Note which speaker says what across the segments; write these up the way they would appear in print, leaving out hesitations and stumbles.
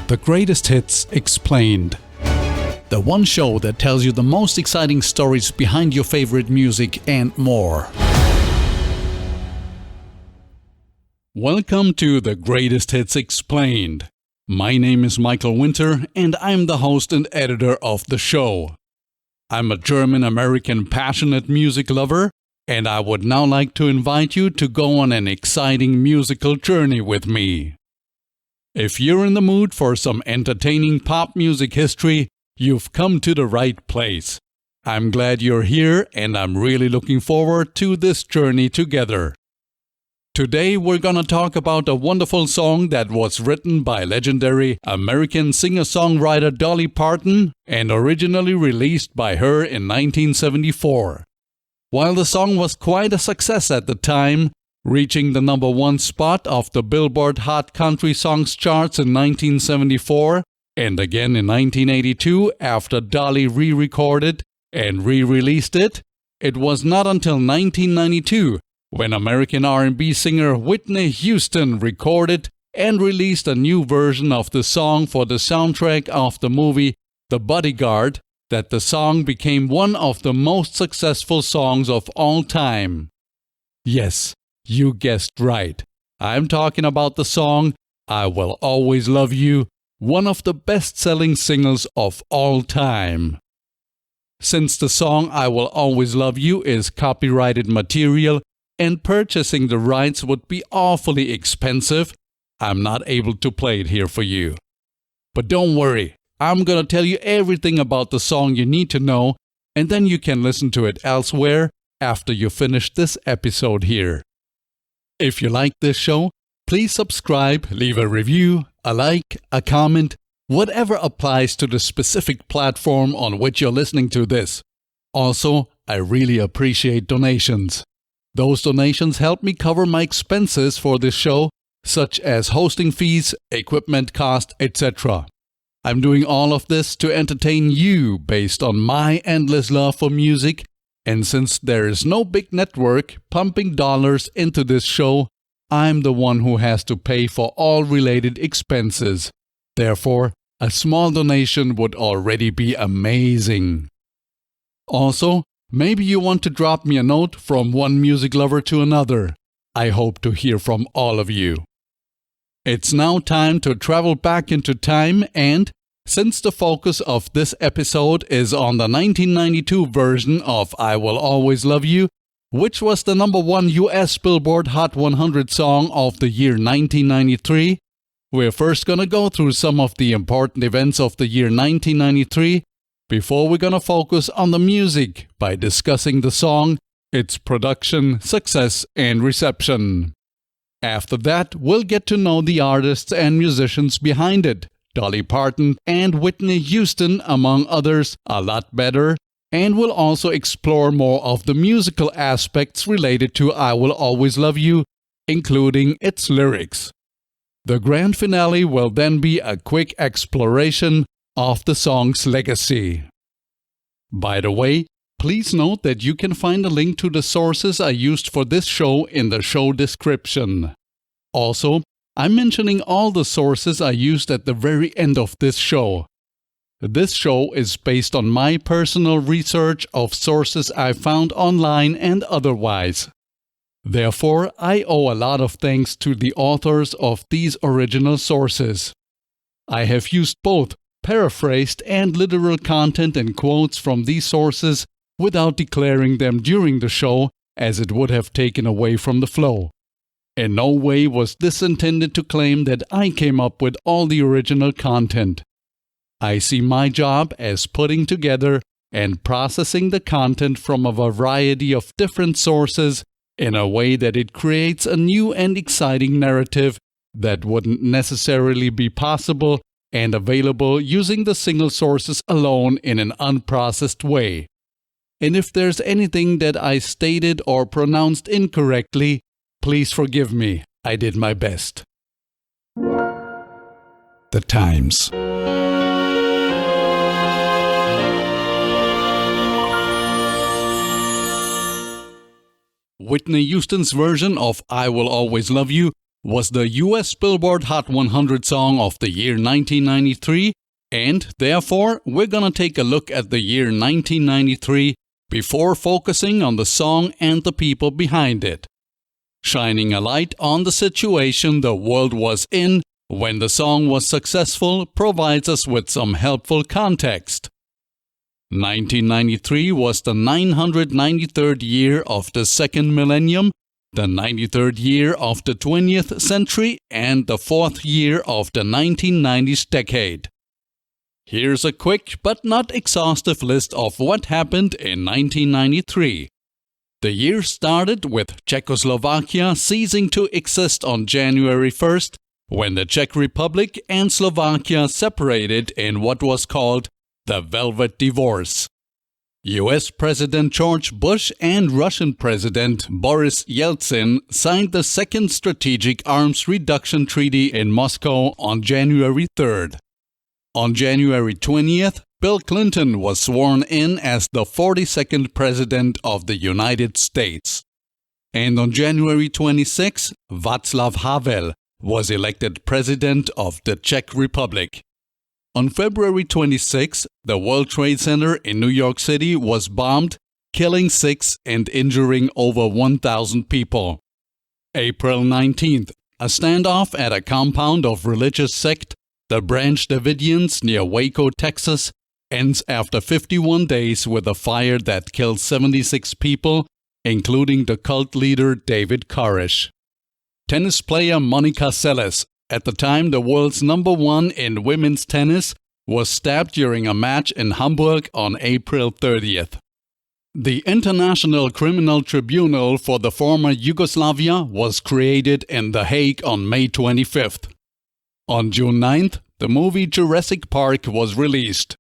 Speaker 1: The Greatest Hits Explained. The one show that tells you the most exciting stories behind your favorite music and more. Welcome to The Greatest Hits Explained. My name is Michael Winter and I'm the host and editor of the show. I'm a German-American passionate music lover, and I would now like to invite you to go on an exciting musical journey with me. If you're in the mood for some entertaining pop music history, you've come to the right place. I'm glad you're here, and I'm really looking forward to this journey together. Today we're gonna talk about a wonderful song that was written by legendary American singer-songwriter Dolly Parton and originally released by her in 1974. While the song was quite a success at the time, reaching the number one spot of the Billboard Hot Country Songs charts in 1974 and again in 1982 after Dolly re-recorded and re-released it, it was not until 1992 when American R&B singer Whitney Houston recorded and released a new version of the song for the soundtrack of the movie The Bodyguard that the song became one of the most successful songs of all time. Yes, you guessed right. I'm talking about the song I Will Always Love You, one of the best-selling singles of all time. Since the song I Will Always Love You is copyrighted material and purchasing the rights would be awfully expensive, I'm not able to play it here for you. But don't worry, I'm gonna tell you everything about the song you need to know, and then you can listen to it elsewhere after you finish this episode here. If you like this show, please subscribe, leave a review, a like, a comment, whatever applies to the specific platform on which you're listening to this. Also, I really appreciate donations. Those donations help me cover my expenses for this show, such as hosting fees, equipment cost, etc. I'm doing all of this to entertain you based on my endless love for music. And since there is no big network pumping dollars into this show, I'm the one who has to pay for all related expenses. Therefore, a small donation would already be amazing. Also, maybe you want to drop me a note from one music lover to another. I hope to hear from all of you. It's now time to travel back into time and, since the focus of this episode is on the 1992 version of I Will Always Love You, which was the number one US Billboard Hot 100 song of the year 1993, we're first gonna go through some of the important events of the year 1993 before we're gonna focus on the music by discussing the song, its production, success, and reception. After that, we'll get to know the artists and musicians behind it, Dolly Parton and Whitney Houston, among others, a lot better, and we'll also explore more of the musical aspects related to I Will Always Love You, including its lyrics. The grand finale will then be a quick exploration of the song's legacy. By the way, please note that you can find a link to the sources I used for this show in the show description. Also, I'm mentioning all the sources I used at the very end of this show. This show is based on my personal research of sources I found online and otherwise. Therefore, I owe a lot of thanks to the authors of these original sources. I have used both paraphrased and literal content and quotes from these sources without declaring them during the show, as it would have taken away from the flow. In no way was this intended to claim that I came up with all the original content. I see my job as putting together and processing the content from a variety of different sources in a way that it creates a new and exciting narrative that wouldn't necessarily be possible and available using the single sources alone in an unprocessed way. And if there's anything that I stated or pronounced incorrectly, please forgive me. I did my best. The Times. Whitney Houston's version of I Will Always Love You was the US Billboard Hot 100 song of the year 1993, and therefore we're gonna take a look at the year 1993 before focusing on the song and the people behind it, shining a light on the situation the world was in when the song was successful provides us with some helpful context. 1993 was the 993rd year of the second millennium, the 93rd year of the 20th century, and the 4th year of the 1990s decade. Here's a quick but not exhaustive list of what happened in 1993. The year started with Czechoslovakia ceasing to exist on January 1st, when the Czech Republic and Slovakia separated in what was called the Velvet Divorce. US President George Bush and Russian President Boris Yeltsin signed the Second Strategic Arms Reduction Treaty in Moscow on January 3rd. On January 20th, Bill Clinton was sworn in as the 42nd President of the United States. And on January 26, Václav Havel was elected President of the Czech Republic. On February 26, the World Trade Center in New York City was bombed, killing 6 and injuring over 1,000 people. April 19th, a standoff at a compound of religious sect, the Branch Davidians near Waco, Texas, ends after 51 days with a fire that killed 76 people, including the cult leader David Koresh. Tennis player Monica Seles, at the time the world's #1 in women's tennis, was stabbed during a match in Hamburg on April 30th. The International Criminal Tribunal for the former Yugoslavia was created in The Hague on May 25th. On June 9th, the movie Jurassic Park was released.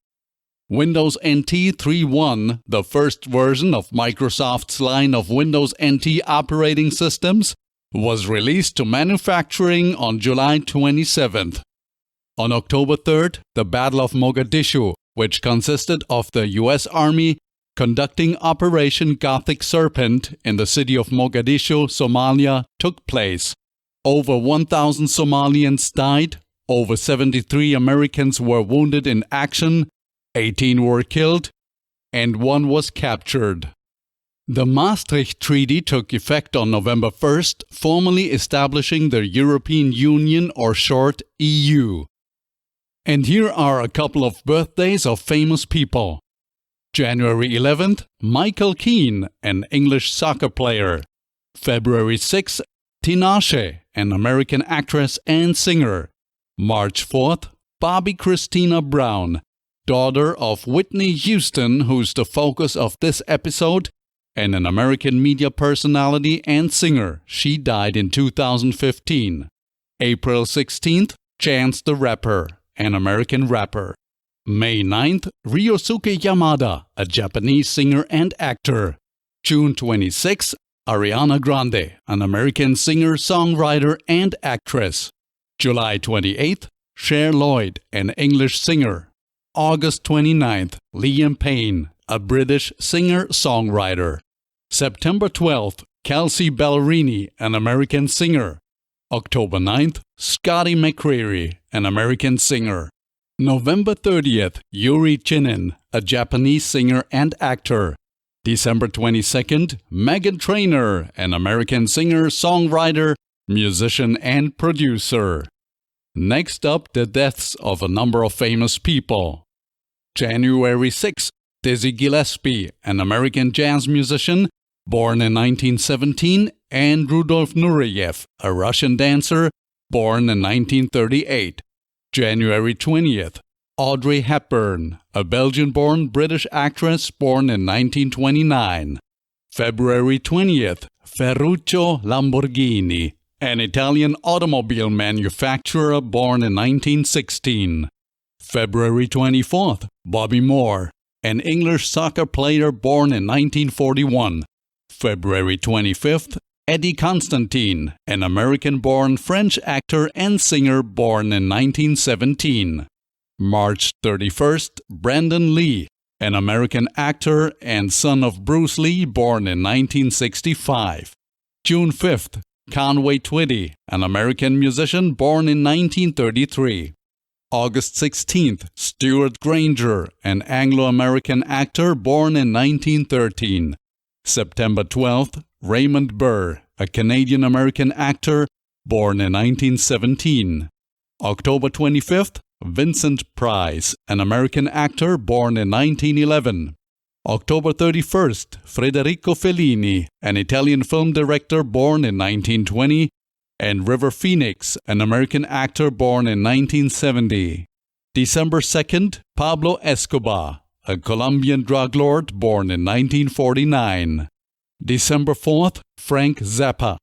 Speaker 1: Windows NT 3.1, the first version of Microsoft's line of Windows NT operating systems, was released to manufacturing on July 27th. On October 3rd, the Battle of Mogadishu, which consisted of the US Army conducting Operation Gothic Serpent in the city of Mogadishu, Somalia, took place. Over 1,000 Somalians died, over 73 Americans were wounded in action, 18 were killed, and 1 was captured. The Maastricht Treaty took effect on November 1st, formally establishing the European Union, or short EU. And here are a couple of birthdays of famous people. January 11th, Michael Keane, an English soccer player. February 6th, Tinashe, an American actress and singer. March 4th, Bobby Christina Brown, daughter of Whitney Houston, who's the focus of this episode, and an American media personality and singer. She died in 2015. April 16th, Chance the Rapper, an American rapper. May 9th, Ryosuke Yamada, a Japanese singer and actor. June 26th, Ariana Grande, an American singer, songwriter, and actress. July 28th, Cher Lloyd, an English singer. August 29th, Liam Payne, a British singer-songwriter. September 12th, Kelsey Ballerini, an American singer. October 9th, Scotty McCreery, an American singer. November 30th, Yuri Chinin, a Japanese singer and actor. December 22nd, Meghan Trainor, an American singer, songwriter, musician, and producer. Next up, the deaths of a number of famous people. January 6th, Dizzy Gillespie, an American jazz musician, born in 1917, and Rudolf Nureyev, a Russian dancer, born in 1938. January 20th, Audrey Hepburn, a Belgian-born British actress, born in 1929. February 20th, Ferruccio Lamborghini, an Italian automobile manufacturer, born in 1916. February 24th, Bobby Moore, an English soccer player, born in 1941. February 25th, Eddie Constantine, an American-born French actor and singer, born in 1917. March 31st, Brandon Lee, an American actor and son of Bruce Lee, born in 1965. June 5th, Conway Twitty, an American musician born in 1933. August 16th, Stuart Granger, an Anglo-American actor born in 1913. September 12th, Raymond Burr, a Canadian-American actor born in 1917. October 25th, Vincent Price, an American actor born in 1911. October 31st, Federico Fellini, an Italian film director born in 1920, and River Phoenix, an American actor born in 1970. December 2nd, Pablo Escobar, a Colombian drug lord born in 1949. December 4th, Frank Zappa,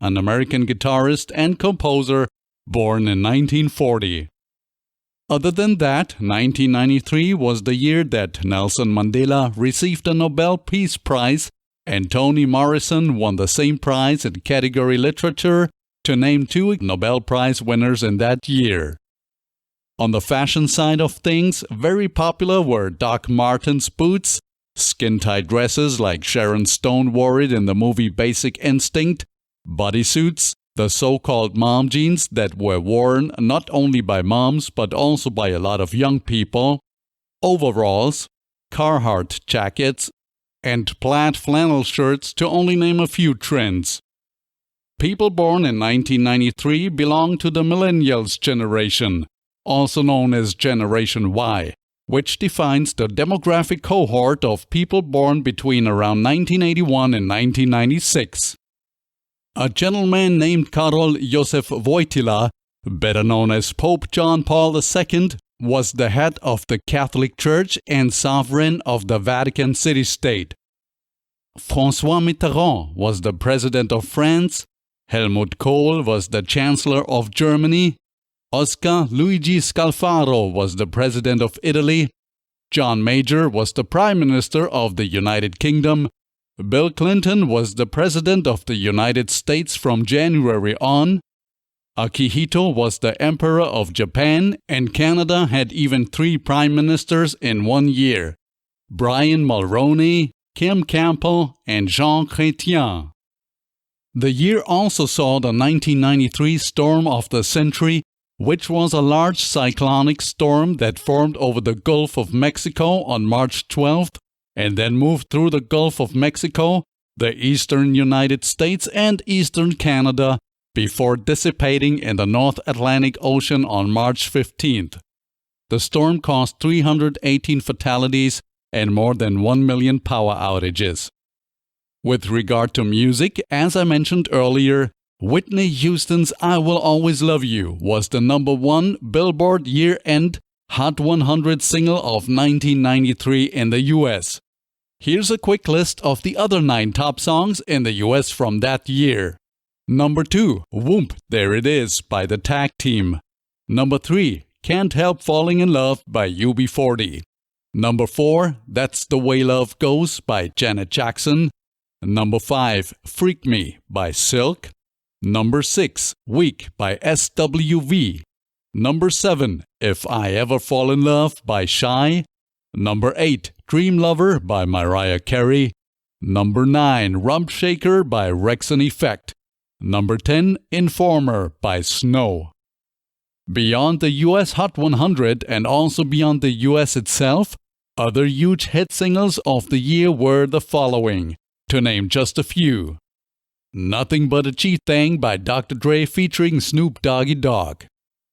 Speaker 1: an American guitarist and composer born in 1940. Other than that, 1993 was the year that Nelson Mandela received a Nobel Peace Prize and Toni Morrison won the same prize in category literature, to name two Nobel Prize winners in that year. On the fashion side of things, very popular were Doc Martens boots, skin-tight dresses like Sharon Stone wore it in the movie Basic Instinct, bodysuits, the so-called mom jeans that were worn not only by moms but also by a lot of young people, overalls, Carhartt jackets, and plaid flannel shirts, to only name a few trends. People born in 1993 belong to the Millennials generation, also known as Generation Y, which defines the demographic cohort of people born between around 1981 and 1996. A gentleman named Karol Józef Wojtyła, better known as Pope John Paul II, was the head of the Catholic Church and sovereign of the Vatican City-State. François Mitterrand was the president of France, Helmut Kohl was the Chancellor of Germany, Oscar Luigi Scalfaro was the president of Italy, John Major was the Prime Minister of the United Kingdom, Bill Clinton was the President of the United States from January on, Akihito was the Emperor of Japan, and Canada had even 3 Prime Ministers in 1 year: Brian Mulroney, Kim Campbell, and Jean Chrétien. The year also saw the 1993 storm of the century, which was a large cyclonic storm that formed over the Gulf of Mexico on March 12th and then moved through the Gulf of Mexico, the eastern United States, and eastern Canada before dissipating in the North Atlantic Ocean on March 15th. The storm caused 318 fatalities and more than 1 million power outages. With regard to music, as I mentioned earlier, Whitney Houston's I Will Always Love You was the #1 Billboard year-end Hot 100 single of 1993 in the US. Here's a quick list of the other 9 top songs in the US from that year. Number 2, Whoomp, There It Is by the Tag Team. Number 3, Can't Help Falling in Love by UB40. Number 4, That's the Way Love Goes by Janet Jackson. Number 5, Freak Me by Silk. Number 6, Weak by SWV. Number 7, If I Ever Fall in Love by Shy. Number 8, Dream Lover by Mariah Carey. Number 9, Rump Shaker by Rexon-Effect. Number 10, Informer by Snow. Beyond the US Hot 100 and also beyond the US itself, other huge hit singles of the year were the following, to name just a few. Nothing But a Cheat Thing by Dr. Dre featuring Snoop Doggy Dogg.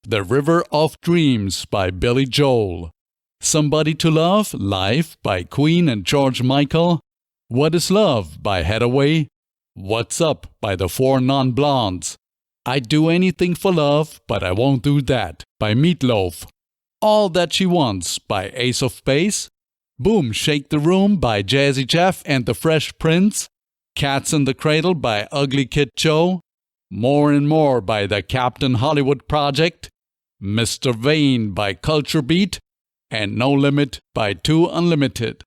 Speaker 1: The River of Dreams by Billy Joel. Somebody to Love Live by Queen and George Michael. What is Love by Hathaway. What's Up by the 4 Non-Blondes. I'd Do Anything for Love, But I Won't Do That by Meatloaf. All That She Wants by Ace of Base. Boom Shake the Room by Jazzy Jeff and the Fresh Prince. Cats in the Cradle by Ugly Kid Joe. More and More by the Captain Hollywood Project. Mr. Vain by Culture Beat. And No Limit by 2 Unlimited.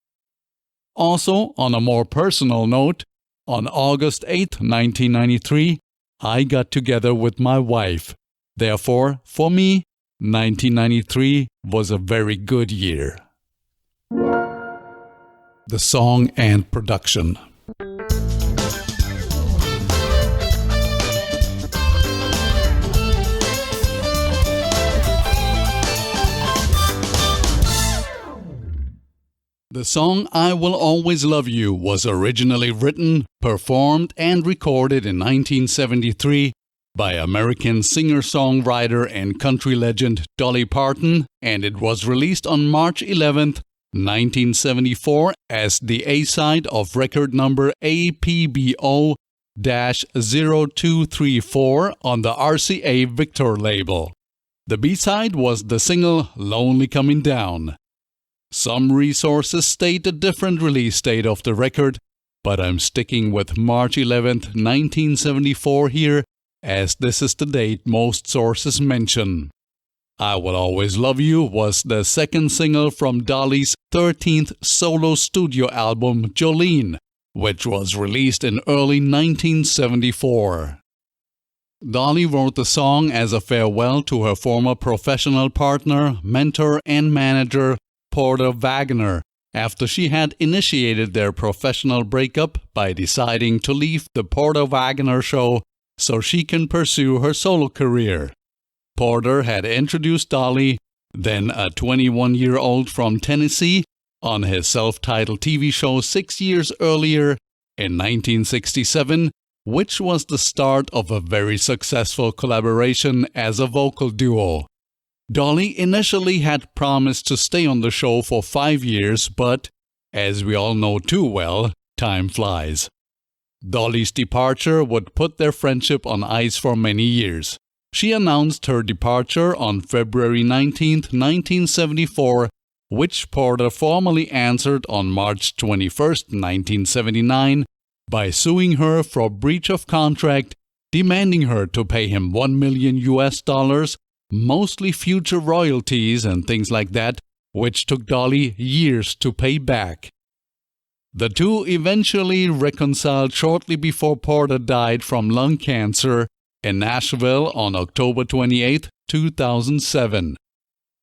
Speaker 1: Also, on a more personal note, on August 8, 1993, I got together with my wife. Therefore, for me, 1993 was a very good year. The song and production. The song I Will Always Love You was originally written, performed, and recorded in 1973 by American singer-songwriter and country legend Dolly Parton, and it was released on March 11, 1974 as the A-side of record number APBO-0234 on the RCA Victor label. The B-side was the single Lonely Coming Down. Some resources state a different release date of the record, but I'm sticking with March 11, 1974 here, as this is the date most sources mention. I Will Always Love You was the second single from Dolly's 13th solo studio album, Jolene, which was released in early 1974. Dolly wrote the song as a farewell to her former professional partner, mentor, and manager, Porter Wagoner, after she had initiated their professional breakup by deciding to leave the Porter Wagoner show so she can pursue her solo career. Porter had introduced Dolly, then a 21-year-old from Tennessee, on his self-titled TV show 6 years earlier, in 1967, which was the start of a very successful collaboration as a vocal duo. Dolly initially had promised to stay on the show for 5 years, but, as we all know too well, time flies. Dolly's departure would put their friendship on ice for many years. She announced her departure on February 19, 1974, which Porter formally answered on March 21, 1979, by suing her for breach of contract, demanding her to pay him $1 million, mostly future royalties and things like that, which took Dolly years to pay back. The two eventually reconciled shortly before Porter died from lung cancer in Nashville on October 28, 2007.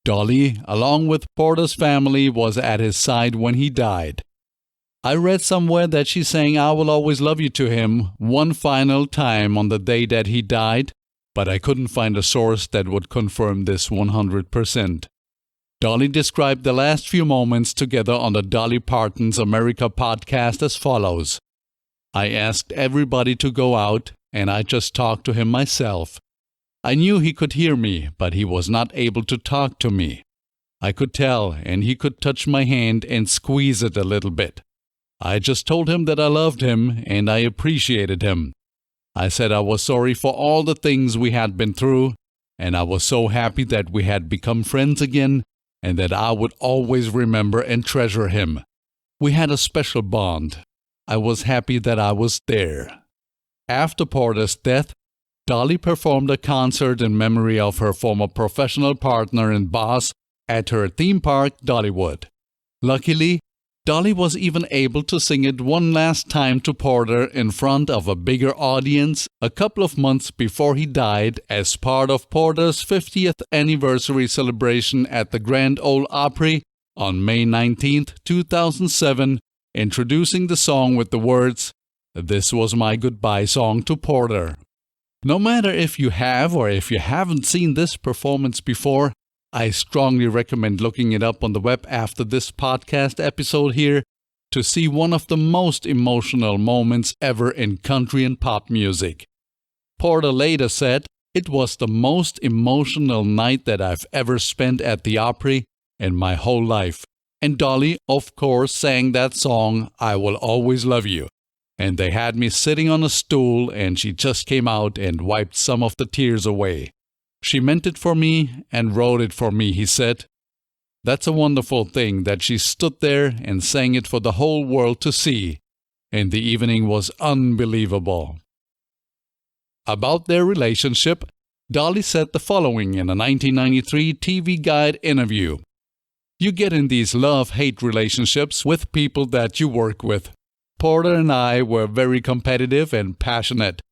Speaker 1: Dolly, along with Porter's family, was at his side when he died. I read somewhere that she sang I Will Always Love You to him one final time on the day that he died, but I couldn't find a source that would confirm this 100%. Dolly described the last few moments together on the Dolly Parton's America podcast as follows. I asked everybody to go out, and I just talked to him myself. I knew he could hear me, but he was not able to talk to me. I could tell, and he could touch my hand and squeeze it a little bit. I just told him that I loved him and I appreciated him. I said I was sorry for all the things we had been through, and I was so happy that we had become friends again and that I would always remember and treasure him. We had a special bond. I was happy that I was there. After Porter's death, Dolly performed a concert in memory of her former professional partner and boss at her theme park, Dollywood. Luckily, Dolly was even able to sing it one last time to Porter in front of a bigger audience a couple of months before he died as part of Porter's 50th anniversary celebration at the Grand Ole Opry on May 19, 2007, introducing the song with the words, "This was my goodbye song to Porter." No matter if you have or if you haven't seen this performance before, I strongly recommend looking it up on the web after this podcast episode here to see one of the most emotional moments ever in country and pop music. Porter later said, "It was the most emotional night that I've ever spent at the Opry in my whole life." And Dolly, of course, sang that song, "I Will Always Love You." And they had me sitting on a stool and she just came out and wiped some of the tears away. She meant it for me and wrote it for me, he said. That's a wonderful thing that she stood there and sang it for the whole world to see. And the evening was unbelievable. About their relationship, Dolly said the following in a 1993 TV Guide interview. You get in these love-hate relationships with people that you work with. Porter and I were very competitive and passionate.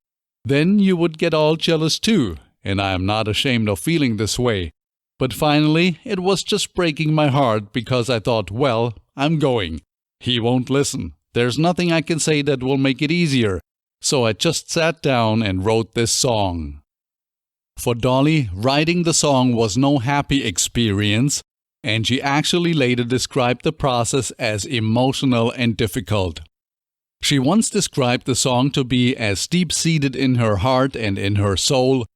Speaker 1: Then you would get all jealous too, and I am not ashamed of feeling this way. But finally, it was just breaking my heart because I thought, well, I'm going. He won't listen. There's nothing I can say that will make it easier. So I just sat down and wrote this song. For Dolly, writing the song was no happy experience, and she actually later described the process as emotional and difficult. She once described the song to be as deep-seated in her heart and in her soul,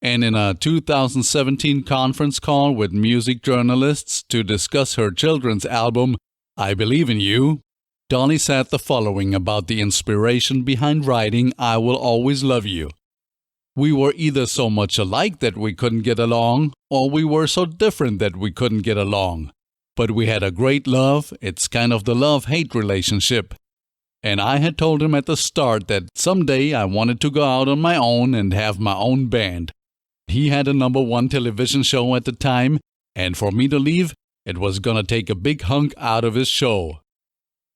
Speaker 1: and in a 2017 conference call with music journalists to discuss her children's album, I Believe in You, Dolly said the following about the inspiration behind writing I Will Always Love You. We were either so much alike that we couldn't get along, or we were so different that we couldn't get along. But we had a great love. It's kind of the love-hate relationship. And I had told him at the start that someday I wanted to go out on my own and have my own band. He had a #1 television show at the time, and for me to leave, it was gonna take a big hunk out of his show.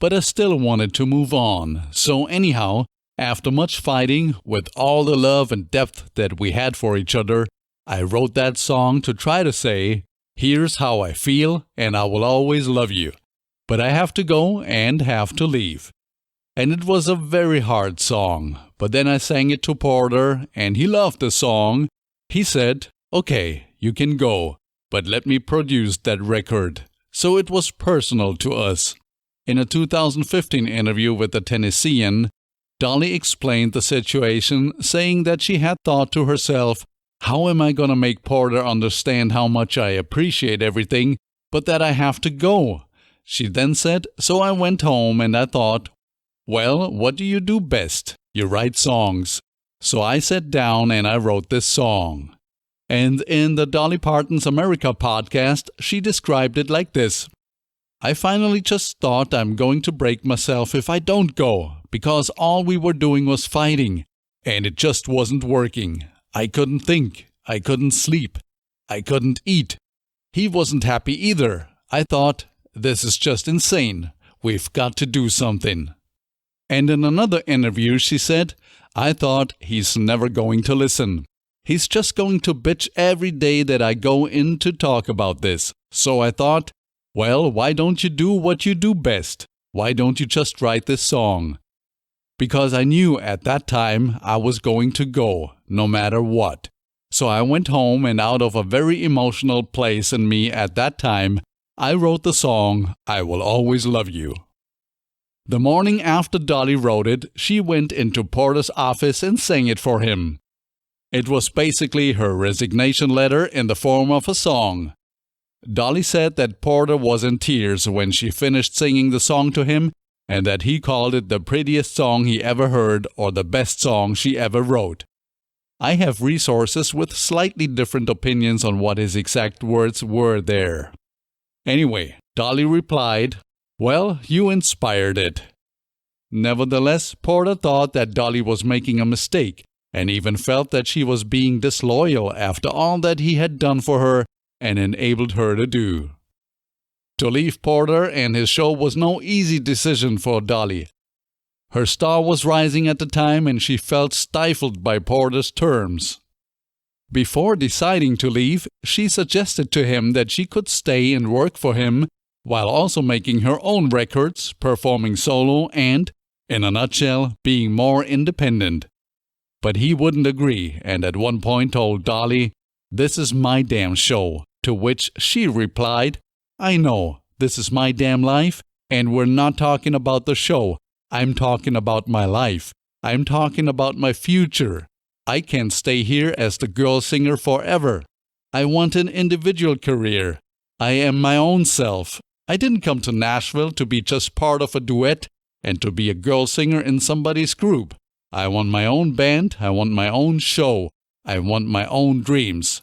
Speaker 1: But I still wanted to move on, so anyhow, after much fighting, with all the love and depth that we had for each other, I wrote that song to try to say, here's how I feel and I will always love you. But I have to go and have to leave. And it was a very hard song, but then I sang it to Porter and he loved the song. He said, okay, you can go, but let me produce that record. So it was personal to us. In a 2015 interview with the Tennessean, Dolly explained the situation, saying that she had thought to herself, how am I going to make Porter understand how much I appreciate everything, but that I have to go? She then said, so I went home and I thought, well, what do you do best? You write songs. So I sat down and I wrote this song. And in the Dolly Parton's America podcast, she described it like this. I finally just thought I'm going to break myself if I don't go, because all we were doing was fighting, and it just wasn't working. I couldn't think, I couldn't sleep, I couldn't eat. He wasn't happy either. I thought, this is just insane. We've got to do something. And in another interview she said, I thought he's never going to listen. He's just going to bitch every day that I go in to talk about this. So I thought, well, why don't you do what you do best? Why don't you just write this song? Because I knew at that time I was going to go, no matter what. So I went home and out of a very emotional place in me at that time, I wrote the song, I Will Always Love You. The morning after Dolly wrote it, she went into Porter's office and sang it for him. It was basically her resignation letter in the form of a song. Dolly said that Porter was in tears when she finished singing the song to him and that he called it the prettiest song he ever heard or the best song she ever wrote. I have resources with slightly different opinions on what his exact words were there. Anyway, Dolly replied, well, you inspired it. Nevertheless, Porter thought that Dolly was making a mistake and even felt that she was being disloyal after all that he had done for her and enabled her to do. To leave Porter and his show was no easy decision for Dolly. Her star was rising at the time and she felt stifled by Porter's terms. Before deciding to leave, she suggested to him that she could stay and work for him while also making her own records, performing solo and, in a nutshell, being more independent. But he wouldn't agree and at one point told Dolly, this is my damn show. To which she replied, I know, this is my damn life, and we're not talking about the show. I'm talking about my life. I'm talking about my future. I can't stay here as the girl singer forever. I want an individual career. I am my own self. I didn't come to Nashville to be just part of a duet and to be a girl singer in somebody's group. I want my own band. I want my own show. I want my own dreams.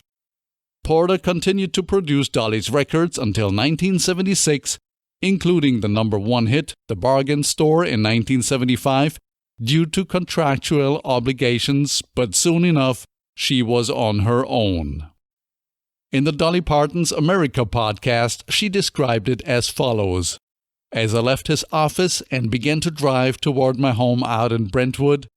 Speaker 1: Porter continued to produce Dolly's records until 1976, including the #1 hit, The Bargain Store, in 1975, due to contractual obligations, but soon enough, she was on her own. In the Dolly Parton's America podcast, she described it as follows. As I left his office and began to drive toward my home out in Brentwood,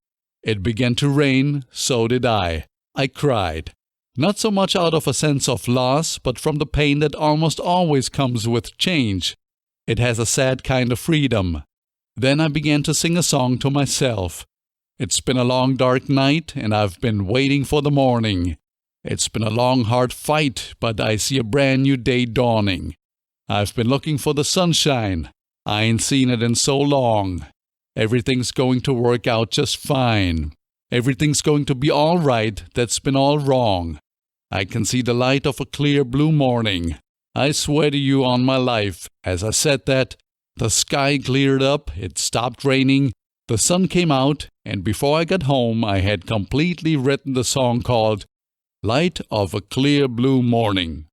Speaker 1: it began to rain, so did I. I cried. Not so much out of a sense of loss, but from the pain that almost always comes with change. It has a sad kind of freedom. Then I began to sing a song to myself. It's been a long dark night, and I've been waiting for the morning. It's been a long hard fight, but I see a brand new day dawning. I've been looking for the sunshine. I ain't seen it in so long. Everything's going to work out just fine. Everything's going to be all right that's been all wrong. I can see the light of a clear blue morning. I swear to you on my life, as I said that, the sky cleared up, it stopped raining, the sun came out, and before I got home I had completely written the song called Light of a Clear Blue Morning.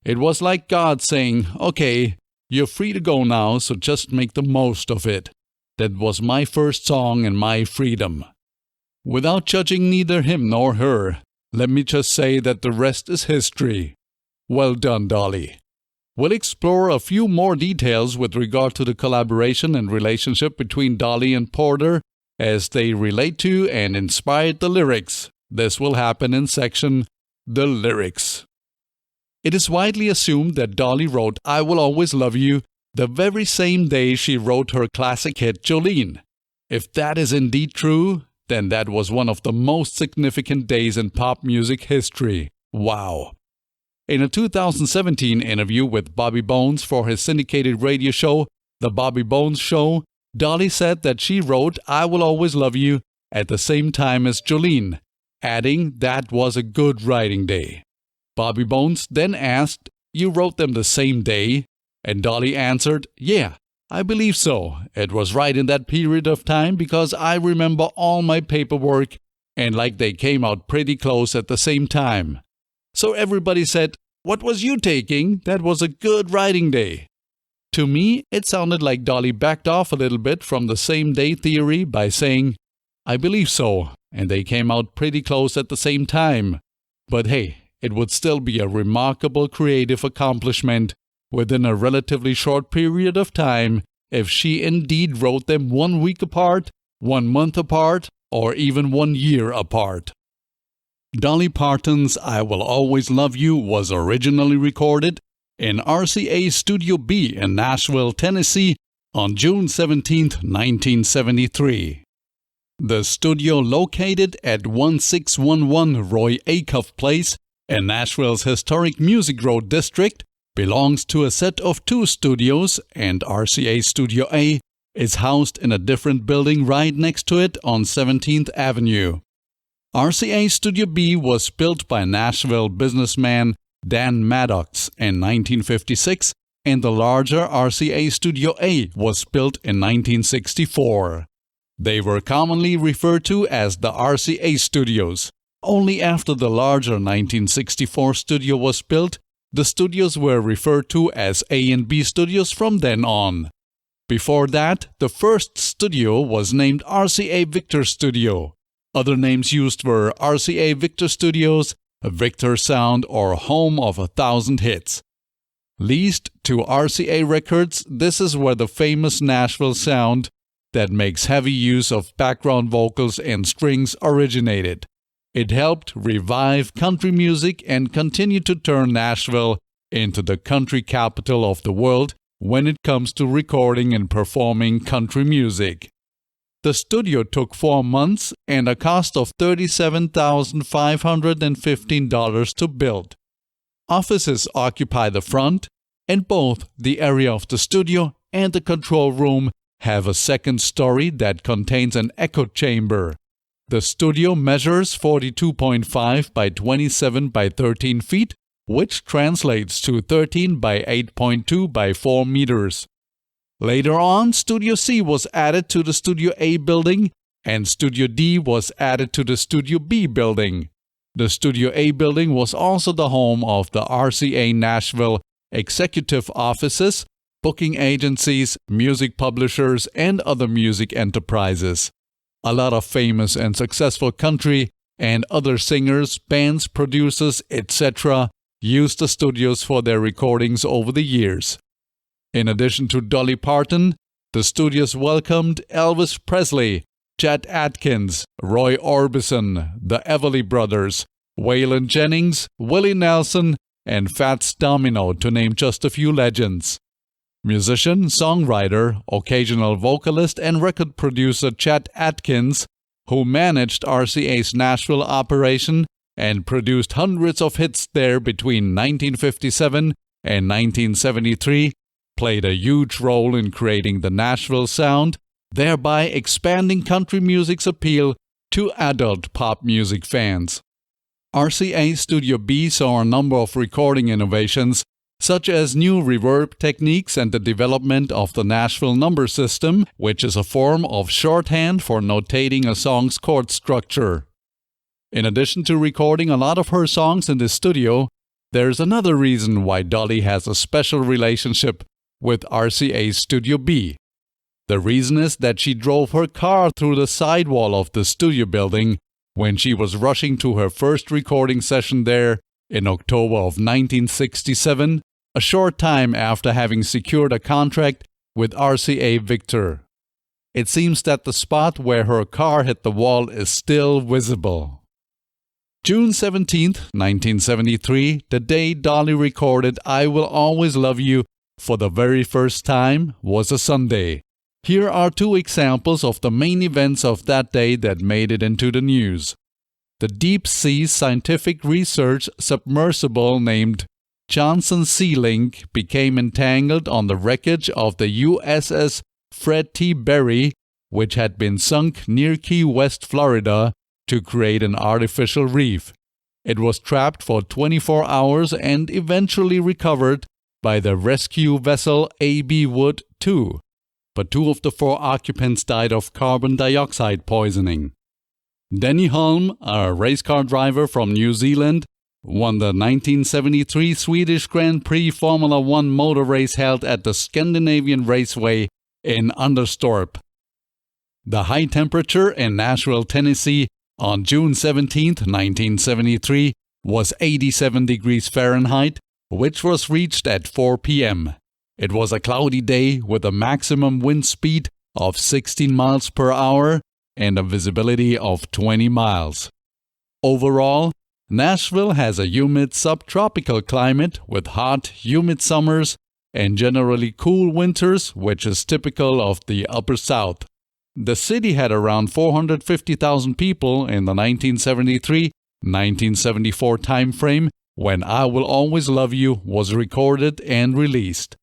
Speaker 1: It was like God saying, okay, you're free to go now, so just make the most of it. That was my first song and my freedom. Without judging neither him nor her, let me just say that the rest is history. Well done, Dolly. We'll explore a few more details with regard to the collaboration and relationship between Dolly and Porter as they relate to and inspired the lyrics. This will happen in section The Lyrics. It is widely assumed that Dolly wrote I Will Always Love You the very same day she wrote her classic hit Jolene. If that is indeed true, then that was one of the most significant days in pop music history. Wow. In a 2017 interview with Bobby Bones for his syndicated radio show, The Bobby Bones Show, Dolly said that she wrote I Will Always Love You at the same time as Jolene, adding that was a good writing day. Bobby Bones then asked, "You wrote them the same day?" And Dolly answered, "Yeah, I believe so. It was right in that period of time because I remember all my paperwork and like they came out pretty close at the same time. So everybody said, 'What was you taking? That was a good writing day.'" To me, it sounded like Dolly backed off a little bit from the same day theory by saying, "I believe so, and they came out pretty close at the same time." But hey, it would still be a remarkable creative accomplishment within a relatively short period of time if she indeed wrote them 1 week apart, 1 month apart, or even 1 year apart. Dolly Parton's I Will Always Love You was originally recorded in RCA Studio B in Nashville, Tennessee on June 17, 1973. The studio, located at 1611 Roy Acuff Place in Nashville's historic Music Row district, belongs to a set of 2 studios, and RCA Studio A is housed in a different building right next to it on 17th Avenue. RCA Studio B was built by Nashville businessman Dan Maddox in 1956, and the larger RCA Studio A was built in 1964. They were commonly referred to as the RCA Studios. Only after the larger 1964 studio was built, the studios were referred to as A and B Studios from then on. Before that, the first studio was named RCA Victor Studio. Other names used were RCA Victor Studios, Victor Sound, or Home of 1,000 Hits. Leased to RCA Records, this is where the famous Nashville sound that makes heavy use of background vocals and strings originated. It helped revive country music and continued to turn Nashville into the country capital of the world when it comes to recording and performing country music. The studio took 4 months and a cost of $37,515 to build. Offices occupy the front, and both the area of the studio and the control room have a second story that contains an echo chamber. The studio measures 42.5 by 27 by 13 feet, which translates to 13 by 8.2 by 4 meters. Later on, Studio C was added to the Studio A building, and Studio D was added to the Studio B building. The Studio A building was also the home of the RCA Nashville executive offices, booking agencies, music publishers, and other music enterprises. A lot of famous and successful country and other singers, bands, producers, etc. used the studios for their recordings over the years. In addition to Dolly Parton, the studios welcomed Elvis Presley, Chet Atkins, Roy Orbison, the Everly Brothers, Waylon Jennings, Willie Nelson, and Fats Domino, to name just a few legends. Musician, songwriter, occasional vocalist, and record producer Chet Atkins, who managed RCA's Nashville operation and produced hundreds of hits there between 1957 and 1973, played a huge role in creating the Nashville sound, thereby expanding country music's appeal to adult pop music fans. RCA Studio B saw a number of recording innovations, such as new reverb techniques and the development of the Nashville number system, which is a form of shorthand for notating a song's chord structure. In addition to recording a lot of her songs in the studio, there's another reason why Dolly has a special relationship with RCA Studio B. The reason is that she drove her car through the sidewall of the studio building when she was rushing to her first recording session there in October of 1967, a short time after having secured a contract with RCA Victor. It seems that the spot where her car hit the wall is still visible. June 17, 1973, the day Dolly recorded I Will Always Love You for the very first time, was a Sunday. Here are two examples of the main events of that day that made it into the news. The deep-sea scientific research submersible named Johnson Sea Link became entangled on the wreckage of the USS Fred T. Berry, which had been sunk near Key West, Florida, to create an artificial reef. It was trapped for 24 hours and eventually recovered by the rescue vessel A.B. Wood II. But 2 of the 4 occupants died of carbon dioxide poisoning. Denny Hulme, a race car driver from New Zealand, won the 1973 Swedish Grand Prix Formula One motor race held at the Scandinavian Raceway in Anderstorp. The high temperature in Nashville, Tennessee on June 17, 1973 was 87 degrees Fahrenheit, which was reached at 4 p.m. It was a cloudy day with a maximum wind speed of 16 miles per hour and a visibility of 20 miles. Overall, Nashville has a humid subtropical climate with hot, humid summers and generally cool winters, which is typical of the Upper South. The city had around 450,000 people in the 1973-1974 timeframe when I Will Always Love You was recorded and released.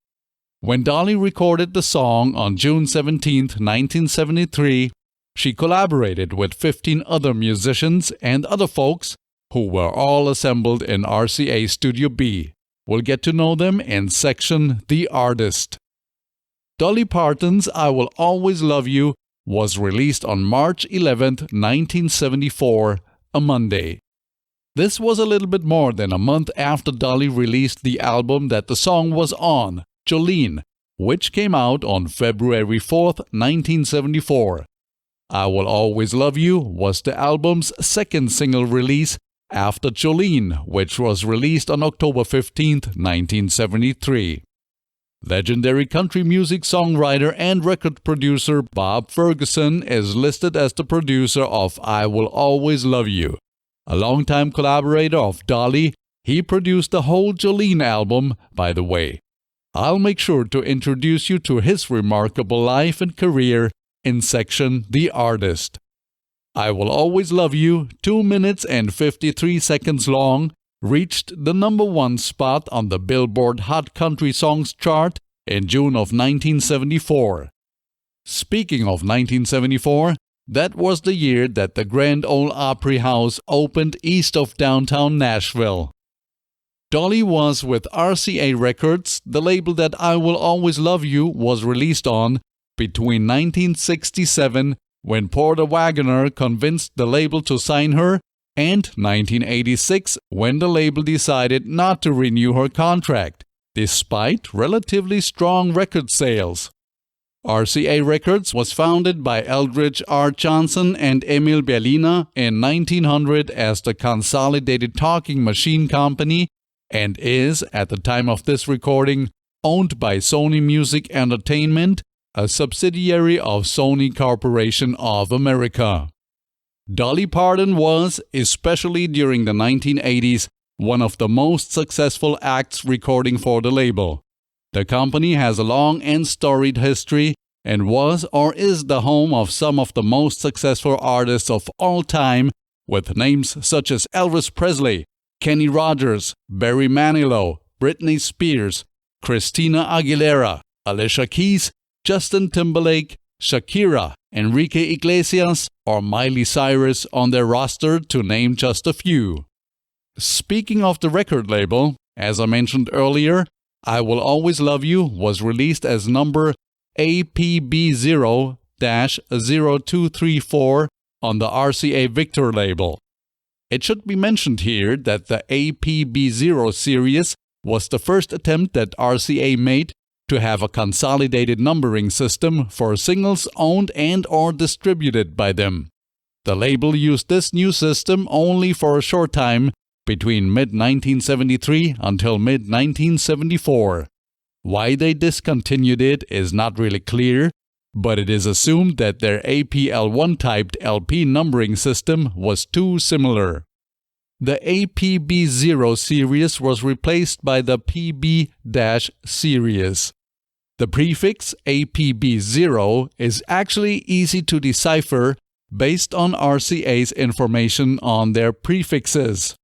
Speaker 1: When Dolly recorded the song on June 17, 1973, she collaborated with 15 other musicians and other folks who were all assembled in RCA Studio B. We'll get to know them in section The Artist. Dolly Parton's I Will Always Love You was released on March 11, 1974, a Monday. This was a little bit more than a month after Dolly released the album that the song was on, Jolene, which came out on February 4, 1974. I Will Always Love You was the album's second single release after Jolene, which was released on October 15, 1973. Legendary country music songwriter and record producer Bob Ferguson is listed as the producer of I Will Always Love You. A longtime collaborator of Dolly, he produced the whole Jolene album, by the way. I'll make sure to introduce you to his remarkable life and career in section The Artist. I Will Always Love You, 2 minutes and 53 seconds long, reached the number 1 spot on the Billboard Hot Country Songs chart in June of 1974. Speaking of 1974, that was the year that the Grand Ole Opry House opened east of downtown Nashville. Dolly was with RCA Records, the label that I Will Always Love You was released on, between 1967, when Porter Wagoner convinced the label to sign her, and 1986, when the label decided not to renew her contract, despite relatively strong record sales. RCA Records was founded by Eldridge R. Johnson and Emil Berliner in 1900 as the Consolidated Talking Machine Company and is, at the time of this recording, owned by Sony Music Entertainment, a subsidiary of Sony Corporation of America. Dolly Parton was, especially during the 1980s, one of the most successful acts recording for the label. The company has a long and storied history and was or is the home of some of the most successful artists of all time, with names such as Elvis Presley, Kenny Rogers, Barry Manilow, Britney Spears, Christina Aguilera, Alicia Keys, Justin Timberlake, Shakira, Enrique Iglesias, or Miley Cyrus on their roster, to name just a few. Speaking of the record label, as I mentioned earlier, I Will Always Love You was released as number APB0-0234 on the RCA Victor label. It should be mentioned here that the APB0 series was the first attempt that RCA made to have a consolidated numbering system for singles owned and/or distributed by them. The label used this new system only for a short time between mid-1973 until mid-1974. Why they discontinued it is not really clear, but it is assumed that their APL1-typed LP numbering system was too similar. The APB0 series was replaced by the PB- series. The prefix APB0 is actually easy to decipher based on RCA's information on their prefixes.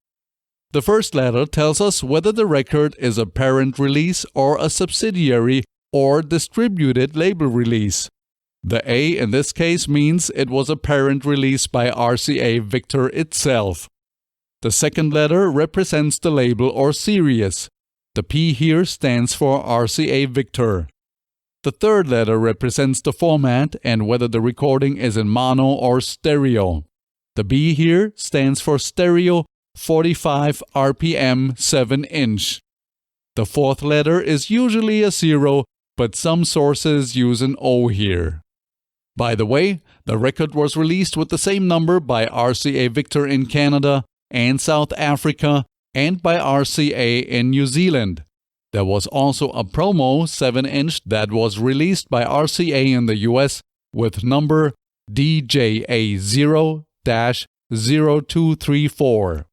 Speaker 1: The first letter tells us whether the record is a parent release or a subsidiary or distributed label release. The A in this case means it was a parent release by RCA Victor itself. The second letter represents the label or series. The P here stands for RCA Victor. The third letter represents the format and whether the recording is in mono or stereo. The B here stands for stereo 45 RPM 7-inch. The fourth letter is usually a 0, but some sources use an O here. By the way, the record was released with the same number by RCA Victor in Canada and South Africa and by RCA in New Zealand. There was also a promo 7-inch that was released by RCA in the US with number DJA0-0234.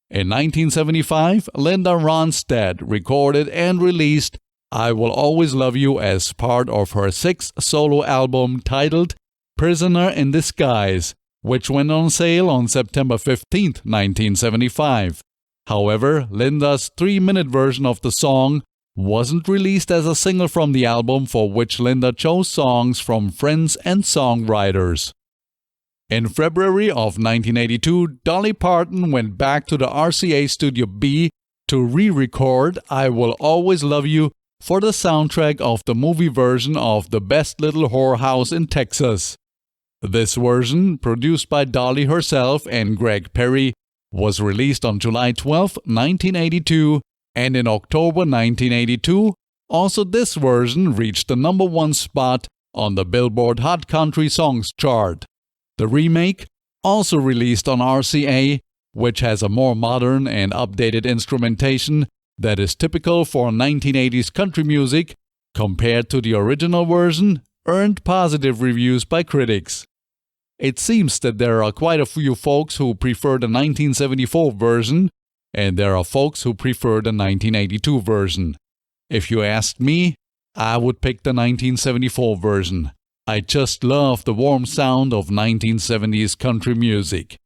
Speaker 1: In 1975, Linda Ronstadt recorded and released I Will Always Love You as part of her sixth solo album titled Prisoner in Disguise, which went on sale on September 15, 1975. However, Linda's 3-minute version of the song wasn't released as a single from the album, for which Linda chose songs from friends and songwriters. In February of 1982, Dolly Parton went back to the RCA Studio B to re-record I Will Always Love You for the soundtrack of the movie version of The Best Little Whorehouse in Texas. This version, produced by Dolly herself and Greg Perry, was released on July 12, 1982, and in October 1982, also this version reached the number 1 spot on the Billboard Hot Country Songs chart. The remake, also released on RCA, which has a more modern and updated instrumentation that is typical for 1980s country music compared to the original version, earned positive reviews by critics. It seems that there are quite a few folks who prefer the 1974 version, and there are folks who prefer the 1982 version. If you asked me, I would pick the 1974 version. I just love the warm sound of 1970s country music.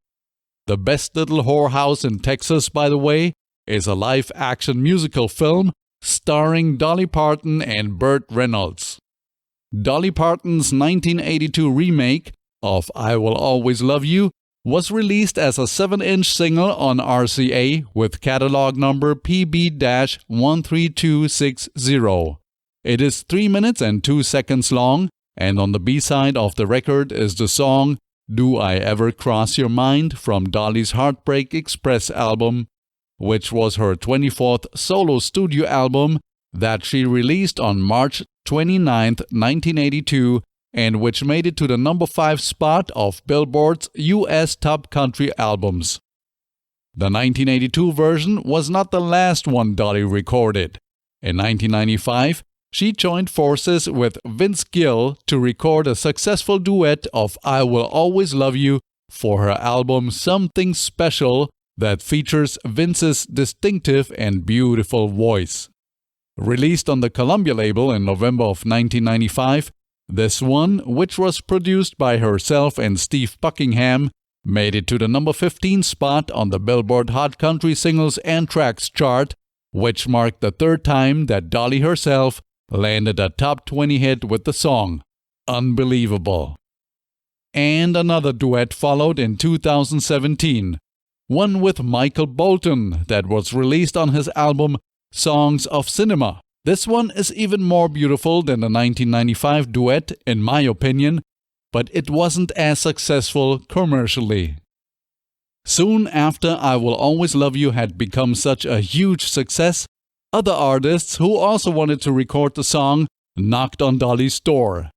Speaker 1: The Best Little Whorehouse in Texas, by the way, is a live-action musical film starring Dolly Parton and Burt Reynolds. Dolly Parton's 1982 remake of I Will Always Love You was released as a 7-inch single on RCA with catalog number PB-13260. It is 3 minutes and 2 seconds long, and on the B-side of the record is the song Do I Ever Cross Your Mind from Dolly's Heartbreak Express album, which was her 24th solo studio album that she released on March 29, 1982, and which made it to the number 5 spot of Billboard's U.S. Top Country Albums. The 1982 version was not the last one Dolly recorded. In 1995, she joined forces with Vince Gill to record a successful duet of I Will Always Love You for her album Something Special that features Vince's distinctive and beautiful voice. Released on the Columbia label in November of 1995, this one, which was produced by herself and Steve Buckingham, made it to the number 15 spot on the Billboard Hot Country Singles and Tracks chart, which marked the third time that Dolly herself landed a top 20 hit with the song Unbelievable. And another duet followed in 2017, one with Michael Bolton that was released on his album Songs of Cinema. This one is even more beautiful than the 1995 duet, in my opinion, but it wasn't as successful commercially. Soon after I Will Always Love You had become such a huge success, other artists who also wanted to record the song knocked on Dolly's door.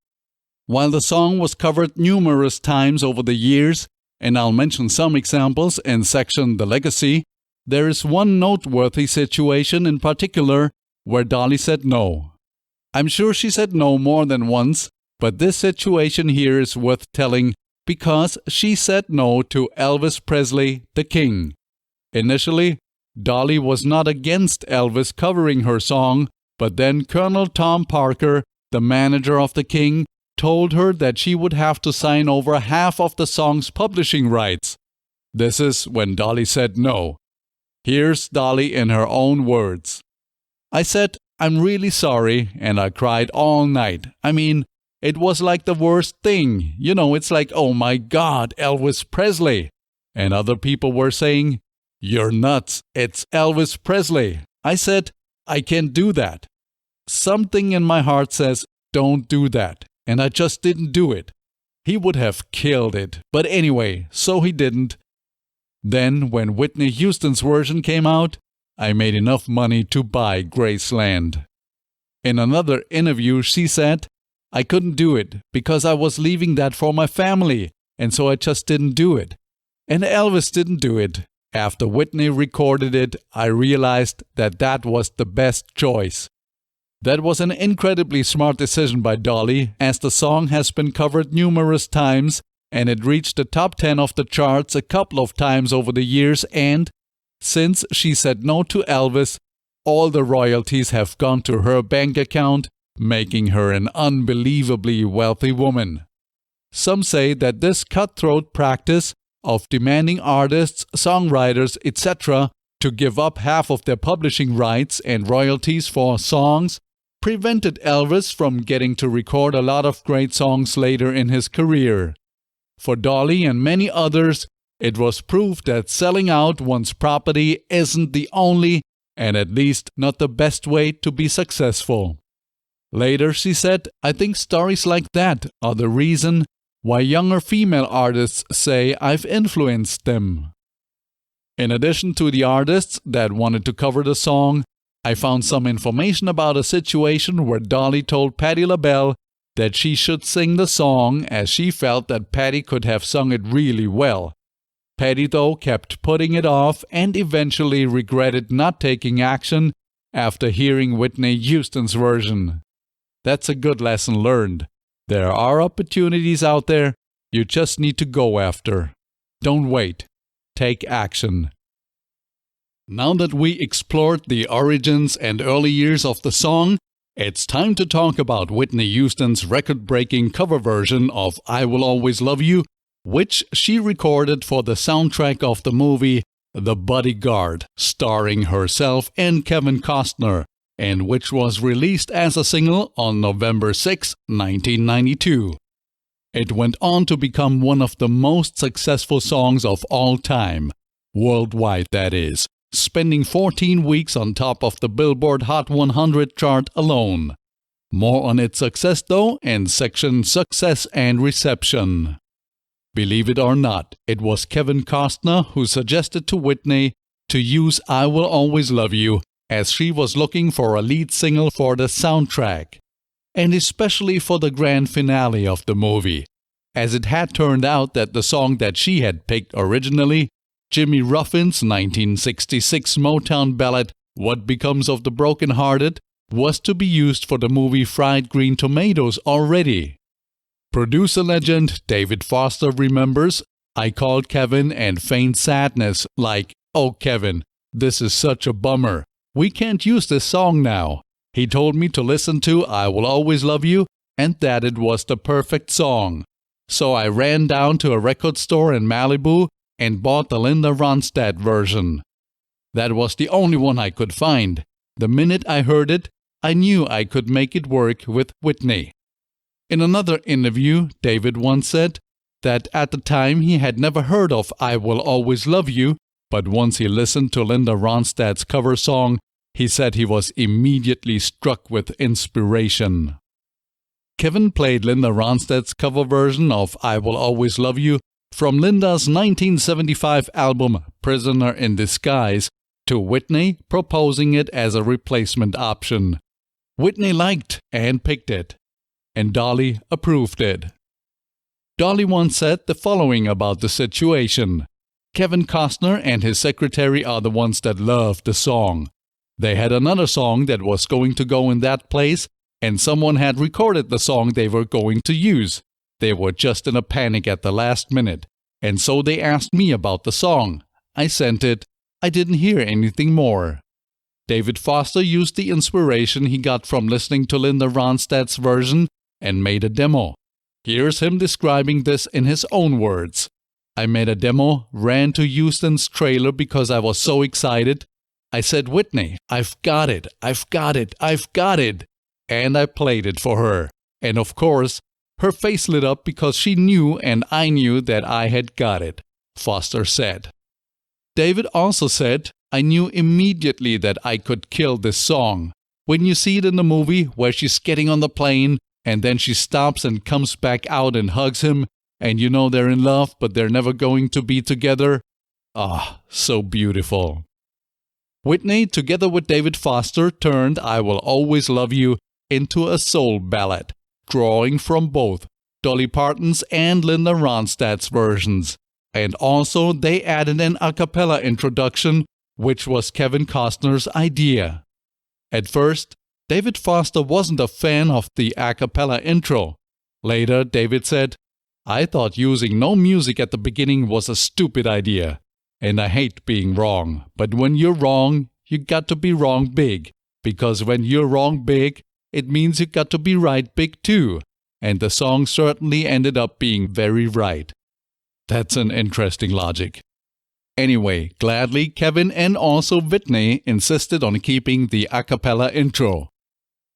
Speaker 1: While the song was covered numerous times over the years, and I'll mention some examples in section The Legacy, there is one noteworthy situation in particular where Dolly said no. I'm sure she said no more than once, but this situation here is worth telling because she said no to Elvis Presley, the King. Initially, Dolly was not against Elvis covering her song, but then Colonel Tom Parker, the manager of the King, told her that she would have to sign over half of the song's publishing rights. This is when Dolly said no. Here's Dolly in her own words. I said, I'm really sorry, and I cried all night. I mean, it was like the worst thing. It's like, oh my God, Elvis Presley. And other people were saying, you're nuts, it's Elvis Presley. I said, I can't do that. Something in my heart says, don't do that. And I just didn't do it. He would have killed it. But anyway, so he didn't. Then, when Whitney Houston's version came out, I made enough money to buy Graceland. In another interview, she said, I couldn't do it because I was leaving that for my family, and so I just didn't do it. And Elvis didn't do it. After Whitney recorded it, I realized that that was the best choice. That was an incredibly smart decision by Dolly, as the song has been covered numerous times and it reached the top 10 of the charts a couple of times over the years, and since she said no to Elvis, all the royalties have gone to her bank account, making her an unbelievably wealthy woman. Some say that this cutthroat practice of demanding artists, songwriters, etc. to give up half of their publishing rights and royalties for songs prevented Elvis from getting to record a lot of great songs later in his career. For Dolly and many others, it was proof that selling out one's property isn't the only, and at least not the best way to be successful. Later she said, I think stories like that are the reason why younger female artists say I've influenced them. In addition to the artists that wanted to cover the song, I found some information about a situation where Dolly told Patti LaBelle that she should sing the song as she felt that Patti could have sung it really well. Patti, though, kept putting it off and eventually regretted not taking action after hearing Whitney Houston's version. That's a good lesson learned. There are opportunities out there you just need to go after. Don't wait. Take action. Now that we explored the origins and early years of the song, it's time to talk about Whitney Houston's record-breaking cover version of I Will Always Love You, which she recorded for the soundtrack of the movie The Bodyguard, starring herself and Kevin Costner, and which was released as a single on November 6, 1992. It went on to become one of the most successful songs of all time, worldwide that is, spending 14 weeks on top of the Billboard Hot 100 chart alone. More on its success though in section Success and Reception. Believe it or not, it was Kevin Costner who suggested to Whitney to use I Will Always Love You as she was looking for a lead single for the soundtrack, and especially for the grand finale of the movie, as it had turned out that the song that she had picked originally, Jimmy Ruffin's 1966 Motown ballad What Becomes of the Broken Hearted, was to be used for the movie Fried Green Tomatoes already. Producer legend David Foster remembers, I called Kevin and feigned sadness like, oh Kevin, this is such a bummer. We can't use this song now. He told me to listen to I Will Always Love You and that it was the perfect song. So I ran down to a record store in Malibu and bought the Linda Ronstadt version. That was the only one I could find. The minute I heard it, I knew I could make it work with Whitney. In another interview, David once said that at the time he had never heard of I Will Always Love You, but once he listened to Linda Ronstadt's cover song, he said he was immediately struck with inspiration. Kevin played Linda Ronstadt's cover version of I Will Always Love You from Linda's 1975 album Prisoner in Disguise to Whitney proposing it as a replacement option. Whitney liked and picked it, and Dolly approved it. Dolly once said the following about the situation. Kevin Costner and his secretary are the ones that loved the song. They had another song that was going to go in that place, and someone had recorded the song they were going to use. They were just in a panic at the last minute, and so they asked me about the song. I sent it. I didn't hear anything more. David Foster used the inspiration he got from listening to Linda Ronstadt's version and made a demo. Here's him describing this in his own words. I made a demo, ran to Houston's trailer because I was so excited. I said, Whitney, I've got it, I've got it, I've got it. And I played it for her. And of course, her face lit up because she knew and I knew that I had got it, Foster said. David also said, I knew immediately that I could kill this song. When you see it in the movie where she's getting on the plane and then she stops and comes back out and hugs him, and you know they're in love but they're never going to be together. Ah, so beautiful. Whitney, together with David Foster, turned I Will Always Love You into a soul ballad, drawing from both Dolly Parton's and Linda Ronstadt's versions. And also they added an a cappella introduction, which was Kevin Costner's idea. At first, David Foster wasn't a fan of the a cappella intro. Later, David said, I thought using no music at the beginning was a stupid idea. And I hate being wrong. But when you're wrong, you got to be wrong big. Because when you're wrong big, it means you got to be right big too. And the song certainly ended up being very right. That's an interesting logic. Anyway, gladly, Kevin and also Whitney insisted on keeping the a cappella intro.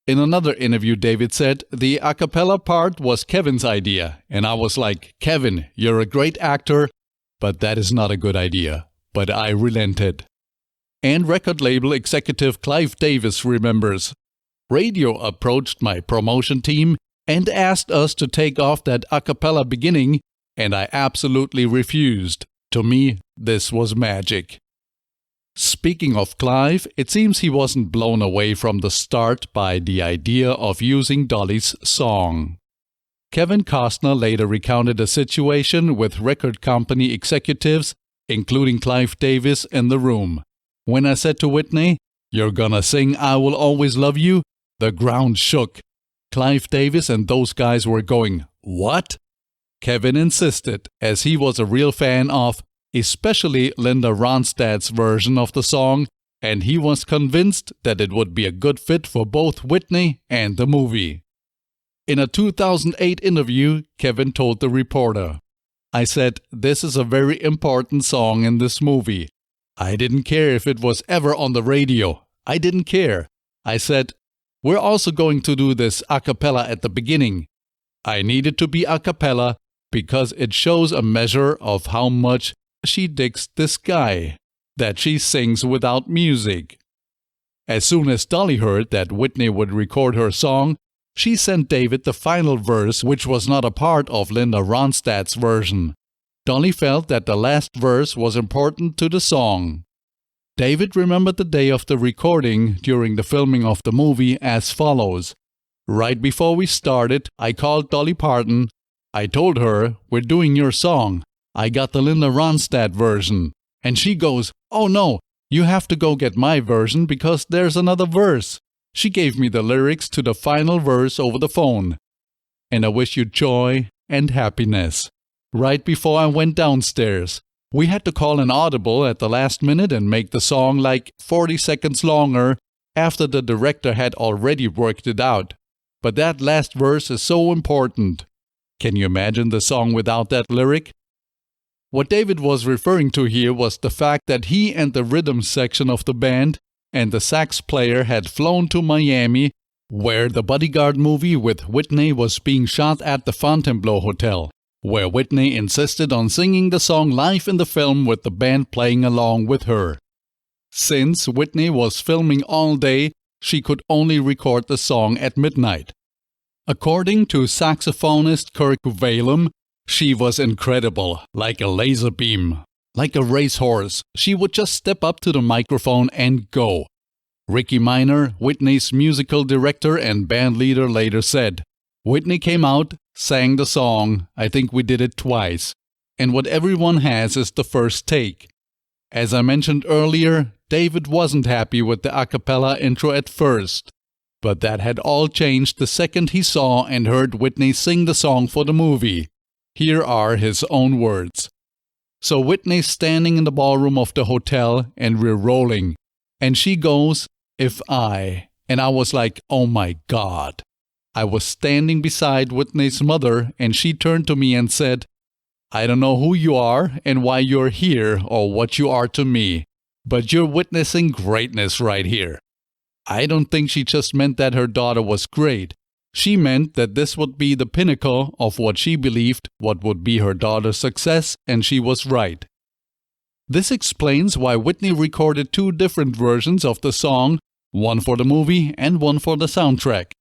Speaker 1: In another interview, David said, the a cappella part was Kevin's idea. And I was like, Kevin, you're a great actor, but that is not a good idea. But I relented. And record label executive Clive Davis remembers, radio approached my promotion team and asked us to take off that a cappella beginning, and I absolutely refused. To me, this was magic. Speaking of Clive, it seems he wasn't blown away from the start by the idea of using Dolly's song. Kevin Costner later recounted a situation with record company executives, including Clive Davis, in the room. When I said to Whitney, "You're gonna sing I Will Always Love You," the ground shook. Clive Davis and those guys were going, "What?" Kevin insisted, as he was a real fan of, especially Linda Ronstadt's version of the song, and he was convinced that it would be a good fit for both Whitney and the movie. In a 2008 interview, Kevin told the reporter, "I said, this is a very important song in this movie. I didn't care if it was ever on the radio. I didn't care. I said, we're also going to do this a cappella at the beginning. I need it to be a cappella because it shows a measure of how much she digs this guy, that she sings without music." As soon as Dolly heard that Whitney would record her song, she sent David the final verse, which was not a part of Linda Ronstadt's version. Dolly felt that the last verse was important to the song. David remembered the day of the recording during the filming of the movie as follows. "Right before we started, I called Dolly Parton. I told her, we're doing your song. I got the Linda Ronstadt version." And she goes, "Oh no, you have to go get my version because there's another verse." She gave me the lyrics to the final verse over the phone. "And I wish you joy and happiness." Right before I went downstairs. We had to call an audible at the last minute and make the song like 40 seconds longer after the director had already worked it out. But that last verse is so important. Can you imagine the song without that lyric? What David was referring to here was the fact that he and the rhythm section of the band and the sax player had flown to Miami, where the Bodyguard movie with Whitney was being shot at the Fontainebleau Hotel, where Whitney insisted on singing the song live in the film with the band playing along with her. Since Whitney was filming all day, she could only record the song at midnight. According to saxophonist Kirk Whalum, she was incredible, like a laser beam. Like a racehorse, she would just step up to the microphone and go. Ricky Minor, Whitney's musical director and band leader, later said, "Whitney came out, sang the song, I think we did it twice, and what everyone has is the first take." As I mentioned earlier, David wasn't happy with the a cappella intro at first, but that had all changed the second he saw and heard Whitney sing the song for the movie. Here are his own words. "So Whitney's standing in the ballroom of the hotel and we're rolling, and she goes, 'If I,' and I was like, oh my God. I was standing beside Whitney's mother and she turned to me and said, 'I don't know who you are and why you're here or what you are to me, but you're witnessing greatness right here.' I don't think she just meant that her daughter was great. She meant that this would be the pinnacle of what she believed what would be her daughter's success, and she was right." This explains why Whitney recorded two different versions of the song, one for the movie and one for the soundtrack,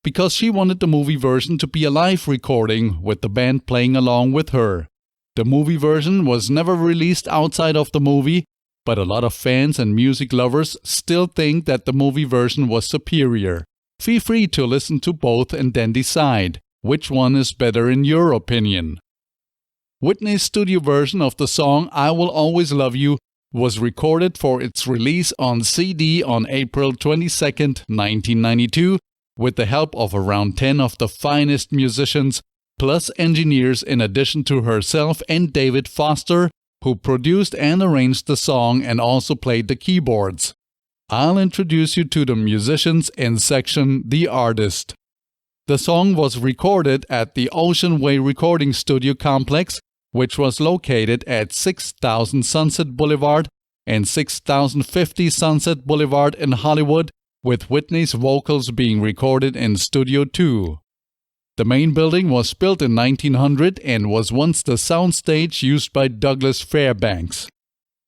Speaker 1: because she wanted the movie version to be a live recording with the band playing along with her. The movie version was never released outside of the movie, but a lot of fans and music lovers still think that the movie version was superior. Feel free to listen to both and then decide which one is better in your opinion. Whitney's studio version of the song "I Will Always Love You" was recorded for its release on CD on April 22, 1992, with the help of around 10 of the finest musicians plus engineers in addition to herself and David Foster, who produced and arranged the song and also played the keyboards. I'll introduce you to the musicians in section The Artist. The song was recorded at the Ocean Way Recording Studio Complex, which was located at 6000 Sunset Boulevard and 6050 Sunset Boulevard in Hollywood, with Whitney's vocals being recorded in Studio 2. The main building was built in 1900 and was once the soundstage used by Douglas Fairbanks.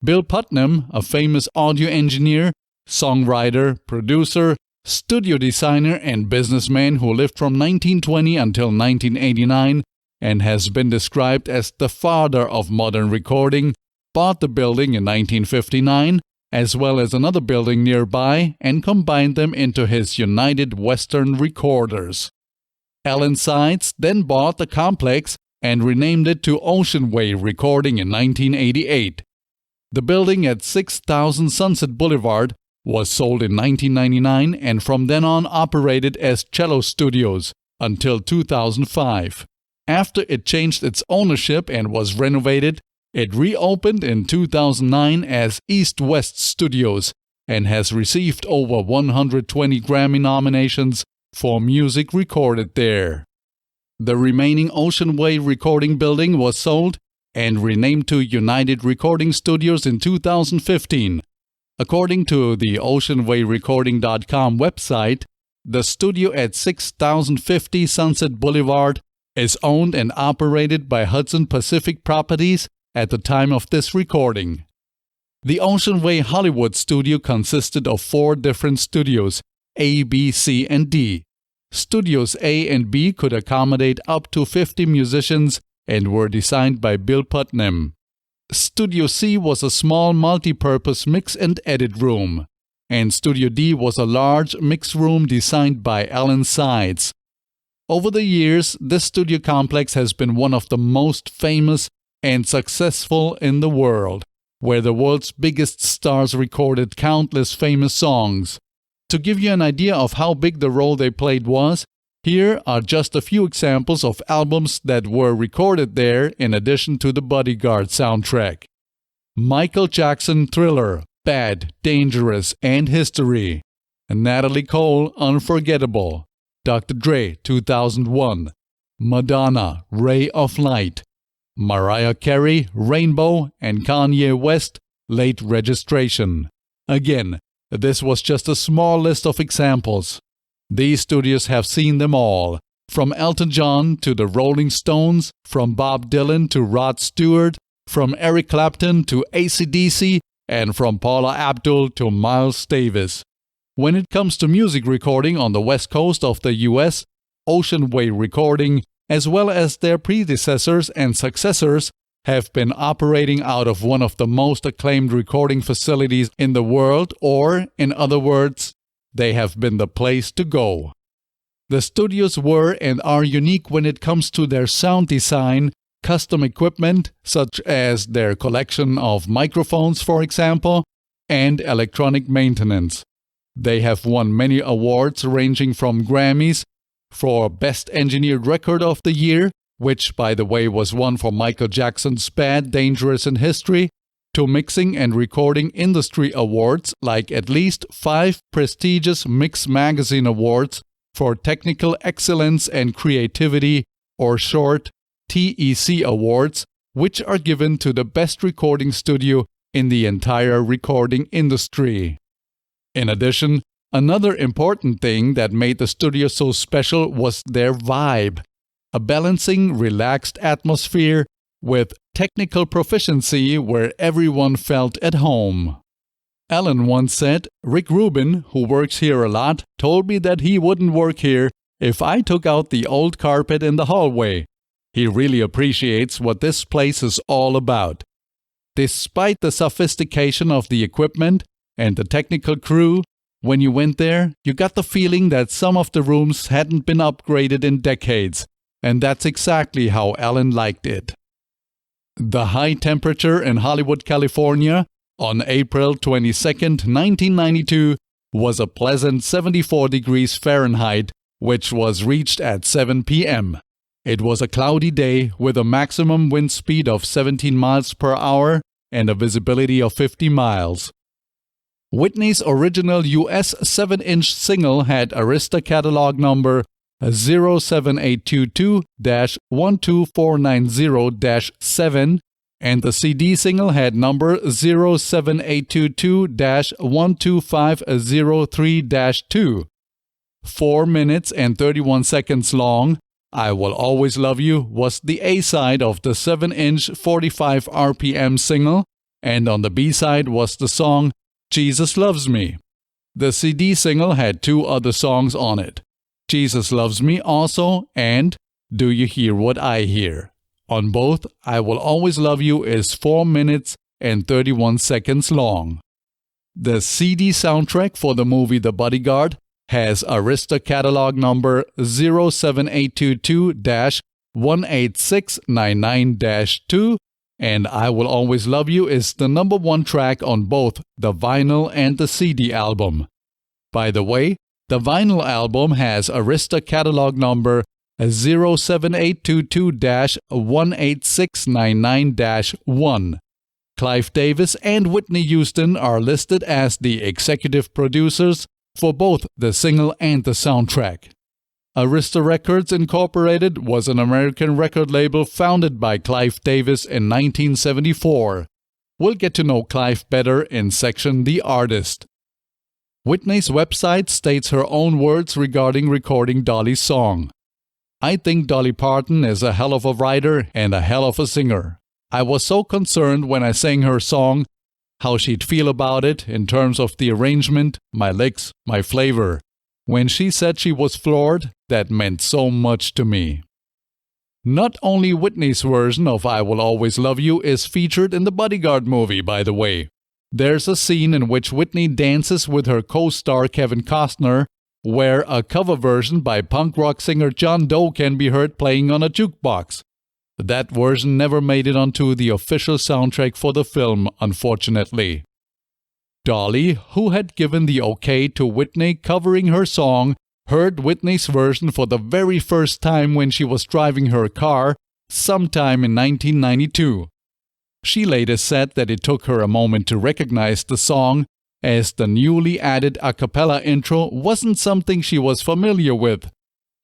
Speaker 1: Bill Putnam, a famous audio engineer, songwriter, producer, studio designer, and businessman who lived from 1920 until 1989 and has been described as the father of modern recording, bought the building in 1959, as well as another building nearby, and combined them into his United Western Recorders. Alan Sides then bought the complex and renamed it to Ocean Way Recording in 1988. The building at 6000 Sunset Boulevard was sold in 1999 and from then on operated as Cello Studios until 2005. After it changed its ownership and was renovated, it reopened in 2009 as East West Studios and has received over 120 Grammy nominations for music recorded there. The remaining Ocean Way Recording Building was sold and renamed to United Recording Studios in 2015. According to the OceanWayRecording.com website, the studio at 6050 Sunset Boulevard is owned and operated by Hudson Pacific Properties at the time of this recording. The Ocean Way Hollywood studio consisted of 4 different studios, A, B, C, and D. Studios A and B could accommodate up to 50 musicians and were designed by Bill Putnam. Studio C was a small multi-purpose mix and edit room, and Studio D was a large mix room designed by Alan Sides. Over the years, this studio complex has been one of the most famous and successful in the world, where the world's biggest stars recorded countless famous songs. To give you an idea of how big the role they played was, here are just a few examples of albums that were recorded there in addition to the Bodyguard soundtrack. Michael Jackson Thriller, Bad, Dangerous, and History. Natalie Cole, Unforgettable. Dr. Dre, 2001. Madonna, Ray of Light. Mariah Carey, Rainbow, and Kanye West, Late Registration. Again, This was just a small list of examples. These studios have seen them all, from Elton John to the Rolling Stones, from Bob Dylan to Rod Stewart, from Eric Clapton to AC/DC, and from Paula Abdul to Miles Davis. When it comes to music recording on the west coast of the US, Ocean Way Recording, as well as their predecessors and successors, have been operating out of one of the most acclaimed recording facilities in the world, or, in other words, they have been the place to go. The studios were and are unique when it comes to their sound design, custom equipment, such as their collection of microphones, for example, and electronic maintenance. They have won many awards ranging from Grammys for Best Engineered Record of the Year, which, by the way, was won for Michael Jackson's Bad, Dangerous in History, to mixing and recording industry awards like at least 5 prestigious Mix Magazine Awards for Technical Excellence and Creativity, or short, TEC Awards, which are given to the best recording studio in the entire recording industry. In addition, another important thing that made the studio so special was their vibe, a balancing, relaxed atmosphere with technical proficiency where everyone felt at home. Alan once said, "Rick Rubin, who works here a lot, told me that he wouldn't work here if I took out the old carpet in the hallway. He really appreciates what this place is all about." Despite the sophistication of the equipment and the technical crew, when you went there, you got the feeling that some of the rooms hadn't been upgraded in decades, and that's exactly how Alan liked it. The high temperature in Hollywood, California, on April 22, 1992, was a pleasant 74 degrees Fahrenheit, which was reached at 7 p.m. It was a cloudy day with a maximum wind speed of 17 miles per hour and a visibility of 50 miles. Whitney's original US 7-inch single had Arista catalog number 07822-12490-7, and the CD single had number 07822-12503-2. 4 minutes and 31 seconds long, I Will Always Love You was the A-side of the 7-inch 45 RPM single, and on the B-side was the song Jesus Loves Me. The CD single had 2 other songs on it, Jesus Loves Me also, and Do You Hear What I Hear. On both, I Will Always Love You is 4 minutes and 31 seconds long. The CD soundtrack for the movie The Bodyguard has Arista catalog number 07822-18699-2, and I Will Always Love You is the number 1 track on both the vinyl and the CD album. By the way, the vinyl album has Arista catalog number 07822-18699-1. Clive Davis and Whitney Houston are listed as the executive producers for both the single and the soundtrack. Arista Records Incorporated was an American record label founded by Clive Davis in 1974. We'll get to know Clive better in section The Artist. Whitney's website states her own words regarding recording Dolly's song. "I think Dolly Parton is a hell of a writer and a hell of a singer. I was so concerned when I sang her song, how she'd feel about it in terms of the arrangement, my licks, my flavor. When she said she was floored, that meant so much to me." Not only Whitney's version of I Will Always Love You is featured in the Bodyguard movie, by the way. There's a scene in which Whitney dances with her co-star Kevin Costner, where a cover version by punk rock singer John Doe can be heard playing on a jukebox. That version never made it onto the official soundtrack for the film, unfortunately. Dolly, who had given the okay to Whitney covering her song, heard Whitney's version for the very first time when she was driving her car sometime in 1992. She later said that it took her a moment to recognize the song, as the newly added a cappella intro wasn't something she was familiar with.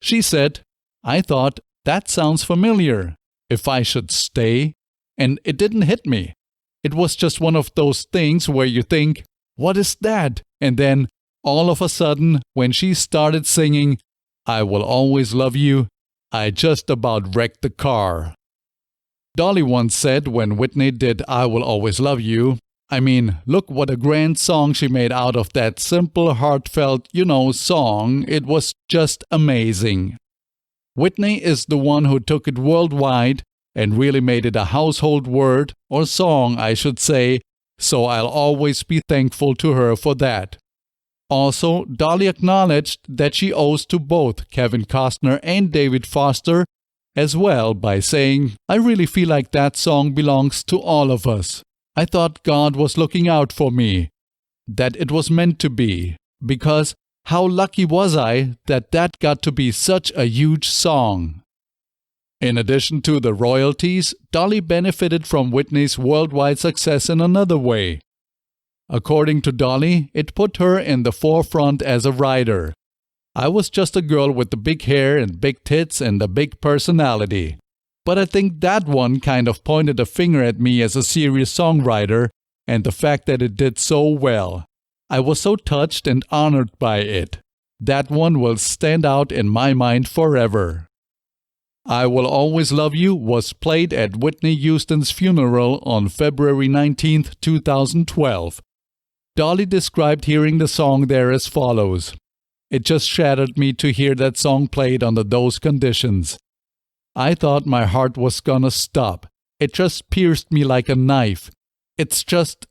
Speaker 1: She said, "I thought, that sounds familiar. If I should stay?" And it didn't hit me. It was just one of those things where you think, what is that? and then, all of a sudden, when she started singing, "I Will Always Love You," I just about wrecked the car. Dolly once said when Whitney did "I Will Always Love You," I mean, look what a grand song she made out of that simple, heartfelt, song. It was just amazing. Whitney is the one who took it worldwide and really made it a household word, or song, I should say, so I'll always be thankful to her for that. Also, Dolly acknowledged that she owes to both Kevin Costner and David Foster as well by saying, "I really feel like that song belongs to all of us. I thought God was looking out for me, that it was meant to be, because how lucky was I that got to be such a huge song." In addition to the royalties, Dolly benefited from Whitney's worldwide success in another way. According to Dolly, it put her in the forefront as a writer. "I was just a girl with the big hair and big tits and a big personality. But I think that one kind of pointed a finger at me as a serious songwriter and the fact that it did so well. I was so touched and honored by it. That one will stand out in my mind forever." "I Will Always Love You" was played at Whitney Houston's funeral on February 19, 2012. Dolly described hearing the song there as follows. "It just shattered me to hear that song played under those conditions. I thought my heart was gonna stop. It just pierced me like a knife. It's just,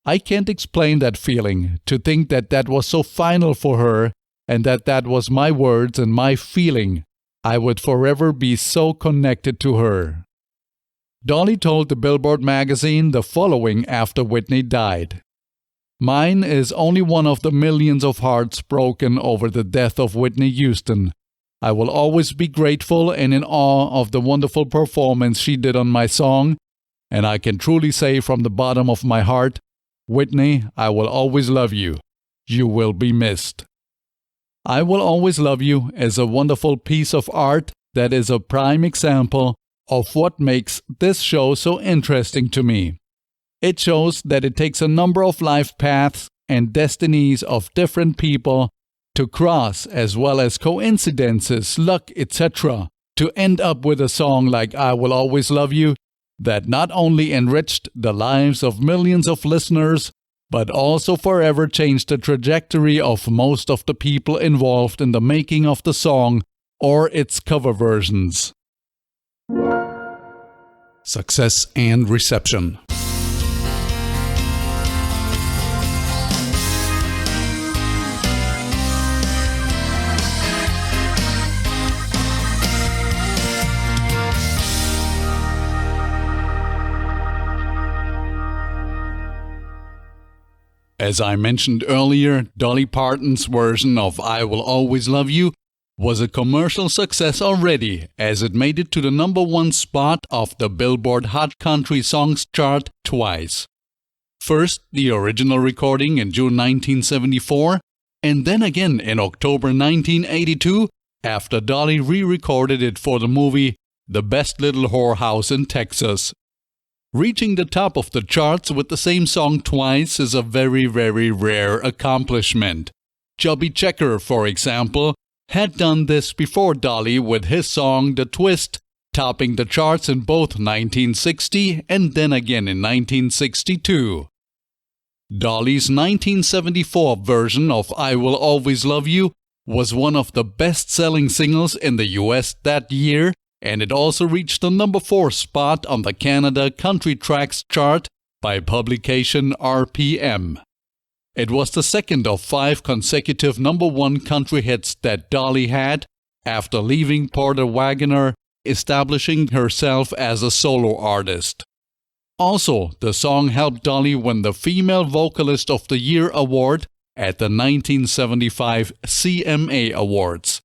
Speaker 1: I can't explain that feeling, to think that was so final for her and that was my words and my feeling. I would forever be so connected to her." Dolly told the Billboard magazine the following after Whitney died. "Mine is only one of the millions of hearts broken over the death of Whitney Houston. I will always be grateful and in awe of the wonderful performance she did on my song, and I can truly say from the bottom of my heart, Whitney, I will always love you. You will be missed." "I Will Always Love You" is a wonderful piece of art that is a prime example of what makes this show so interesting to me. It shows that it takes a number of life paths and destinies of different people to cross, as well as coincidences, luck, etc., to end up with a song like "I Will Always Love You" that not only enriched the lives of millions of listeners, but also forever changed the trajectory of most of the people involved in the making of the song or its cover versions. Success and reception. As I mentioned earlier, Dolly Parton's version of "I Will Always Love You" was a commercial success already, as it made it to the #1 spot of the Billboard Hot Country Songs chart twice. First, the original recording in June 1974, and then again in October 1982, after Dolly re-recorded it for the movie The Best Little Whorehouse in Texas. Reaching the top of the charts with the same song twice is a very, very rare accomplishment. Chubby Checker, for example, had done this before Dolly with his song The Twist, topping the charts in both 1960 and then again in 1962. Dolly's 1974 version of "I Will Always Love You" was one of the best-selling singles in the US that year, and it also reached the #4 spot on the Canada Country Tracks chart by publication RPM. It was the second of 5 consecutive #1 country hits that Dolly had after leaving Porter Wagoner, establishing herself as a solo artist. Also, the song helped Dolly win the Female Vocalist of the Year award at the 1975 CMA Awards.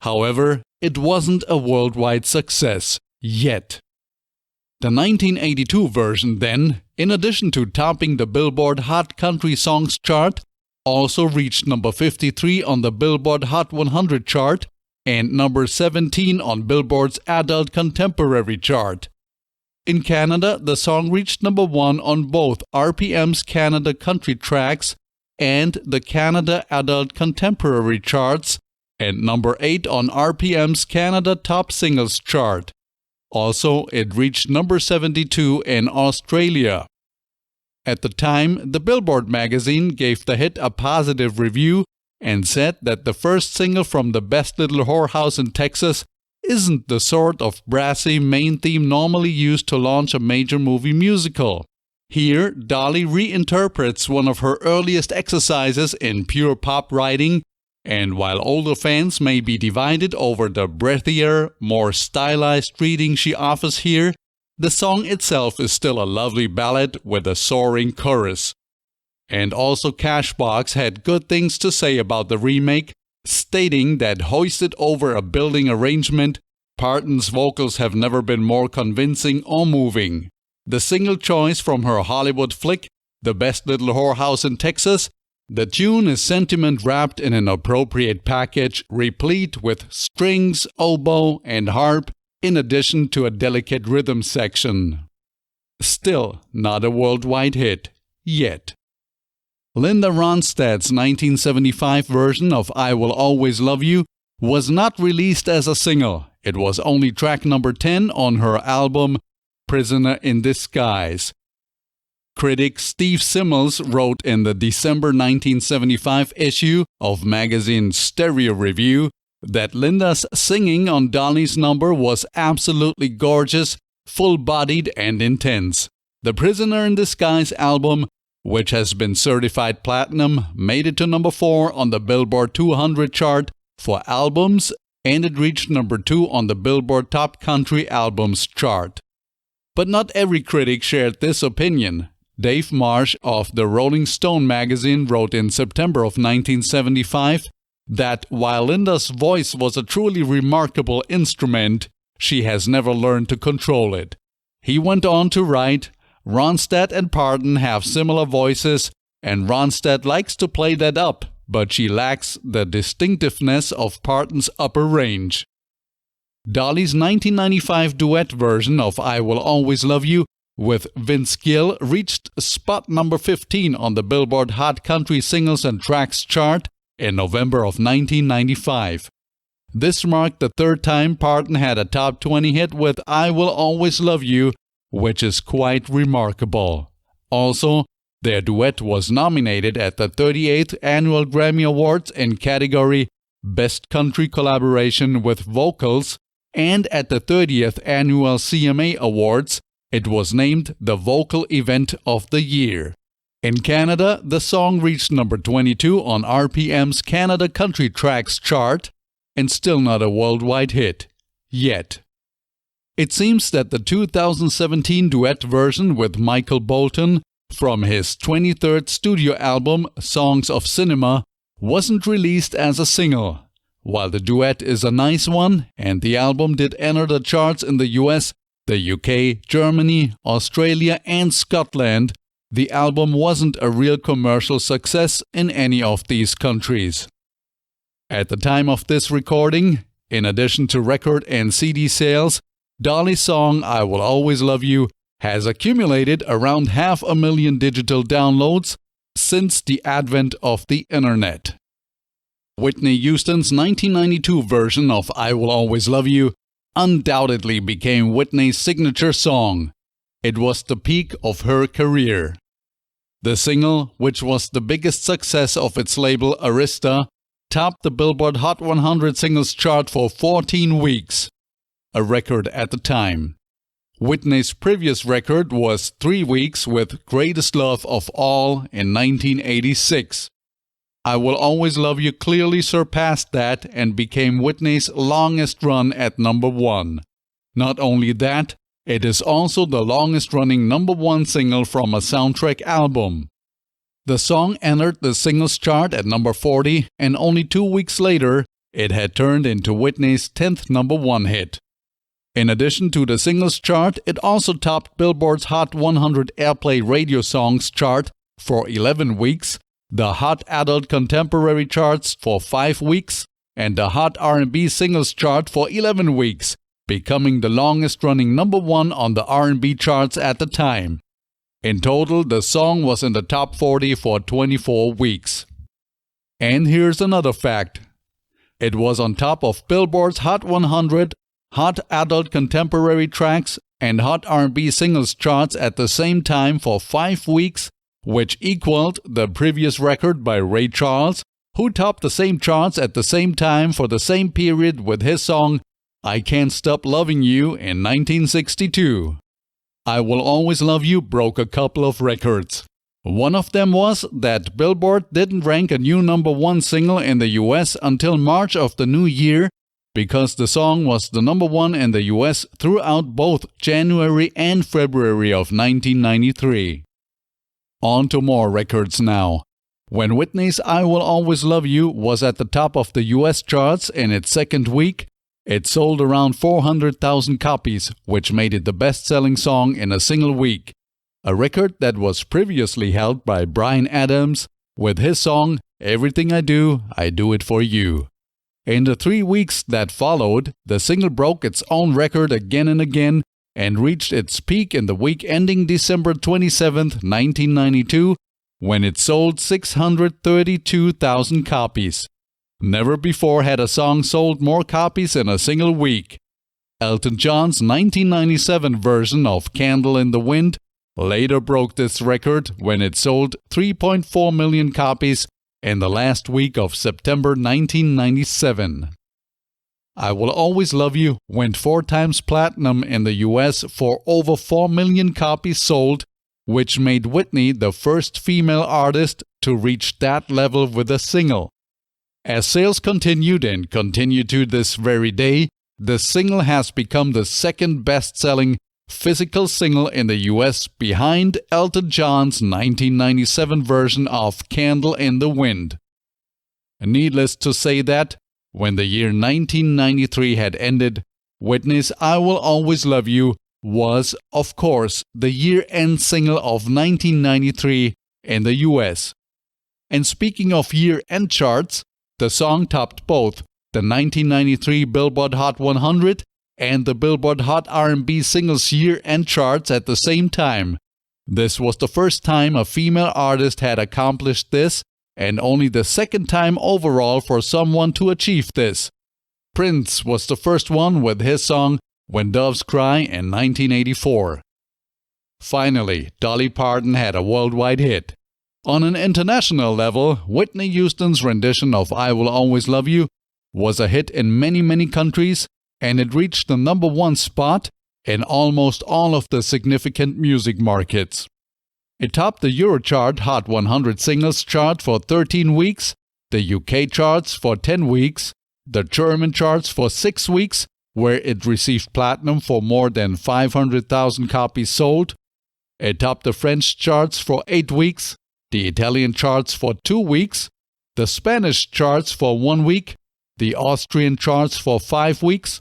Speaker 1: However, it wasn't a worldwide success yet. The 1982 version then, in addition to topping the Billboard Hot Country Songs chart, also reached number 53 on the Billboard Hot 100 chart and number 17 on Billboard's Adult Contemporary chart. In Canada, the song reached number 1 on both RPM's Canada Country Tracks and the Canada Adult Contemporary charts, and number 8 on RPM's Canada Top Singles chart. Also, it reached number 72 in Australia. At the time, the Billboard magazine gave the hit a positive review and said that the first single from the Best Little Whorehouse in Texas isn't the sort of brassy main theme normally used to launch a major movie musical. Here, Dolly reinterprets one of her earliest exercises in pure pop writing, and while older fans may be divided over the breathier, more stylized reading she offers here, the song itself is still a lovely ballad with a soaring chorus. And also Cashbox had good things to say about the remake, stating that hoisted over a building arrangement, Parton's vocals have never been more convincing or moving. The single choice from her Hollywood flick, The Best Little Whorehouse in Texas, the tune is sentiment wrapped in an appropriate package, replete with strings, oboe, and harp, in addition to a delicate rhythm section. Still not a worldwide hit, yet. Linda Ronstadt's 1975 version of I Will Always Love You was not released as a single. It was only track number 10 on her album Prisoner in Disguise. Critic Steve Simmons wrote in the December 1975 issue of magazine Stereo Review that Linda's singing on Dolly's number was absolutely gorgeous, full-bodied, and intense. The Prisoner in Disguise album, which has been certified platinum, made it to number 4 on the Billboard 200 chart for albums, and it reached number 2 on the Billboard Top Country Albums chart. But not every critic shared this opinion. Dave Marsh of the Rolling Stone magazine wrote in September of 1975 that while Linda's voice was a truly remarkable instrument, she has never learned to control it. He went on to write, Ronstadt and Parton have similar voices, and Ronstadt likes to play that up, but she lacks the distinctiveness of Parton's upper range. Dolly's 1995 duet version of I Will Always Love You with Vince Gill reached spot number 15 on the Billboard Hot Country Singles and Tracks chart in November of 1995. This marked the third time Parton had a top 20 hit with I Will Always Love You, which is quite remarkable. Also, their duet was nominated at the 38th Annual Grammy Awards in category Best Country Collaboration with Vocals, and at the 30th Annual CMA Awards, it was named the Vocal Event of the Year. In Canada, the song reached number 22 on RPM's Canada Country Tracks chart, and still not a worldwide hit. Yet. It seems that the 2017 duet version with Michael Bolton from his 23rd studio album Songs of Cinema wasn't released as a single. While the duet is a nice one and the album did enter the charts in the US, the UK, Germany, Australia, and Scotland, the album wasn't a real commercial success in any of these countries. At the time of this recording, in addition to record and CD sales, Dolly's song I Will Always Love You has accumulated around 500,000 digital downloads since the advent of the Internet. Whitney Houston's 1992 version of I Will Always Love You undoubtedly became Whitney's signature song. It was the peak of her career. The single, which was the biggest success of its label Arista, topped the Billboard Hot 100 Singles chart for 14 weeks, a record at the time. Whitney's previous record was 3 weeks with Greatest Love of All in 1986. I Will Always Love You clearly surpassed that and became Whitney's longest run at number 1. Not only that, it is also the longest-running number 1 single from a soundtrack album. The song entered the singles chart at number 40, and only 2 weeks later, it had turned into Whitney's 10th number 1 hit. In addition to the singles chart, it also topped Billboard's Hot 100 Airplay Radio Songs chart for 11 weeks, the Hot Adult Contemporary charts for 5 weeks, and the Hot R&B Singles chart for 11 weeks, becoming the longest-running number 1 on the R&B charts at the time. In total, the song was in the top 40 for 24 weeks. And here's another fact. It was on top of Billboard's Hot 100, Hot Adult Contemporary Tracks, and Hot R&B Singles charts at the same time for 5 weeks, which equaled the previous record by Ray Charles, who topped the same charts at the same time for the same period with his song I Can't Stop Loving You in 1962. I Will Always Love You broke a couple of records. One of them was that Billboard didn't rank a new #1 single in the US until March of the new year, because the song was the #1 in the US throughout both January and February of 1993. On to more records now. When Whitney's I Will Always Love You was at the top of the US charts in its second week, it sold around 400,000 copies, which made it the best-selling song in a single week, a record that was previously held by Bryan Adams with his song Everything I Do It For You. In the 3 weeks that followed, the single broke its own record again and again and reached its peak in the week ending December 27, 1992, when it sold 632,000 copies. Never before had a song sold more copies in a single week. Elton John's 1997 version of Candle in the Wind later broke this record when it sold 3.4 million copies in the last week of September 1997. I Will Always Love You went 4 times platinum in the US for over 4 million copies sold, which made Whitney the first female artist to reach that level with a single. As sales continued and continue to this very day, the single has become the second best-selling physical single in the US behind Elton John's 1997 version of Candle in the Wind. Needless to say that, when the year 1993 had ended, Whitney's I Will Always Love You was, of course, the year-end single of 1993 in the US. And speaking of year-end charts, the song topped both the 1993 Billboard Hot 100 and the Billboard Hot R&B Singles year-end charts at the same time. This was the first time a female artist had accomplished this, and only the second time overall for someone to achieve this. Prince was the first one with his song When Doves Cry in 1984. Finally, Dolly Parton had a worldwide hit. On an international level, Whitney Houston's rendition of I Will Always Love You was a hit in many countries, and it reached the #1 spot in almost all of the significant music markets. It topped the Eurochart Hot 100 Singles chart for 13 weeks, the UK charts for 10 weeks, the German charts for 6 weeks, where it received platinum for more than 500,000 copies sold. It topped the French charts for 8 weeks, the Italian charts for 2 weeks, the Spanish charts for 1 week, the Austrian charts for 5 weeks,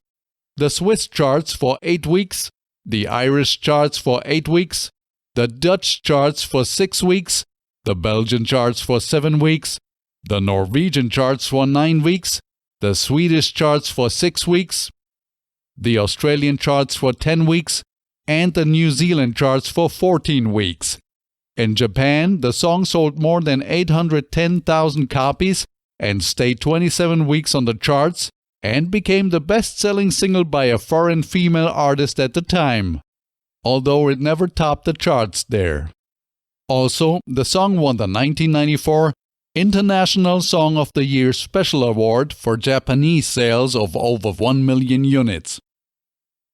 Speaker 1: the Swiss charts for 8 weeks, the Irish charts for 8 weeks, the Dutch charts for 6 weeks, the Belgian charts for 7 weeks, the Norwegian charts for 9 weeks, the Swedish charts for 6 weeks, the Australian charts for 10 weeks, and the New Zealand charts for 14 weeks. In Japan, the song sold more than 810,000 copies and stayed 27 weeks on the charts and became the best-selling single by a foreign female artist at the time, although it never topped the charts there. Also, the song won the 1994 International Song of the Year Special Award for Japanese sales of over 1 million units.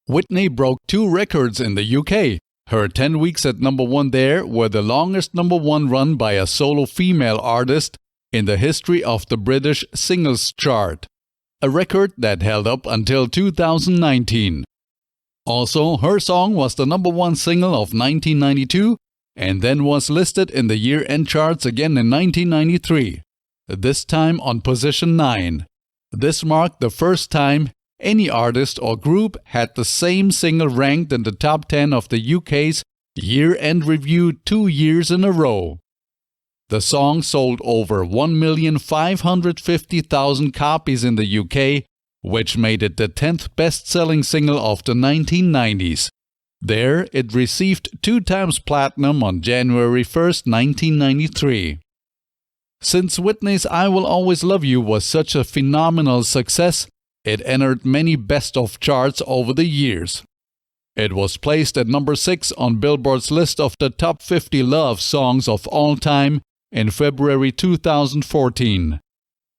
Speaker 1: Whitney broke 2 records in the UK. Her 10 weeks at #1 there were the longest #1 run by a solo female artist in the history of the British singles chart, a record that held up until 2019. Also, her song was the #1 single of 1992 and then was listed in the year-end charts again in 1993, this time on position 9. This marked the first time any artist or group had the same single ranked in the top 10 of the UK's year-end review 2 years in a row. The song sold over 1,550,000 copies in the UK, which made it the 10th best-selling single of the 1990s. There, it received 2 times platinum on January 1st, 1993. Since Whitney's I Will Always Love You was such a phenomenal success, it entered many best-of charts over the years. It was placed at number 6 on Billboard's list of the top 50 love songs of all time in February 2014.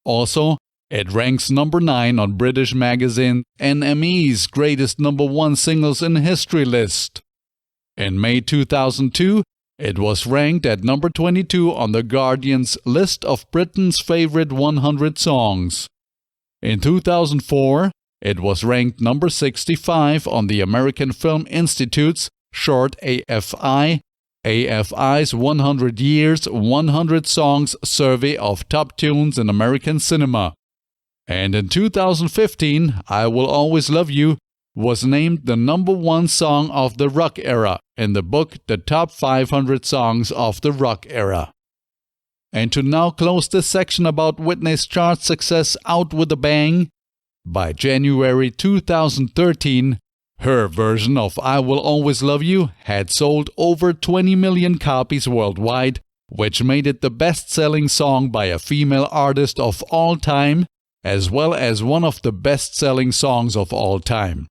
Speaker 1: Also, it ranks number 9 on British magazine NME's Greatest Number 1 Singles in History list. In May 2002, it was ranked at number 22 on The Guardian's list of Britain's favorite 100 songs. In 2004, it was ranked number 65 on the American Film Institute's short AFI's 100 Years, 100 Songs survey of top tunes in American cinema. And in 2015, I Will Always Love You was named the number 1 song of the rock era in the book The Top 500 Songs of the Rock Era. And to now close this section about Whitney's chart success out with a bang, by January 2013, her version of I Will Always Love You had sold over 20 million copies worldwide, which made it the best-selling song by a female artist of all time, as well as one of the best-selling songs of all time.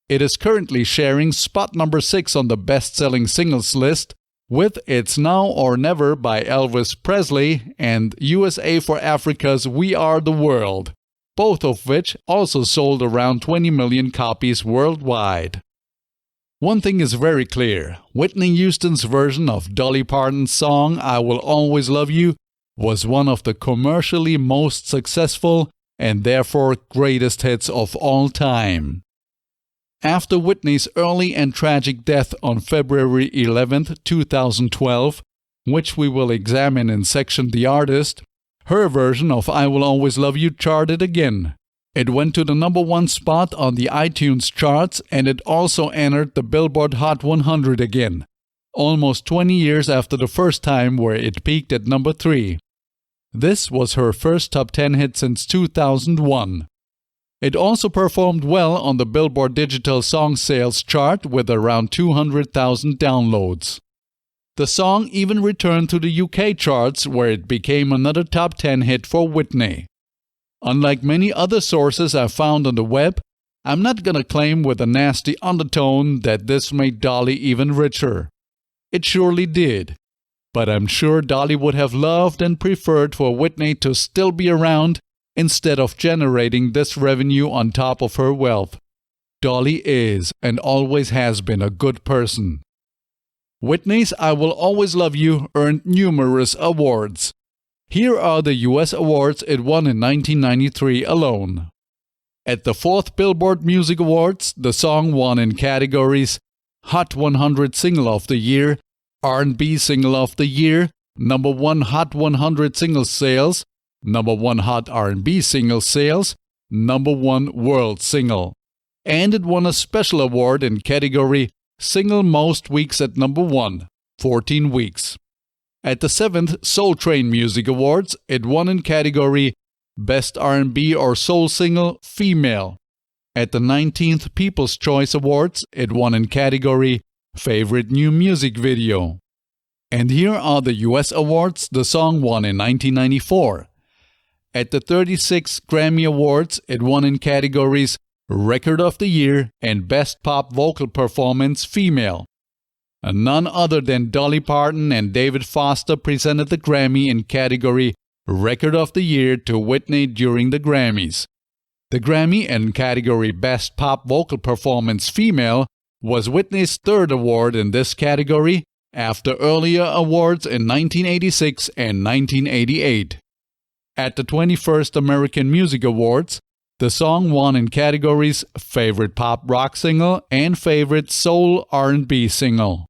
Speaker 1: It is currently sharing spot number 6 on the best-selling singles list, with It's Now or Never by Elvis Presley and USA for Africa's We Are the World, both of which also sold around 20 million copies worldwide. One thing is very clear, Whitney Houston's version of Dolly Parton's song I Will Always Love You was one of the commercially most successful and therefore greatest hits of all time. After Whitney's early and tragic death on February 11, 2012, which we will examine in section The Artist, her version of I Will Always Love You charted again. It went to the number 1 spot on the iTunes charts, and it also entered the Billboard Hot 100 again, almost 20 years after the first time where it peaked at number 3. This was her first top 10 hit since 2001. It also performed well on the Billboard Digital Song Sales chart with around 200,000 downloads. The song even returned to the UK charts, where it became another top 10 hit for Whitney. Unlike many other sources I've found on the web, I'm not gonna claim with a nasty undertone that this made Dolly even richer. It surely did. But I'm sure Dolly would have loved and preferred for Whitney to still be around instead of generating this revenue on top of her wealth. Dolly is and always has been a good person. Whitney's I Will Always Love You earned numerous awards. Here are the US awards it won in 1993 alone. At the 4th Billboard Music Awards, the song won in categories Hot 100 Single of the Year, R&B Single of the Year, number 1 Hot 100 Single Sales, number 1 Hot R&B Single Sales, number 1 World Single. And it won a special award in category Single Most Weeks at number 1, 14 weeks. At the 7th Soul Train Music Awards, it won in category Best R&B or Soul Single Female. At the 19th People's Choice Awards, it won in category Favorite New Music Video. And here are the US awards the song won in 1994. At the 36th Grammy Awards, it won in categories Record of the Year and Best Pop Vocal Performance Female. And none other than Dolly Parton and David Foster presented the Grammy in category Record of the Year to Whitney during the Grammys. The Grammy in category Best Pop Vocal Performance Female was Whitney's 3rd award in this category after earlier awards in 1986 and 1988. At the 21st American Music Awards, the song won in categories Favorite Pop Rock Single and Favorite Soul R&B Single.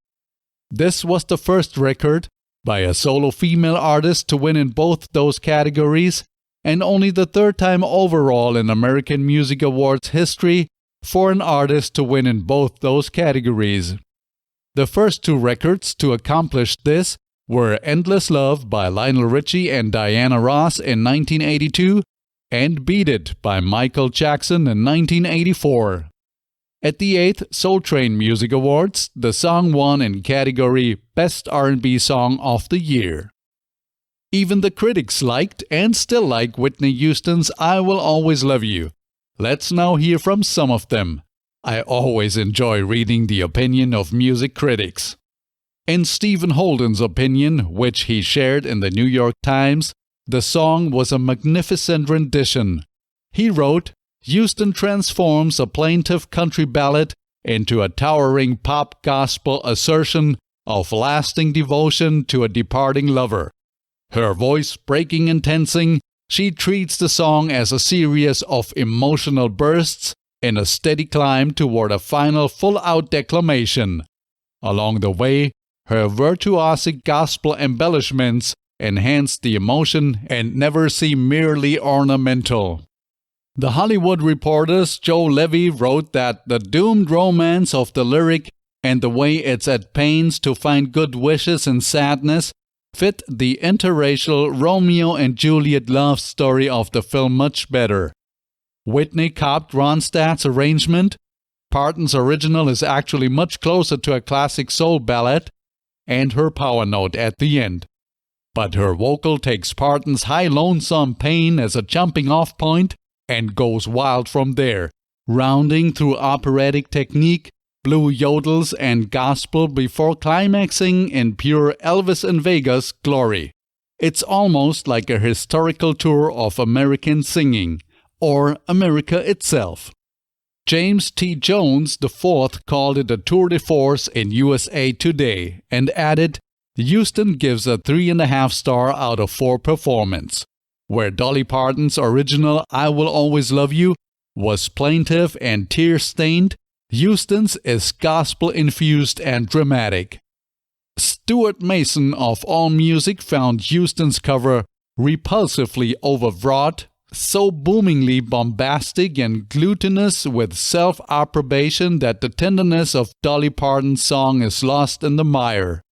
Speaker 1: This was the first record by a solo female artist to win in both those categories, and only the 3rd time overall in American Music Awards history for an artist to win in both those categories. The first 2 records to accomplish this were Endless Love by Lionel Richie and Diana Ross in 1982 and Beat It by Michael Jackson in 1984. At the 8th Soul Train Music Awards, the song won in category Best R&B Song of the Year. Even the critics liked and still like Whitney Houston's I Will Always Love You. Let's now hear from some of them. I always enjoy reading the opinion of music critics. In Stephen Holden's opinion, which he shared in the New York Times, the song was a magnificent rendition. He wrote, Houston transforms a plaintive country ballad into a towering pop gospel assertion of lasting devotion to a departing lover. Her voice breaking and tensing, she treats the song as a series of emotional bursts in a steady climb toward a final full-out declamation. Along the way, her virtuosic gospel embellishments enhance the emotion and never seem merely ornamental. The Hollywood Reporter's Joe Levy wrote that the doomed romance of the lyric and the way it's at pains to find good wishes in sadness fit the interracial Romeo and Juliet love story of the film much better. Whitney copped Ronstadt's arrangement. Parton's original is actually much closer to a classic soul ballad, and her power note at the end. But her vocal takes Parton's high lonesome pain as a jumping-off point and goes wild from there, rounding through operatic technique, blue yodels, and gospel before climaxing in pure Elvis in Vegas glory. It's almost like a historical tour of American singing, or America itself. James T. Jones IV called it a tour de force in USA Today and added, Houston gives a 3.5 star out of 4 performance. Where Dolly Parton's original I Will Always Love You was plaintive and tear-stained, Houston's is gospel-infused and dramatic. Stuart Mason of AllMusic found Houston's cover repulsively overwrought, so boomingly bombastic and glutinous with self-approbation that the tenderness of Dolly Parton's song is lost in the mire.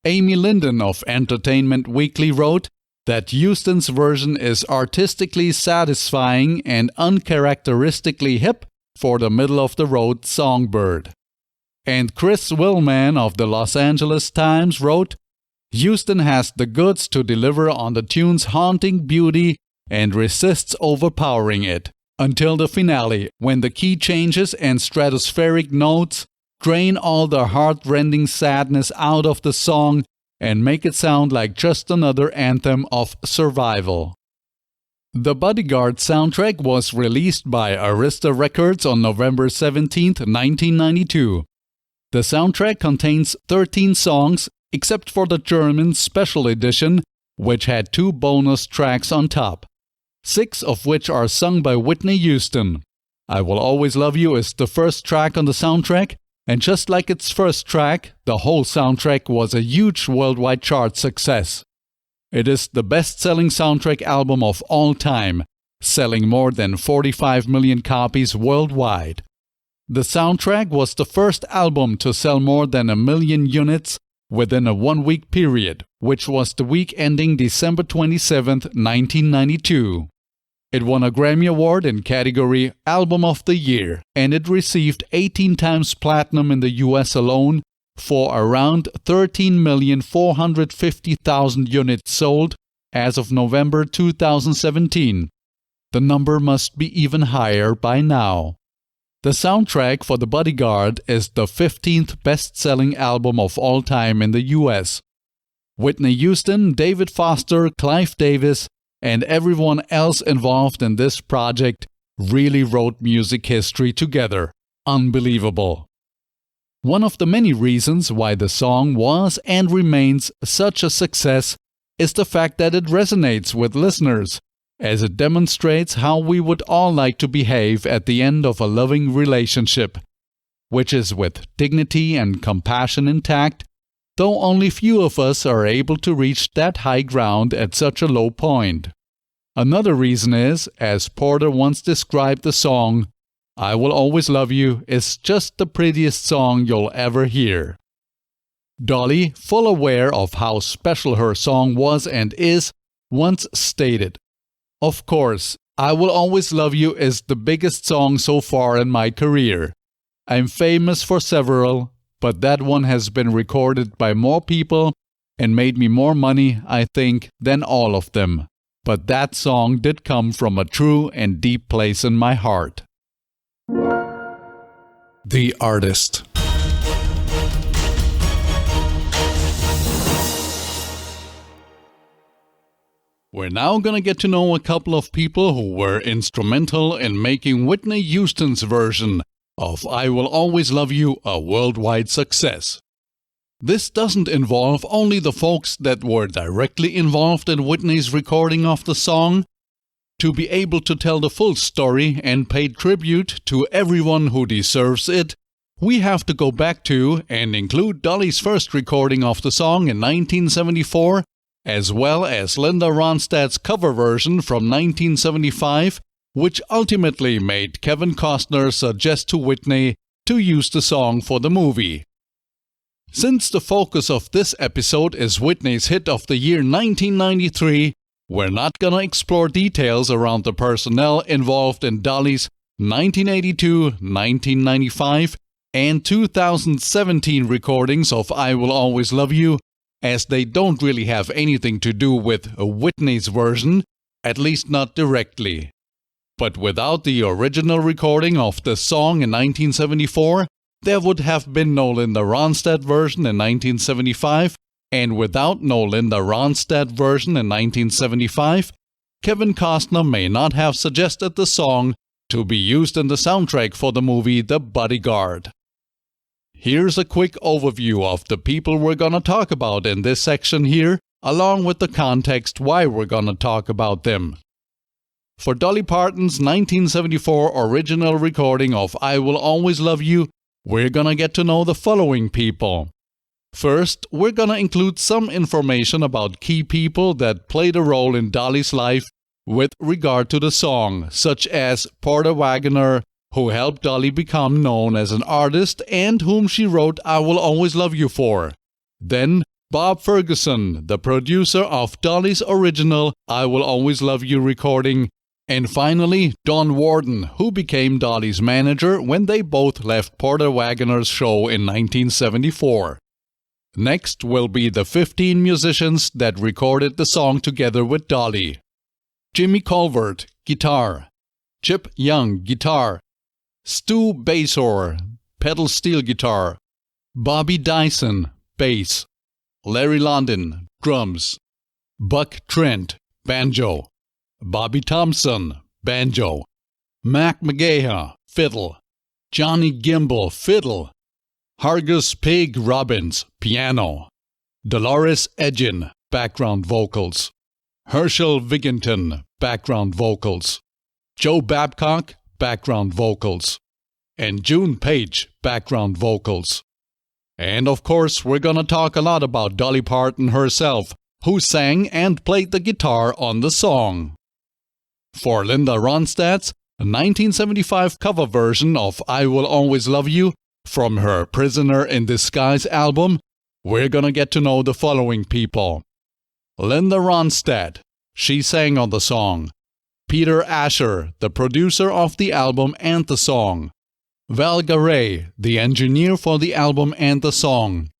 Speaker 1: Amy Linden of Entertainment Weekly wrote that Houston's version is artistically satisfying and uncharacteristically hip for the middle-of-the-road songbird. And Chris Willman of the Los Angeles Times wrote, Houston has the goods to deliver on the tune's haunting beauty and resists overpowering it, until the finale, when the key changes and stratospheric notes drain all the heart-rending sadness out of the song and make it sound like just another anthem of survival. The Bodyguard Soundtrack was released by Arista Records on November 17, 1992. The soundtrack contains 13 songs, except for the German Special Edition, which had 2 bonus tracks on top, 6 of which are sung by Whitney Houston. I Will Always Love You is the first track on the soundtrack, and just like its first track, the whole soundtrack was a huge worldwide chart success. It is the best-selling soundtrack album of all time, selling more than 45 million copies worldwide. The soundtrack was the first album to sell more than 1 million units within a 1-week period, which was the week ending December 27, 1992. It won a Grammy Award in category Album of the Year, and it received 18 times platinum in the US alone for around 13,450,000 units sold as of November 2017. The number must be even higher by now. The soundtrack for The Bodyguard is the 15th best-selling album of all time in the US. Whitney Houston, David Foster, Clive Davis, and everyone else involved in this project really wrote music history together. Unbelievable. One of the many reasons why the song was and remains such a success is the fact that it resonates with listeners, as it demonstrates how we would all like to behave at the end of a loving relationship, which is with dignity and compassion intact, though only few of us are able to reach that high ground at such a low point. Another reason is, as Porter once described the song, I Will Always Love You is just the prettiest song you'll ever hear. Dolly, full aware of how special her song was and is, once stated, Of course, I Will Always Love You is the biggest song so far in my career. I'm famous for several, but that one has been recorded by more people and made me more money, I think, than all of them. But that song did come from a true and deep place in my heart. The artist. We're now gonna get to know a couple of people who were instrumental in making Whitney Houston's version of I Will Always Love You a worldwide success. This doesn't involve only the folks that were directly involved in Whitney's recording of the song. To be able to tell the full story and pay tribute to everyone who deserves it, we have to go back to and include Dolly's first recording of the song in 1974, as well as Linda Ronstadt's cover version from 1975, which ultimately made Kevin Costner suggest to Whitney to use the song for the movie. Since the focus of this episode is Whitney's hit of the year 1993, we're not gonna explore details around the personnel involved in Dolly's 1982, 1995, and 2017 recordings of I Will Always Love You, as they don't really have anything to do with Whitney's version, at least not directly. But without the original recording of the song in 1974, there would have been no Linda Ronstadt version in 1975, and without no Linda Ronstadt version in 1975, Kevin Costner may not have suggested the song to be used in the soundtrack for the movie The Bodyguard. Here's a quick overview of the people we're gonna talk about in this section here, along with the context why we're gonna talk about them. For Dolly Parton's 1974 original recording of I Will Always Love You, we're gonna get to know the following people. First, we're gonna include some information about key people that played a role in Dolly's life with regard to the song, such as Porter Wagoner, who helped Dolly become known as an artist and whom she wrote I Will Always Love You for. Then, Bob Ferguson, the producer of Dolly's original I Will Always Love You recording. And finally, Don Warden, who became Dolly's manager when they both left Porter Wagoner's show in 1974. Next will be the 15 musicians that recorded the song together with Dolly. Jimmy Colvert, guitar. Chip Young, guitar. Stu Basor, pedal steel guitar. Bobby Dyson, bass. Larry London, drums. Buck Trent, banjo. Bobby Thompson, banjo. Mac McGaha, fiddle. Johnny Gimble, fiddle. Hargus Pig Robbins, piano. Dolores Edgin, background vocals. Herschel Wigginton, background vocals. Joe Babcock, background vocals. And June Page, background vocals. And of course, we're gonna talk a lot about Dolly Parton herself, who sang and played the guitar on the song. For Linda Ronstadt's 1975 cover version of I Will Always Love You from her Prisoner in Disguise album, we're gonna get to know the following people. Linda Ronstadt, she sang on the song. Peter Asher, the producer of the album and the song. Val Garay, the engineer for the album and the song.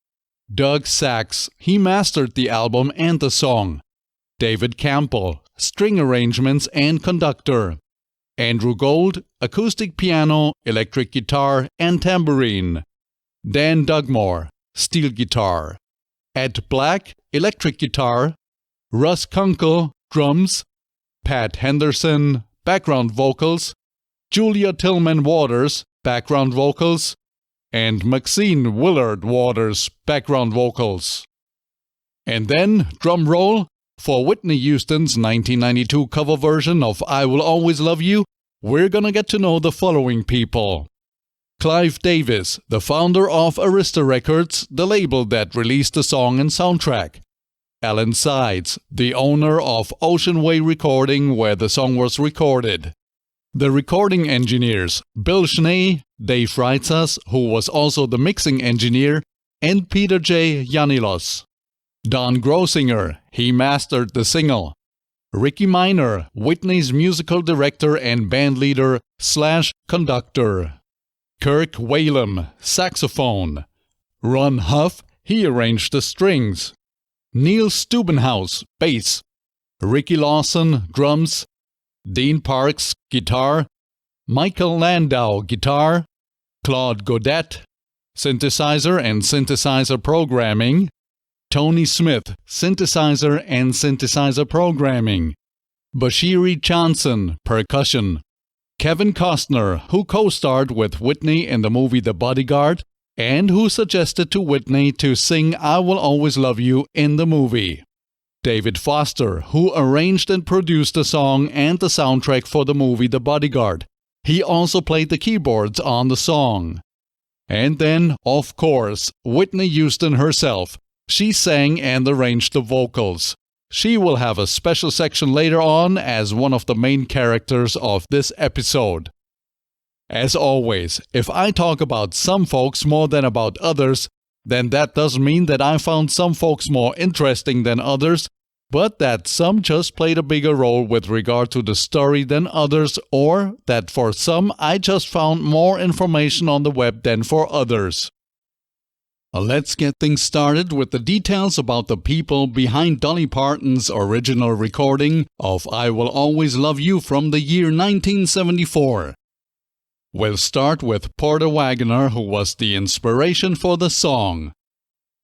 Speaker 1: Doug Sachs, he mastered the album and the song. David Campbell, string arrangements and conductor. Andrew Gold, acoustic piano, electric guitar, and tambourine. Dan Dugmore, steel guitar. Ed Black, electric guitar. Russ Kunkel, drums. Pat Henderson, background vocals. Julia Tillman Waters, background vocals. And Maxine Willard Waters, background vocals. And then, drum roll, for Whitney Houston's 1992 cover version of I Will Always Love You, we're gonna get to know the following people. Clive Davis, the founder of Arista Records, the label that released the song and soundtrack. Alan Sides, the owner of Ocean Way Recording, where the song was recorded. The recording engineers, Bill Schnee, Dave Reitzas, who was also the mixing engineer, and Peter J. Yanilos. Don Grosinger, he mastered the single. Ricky Minor, Whitney's musical director and bandleader / conductor. Kirk Whalum, saxophone. Ron Huff, he arranged the strings. Neil Stubenhouse, bass. Ricky Lawson, drums. Dean Parks, guitar. Michael Landau, guitar. Claude Godet, synthesizer and synthesizer programming. Tony Smith, synthesizer and synthesizer programming. Bashiri Johnson, percussion. Kevin Costner, who co-starred with Whitney in the movie The Bodyguard, and who suggested to Whitney to sing I Will Always Love You in the movie. David Foster, who arranged and produced the song and the soundtrack for the movie The Bodyguard. He also played the keyboards on the song. And then, of course, Whitney Houston herself. She sang and arranged the vocals. She will have a special section later on as one of the main characters of this episode. As always, if I talk about some folks more than about others, then that doesn't mean that I found some folks more interesting than others, but that some just played a bigger role with regard to the story than others, or that for some I just found more information on the web than for others. Let's get things started with the details about the people behind Dolly Parton's original recording of I Will Always Love You from the year 1974. We'll start with Porter Wagoner, who was the inspiration for the song.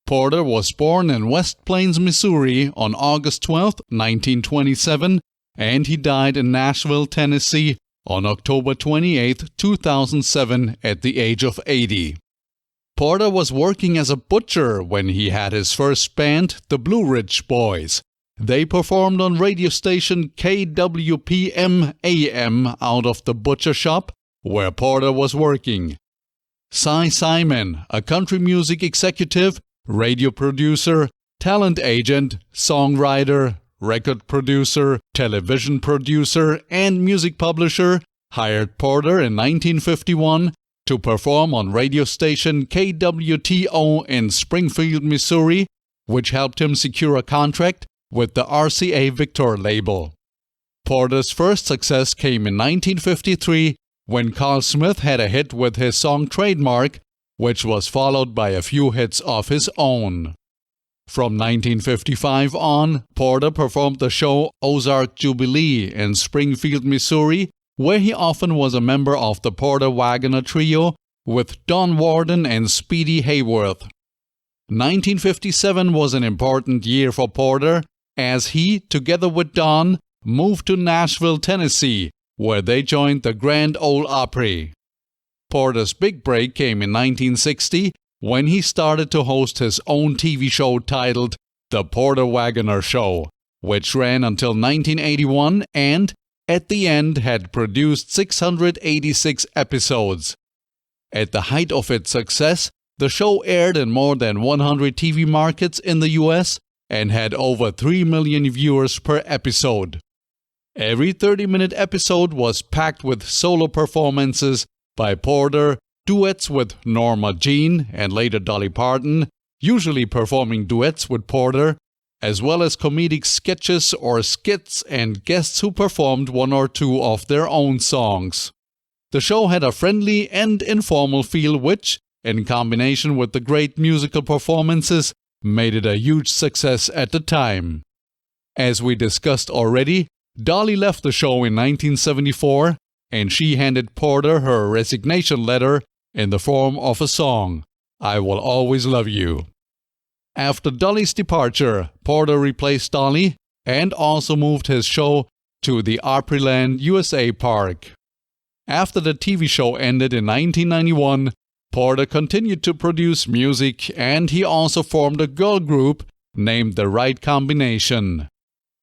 Speaker 1: Porter was born in West Plains, Missouri on August 12, 1927, and he died in Nashville, Tennessee on October 28, 2007 at the age of 80. Porter was working as a butcher when he had his first band, the Blue Ridge Boys. They performed on radio station KWPM AM out of the butcher shop where Porter was working. Cy Simon, a country music executive, radio producer, talent agent, songwriter, record producer, television producer, and music publisher, hired Porter in 1951 to perform on radio station KWTO in Springfield, Missouri, which helped him secure a contract with the RCA Victor label. Porter's first success came in 1953 when Carl Smith had a hit with his song Trademark, which was followed by a few hits of his own. From 1955 on, Porter performed the show Ozark Jubilee in Springfield, Missouri, where he often was a member of the Porter Wagoner Trio with Don Warden and Speedy Hayworth. 1957 was an important year for Porter as he, together with Don, moved to Nashville, Tennessee, where they joined the Grand Ole Opry. Porter's big break came in 1960 when he started to host his own TV show titled The Porter Wagoner Show, which ran until 1981 and, at the end, had produced 686 episodes. At the height of its success, the show aired in more than 100 TV markets in the US and had over 3 million viewers per episode. Every 30-minute episode was packed with solo performances by Porter, duets with Norma Jean and later Dolly Parton, usually performing duets with Porter, as well as comedic sketches or skits and guests who performed one or two of their own songs. The show had a friendly and informal feel which, in combination with the great musical performances, made it a huge success at the time. As we discussed already, Dolly left the show in 1974, and she handed Porter her resignation letter in the form of a song, I Will Always Love You. After Dolly's departure, Porter replaced Dolly and also moved his show to the Opryland USA Park. After the TV show ended in 1991, Porter continued to produce music and he also formed a girl group named The Right Combination.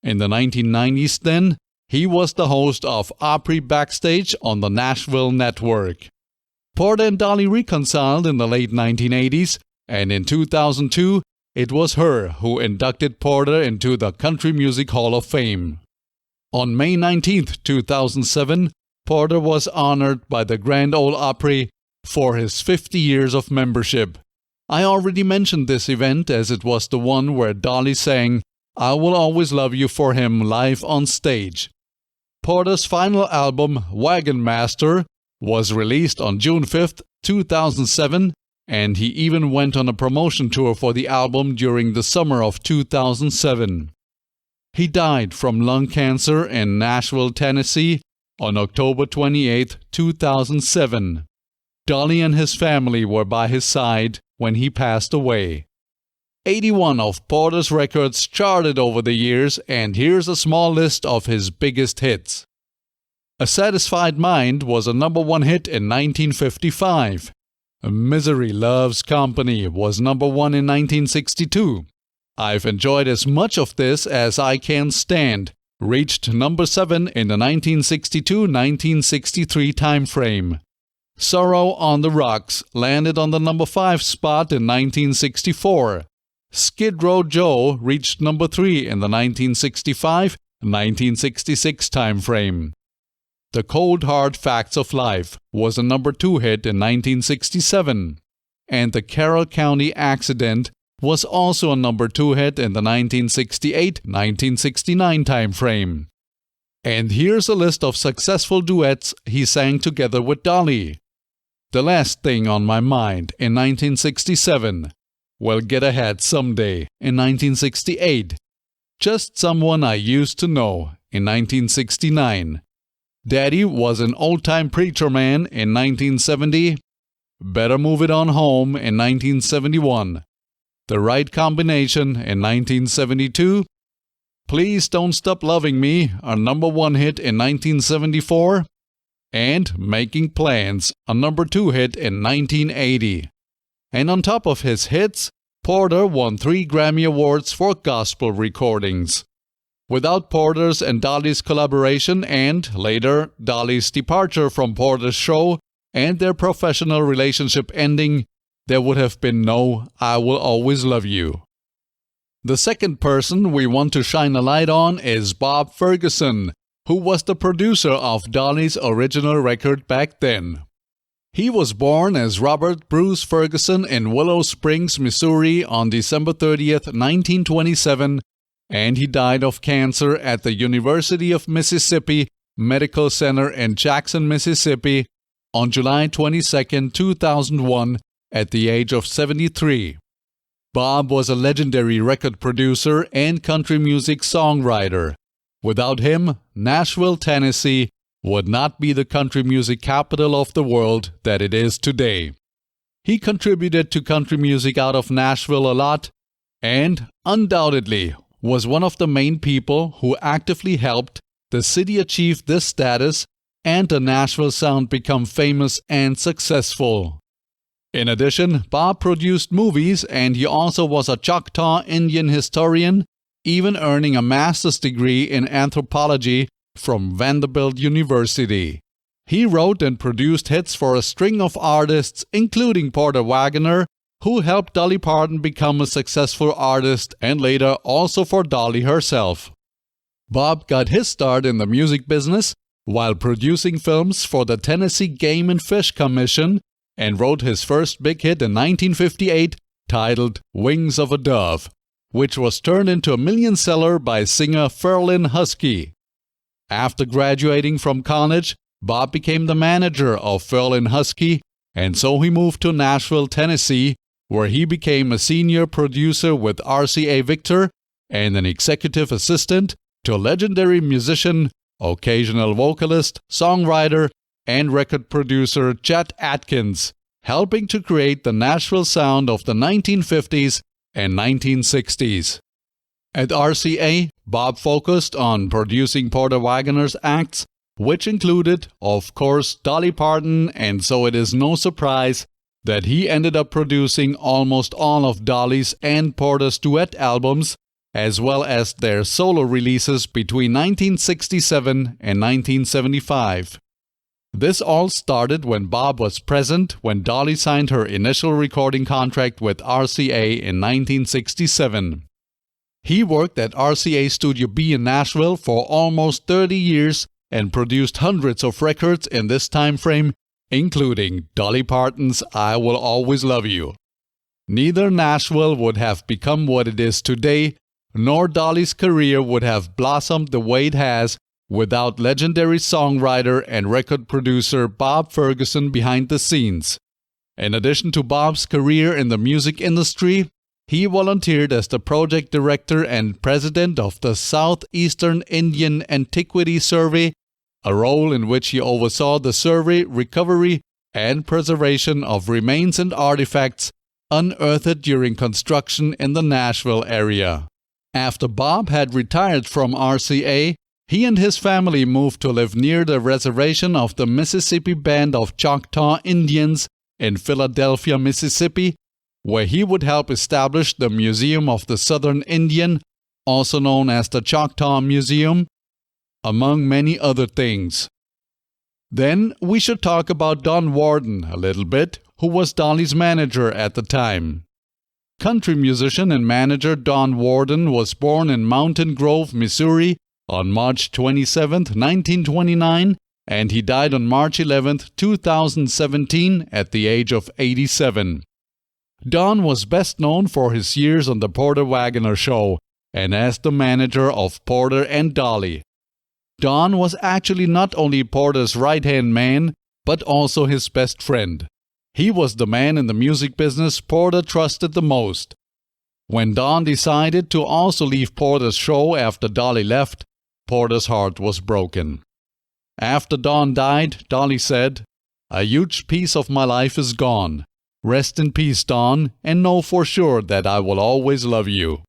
Speaker 1: In the 1990s then, he was the host of Opry Backstage on the Nashville Network. Porter and Dolly reconciled in the late 1980s, and in 2002, it was her who inducted Porter into the Country Music Hall of Fame. On May 19, 2007, Porter was honored by the Grand Ole Opry for his 50 years of membership. I already mentioned this event as it was the one where Dolly sang I Will Always Love You for him live on stage. Porter's final album, Wagon Master, was released on June 5, 2007, and he even went on a promotion tour for the album during the summer of 2007. He died from lung cancer in Nashville, Tennessee on October 28, 2007. Dolly and his family were by his side when he passed away. 81 of Porter's records charted over the years, and here's a small list of his biggest hits. A Satisfied Mind was a #1 hit in 1955. Misery Loves Company was #1 in 1962. I've Enjoyed As Much of This As I Can Stand reached #7 in the 1962-1963 timeframe. Sorrow on the Rocks landed on the #5 spot in 1964. Skid Row Joe reached #3 in the 1965-1966 timeframe. The Cold Hard Facts of Life was a #2 hit in 1967, and The Carroll County Accident was also a #2 hit in the 1968-1969 timeframe. And here's a list of successful duets he sang together with Dolly. The Last Thing on My Mind in 1967. We'll Get Ahead Someday in 1968. Just Someone I Used to Know in 1969. Daddy Was an Old-Time Preacher Man in 1970. Better Move It On Home in 1971. The Right Combination in 1972. Please Don't Stop Loving Me, a #1 hit in 1974. And Making Plans, a #2 hit in 1980. And on top of his hits, Porter won 3 Grammy Awards for gospel recordings. Without Porter's and Dolly's collaboration and, later, Dolly's departure from Porter's show and their professional relationship ending, there would have been no I Will Always Love You. The second person we want to shine a light on is Bob Ferguson, who was the producer of Dolly's original record back then. He was born as Robert Bruce Ferguson in Willow Springs, Missouri on December 30th, 1927, and he died of cancer at the University of Mississippi Medical Center in Jackson, Mississippi on July 22, 2001, at the age of 73. Bob was a legendary record producer and country music songwriter. Without him, Nashville, Tennessee would not be the country music capital of the world that it is today. He contributed to country music out of Nashville a lot, and undoubtedly was one of the main people who actively helped the city achieve this status and the Nashville sound become famous and successful. In addition, Bob produced movies, and he also was a Choctaw Indian historian, even earning a master's degree in anthropology from Vanderbilt University. He wrote and produced hits for a string of artists, including Porter Wagoner, who helped Dolly Parton become a successful artist, and later also for Dolly herself. Bob got his start in the music business while producing films for the Tennessee Game and Fish Commission, and wrote his first big hit in 1958 titled Wings of a Dove, which was turned into a million seller by singer Ferlin Husky. After graduating from college, Bob became the manager of Ferlin Husky, and so he moved to Nashville, Tennessee, where he became a senior producer with RCA Victor and an executive assistant to legendary musician, occasional vocalist, songwriter, and record producer Chet Atkins, helping to create the Nashville sound of the 1950s and 1960s. At RCA, Bob focused on producing Porter Wagoner's acts, which included, of course, Dolly Parton, and so it is no surprise that he ended up producing almost all of Dolly's and Porter's duet albums, as well as their solo releases between 1967 and 1975. This all started when Bob was present when Dolly signed her initial recording contract with RCA in 1967. He worked at RCA Studio B in Nashville for almost 30 years and produced hundreds of records in this time frame, including Dolly Parton's I Will Always Love You. Neither Nashville would have become what it is today, nor Dolly's career would have blossomed the way it has without legendary songwriter and record producer Bob Ferguson behind the scenes. In addition to Bob's career in the music industry, he volunteered as the project director and president of the Southeastern Indian Antiquity Survey, a role in which he oversaw the survey, recovery, and preservation of remains and artifacts unearthed during construction in the Nashville area. After Bob had retired from RCA, he and his family moved to live near the reservation of the Mississippi Band of Choctaw Indians in Philadelphia, Mississippi, where he would help establish the Museum of the Southern Indian, also known as the Choctaw Museum, among many other things. Then we should talk about Don Warden a little bit, who was Dolly's manager at the time. Country musician and manager Don Warden was born in Mountain Grove, Missouri on March 27, 1929, and he died on March 11, 2017 at the age of 87. Don was best known for his years on the Porter Wagoner Show and as the manager of Porter and Dolly. Don was actually not only Porter's right-hand man, but also his best friend. He was the man in the music business Porter trusted the most. When Don decided to also leave Porter's show after Dolly left, Porter's heart was broken. After Don died, Dolly said, "A huge piece of my life is gone. Rest in peace, Don, and know for sure that I will always love you."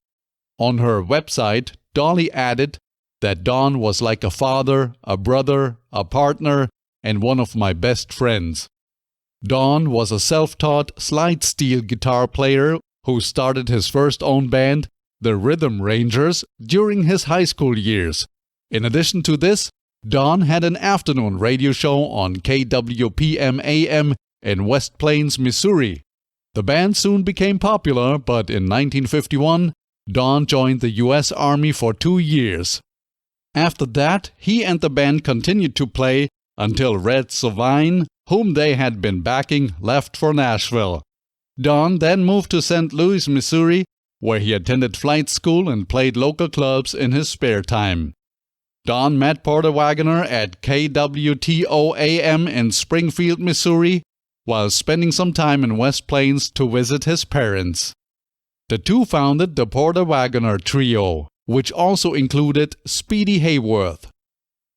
Speaker 1: On her website, Dolly added that Don was like a father, a brother, a partner, and one of my best friends. Don was a self-taught slide steel guitar player who started his first own band, the Rhythm Rangers, during his high school years. In addition to this, Don had an afternoon radio show on KWPM-AM in West Plains, Missouri. The band soon became popular, but in 1951, Don joined the U.S. Army for 2 years. After that, he and the band continued to play until Red Sovine, whom they had been backing, left for Nashville. Don then moved to St. Louis, Missouri, where he attended flight school and played local clubs in his spare time. Don met Porter Wagoner at KWTO-AM in Springfield, Missouri, while spending some time in West Plains to visit his parents. The two founded the Porter Wagoner Trio, which also included Speedy Hayworth.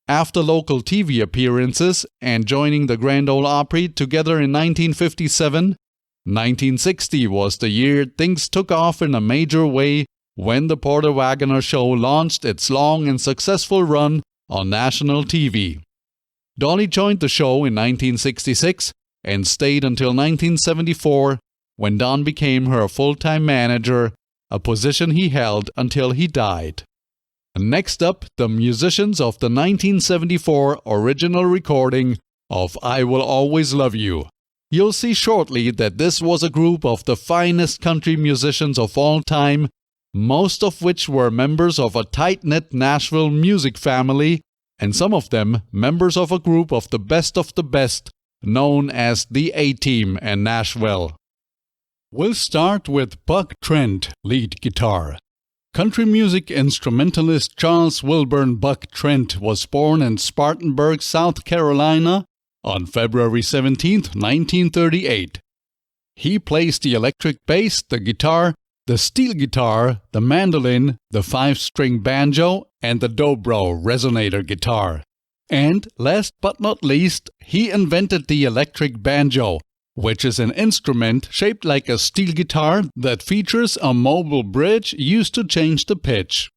Speaker 1: After local TV appearances and joining the Grand Ole Opry together in 1957, 1960 was the year things took off in a major way when the Porter Wagoner Show launched its long and successful run on national TV. Dolly joined the show in 1966 and stayed until 1974, when Don became her full-time manager, a position he held until he died. Next up, the musicians of the 1974 original recording of I Will Always Love You. You'll see shortly that this was a group of the finest country musicians of all time, most of which were members of a tight-knit Nashville music family, and some of them members of a group of the best, known as the A-Team in Nashville. We'll start with Buck Trent, lead guitar. Country music instrumentalist Charles Wilburn Buck Trent was born in Spartanburg, South Carolina on February 17, 1938. He plays the electric bass, the guitar, the steel guitar, the mandolin, the 5-string banjo, and the dobro resonator guitar. And last but not least, he invented the electric banjo, which is an instrument shaped like a steel guitar that features a mobile bridge used to change the pitch.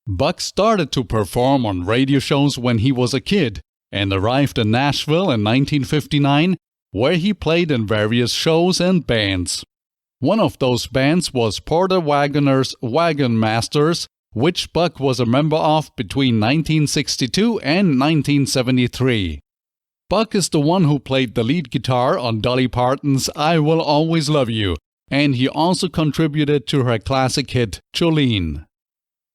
Speaker 1: Buck started to perform on radio shows when he was a kid and arrived in Nashville in 1959, where he played in various shows and bands. One of those bands was Porter Wagoner's Wagon Masters, which Buck was a member of between 1962 and 1973. Buck is the one who played the lead guitar on Dolly Parton's I Will Always Love You, and he also contributed to her classic hit Jolene.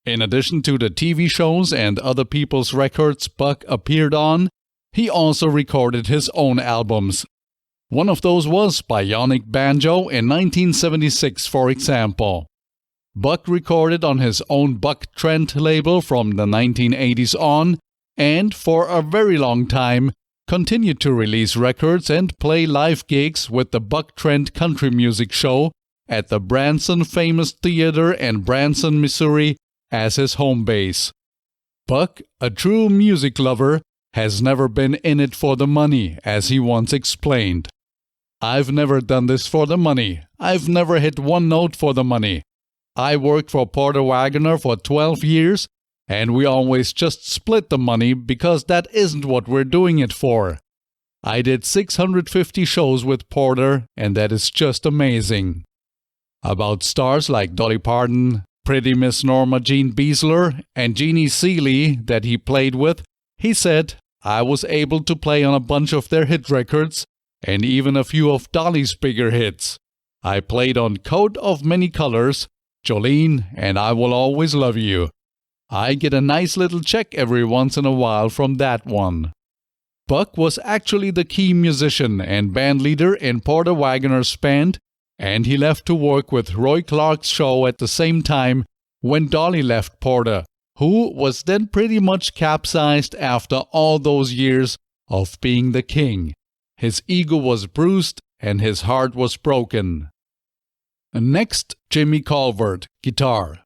Speaker 1: In addition to the TV shows and other people's records Buck appeared on, he also recorded his own albums. One of those was Bionic Banjo in 1976, for example. Buck recorded on his own Buck Trent label from the 1980s on, and for a very long time, continued to release records and play live gigs with the Buck Trent Country Music Show at the Branson Famous Theater in Branson, Missouri, as his home base. Buck, a true music lover, has never been in it for the money, as he once explained. "I've never done this for the money. I've never hit one note for the money. I worked for Porter Wagoner for 12 years, and we always just split the money because that isn't what we're doing it for. I did 650 shows with Porter, and that is just amazing." About stars like Dolly Parton, Pretty Miss Norma Jean Beasler, and Jeannie Seeley that he played with, he said, "I was able to play on a bunch of their hit records, and even a few of Dolly's bigger hits. I played on Coat of Many Colors, Jolene, and I Will Always Love You. I get a nice little check every once in a while from that one." Buck was actually the key musician and band leader in Porter Wagoner's band, and he left to work with Roy Clark's show at the same time when Dolly left Porter, who was then pretty much capsized after all those years of being the king. His ego was bruised and his heart was broken. Next, Jimmy Calvert, guitar.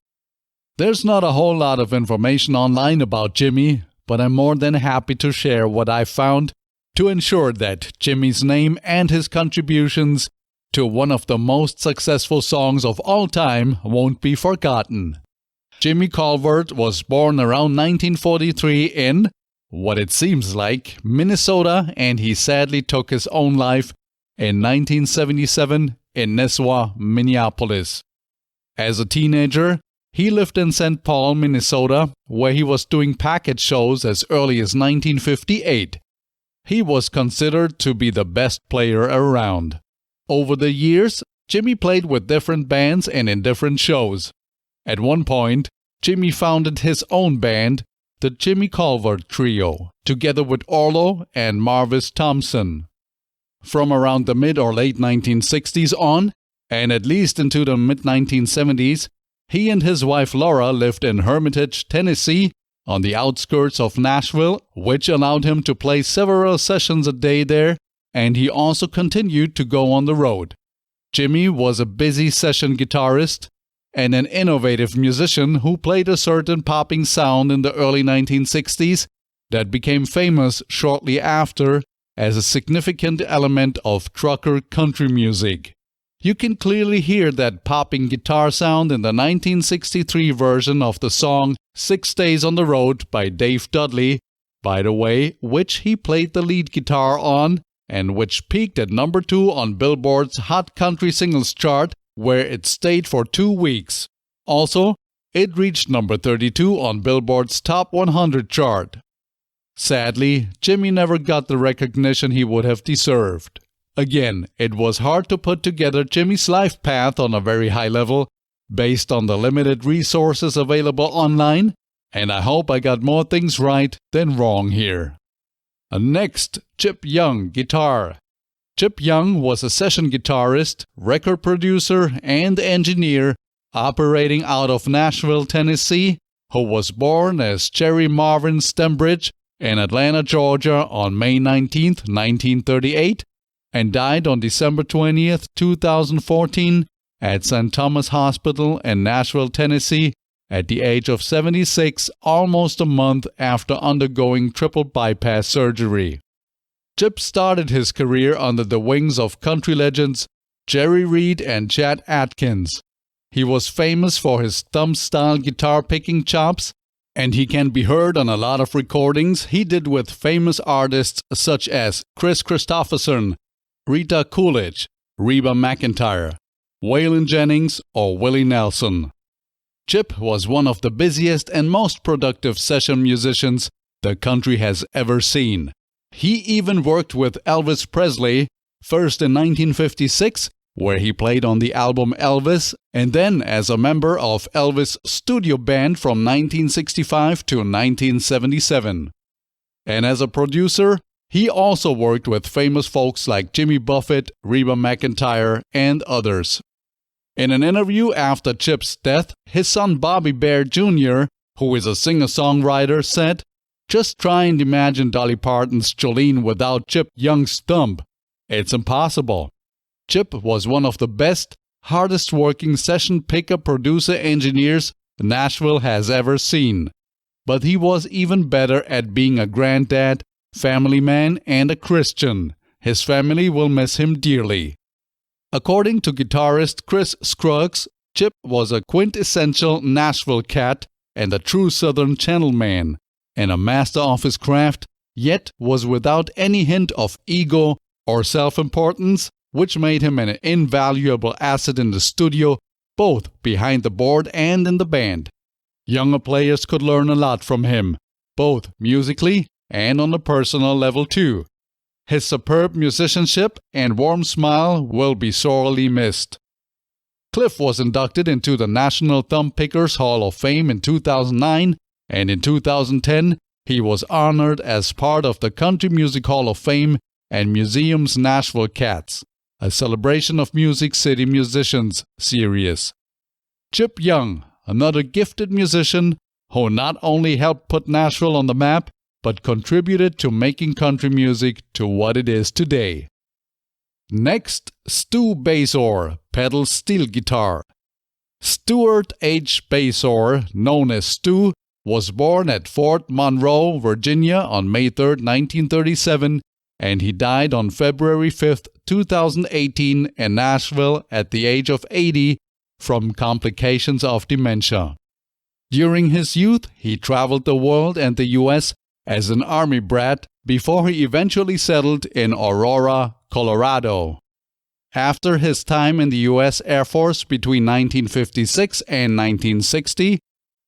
Speaker 1: There's not a whole lot of information online about Jimmy, but I'm more than happy to share what I found to ensure that Jimmy's name and his contributions to one of the most successful songs of all time won't be forgotten. Jimmy Calvert was born around 1943 in, what it seems like, Minnesota, and he sadly took his own life in 1977 in Nisswa, Minneapolis. As a teenager, he lived in St. Paul, Minnesota, where he was doing package shows as early as 1958. He was considered to be the best player around. Over the years, Jimmy played with different bands and in different shows. At one point, Jimmy founded his own band, the Jimmy Calvert Trio, together with Orlo and Marvis Thompson. From around the mid or late 1960s on, and at least into the mid-1970s, he and his wife Laura lived in Hermitage, Tennessee, on the outskirts of Nashville, which allowed him to play several sessions a day there, and he also continued to go on the road. Jimmy was a busy session guitarist and an innovative musician who played a certain popping sound in the early 1960s that became famous shortly after as a significant element of trucker country music. You can clearly hear that popping guitar sound in the 1963 version of the song 6 Days on the Road by Dave Dudley, by the way, which he played the lead guitar on, and which peaked at number 2 on Billboard's Hot Country Singles chart, where it stayed for 2 weeks. Also, it reached number 32 on Billboard's Top 100 chart. Sadly, Jimmy never got the recognition he would have deserved. Again, it was hard to put together Jimmy's life path on a very high level, based on the limited resources available online, and I hope I got more things right than wrong here. Next, Chip Young, guitar. Chip Young was a session guitarist, record producer, and engineer operating out of Nashville, Tennessee, who was born as Jerry Marvin Stembridge in Atlanta, Georgia on May 19, 1938, and died on December 20, 2014 at St. Thomas Hospital in Nashville, Tennessee at the age of 76, almost a month after undergoing triple bypass surgery. Chip started his career under the wings of country legends Jerry Reed and Chet Atkins. He was famous for his thumb-style guitar-picking chops, and he can be heard on a lot of recordings he did with famous artists such as Chris Christopherson, Rita Coolidge, Reba McEntire, Waylon Jennings, or Willie Nelson. Chip was one of the busiest and most productive session musicians the country has ever seen. He even worked with Elvis Presley, first in 1956, where he played on the album Elvis, and then as a member of Elvis' studio band from 1965 to 1977. And as a producer, he also worked with famous folks like Jimmy Buffett, Reba McEntire, and others. In an interview after Chip's death, his son Bobby Bear Jr., who is a singer-songwriter, said, Just try and imagine Dolly Parton's Jolene without Chip Young's thump. It's impossible. Chip was one of the best, hardest-working session pickup producer engineers Nashville has ever seen. But he was even better at being a granddad, family man, and a Christian. His family will miss him dearly. According to guitarist Chris Scruggs, Chip was a quintessential Nashville cat and a true Southern gentleman, and a master of his craft, yet was without any hint of ego or self-importance, which made him an invaluable asset in the studio, both behind the board and in the band. Younger players could learn a lot from him, both musically and on a personal level too. His superb musicianship and warm smile will be sorely missed. Cliff was inducted into the National Thumb Pickers Hall of Fame in 2009, and in 2010 he was honored as part of the Country Music Hall of Fame and Museum's Nashville Cats, a celebration of Music City musicians series. Chip Young, another gifted musician who not only helped put Nashville on the map, but contributed to making country music to what it is today. Next, Stu Basor pedals steel guitar. Stuart H. Basor, known as Stu, was born at Fort Monroe, Virginia on May 3, 1937, and he died on February 5, 2018 in Nashville at the age of 80 from complications of dementia. During his youth, he traveled the world and the U.S. as an Army brat before he eventually settled in Aurora, Colorado. After his time in the U.S. Air Force between 1956 and 1960,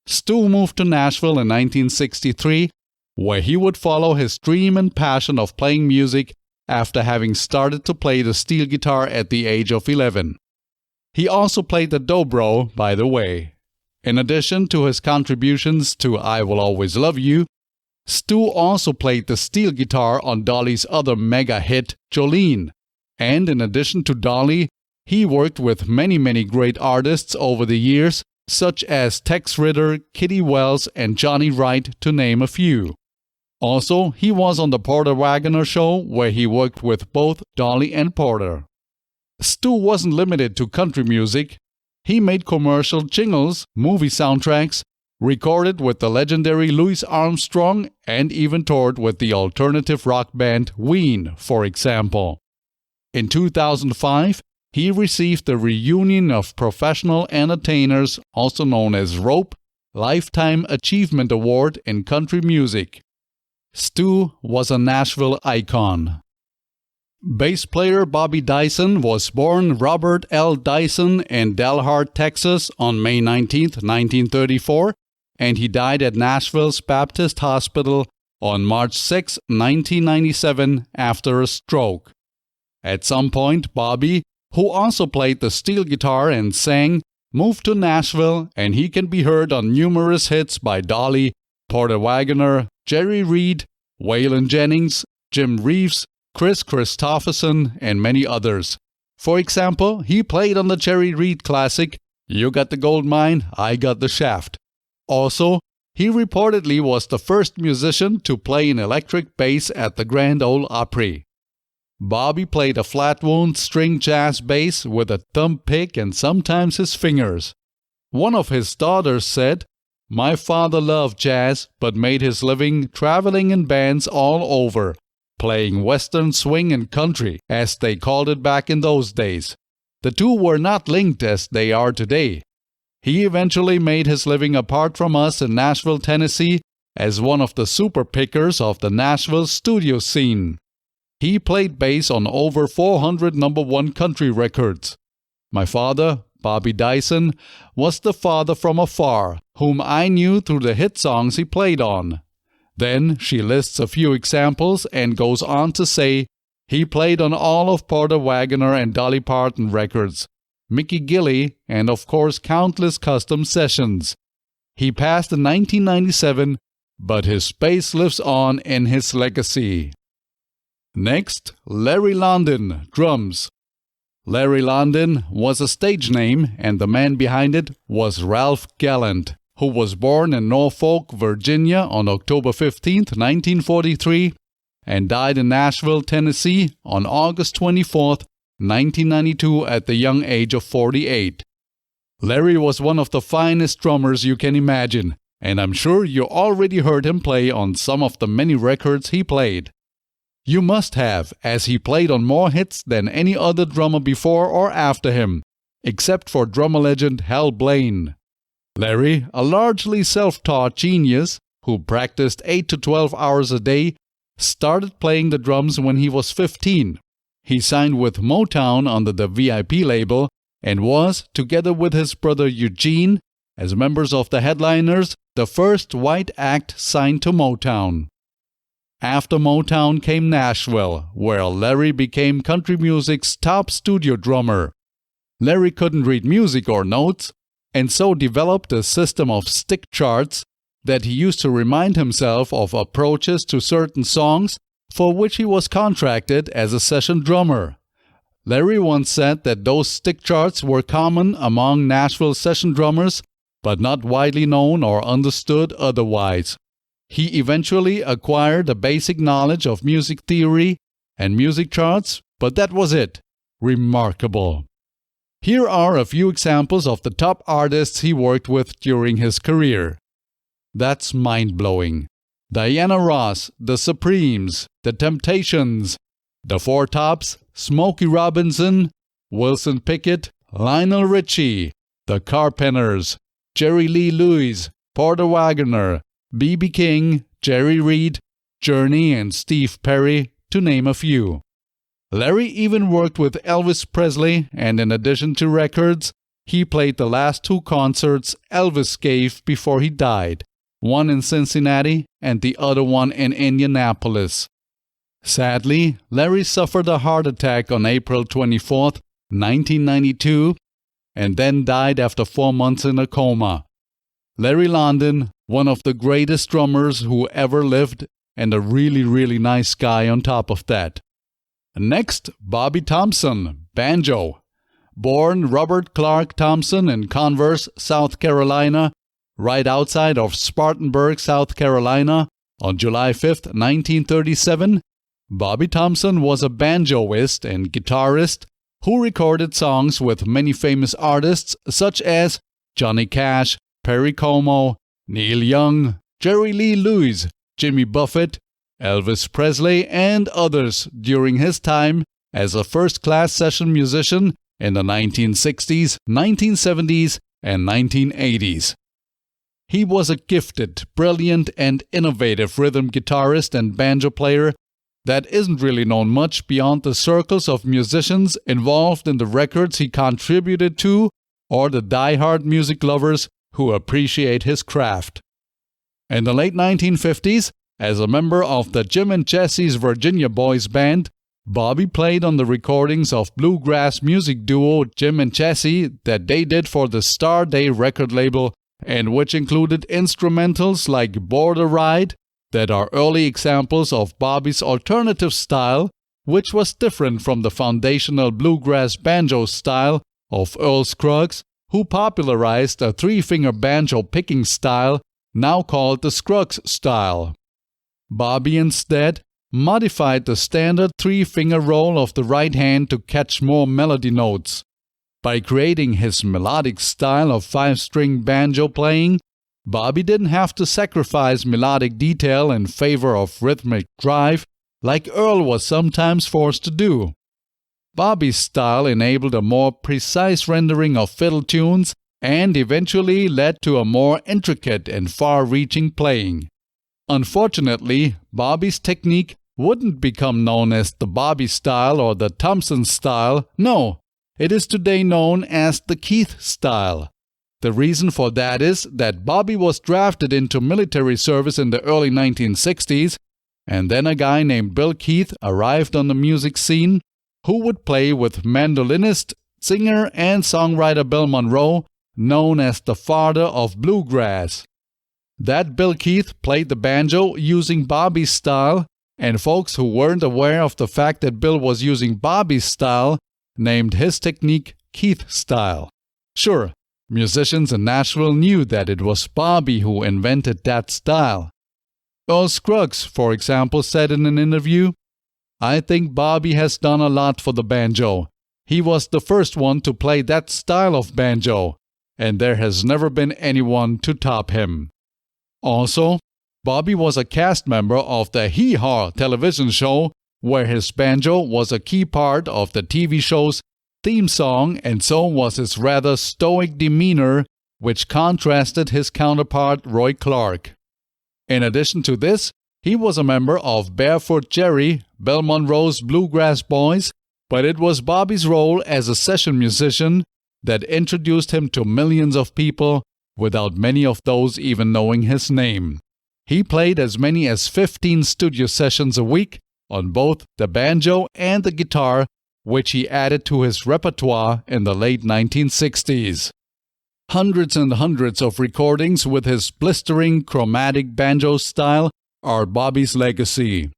Speaker 1: Stu moved to Nashville in 1963, where he would follow his dream and passion of playing music after having started to play the steel guitar at the age of 11. He also played the dobro, by the way. In addition to his contributions to I Will Always Love You, Stu also played the steel guitar on Dolly's other mega hit, Jolene. And in addition to Dolly, he worked with many great artists over the years, such as Tex Ritter, Kitty Wells, and Johnny Wright, to name a few. Also, he was on the Porter Wagoner Show, where he worked with both Dolly and Porter. Stu wasn't limited to country music. He made commercial jingles, movie soundtracks, recorded with the legendary Louis Armstrong, and even toured with the alternative rock band Ween, for example. In 2005, he received the Reunion of Professional Entertainers, also known as ROPE, Lifetime Achievement Award in Country Music. Stu was a Nashville icon. Bass player Bobby Dyson was born Robert L. Dyson in Dalhart, Texas on May 19, 1934, and he died at Nashville's Baptist Hospital on March 6, 1997 after a stroke. At some point, Bobby, who also played the steel guitar and sang, moved to Nashville, and he can be heard on numerous hits by Dolly, Porter Wagoner, Jerry Reed, Waylon Jennings, Jim Reeves, Chris Christopherson, and many others. For example, he played on the Jerry Reed classic, You Got the Gold Mine, I Got the Shaft. Also, he reportedly was the first musician to play an electric bass at the Grand Ole Opry. Bobby played a flat-wound string jazz bass with a thumb pick and sometimes his fingers. One of his daughters said, "My father loved jazz, but made his living traveling in bands all over, playing western swing and country, as they called it back in those days. The two were not linked as they are today. He eventually made his living apart from us in Nashville, Tennessee, as one of the super pickers of the Nashville studio scene. He played bass on over 400 #1 country records. My father, Bobby Dyson, was the father from afar, whom I knew through the hit songs he played on." Then she lists a few examples and goes on to say, he played on all of Porter Wagoner and Dolly Parton records, Mickey Gilley, and of course countless custom sessions. He passed in 1997, but his bass lives on in his legacy. Next, Larry London, drums. Larry London was a stage name, and the man behind it was Ralph Gallant, who was born in Norfolk, Virginia on October 15, 1943, and died in Nashville, Tennessee on August 24, 1992 at the young age of 48. Larry was one of the finest drummers you can imagine, and I'm sure you already heard him play on some of the many records he played. You must have, as he played on more hits than any other drummer before or after him, except for drummer legend Hal Blaine. Larry, a largely self-taught genius who practiced 8 to 12 hours a day, started playing the drums when he was 15. He signed with Motown under the VIP label and was, together with his brother Eugene, as members of the Headliners, the first white act signed to Motown. After Motown came Nashville, where Larry became country music's top studio drummer. Larry couldn't read music or notes, and so developed a system of stick charts that he used to remind himself of approaches to certain songs for which he was contracted as a session drummer. Larry once said that those stick charts were common among Nashville session drummers, but not widely known or understood otherwise. He eventually acquired a basic knowledge of music theory and music charts, but that was it. Remarkable. Here are a few examples of the top artists he worked with during his career. That's mind-blowing. Diana Ross, The Supremes, The Temptations, The Four Tops, Smokey Robinson, Wilson Pickett, Lionel Richie, The Carpenters, Jerry Lee Lewis, Porter Wagoner, B.B. King, Jerry Reed, Journey, and Steve Perry, to name a few. Larry even worked with Elvis Presley, and in addition to records, he played the last two concerts Elvis gave before he died, one in Cincinnati and the other one in Indianapolis. Sadly, Larry suffered a heart attack on April 24, 1992, and then died after 4 months in a coma. Larry London, one of the greatest drummers who ever lived, and a really nice guy on top of that. Next, Bobby Thompson, banjo. Born Robert Clark Thompson in Converse, South Carolina, right outside of Spartanburg, South Carolina, on July 5, 1937, Bobby Thompson was a banjoist and guitarist who recorded songs with many famous artists such as Johnny Cash, Perry Como, Neil Young, Jerry Lee Lewis, Jimmy Buffett, Elvis Presley, and others during his time as a first-class session musician in the 1960s, 1970s, and 1980s. He was a gifted, brilliant, and innovative rhythm guitarist and banjo player that isn't really known much beyond the circles of musicians involved in the records he contributed to or the die-hard music lovers who appreciate his craft. In the late 1950s, as a member of the Jim and Jesse's Virginia Boys Band, Bobby played on the recordings of bluegrass music duo Jim and Jesse that they did for the Star Day record label, and which included instrumentals like Border Ride that are early examples of Bobby's alternative style, which was different from the foundational bluegrass banjo style of Earl Scruggs, who popularized a three-finger banjo picking style now called the Scruggs style. Bobby instead modified the standard three-finger roll of the right hand to catch more melody notes. By creating his melodic style of five-string banjo playing, Bobby didn't have to sacrifice melodic detail in favor of rhythmic drive like Earl was sometimes forced to do. Bobby's style enabled a more precise rendering of fiddle tunes and eventually led to a more intricate and far-reaching playing. Unfortunately, Bobby's technique wouldn't become known as the Bobby style or the Thompson style. No, it is today known as the Keith style. The reason for that is that Bobby was drafted into military service in the early 1960s, and then a guy named Bill Keith arrived on the music scene who would play with mandolinist, singer, and songwriter Bill Monroe, known as the father of bluegrass. That Bill Keith played the banjo using Bobby's style, and folks who weren't aware of the fact that Bill was using Bobby's style named his technique Keith style. Sure, Musicians in Nashville knew that it was Bobby who invented that style. Earl Scruggs, for example, said in an interview, "I think Bobby has done a lot for the banjo. He was the first one to play that style of banjo, and there has never been anyone to top him." Also, Bobby was a cast member of the Hee Haw television show, where his banjo was a key part of the TV show's theme song, and so was his rather stoic demeanor, which contrasted his counterpart Roy Clark. In addition to this, he was a member of Barefoot Jerry, Bill Monroe's Bluegrass Boys, but it was Bobby's role as a session musician that introduced him to millions of people without many of those even knowing his name. He played as many as 15 studio sessions a week on both the banjo and the guitar, which he added to his repertoire in the late 1960s. Hundreds and hundreds of recordings with his blistering chromatic banjo style are Bobby's legacy.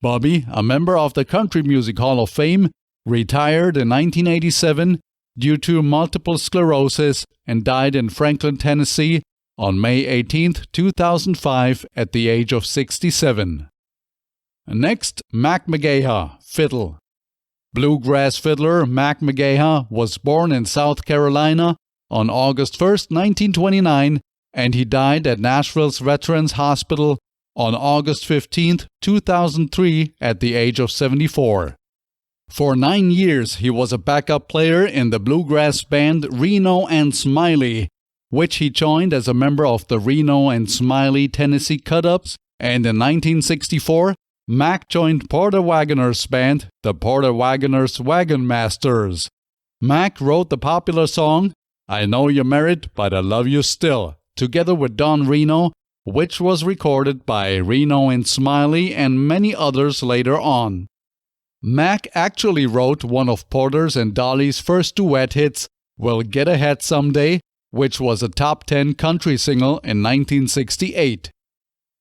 Speaker 1: Bobby, a member of the Country Music Hall of Fame, retired in 1987 due to multiple sclerosis and died in Franklin, Tennessee on May 18, 2005 at the age of 67. Next, Mac McGaha, fiddle. Bluegrass fiddler Mac McGaha was born in South Carolina on August 1, 1929, and he died at Nashville's Veterans Hospital on August 15, 2003 at the age of 74. For 9 years, he was a backup player in the bluegrass band Reno and Smiley, which he joined as a member of the Reno and Smiley Tennessee Cut-Ups, and in 1964, Mac joined Porter Wagoner's band, the Porter Wagoner's Wagon Masters. Mac wrote the popular song, "I Know You're Married, But I Love You Still," together with Don Reno, which was recorded by Reno and Smiley and many others later on. Mac actually wrote one of Porter's and Dolly's first duet hits, "We'll Get Ahead Someday," which was a top 10 country single in 1968.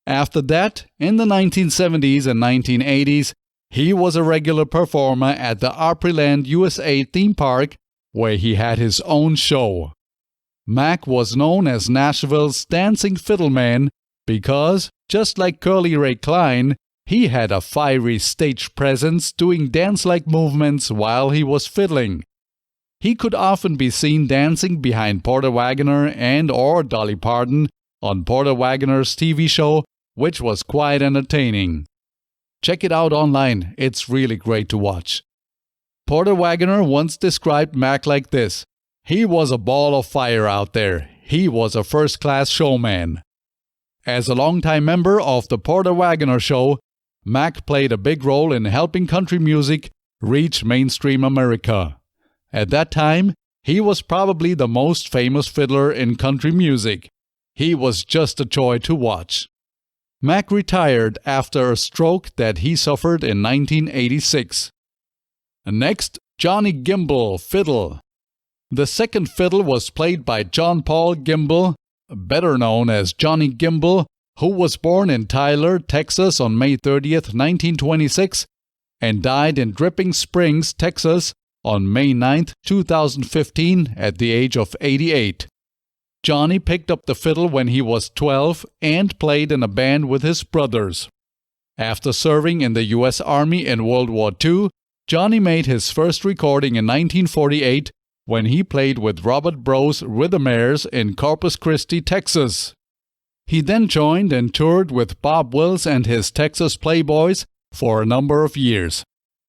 Speaker 1: After that, in the 1970s and 1980s, he was a regular performer at the Opryland, USA theme park, where he had his own show. Mac was known as Nashville's dancing fiddle man because, just like Curly Ray Klein, he had a fiery stage presence doing dance-like movements while he was fiddling. He could often be seen dancing behind Porter Wagoner and or Dolly Parton on Porter Wagoner's TV show, which was quite entertaining. Check it out online, it's really great to watch. Porter Wagoner once described Mac like this: "He was a ball of fire out there. He was a first-class showman." As a longtime member of the Porter Wagoner Show, Mac played a big role in helping country music reach mainstream America. At that time, he was probably the most famous fiddler in country music. He was just a joy to watch. Mac retired after a stroke that he suffered in 1986. Next, Johnny Gimble, fiddle. The second fiddle was played by John Paul Gimble, better known as Johnny Gimble, who was born in Tyler, Texas on May 30, 1926, and died in Dripping Springs, Texas on May 9, 2015 at the age of 88. Johnny picked up the fiddle when he was 12 and played in a band with his brothers. After serving in the U.S. Army in World War II, Johnny made his first recording in 1948 when he played with Robert Bro's Rhythmaires in Corpus Christi, Texas. He then joined and toured with Bob Wills and his Texas Playboys for a number of years.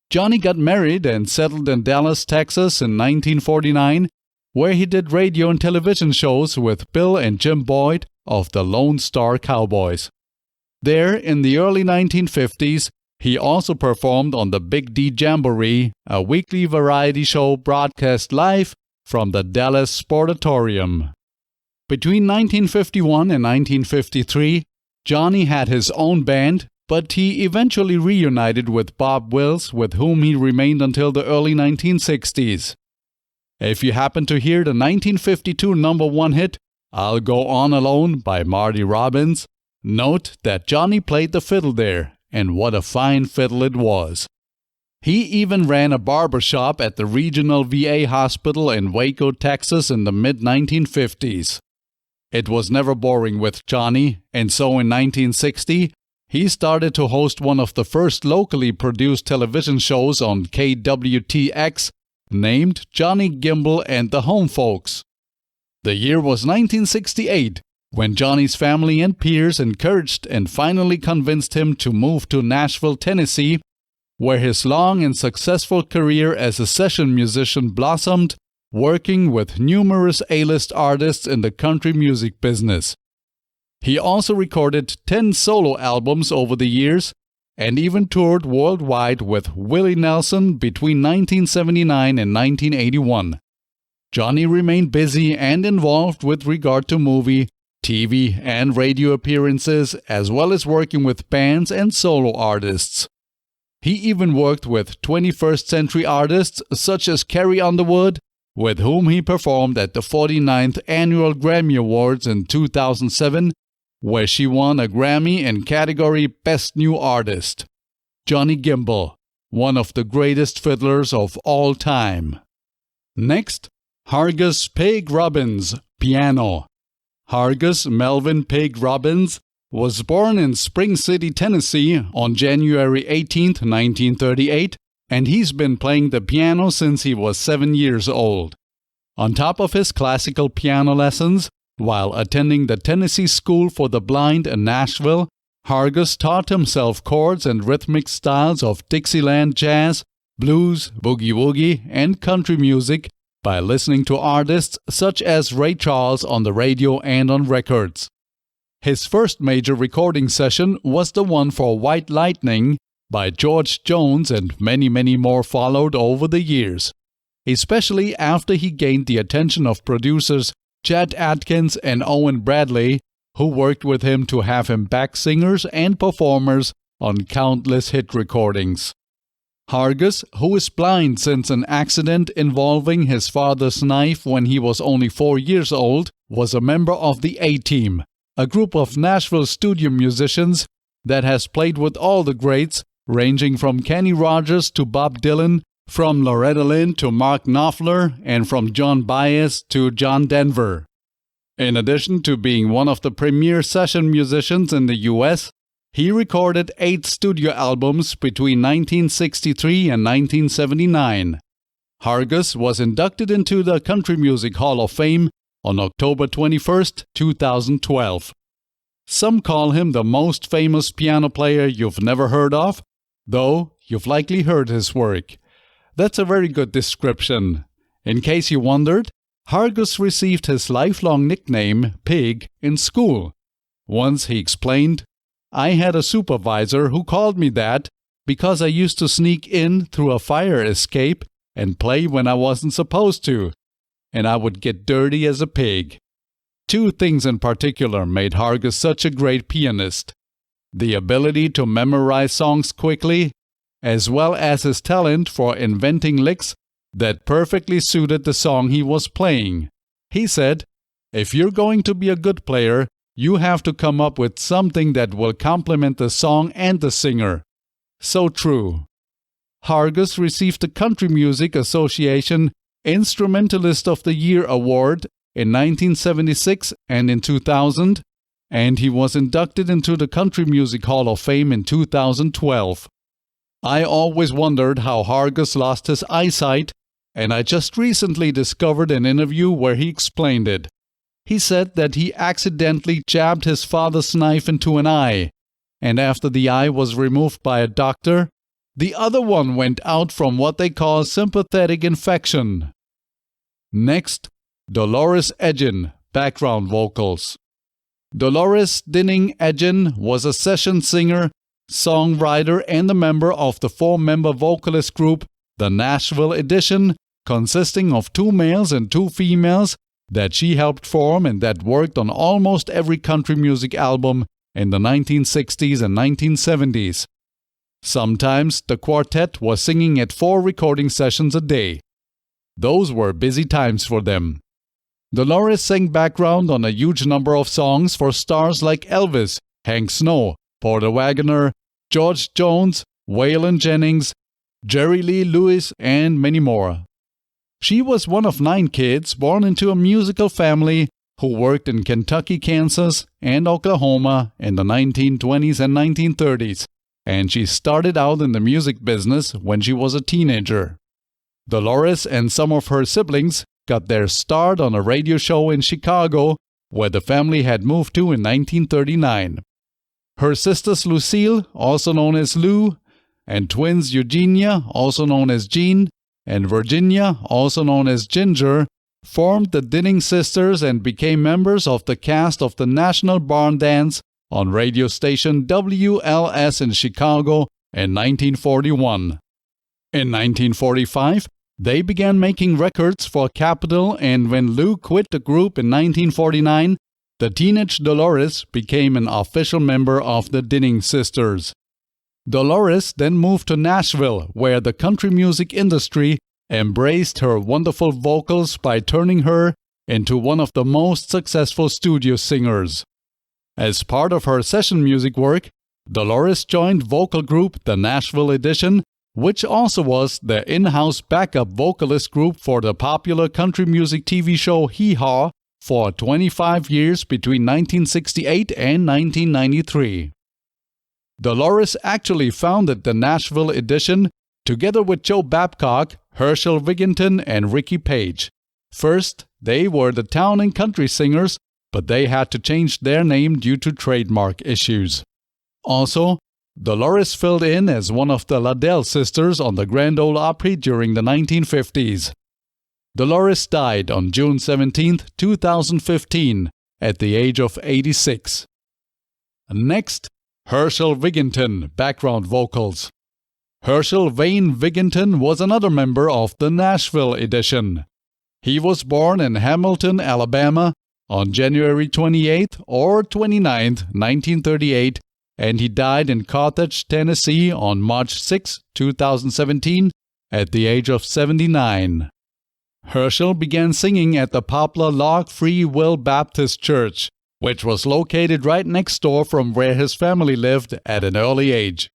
Speaker 1: Johnny got married and settled in Dallas, Texas in 1949, where he did radio and television shows with Bill and Jim Boyd of the Lone Star Cowboys. There, in the early 1950s, he also performed on the Big D Jamboree, a weekly variety show broadcast live from the Dallas Sportatorium. Between 1951 and 1953, Johnny had his own band, but he eventually reunited with Bob Wills, with whom he remained until the early 1960s. If you happen to hear the 1952 number one hit, "I'll Go On Alone" by Marty Robbins, note that Johnny played the fiddle there, and what a fine fiddle it was. He even ran a barber shop at the regional VA hospital in Waco, Texas in the mid-1950s. It was never boring with Johnny, and so in 1960, he started to host one of the first locally produced television shows on KWTX named Johnny Gimble and the Home Folks. The year was 1968, when Johnny's family and peers encouraged and finally convinced him to move to Nashville, Tennessee, where his long and successful career as a session musician blossomed, working with numerous A-list artists in the country music business. He also recorded 10 solo albums over the years and even toured worldwide with Willie Nelson between 1979 and 1981. Johnny remained busy and involved with regard to movie, TV, and radio appearances, as well as working with bands and solo artists. He even worked with 21st century artists such as Carrie Underwood, with whom he performed at the 49th Annual Grammy Awards in 2007, where she won a Grammy in category Best New Artist. Johnny Gimble, one of the greatest fiddlers of all time. Next, Hargus Pig Robbins, piano. Hargus Melvin Pig Robbins was born in Spring City, Tennessee on January 18, 1938, and he's been playing the piano since he was 7 years old. On top of his classical piano lessons, while attending the Tennessee School for the Blind in Nashville, Hargus taught himself chords and rhythmic styles of Dixieland jazz, blues, boogie-woogie, and country music by listening to artists such as Ray Charles on the radio and on records. His first major recording session was the one for White Lightning by George Jones, and many more followed over the years, especially after he gained the attention of producers Chet Atkins and Owen Bradley, who worked with him to have him back singers and performers on countless hit recordings. Hargus, who is blind since an accident involving his father's knife when he was only 4 years old, was a member of the A-Team, a group of Nashville studio musicians that has played with all the greats, ranging from Kenny Rogers to Bob Dylan, from Loretta Lynn to Mark Knopfler, and from John Baez to John Denver. In addition to being one of the premier session musicians in the U.S., he recorded 8 studio albums between 1963 and 1979. Hargus was inducted into the Country Music Hall of Fame on October 21, 2012. Some call him the most famous piano player you've never heard of, though you've likely heard his work. That's a very good description. In case you wondered, Hargus received his lifelong nickname, Pig, in school. Once he explained, "I had a supervisor who called me that because I used to sneak in through a fire escape and play when I wasn't supposed to, and I would get dirty as a pig." 2 things in particular made Hargus such a great pianist: the ability to memorize songs quickly, as well as his talent for inventing licks that perfectly suited the song he was playing. He said, "If you're going to be a good player, you have to come up with something that will complement the song and the singer." So true. Hargus received the Country Music Association Instrumentalist of the Year Award in 1976 and in 2000, and he was inducted into the Country Music Hall of Fame in 2012. I always wondered how Hargus lost his eyesight, and I just recently discovered an interview where he explained it. He said that he accidentally jabbed his father's knife into an eye, and after the eye was removed by a doctor, the other one went out from what they call sympathetic infection. Next, Dolores Edgin, background vocals. Dolores Dinning Edgin was a session singer, songwriter, and a member of the 4-member vocalist group, the Nashville Edition, consisting of 2 males and 2 females, that she helped form and that worked on almost every country music album in the 1960s and 1970s. Sometimes the quartet was singing at 4 recording sessions a day. Those were busy times for them. Dolores sang background on a huge number of songs for stars like Elvis, Hank Snow, Porter Wagoner, George Jones, Waylon Jennings, Jerry Lee Lewis, and many more. She was one of 9 kids born into a musical family who worked in Kentucky, Kansas, and Oklahoma in the 1920s and 1930s, and she started out in the music business when she was a teenager. Dolores and some of her siblings got their start on a radio show in Chicago, where the family had moved to in 1939. Her sisters Lucille, also known as Lou, and twins Eugenia, also known as Jean, and Virginia, also known as Ginger, formed the Dinning Sisters and became members of the cast of the National Barn Dance on radio station WLS in Chicago in 1941. In 1945, they began making records for Capitol, and when Lou quit the group in 1949, the teenage Dolores became an official member of the Dinning Sisters. Dolores then moved to Nashville, where the country music industry embraced her wonderful vocals by turning her into one of the most successful studio singers. As part of her session music work, Dolores joined vocal group The Nashville Edition, which also was the in-house backup vocalist group for the popular country music TV show Hee Haw for 25 years between 1968 and 1993. Dolores actually founded the Nashville Edition together with Joe Babcock, Herschel Wigginton, and Ricky Page. First, they were the Town and Country Singers, but they had to change their name due to trademark issues. Also, Dolores filled in as one of the Liddell sisters on the Grand Ole Opry during the 1950s. Dolores died on June 17, 2015, at the age of 86. Next, Herschel Wigginton, background vocals. Herschel Wayne Wigginton was another member of the Nashville Edition. He was born in Hamilton, Alabama, on January 28 or 29, 1938, and he died in Carthage, Tennessee on March 6, 2017, at the age of 79. Herschel began singing at the Poplar Log Free Will Baptist Church, which was located right next door from where his family lived at an early age.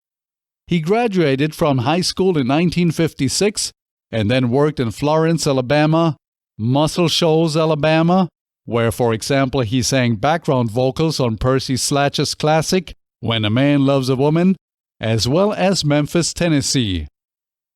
Speaker 1: He graduated from high school in 1956 and then worked in Florence, Alabama, Muscle Shoals, Alabama, where, for example, he sang background vocals on Percy Slatch's classic When a Man Loves a Woman, as well as Memphis, Tennessee.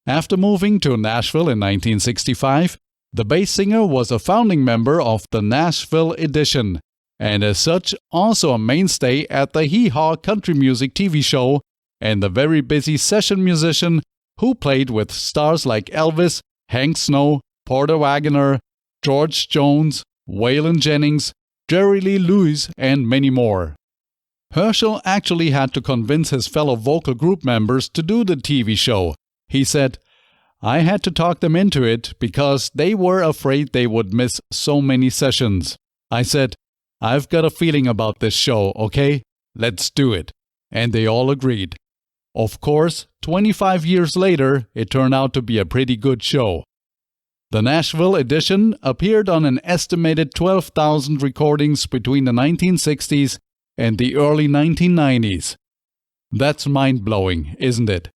Speaker 1: After moving to Nashville in 1965, the bass singer was a founding member of the Nashville Edition, and as such also a mainstay at the Hee Haw country music TV show, and the very busy session musician who played with stars like Elvis, Hank Snow, Porter Wagoner, George Jones, Waylon Jennings, Jerry Lee Lewis, and many more. Herschel actually had to convince his fellow vocal group members to do the TV show. He said, "I had to talk them into it because they were afraid they would miss so many sessions. I said, I've got a feeling about this show, okay? Let's do it." And they all agreed. Of course, 25 years later, it turned out to be a pretty good show. The Nashville Edition appeared on an estimated 12,000 recordings between the 1960s and the early 1990s. That's mind-blowing, isn't it?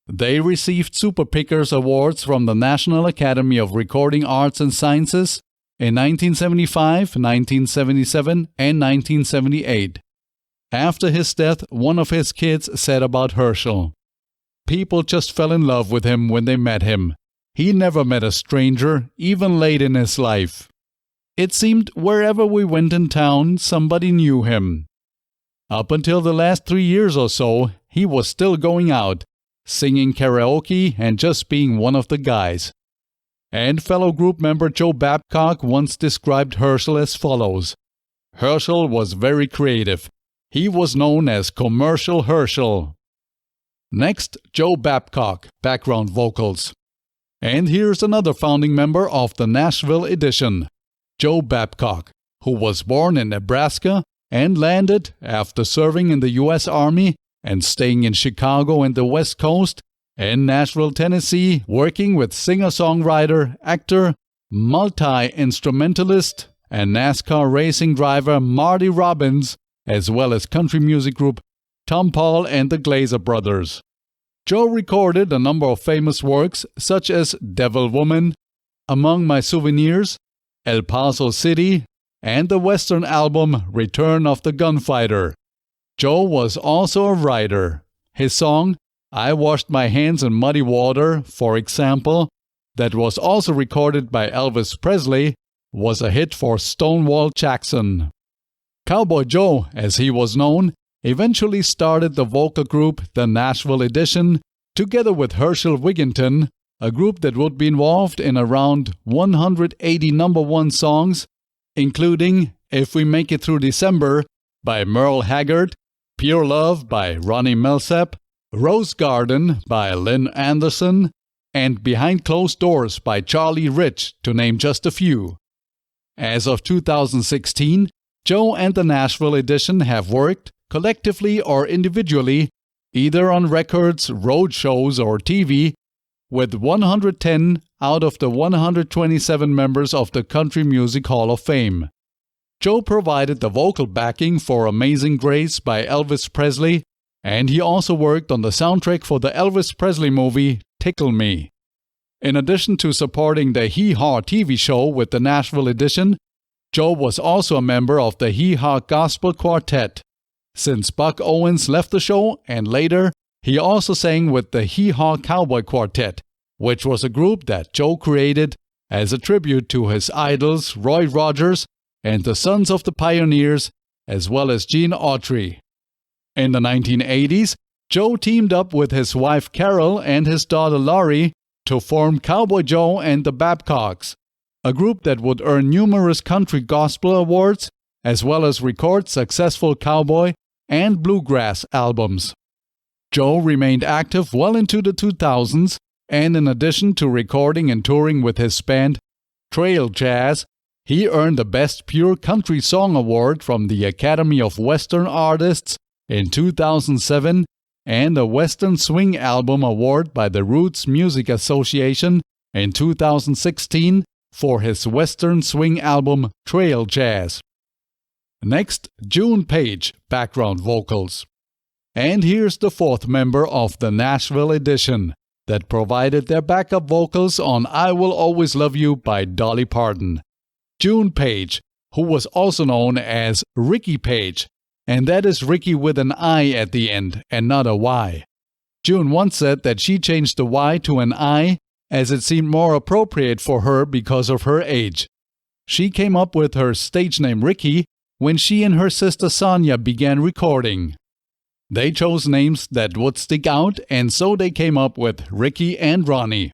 Speaker 1: They received Super Pickers Awards from the National Academy of Recording Arts and Sciences in 1975, 1977, and 1978. After his death, one of his kids said about Herschel, "People just fell in love with him when they met him. He never met a stranger, even late in his life. It seemed wherever we went in town, somebody knew him. Up until the last 3 years or so, he was still going out, singing karaoke and just being one of the guys." And fellow group member Joe Babcock once described Herschel as follows: "Herschel was very creative. He was known as Commercial Herschel." Next, Joe Babcock, background vocals. And here's another founding member of the Nashville Edition, Joe Babcock, who was born in Nebraska and landed after serving in the U.S. Army and staying in Chicago and the West Coast, and Nashville, Tennessee, working with singer-songwriter, actor, multi-instrumentalist, and NASCAR racing driver Marty Robbins, as well as country music group Tom Paul and the Glazer Brothers. Joe recorded a number of famous works such as Devil Woman, Among My Souvenirs, El Paso City, and the Western album Return of the Gunfighter. Joe was also a writer. His song, I Washed My Hands in Muddy Water, for example, that was also recorded by Elvis Presley, was a hit for Stonewall Jackson. Cowboy Joe, as he was known, eventually started the vocal group The Nashville Edition, together with Herschel Wigginton, a group that would be involved in around 180 number one songs, including If We Make It Through December by Merle Haggard, Pure Love by Ronnie Milsap, Rose Garden by Lynn Anderson, and Behind Closed Doors by Charlie Rich, to name just a few. As of 2016, Joe and the Nashville Edition have worked, collectively or individually, either on records, road shows, or TV, with 110 out of the 127 members of the Country Music Hall of Fame. Joe provided the vocal backing for Amazing Grace by Elvis Presley, and he also worked on the soundtrack for the Elvis Presley movie Tickle Me. In addition to supporting the Hee Haw TV show with the Nashville Edition, Joe was also a member of the Hee Haw Gospel Quartet. Since Buck Owens left the show, and later, he also sang with the Hee Haw Cowboy Quartet, which was a group that Joe created as a tribute to his idols Roy Rogers and the Sons of the Pioneers, as well as Gene Autry. In the 1980s, Joe teamed up with his wife Carol and his daughter Laurie to form Cowboy Joe and the Babcocks, a group that would earn numerous country gospel awards, as well as record successful cowboy and bluegrass albums. Joe remained active well into the 2000s, and in addition to recording and touring with his band Trail Jazz, he earned the Best Pure Country Song Award from the Academy of Western Artists in 2007 and a Western Swing Album Award by the Roots Music Association in 2016 for his Western Swing album Trail Jazz. Next, June Page, background vocals. And here's the fourth member of the Nashville Edition that provided their backup vocals on I Will Always Love You by Dolly Parton. June Page, who was also known as Ricky Page, and that is Ricky with an I at the end and not a Y. June once said that she changed the Y to an I as it seemed more appropriate for her because of her age. She came up with her stage name Ricky when she and her sister Sonia began recording. They chose names that would stick out, and so they came up with Ricky and Ronnie.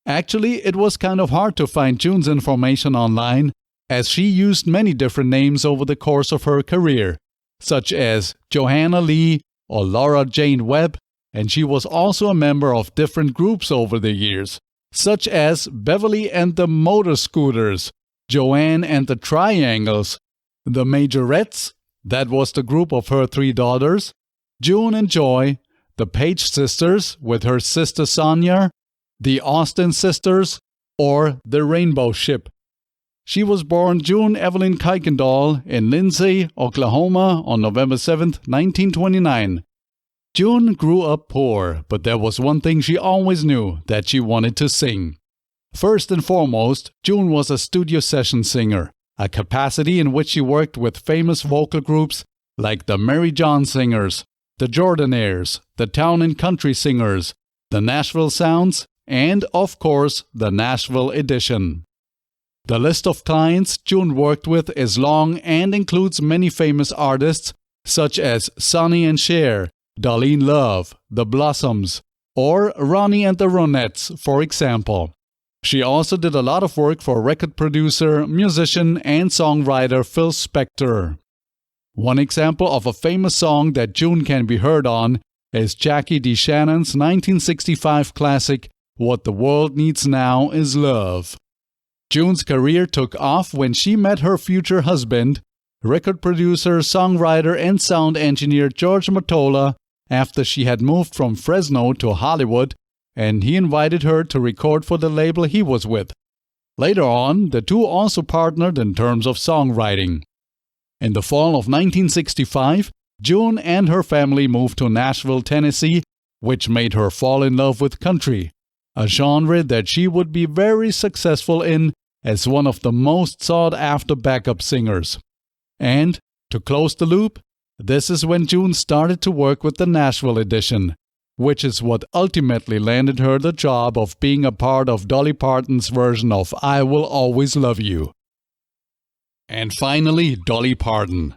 Speaker 1: Actually, it was kind of hard to find June's information online, as she used many different names over the course of her career, such as Johanna Lee or Laura Jane Webb, and she was also a member of different groups over the years, such as Beverly and the Motor Scooters, Joanne and the Triangles, the Majorettes, that was the group of her three daughters, June and Joy, the Page Sisters with her sister Sonia, the Austin Sisters, or the Rainbow Ship. She was born June Evelyn Kuykendall in Lindsay, Oklahoma on November 7, 1929. June grew up poor, but there was one thing she always knew, that she wanted to sing. First and foremost, June was a studio session singer, a capacity in which she worked with famous vocal groups like the Mary John Singers, the Jordanaires, the Town and Country Singers, the Nashville Sounds, and, of course, the Nashville Edition. The list of clients June worked with is long and includes many famous artists such as Sonny and Cher, Darlene Love, The Blossoms, or Ronnie and the Ronettes, for example. She also did a lot of work for record producer, musician, and songwriter Phil Spector. One example of a famous song that June can be heard on is Jackie DeShannon's 1965 classic, What the World Needs Now Is Love. June's career took off when she met her future husband, record producer, songwriter, and sound engineer George Mottola, after she had moved from Fresno to Hollywood, and he invited her to record for the label he was with. Later on, the two also partnered in terms of songwriting. In the fall of 1965, June and her family moved to Nashville, Tennessee, which made her fall in love with country, a genre that she would be very successful in as one of the most sought-after backup singers. And, to close the loop, this is when June started to work with the Nashville edition, which is what ultimately landed her the job of being a part of Dolly Parton's version of I Will Always Love You. And finally, Dolly Parton.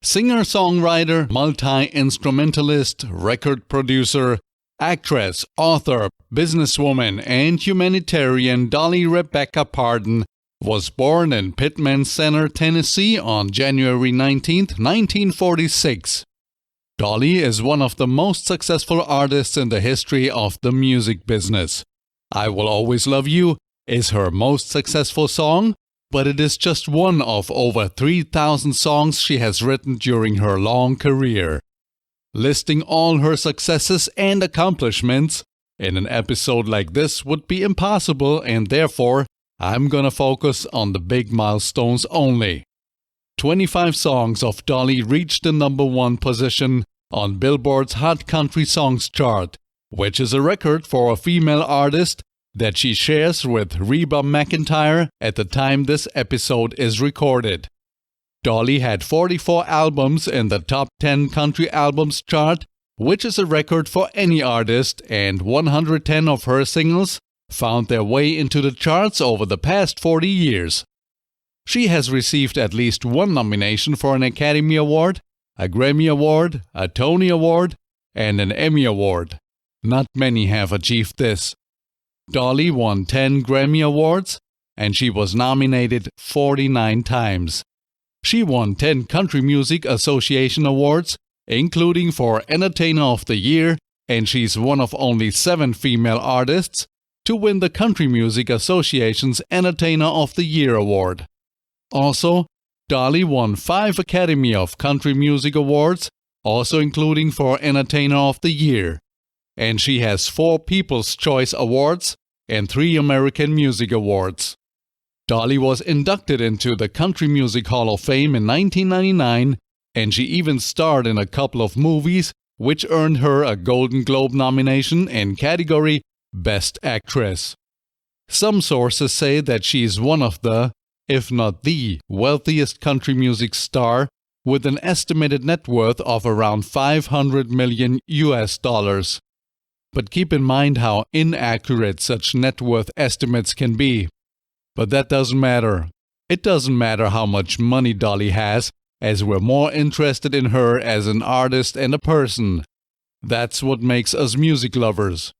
Speaker 1: Singer-songwriter, multi-instrumentalist, record producer, actress, author, businesswoman, and humanitarian Dolly Rebecca Parton was born in Pittman Center, Tennessee on January 19, 1946. Dolly is one of the most successful artists in the history of the music business. I Will Always Love You is her most successful song, but it is just one of over 3,000 songs she has written during her long career. Listing all her successes and accomplishments in an episode like this would be impossible, and therefore, I'm gonna focus on the big milestones only. 25 songs of Dolly reached the #1 position on Billboard's Hot Country Songs chart, which is a record for a female artist that she shares with Reba McEntire at the time this episode is recorded. Dolly had 44 albums in the top 10 country albums chart, which is a record for any artist, and 110 of her singles found their way into the charts over the past 40 years. She has received at least one nomination for an Academy Award, a Grammy Award, a Tony Award, and an Emmy Award. Not many have achieved this. Dolly won 10 Grammy Awards, and she was nominated 49 times. She won 10 Country Music Association Awards, including for Entertainer of the Year, and she's one of only 7 female artists to win the Country Music Association's Entertainer of the Year Award. Also, Dolly won 5 Academy of Country Music Awards, also including for Entertainer of the Year. And she has 4 People's Choice Awards and 3 American Music Awards. Dolly was inducted into the Country Music Hall of Fame in 1999, and she even starred in a couple of movies, which earned her a Golden Globe nomination in category Best Actress. Some sources say that she is one of the, if not the, wealthiest country music star, with an estimated net worth of around $500 million US. But keep in mind how inaccurate such net worth estimates can be. But that doesn't matter. It doesn't matter how much money Dolly has, as we're more interested in her as an artist and a person. That's what makes us music lovers.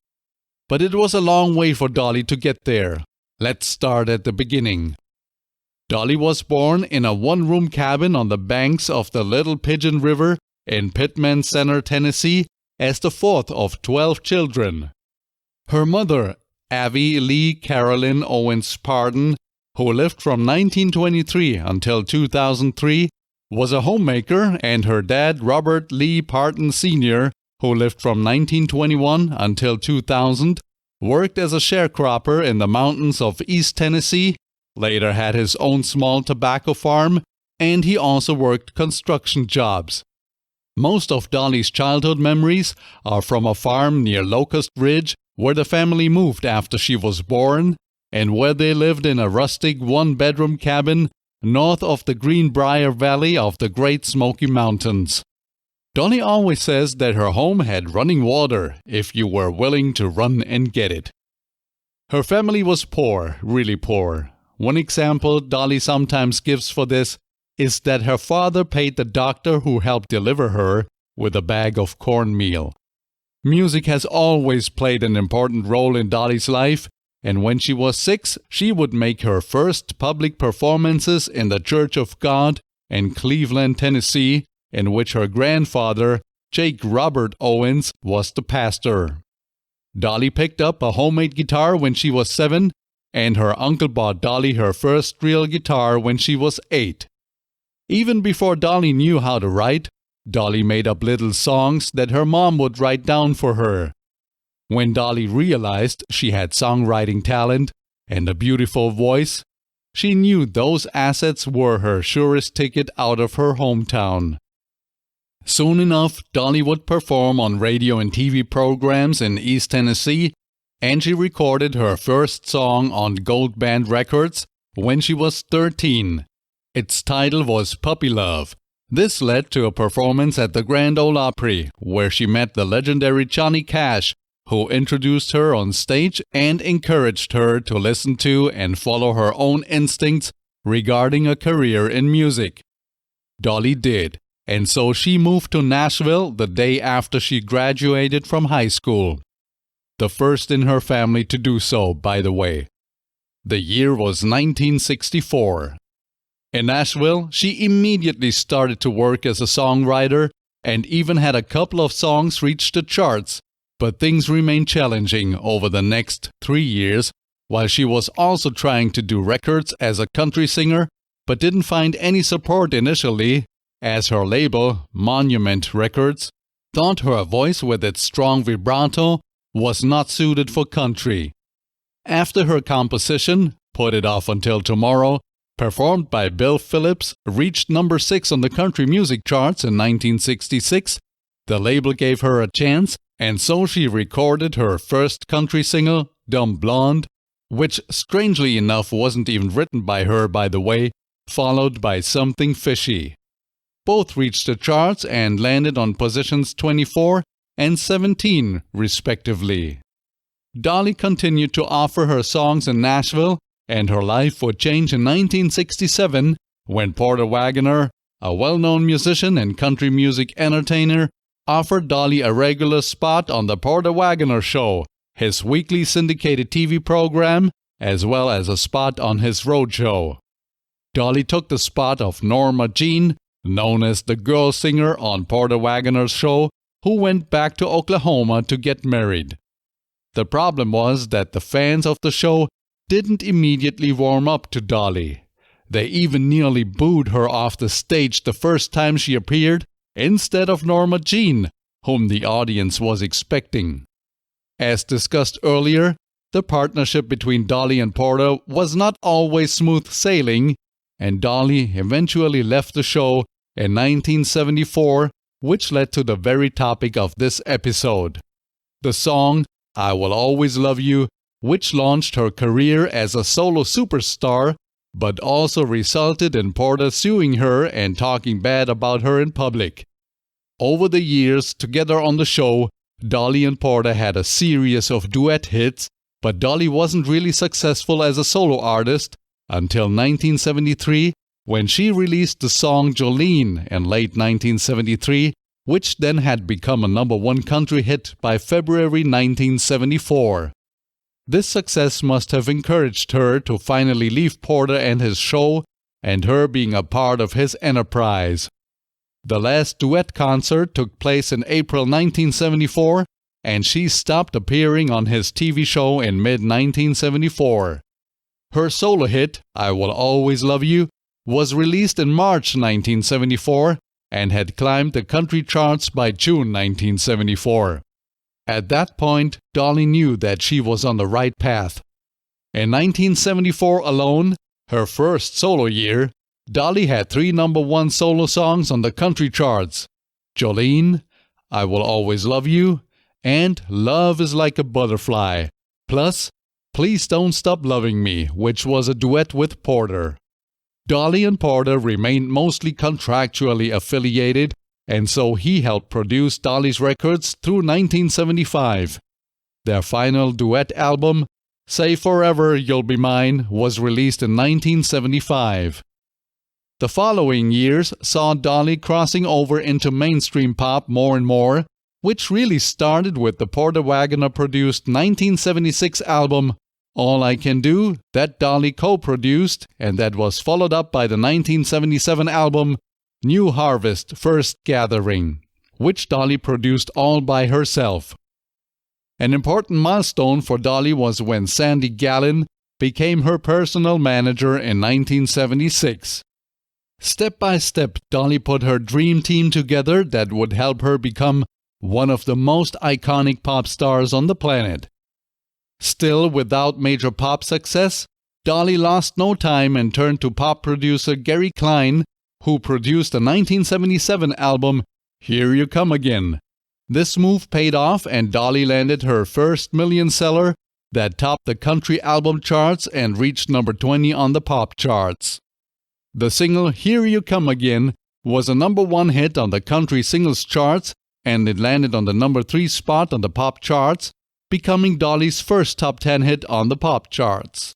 Speaker 1: But it was a long way for Dolly to get there. Let's start at the beginning. Dolly was born in a one-room cabin on the banks of the Little Pigeon River in Pittman Center, Tennessee, as the 4th of 12 children. Her mother, Avie Lee Carolyn Owens Parton, who lived from 1923 until 2003, was a homemaker, and her dad, Robert Lee Parton Sr., who lived from 1921 until 2000, worked as a sharecropper in the mountains of East Tennessee, later had his own small tobacco farm, and he also worked construction jobs. Most of Dolly's childhood memories are from a farm near Locust Ridge, where the family moved after she was born, and where they lived in a rustic one-bedroom cabin north of the Greenbrier Valley of the Great Smoky Mountains. Dolly always says that her home had running water if you were willing to run and get it. Her family was poor, really poor. One example Dolly sometimes gives for this is that her father paid the doctor who helped deliver her with a bag of cornmeal. Music has always played an important role in Dolly's life, and when she was 6, she would make her first public performances in the Church of God in Cleveland, Tennessee, in which her grandfather, Jake Robert Owens, was the pastor. Dolly picked up a homemade guitar when she was 7, and her uncle bought Dolly her first real guitar when she was 8. Even before Dolly knew how to write, Dolly made up little songs that her mom would write down for her. When Dolly realized she had songwriting talent and a beautiful voice, she knew those assets were her surest ticket out of her hometown. Soon enough, Dolly would perform on radio and TV programs in East Tennessee, and she recorded her first song on Gold Band Records when she was 13. Its title was Puppy Love. This led to a performance at the Grand Ole Opry, where she met the legendary Johnny Cash, who introduced her on stage and encouraged her to listen to and follow her own instincts regarding a career in music. Dolly did, and so she moved to Nashville the day after she graduated from high school. The first in her family to do so, by the way. The year was 1964. In Nashville, she immediately started to work as a songwriter and even had a couple of songs reach the charts, but things remained challenging over the next 3 years, while she was also trying to do records as a country singer, but didn't find any support initially, as her label, Monument Records, thought her voice with its strong vibrato was not suited for country. After her composition, Put It Off Until Tomorrow, performed by Bill Phillips, reached number 6 on the country music charts in 1966, the label gave her a chance, and so she recorded her first country single, Dumb Blonde, which strangely enough wasn't even written by her, by the way, followed by Something Fishy. Both reached the charts and landed on positions 24 and 17, respectively. Dolly continued to offer her songs in Nashville, and her life would change in 1967 when Porter Wagoner, a well-known musician and country music entertainer, offered Dolly a regular spot on The Porter Wagoner Show, his weekly syndicated TV program, as well as a spot on his road show. Dolly took the spot of Norma Jean, known as the girl singer on Porter Wagoner's show, who went back to Oklahoma to get married. The problem was that the fans of the show didn't immediately warm up to Dolly. They even nearly booed her off the stage the first time she appeared, instead of Norma Jean, whom the audience was expecting. As discussed earlier, the partnership between Dolly and Porter was not always smooth sailing, and Dolly eventually left the show in 1974, which led to the very topic of this episode. The song, I Will Always Love You, which launched her career as a solo superstar, but also resulted in Porter suing her and talking bad about her in public. Over the years together on the show, Dolly and Porter had a series of duet hits, but Dolly wasn't really successful as a solo artist until 1973, when she released the song Jolene in late 1973, which then had become a #1 country hit by February 1974. This success must have encouraged her to finally leave Porter and his show, and her being a part of his enterprise. The last duet concert took place in April 1974, and she stopped appearing on his TV show in mid-1974. Her solo hit, I Will Always Love You, was released in March 1974 and had climbed the country charts by June 1974. At that point, Dolly knew that she was on the right path. In 1974 alone, her first solo year, Dolly had 3 #1 solo songs on the country charts: Jolene, I Will Always Love You, and Love Is Like a Butterfly, plus Please Don't Stop Loving Me, which was a duet with Porter. Dolly and Porter remained mostly contractually affiliated, and so he helped produce Dolly's records through 1975. Their final duet album, Say Forever You'll Be Mine, was released in 1975. The following years saw Dolly crossing over into mainstream pop more and more, which really started with the Porter Wagoner-produced 1976 album All I Can Do, that Dolly co-produced, and that was followed up by the 1977 album New Harvest First Gathering, which Dolly produced all by herself. An important milestone for Dolly was when Sandy Gallin became her personal manager in 1976. Step by step, Dolly put her dream team together that would help her become one of the most iconic pop stars on the planet. Still without major pop success, Dolly lost no time and turned to pop producer Gary Klein, who produced the 1977 album Here You Come Again. This move paid off and Dolly landed her first million seller that topped the country album charts and reached number 20 on the pop charts. The single Here You Come Again was a number 1 hit on the country singles charts and it landed on the number 3 spot on the pop charts, becoming Dolly's first top 10 hit on the pop charts.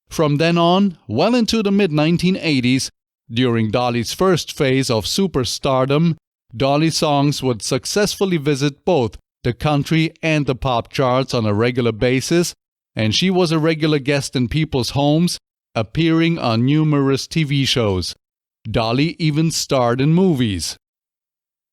Speaker 1: From then on, well into the mid-1980s, during Dolly's first phase of superstardom, Dolly's songs would successfully visit both the country and the pop charts on a regular basis, and she was a regular guest in people's homes, appearing on numerous TV shows. Dolly even starred in movies.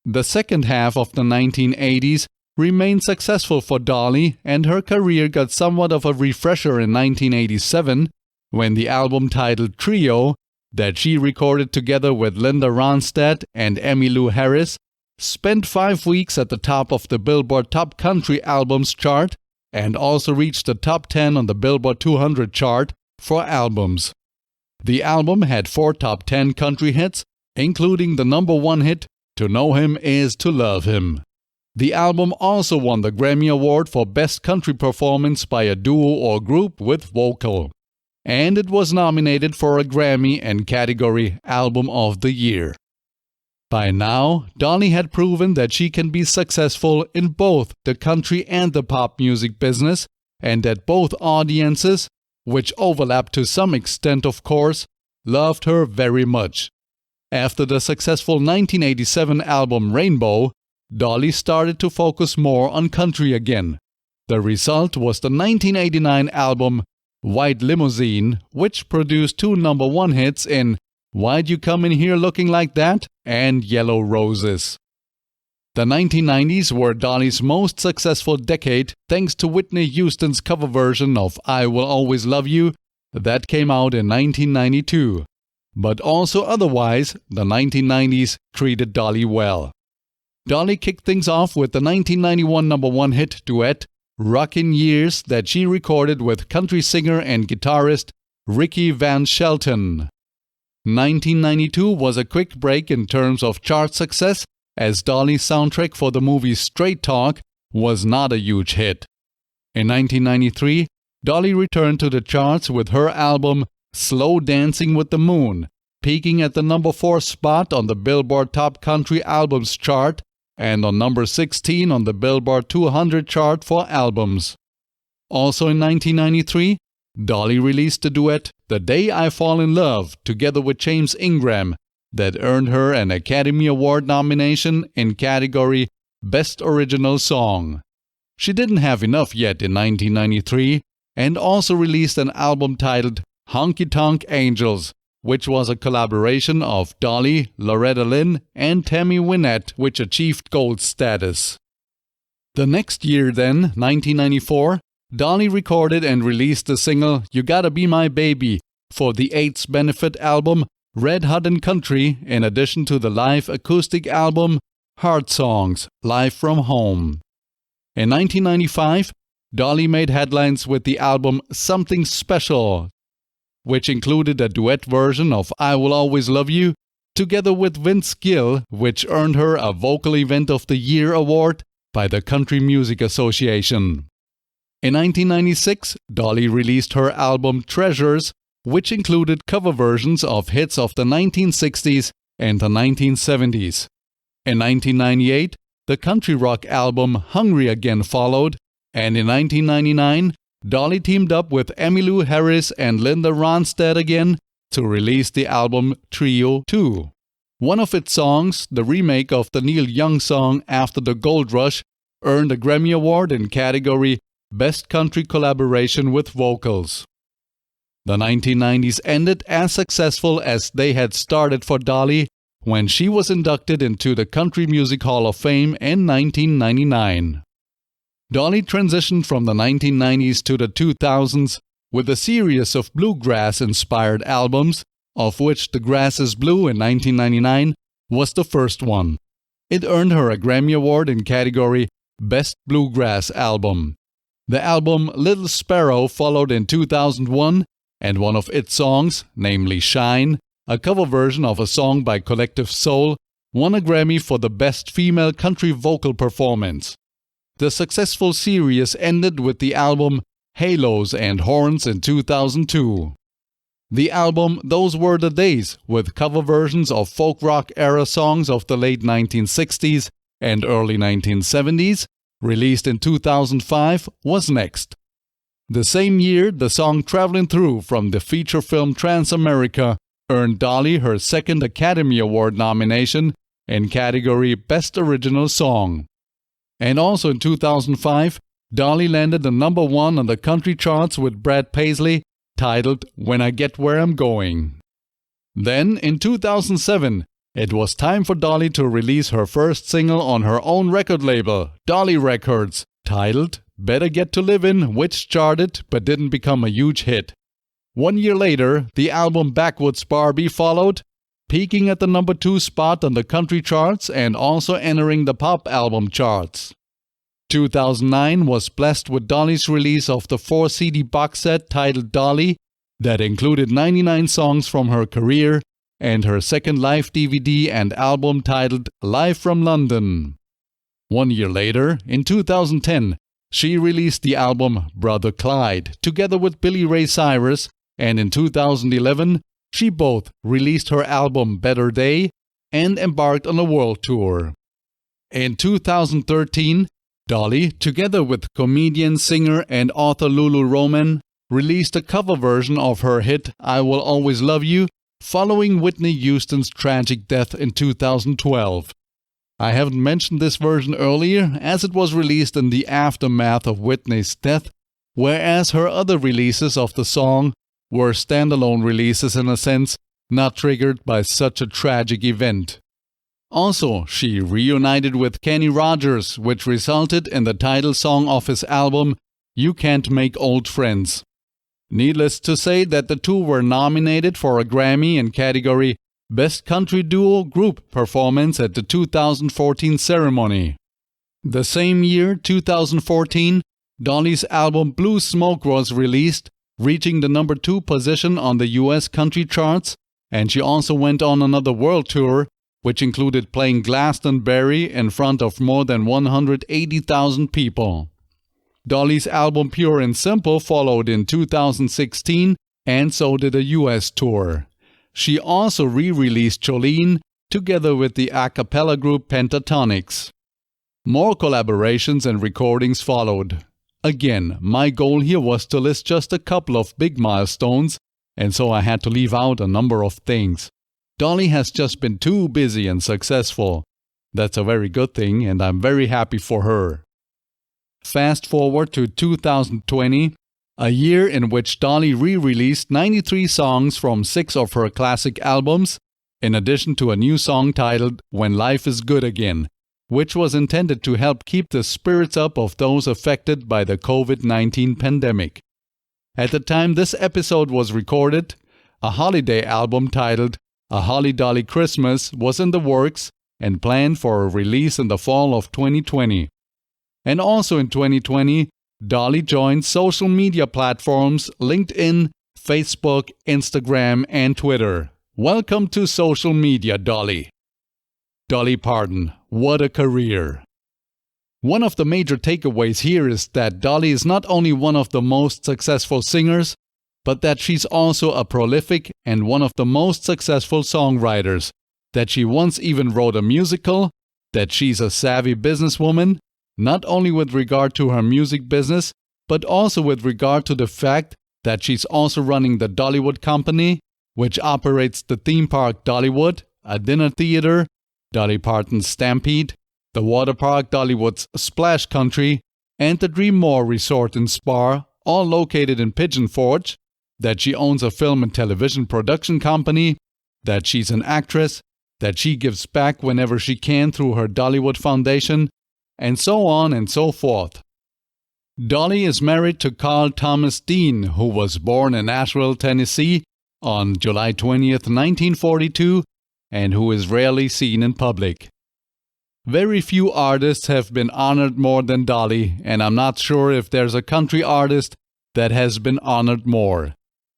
Speaker 1: The second half of the 1980s remained successful for Dolly, and her career got somewhat of a refresher in 1987 when the album titled Trio, that she recorded together with Linda Ronstadt and Emmylou Harris, spent 5 weeks at the top of the Billboard Top Country Albums chart and also reached the top 10 on the Billboard 200 chart for albums. The album had 4 top 10 country hits, including the number 1 hit, To Know Him Is to Love Him. The album also won the Grammy Award for Best Country Performance by a Duo or Group with Vocal, and it was nominated for a Grammy and category Album of the Year. By now, Dolly had proven that she can be successful in both the country and the pop music business, and that both audiences, which overlap to some extent of course, loved her very much. After the successful 1987 album Rainbow, Dolly started to focus more on country again. The result was the 1989 album White Limousine, which produced 2 number 1 hits in Why'd You Come In Here Looking Like That and Yellow Roses. The 1990s were Dolly's most successful decade thanks to Whitney Houston's cover version of I Will Always Love You that came out in 1992. But also otherwise, the 1990s treated Dolly well. Dolly kicked things off with the 1991 number 1 hit duet Rockin' Years that she recorded with country singer and guitarist Ricky Van Shelton. 1992 was a quick break in terms of chart success, as Dolly's soundtrack for the movie Straight Talk was not a huge hit. In 1993, Dolly returned to the charts with her album Slow Dancing with the Moon, peaking at the number 4 spot on the Billboard Top Country Albums chart and on number 16 on the Billboard 200 chart for albums. Also in 1993, Dolly released the duet The Day I Fall in Love together with James Ingram that earned her an Academy Award nomination in category Best Original Song. She didn't have enough yet in 1993 and also released an album titled Honky Tonk Angels, which was a collaboration of Dolly, Loretta Lynn, and Tammy Wynette, which achieved gold status. The next year then, 1994, Dolly recorded and released the single You Gotta Be My Baby for the AIDS benefit album Red Hot and Country, in addition to the live acoustic album Heart Songs, Live from Home. In 1995, Dolly made headlines with the album Something Special, which included a duet version of I Will Always Love You, together with Vince Gill, which earned her a Vocal Event of the Year award by the Country Music Association. In 1996, Dolly released her album Treasures, which included cover versions of hits of the 1960s and the 1970s. In 1998, the country rock album Hungry Again followed, and in 1999, Dolly teamed up with Emmylou Harris and Linda Ronstadt again to release the album Trio 2. One of its songs, the remake of the Neil Young song After the Gold Rush, earned a Grammy Award in category Best Country Collaboration with Vocals. The 1990s ended as successful as they had started for Dolly when she was inducted into the Country Music Hall of Fame in 1999. Dolly transitioned from the 1990s to the 2000s with a series of bluegrass-inspired albums, of which The Grass is Blue in 1999 was the first one. It earned her a Grammy Award in category Best Bluegrass Album. The album Little Sparrow followed in 2001, and one of its songs, namely Shine, a cover version of a song by Collective Soul, won a Grammy for the Best Female Country Vocal Performance. The successful series ended with the album Halos and Horns in 2002. The album Those Were the Days, with cover versions of folk rock era songs of the late 1960s and early 1970s, released in 2005, was next. The same year, the song Travelin' Through from the feature film Transamerica earned Dolly her second Academy Award nomination in category Best Original Song. And also in 2005, Dolly landed the number 1 on the country charts with Brad Paisley, titled When I Get Where I'm Going. Then, in 2007, it was time for Dolly to release her first single on her own record label, Dolly Records, titled Better Get to Livin', which charted but didn't become a huge hit. 1 year later, the album Backwoods Barbie followed, peaking at the number 2 spot on the country charts and also entering the pop album charts. 2009 was blessed with Dolly's release of the 4-CD box set titled Dolly that included 99 songs from her career and her second live DVD and album titled Live from London. 1 year later, in 2010, she released the album Brother Clyde together with Billy Ray Cyrus, and in 2011, she both released her album Better Day and embarked on a world tour. In 2013, Dolly, together with comedian, singer, and author Lulu Roman, released a cover version of her hit I Will Always Love You, following Whitney Houston's tragic death in 2012. I haven't mentioned this version earlier, as it was released in the aftermath of Whitney's death, whereas her other releases of the song were standalone releases in a sense, not triggered by such a tragic event. Also, she reunited with Kenny Rogers, which resulted in the title song of his album, You Can't Make Old Friends. Needless to say that the two were nominated for a Grammy in category Best Country Duo Group Performance at the 2014 ceremony. The same year, 2014, Dolly's album Blue Smoke was released, reaching the number 2 position on the US country charts, and she also went on another world tour, which included playing Glastonbury in front of more than 180,000 people. Dolly's album Pure and Simple followed in 2016, and so did a US tour. She also re-released Jolene together with the a cappella group Pentatonix. More collaborations and recordings followed. Again, my goal here was to list just a couple of big milestones, and so I had to leave out a number of things. Dolly has just been too busy and successful. That's a very good thing, and I'm very happy for her. Fast forward to 2020, a year in which Dolly re-released 93 songs from 6 of her classic albums, in addition to a new song titled When Life is Good Again, which was intended to help keep the spirits up of those affected by the COVID-19 pandemic. At the time this episode was recorded, a holiday album titled A Holly Dolly Christmas was in the works and planned for a release in the fall of 2020. And also in 2020, Dolly joined social media platforms LinkedIn, Facebook, Instagram, and Twitter. Welcome to social media, Dolly. Dolly Parton, what a career. One of the major takeaways here is that Dolly is not only one of the most successful singers, but that she's also a prolific and one of the most successful songwriters, that she once even wrote a musical, that she's a savvy businesswoman, not only with regard to her music business, but also with regard to the fact that she's also running the Dollywood Company, which operates the theme park Dollywood, a dinner theater, Dolly Parton's Stampede, the water park Dollywood's Splash Country, and the Dreammore Resort and Spa, all located in Pigeon Forge, that she owns a film and television production company, that she's an actress, that she gives back whenever she can through her Dollywood Foundation, and so on and so forth. Dolly is married to Carl Thomas Dean, who was born in Nashville, Tennessee on July 20th, 1942, and who is rarely seen in public. Very few artists have been honored more than Dolly, and I'm not sure if there's a country artist that has been honored more.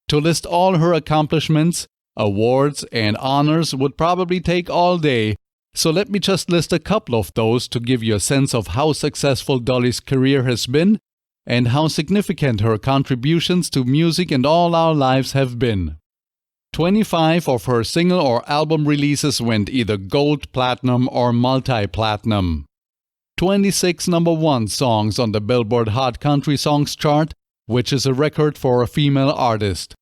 Speaker 1: To list all her accomplishments, awards, and honors would probably take all day, So let me just list a couple of those to give you a sense of how successful Dolly's career has been and how significant her contributions to music and all our lives have been. 25 of her single or album releases went either gold, platinum, or multi-platinum. 26 number 1 songs on the Billboard Hot Country Songs chart, which is a record for a female artist.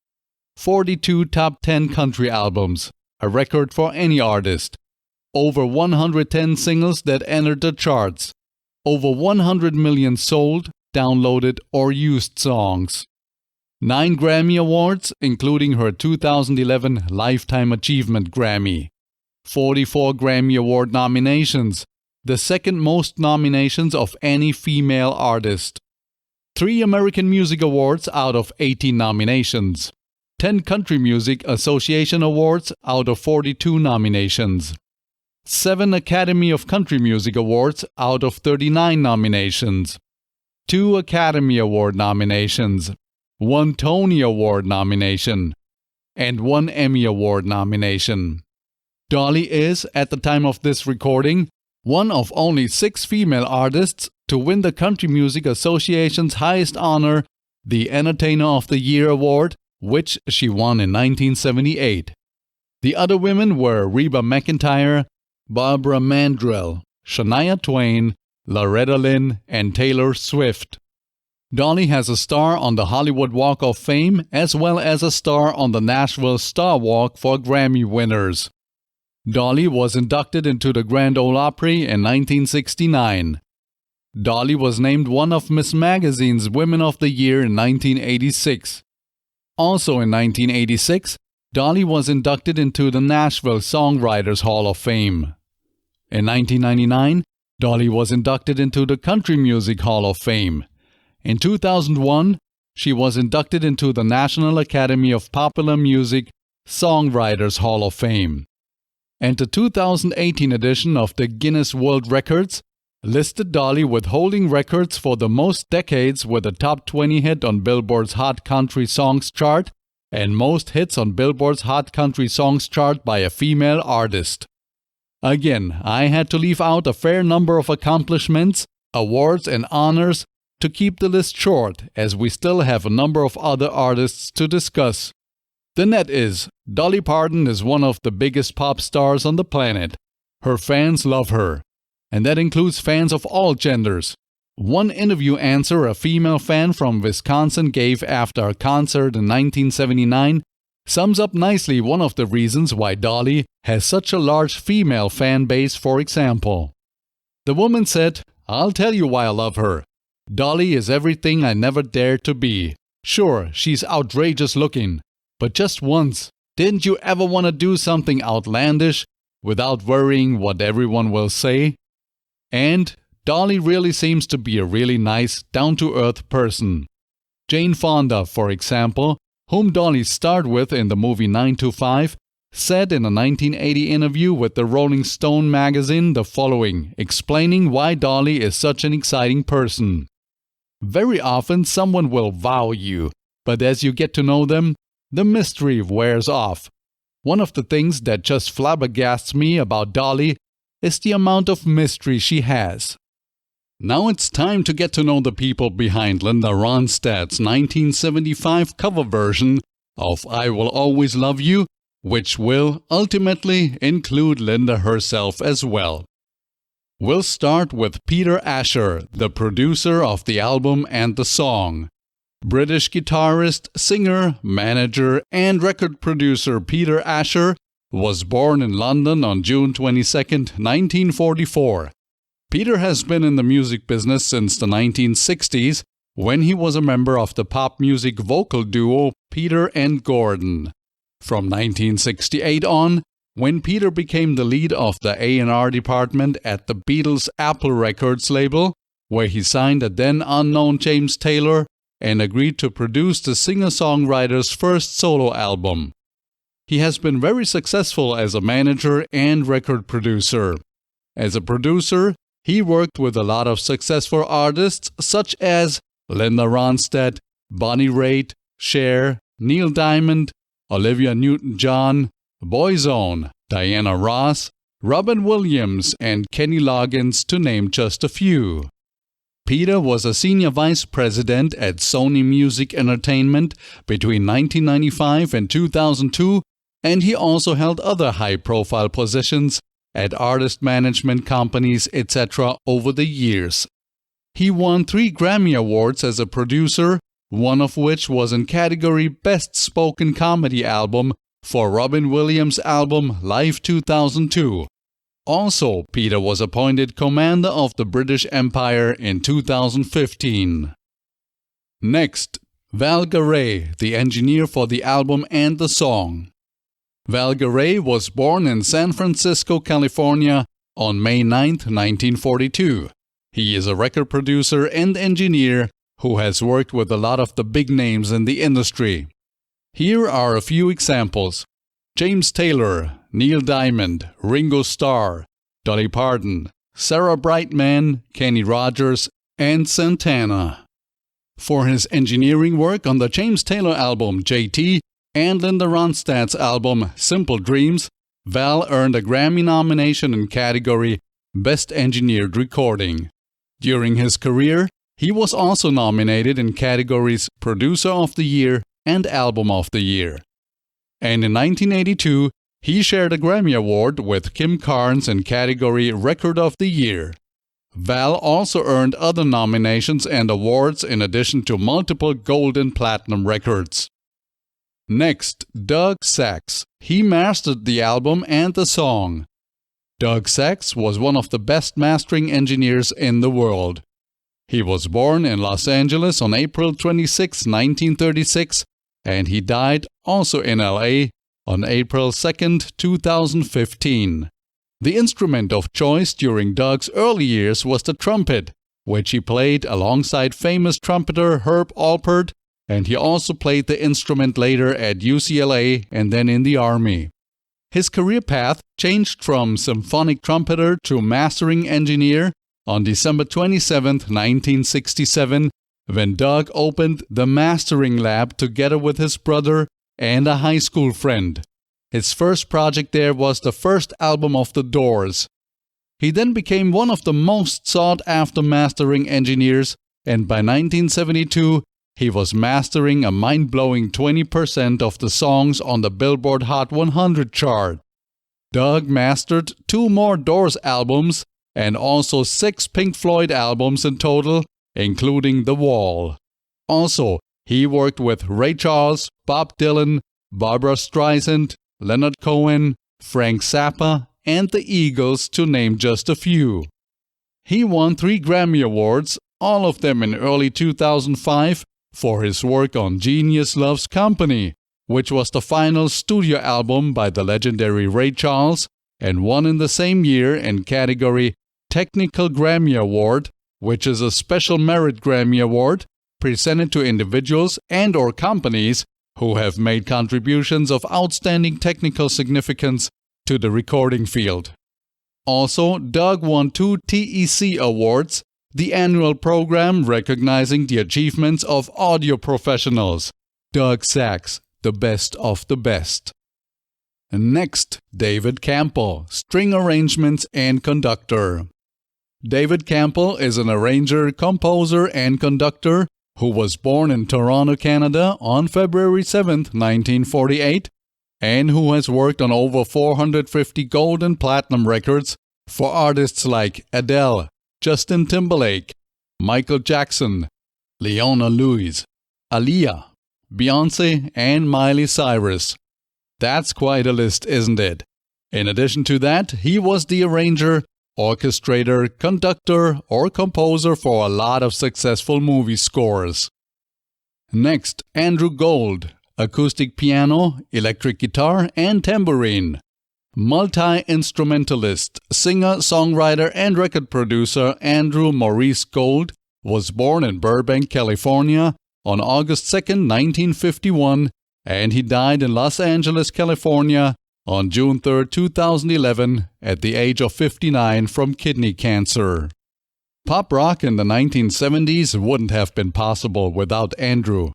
Speaker 1: 42 top 10 country albums, a record for any artist. Over 110 singles that entered the charts. Over 100 million sold, downloaded, or used songs. 9 Grammy Awards, including her 2011 Lifetime Achievement Grammy. 44 Grammy Award nominations, the second most nominations of any female artist. 3 American Music Awards out of 18 nominations. 10 Country Music Association Awards out of 42 nominations. 7 Academy of Country Music Awards out of 39 nominations. 2 Academy Award nominations. 1 Tony Award nomination. And 1 Emmy Award nomination. Dolly is, at the time of this recording, one of only 6 female artists to win the Country Music Association's highest honor, the Entertainer of the Year Award, which she won in 1978. The other women were Reba McEntire, Barbara Mandrell, Shania Twain, Loretta Lynn, and Taylor Swift. Dolly has a star on the Hollywood Walk of Fame as well as a star on the Nashville Star Walk for Grammy winners. Dolly was inducted into the Grand Ole Opry in 1969. Dolly was named one of Miss Magazine's Women of the Year in 1986. Also in 1986, Dolly was inducted into the Nashville Songwriters Hall of Fame. In 1999, Dolly was inducted into the Country Music Hall of Fame. In 2001, she was inducted into the National Academy of Popular Music Songwriters Hall of Fame. And the 2018 edition of the Guinness World Records listed Dolly with holding records for the most decades with a top 20 hit on Billboard's Hot Country Songs chart and most hits on Billboard's Hot Country Songs chart by a female artist. Again, I had to leave out a fair number of accomplishments, awards, and honors to keep the list short, as we still have a number of other artists to discuss. The net is, Dolly Parton is one of the biggest pop stars on the planet. Her fans love her, and that includes fans of all genders. One interview answer a female fan from Wisconsin gave after a concert in 1979 sums up nicely one of the reasons why Dolly has such a large female fan base, for example. The woman said, "I'll tell you why I love her. Dolly is everything I never dared to be. Sure, she's outrageous looking, but just once, didn't you ever want to do something outlandish without worrying what everyone will say? And Dolly really seems to be a really nice, down-to-earth person." Jane Fonda, for example, whom Dolly starred with in the movie 9 to 5, said in a 1980 interview with the Rolling Stone magazine the following, explaining why Dolly is such an exciting person. "Very often someone will wow you, but as you get to know them, the mystery wears off. One of the things that just flabbergasts me about Dolly is the amount of mystery she has." Now it's time to get to know the people behind Linda Ronstadt's 1975 cover version of I Will Always Love You, which will ultimately include Linda herself as well. We'll start with Peter Asher, the producer of the album and the song. British guitarist, singer, manager, and record producer Peter Asher was born in London on June 22, 1944. Peter has been in the music business since the 1960s, when he was a member of the pop music vocal duo Peter and Gordon. From 1968 on, when Peter became the lead of the A&R department at the Beatles' Apple Records label, where he signed a then unknown James Taylor and agreed to produce the singer-songwriter's first solo album. He has been very successful as a manager and record producer. As a producer, he worked with a lot of successful artists such as Linda Ronstadt, Bonnie Raitt, Cher, Neil Diamond, Olivia Newton-John, Boyzone, Diana Ross, Robin Williams, and Kenny Loggins, to name just a few. Peter was a senior vice president at Sony Music Entertainment between 1995 and 2002, and he also held other high-profile positions at artist management companies, etc. over the years. He won 3 Grammy Awards as a producer, one of which was in category Best Spoken Comedy Album for Robin Williams' album Live 2002. Also, Peter was appointed Commander of the British Empire in 2015. Next, Val Garay, the engineer for the album and the song. Val Garay was born in San Francisco, California on May 9, 1942. He is a record producer and engineer who has worked with a lot of the big names in the industry. Here are a few examples: James Taylor, Neil Diamond, Ringo Starr, Dolly Parton, Sarah Brightman, Kenny Rogers, and Santana. For his engineering work on the James Taylor album JT and Linda Ronstadt's album Simple Dreams, Val earned a Grammy nomination in category Best Engineered Recording. During his career, he was also nominated in categories Producer of the Year and Album of the Year. And in 1982, he shared a Grammy Award with Kim Carnes in category Record of the Year. Val also earned other nominations and awards in addition to multiple gold and platinum records. Next, Doug Sax. He mastered the album and the song. Doug Sax was one of the best mastering engineers in the world. He was born in Los Angeles on April 26, 1936, and he died also in LA on April 2, 2015. The instrument of choice during Doug's early years was the trumpet, which he played alongside famous trumpeter Herb Alpert, and he also played the instrument later at UCLA and then in the Army. His career path changed from symphonic trumpeter to mastering engineer on December 27, 1967, when Doug opened the Mastering Lab together with his brother and a high school friend. His first project there was the first album of The Doors. He then became one of the most sought-after mastering engineers, and by 1972, he was mastering a mind-blowing 20% of the songs on the Billboard Hot 100 chart. Doug mastered 2 more Doors albums and also 6 Pink Floyd albums in total, including The Wall. Also, he worked with Ray Charles, Bob Dylan, Barbra Streisand, Leonard Cohen, Frank Zappa, and the Eagles, to name just a few. He won 3 Grammy Awards, all of them in early 2005, for his work on Genius Loves Company, which was the final studio album by the legendary Ray Charles, and won in the same year in category Technical Grammy Award, which is a special merit Grammy Award presented to individuals and/or companies who have made contributions of outstanding technical significance to the recording field. Also, Doug won 2 TEC Awards, the annual program recognizing the achievements of audio professionals. Doug Sax, the best of the best. Next, David Campbell, string arrangements and conductor. David Campbell is an arranger, composer, and conductor who was born in Toronto, Canada on February 7, 1948, and who has worked on over 450 gold and platinum records for artists like Adele, Justin Timberlake, Michael Jackson, Leona Lewis, Aaliyah, Beyoncé, and Miley Cyrus. That's quite a list, isn't it? In addition to that, he was the arranger, orchestrator, conductor, or composer for a lot of successful movie scores. Next, Andrew Gold, acoustic piano, electric guitar, and tambourine. Multi-instrumentalist, singer, songwriter, and record producer Andrew Maurice Gold was born in Burbank, California on August 2, 1951, and he died in Los Angeles, California on June 3, 2011, at the age of 59 from kidney cancer. Pop rock in the 1970s wouldn't have been possible without Andrew.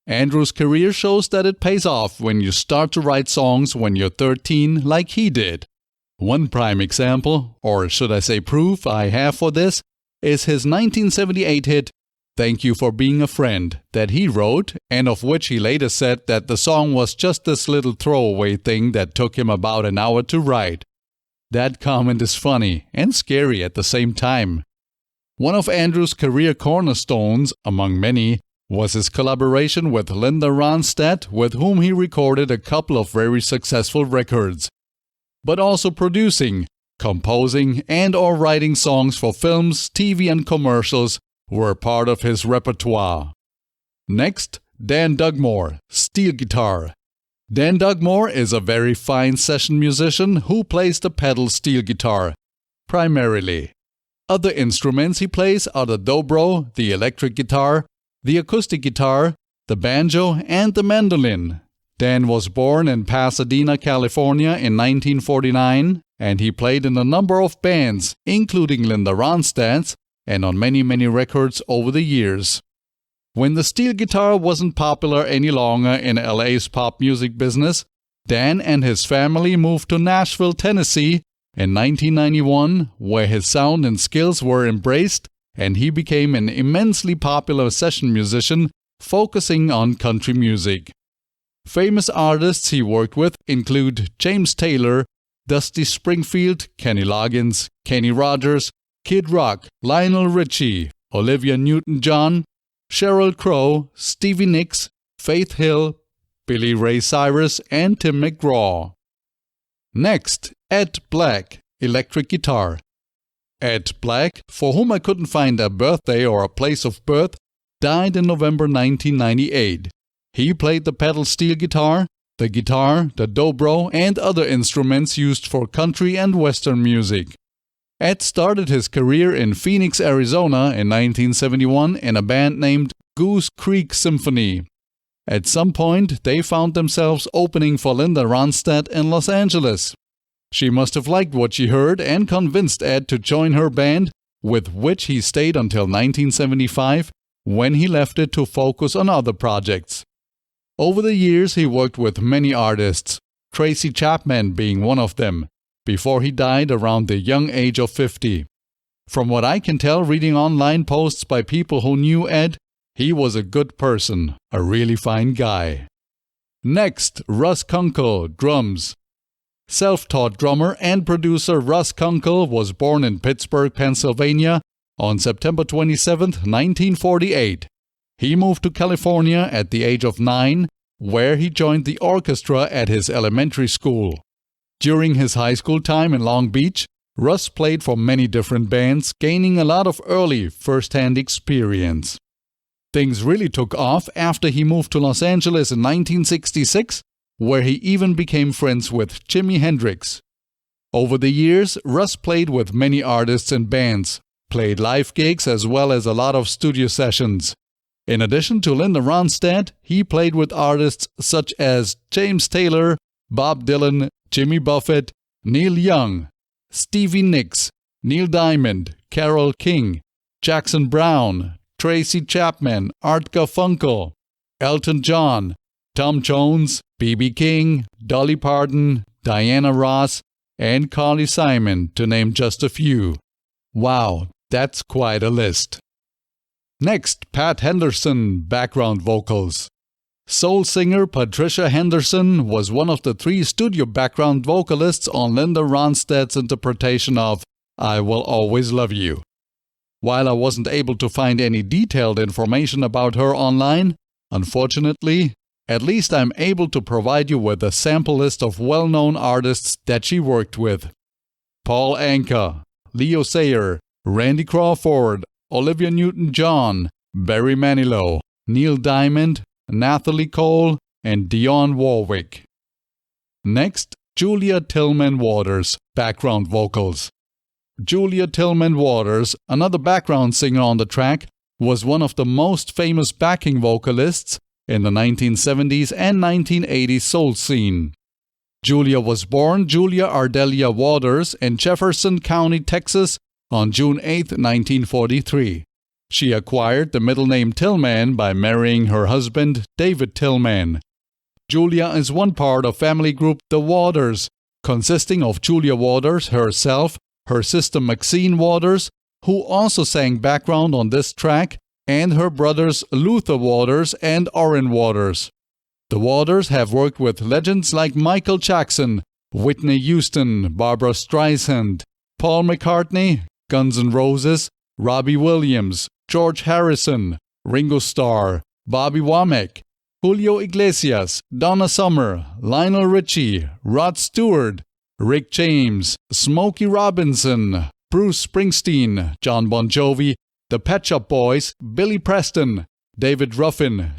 Speaker 1: Andrew's career shows that it pays off when you start to write songs when you're 13 like he did. One prime example, or should I say proof, I have for this is his 1978 hit Thank You for Being a Friend that he wrote, and of which he later said that the song was just this little throwaway thing that took him about an hour to write. That comment is funny and scary at the same time. One of Andrew's career cornerstones, among many, was his collaboration with Linda Ronstadt, with whom he recorded a couple of very successful records. But also producing, composing, and/or writing songs for films, TV, and commercials were part of his repertoire. Next, Dan Dugmore, steel guitar. Dan Dugmore is a very fine session musician who plays the pedal steel guitar, primarily. Other instruments he plays are the dobro, the electric guitar, the acoustic guitar, the banjo, and the mandolin. Dan was born in Pasadena, California in 1949, and he played in a number of bands, including Linda Ronstadt's, and on many records over the years. When the steel guitar wasn't popular any longer in LA's pop music business, Dan and his family moved to Nashville, Tennessee in 1991, where his sound and skills were embraced, and he became an immensely popular session musician focusing on country music. Famous artists he worked with include James Taylor, Dusty Springfield, Kenny Loggins, Kenny Rogers, Kid Rock, Lionel Richie, Olivia Newton-John, Sheryl Crow, Stevie Nicks, Faith Hill, Billy Ray Cyrus, and Tim McGraw. Next, Ed Black, electric guitar. Ed Black, for whom I couldn't find a birthday or a place of birth, died in November 1998. He played the pedal steel guitar, the dobro, and other instruments used for country and western music. Ed started his career in Phoenix, Arizona in 1971 in a band named Goose Creek Symphony. At some point, they found themselves opening for Linda Ronstadt in Los Angeles. She must have liked what she heard and convinced Ed to join her band, with which he stayed until 1975, when he left it to focus on other projects. Over the years, he worked with many artists, Tracy Chapman being one of them, before he died around the young age of 50. From what I can tell reading online posts by people who knew Ed, he was a good person, a really fine guy. Next, Russ Kunkel, drums. Self-taught drummer and producer Russ Kunkel was born in Pittsburgh, Pennsylvania on September 27, 1948. He moved to California at the age of 9, where he joined the orchestra at his elementary school. During his high school time in Long Beach, Russ played for many different bands, gaining a lot of early first-hand experience. Things really took off after he moved to Los Angeles in 1966, where he even became friends with Jimi Hendrix. Over the years, Russ played with many artists and bands, played live gigs as well as a lot of studio sessions. In addition to Linda Ronstadt, he played with artists such as James Taylor, Bob Dylan, Jimmy Buffett, Neil Young, Stevie Nicks, Neil Diamond, Carole King, Jackson Browne, Tracy Chapman, Art Garfunkel, Elton John, Tom Jones, B.B. King, Dolly Parton, Diana Ross, and Carly Simon, to name just a few. Wow, that's quite a list. Next, Pat Henderson, background vocals. Soul singer Patricia Henderson was one of the 3 studio background vocalists on Linda Ronstadt's interpretation of I Will Always Love You. While I wasn't able to find any detailed information about her online, unfortunately, at least I'm able to provide you with a sample list of well-known artists that she worked with. Paul Anka, Leo Sayer, Randy Crawford, Olivia Newton-John, Barry Manilow, Neil Diamond, Nathalie Cole, and Dionne Warwick. Next, Julia Tillman Waters, background vocals. Julia Tillman Waters, another background singer on the track, was one of the most famous backing vocalists in the 1970s and 1980s soul scene. Julia was born Julia Ardelia Waters in Jefferson County, Texas, on June 8, 1943. She acquired the middle name Tillman by marrying her husband, David Tillman. Julia is one part of family group The Waters, consisting of Julia Waters herself, her sister Maxine Waters, who also sang background on this track, and her brothers Luther Waters and Orrin Waters. The Waters have worked with legends like Michael Jackson, Whitney Houston, Barbra Streisand, Paul McCartney, Guns N' Roses, Robbie Williams, George Harrison, Ringo Starr, Bobby Womack, Julio Iglesias, Donna Summer, Lionel Richie, Rod Stewart, Rick James, Smokey Robinson, Bruce Springsteen, John Bon Jovi, the Pet Shop Boys, Billy Preston, David Ruffin,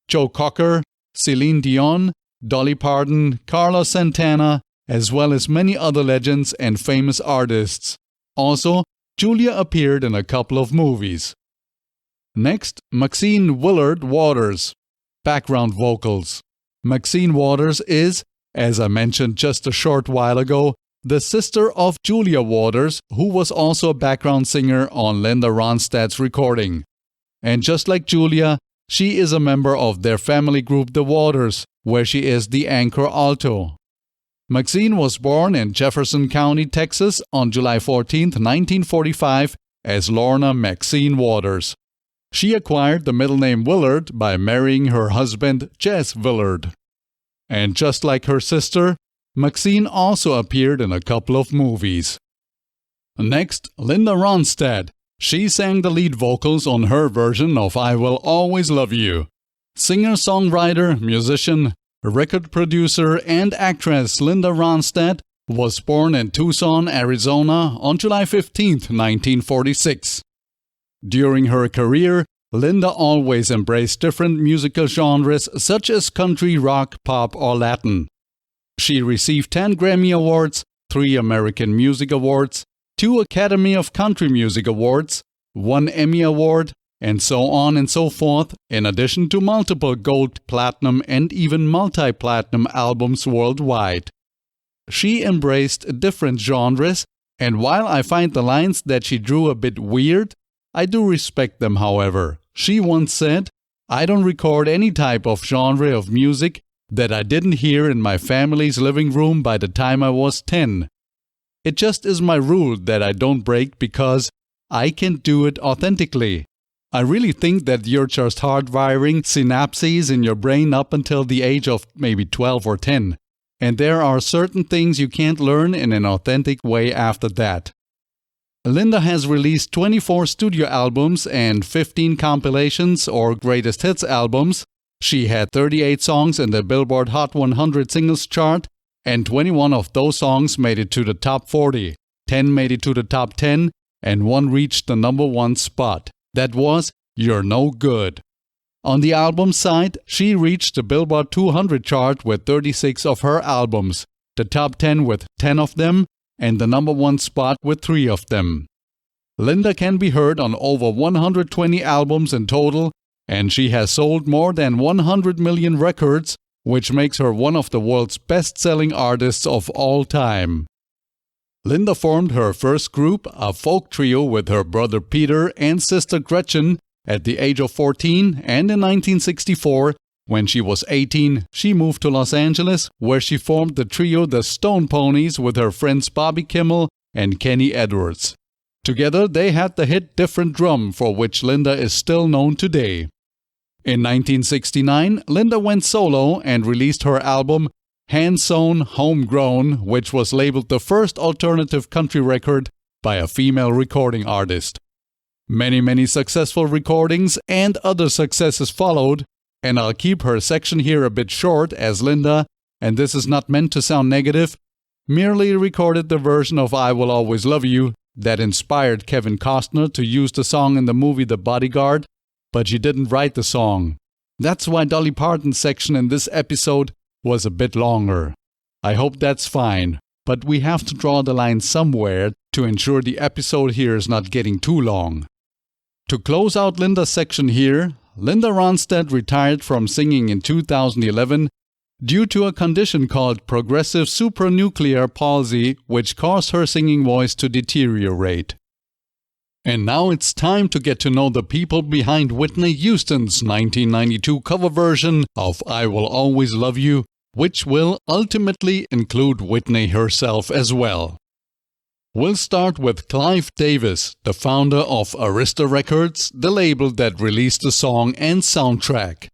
Speaker 1: Joe Cocker, Celine Dion, Dolly Parton, Carlos Santana, as well as many other legends and famous artists. Also, Julia appeared in a couple of movies. Next, Maxine Willard Waters. Background vocals. Maxine Waters is, as I mentioned just a short while ago, the sister of Julia Waters, who was also a background singer on Linda Ronstadt's recording. And just like Julia, she is a member of their family group The Waters, where she is the anchor alto. Maxine was born in Jefferson County, Texas on July 14, 1945, as Lorna Maxine Waters. She acquired the middle name Willard by marrying her husband Jess Willard. And just like her sister, Maxine also appeared in a couple of movies. Next, Linda Ronstadt. She sang the lead vocals on her version of I Will Always Love You. Singer-songwriter, musician, record producer, and actress Linda Ronstadt was born in Tucson, Arizona on July 15, 1946. During her career, Linda always embraced different musical genres such as country, rock, pop, or Latin. She received 10 Grammy Awards, 3 American Music Awards, 2 Academy of Country Music Awards, 1 Emmy Award, and so on and so forth, in addition to multiple gold, platinum, and even multi-platinum albums worldwide. She embraced different genres, and while I find the lines that she drew a bit weird, I do respect them, however. She once said, "I don't record any type of genre of music that I didn't hear in my family's living room by the time I was 10. It just is my rule that I don't break because I can't do it authentically. I really think that you're just hardwiring synapses in your brain up until the age of maybe 12 or 10. And there are certain things you can't learn in an authentic way after that." Linda has released 24 studio albums and 15 compilations or greatest hits albums. She had 38 songs in the Billboard Hot 100 Singles Chart, and 21 of those songs made it to the top 40, 10 made it to the top 10, and 1 reached the number 1 spot. That was You're No Good. On the album side, she reached the Billboard 200 chart with 36 of her albums, the top 10 with 10 of them, and the number 1 spot with 3 of them. Linda can be heard on over 120 albums in total, and she has sold more than 100 million records, which makes her one of the world's best-selling artists of all time. Linda formed her first group, a folk trio with her brother Peter and sister Gretchen, at the age of 14, and in 1964, when she was 18, she moved to Los Angeles, where she formed the trio The Stone Ponies with her friends Bobby Kimmel and Kenny Edwards. Together, they had the hit Different Drum, for which Linda is still known today. In 1969, Linda went solo and released her album Hand-Sewn Homegrown, which was labeled the first alternative country record by a female recording artist. Many successful recordings and other successes followed, and I'll keep her section here a bit short as Linda, and this is not meant to sound negative, merely recorded the version of I Will Always Love You that inspired Kevin Costner to use the song in the movie The Bodyguard, but she didn't write the song. That's why Dolly Parton's section in this episode was a bit longer. I hope that's fine, but we have to draw the line somewhere to ensure the episode here is not getting too long. To close out Linda's section here, Linda Ronstadt retired from singing in 2011 due to a condition called progressive supranuclear palsy, which caused her singing voice to deteriorate. And now it's time to get to know the people behind Whitney Houston's 1992 cover version of I Will Always Love You which will ultimately include Whitney herself as well. We'll start with Clive Davis, the founder of Arista Records, the label that released the song and soundtrack.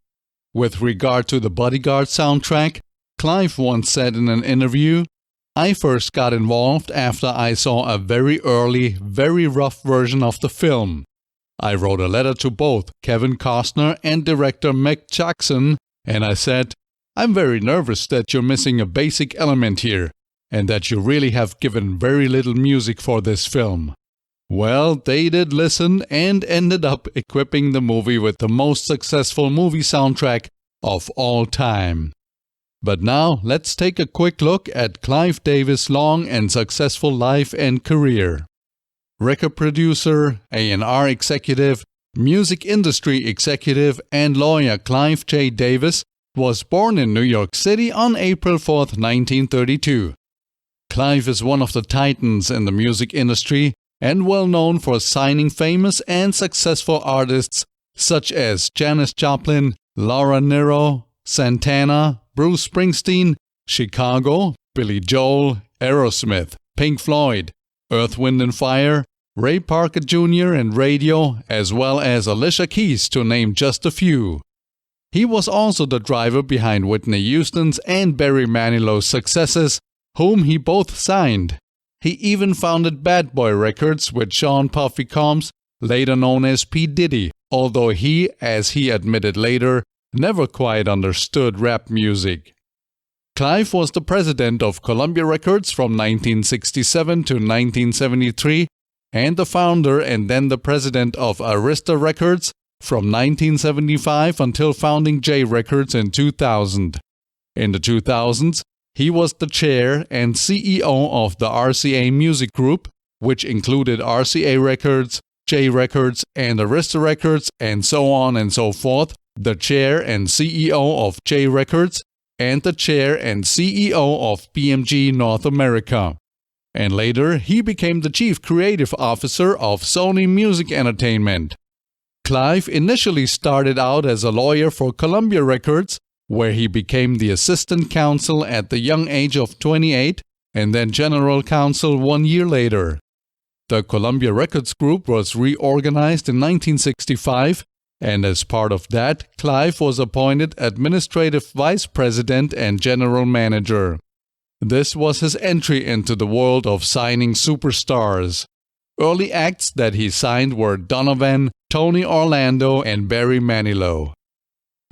Speaker 1: With regard to the Bodyguard soundtrack, Clive once said in an interview, "I first got involved after I saw a very early, very rough version of the film. I wrote a letter to both Kevin Costner and director Mick Jackson, and I said, I'm very nervous that you're missing a basic element here, and that you really have given very little music for this film." Well, they did listen and ended up equipping the movie with the most successful movie soundtrack of all time. But now, let's take a quick look at Clive Davis' long and successful life and career. Record producer, A&R executive, music industry executive, and lawyer Clive J. Davis was born in New York City on April 4, 1932. Clive is one of the titans in the music industry and well known for signing famous and successful artists such as Janis Joplin, Laura Nyro, Santana, Bruce Springsteen, Chicago, Billy Joel, Aerosmith, Pink Floyd, Earth, Wind & Fire, Ray Parker Jr. and Radio, as well as Alicia Keys to name just a few. He was also the driver behind Whitney Houston's and Barry Manilow's successes, whom he both signed. He even founded Bad Boy Records with Sean Puffy Combs, later known as P. Diddy, although he, as he admitted later, never quite understood rap music. Clive was the president of Columbia Records from 1967 to 1973 and the founder and then the president of Arista Records from 1975 until founding J Records in 2000. In the 2000s, he was the chair and CEO of the RCA Music Group, which included RCA Records, J Records, and Arista Records, and so on and so forth, the chair and CEO of J Records, and the chair and CEO of BMG North America. And later, he became the chief creative officer of Sony Music Entertainment. Clive initially started out as a lawyer for Columbia Records, where he became the assistant counsel at the young age of 28 and then general counsel 1 year later. The Columbia Records Group was reorganized in 1965, and as part of that, Clive was appointed administrative vice president and general manager. This was his entry into the world of signing superstars. Early acts that he signed were Donovan, Tony Orlando, and Barry Manilow.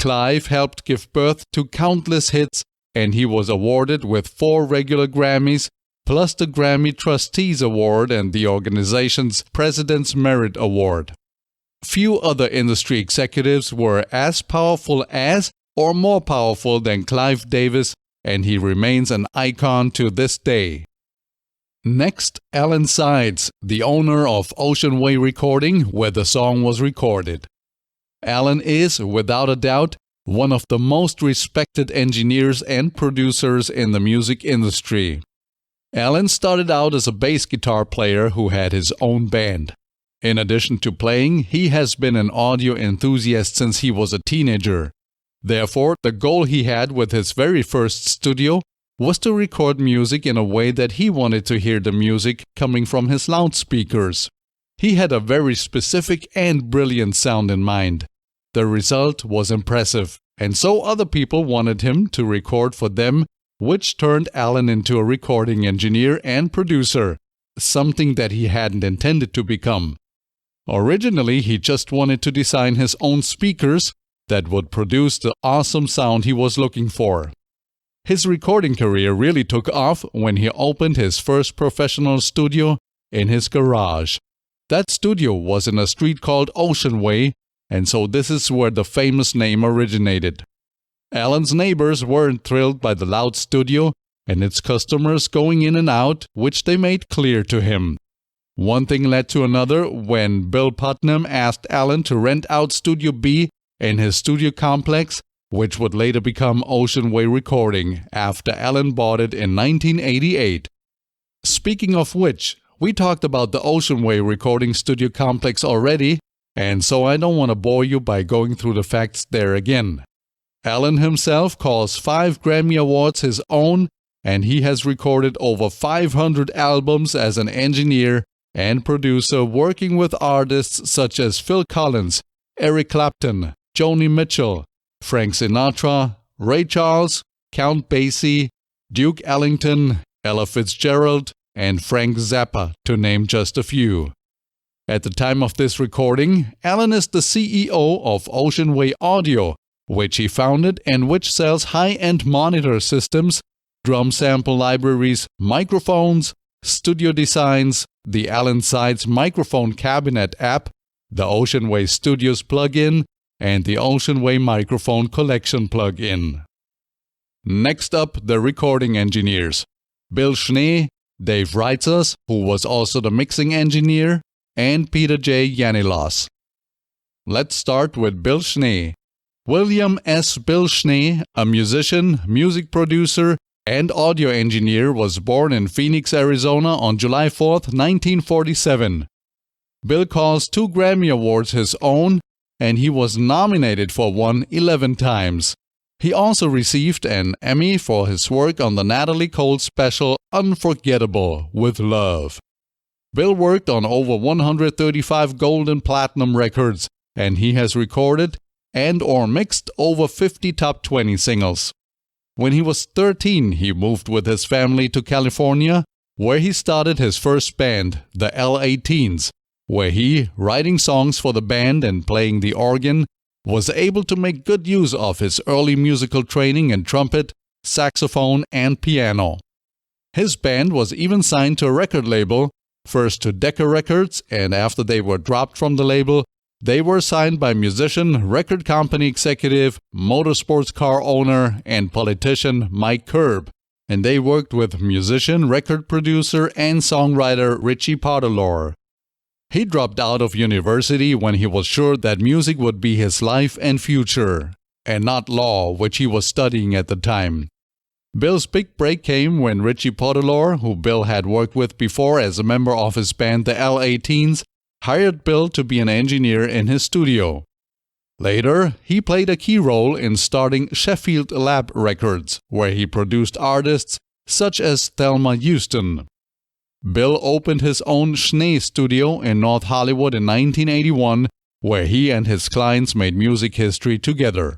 Speaker 1: Clive helped give birth to countless hits, and he was awarded with 4 regular Grammys, plus the Grammy Trustees Award and the organization's President's Merit Award. Few other industry executives were as powerful as or more powerful than Clive Davis, and he remains an icon to this day. Next, Alan Sides, the owner of Ocean Way Recording, where the song was recorded. Alan is, without a doubt, one of the most respected engineers and producers in the music industry. Alan started out as a bass guitar player who had his own band. In addition to playing, he has been an audio enthusiast since he was a teenager. Therefore, the goal he had with his very first studio was to record music in a way that he wanted to hear the music coming from his loudspeakers. He had a very specific and brilliant sound in mind. The result was impressive, and so other people wanted him to record for them, which turned Alan into a recording engineer and producer, something that he hadn't intended to become. Originally, he just wanted to design his own speakers that would produce the awesome sound he was looking for. His recording career really took off when he opened his first professional studio in his garage. That studio was in a street called Ocean Way, and so this is where the famous name originated. Alan's neighbors weren't thrilled by the loud studio and its customers going in and out, which they made clear to him. One thing led to another when Bill Putnam asked Alan to rent out Studio B in his studio complex, which would later become Ocean Way Recording after Alan bought it in 1988. Speaking of which, we talked about the Ocean Way Recording Studio complex already, and so I don't want to bore you by going through the facts there again. Alan himself calls 5 Grammy Awards his own, and he has recorded over 500 albums as an engineer and producer, working with artists such as Phil Collins, Eric Clapton, Joni Mitchell, Frank Sinatra, Ray Charles, Count Basie, Duke Ellington, Ella Fitzgerald, and Frank Zappa, to name just a few. At the time of this recording, Alan is the CEO of Ocean Way Audio, which he founded and which sells high-end monitor systems, drum sample libraries, microphones, studio designs, the Alan Sides microphone cabinet app, the Ocean Way Studios plugin, and the Ocean Way microphone collection plugin. Next up, the recording engineers. Bill Schnee, Dave Reitzers, who was also the mixing engineer, and Peter J. Yanilos. Let's start with Bill Schnee. William S. Bill Schnee, a musician, music producer, and audio engineer, was born in Phoenix, Arizona on July 4, 1947. Bill calls 2 Grammy Awards his own, and he was nominated for one 11 times. He also received an Emmy for his work on the Natalie Cole special Unforgettable with Love. Bill worked on over 135 gold and platinum records, and he has recorded and/or mixed over 50 top 20 singles. When he was 13, he moved with his family to California, where he started his first band, the LA Teens, where he, writing songs for the band and playing the organ, was able to make good use of his early musical training in trumpet, saxophone, and piano. His band was even signed to a record label, first to Decca Records, and after they were dropped from the label, they were signed by musician, record company executive, motorsports car owner, and politician Mike Curb, and they worked with musician, record producer, and songwriter Richie Potterlore. He dropped out of university when he was sure that music would be his life and future, and not law, which he was studying at the time. Bill's big break came when Richie Potterlore, who Bill had worked with before as a member of his band the LA Teens, hired Bill to be an engineer in his studio. Later, he played a key role in starting Sheffield Lab Records, where he produced artists such as Thelma Houston. Bill opened his own Schnee studio in North Hollywood in 1981, where he and his clients made music history together.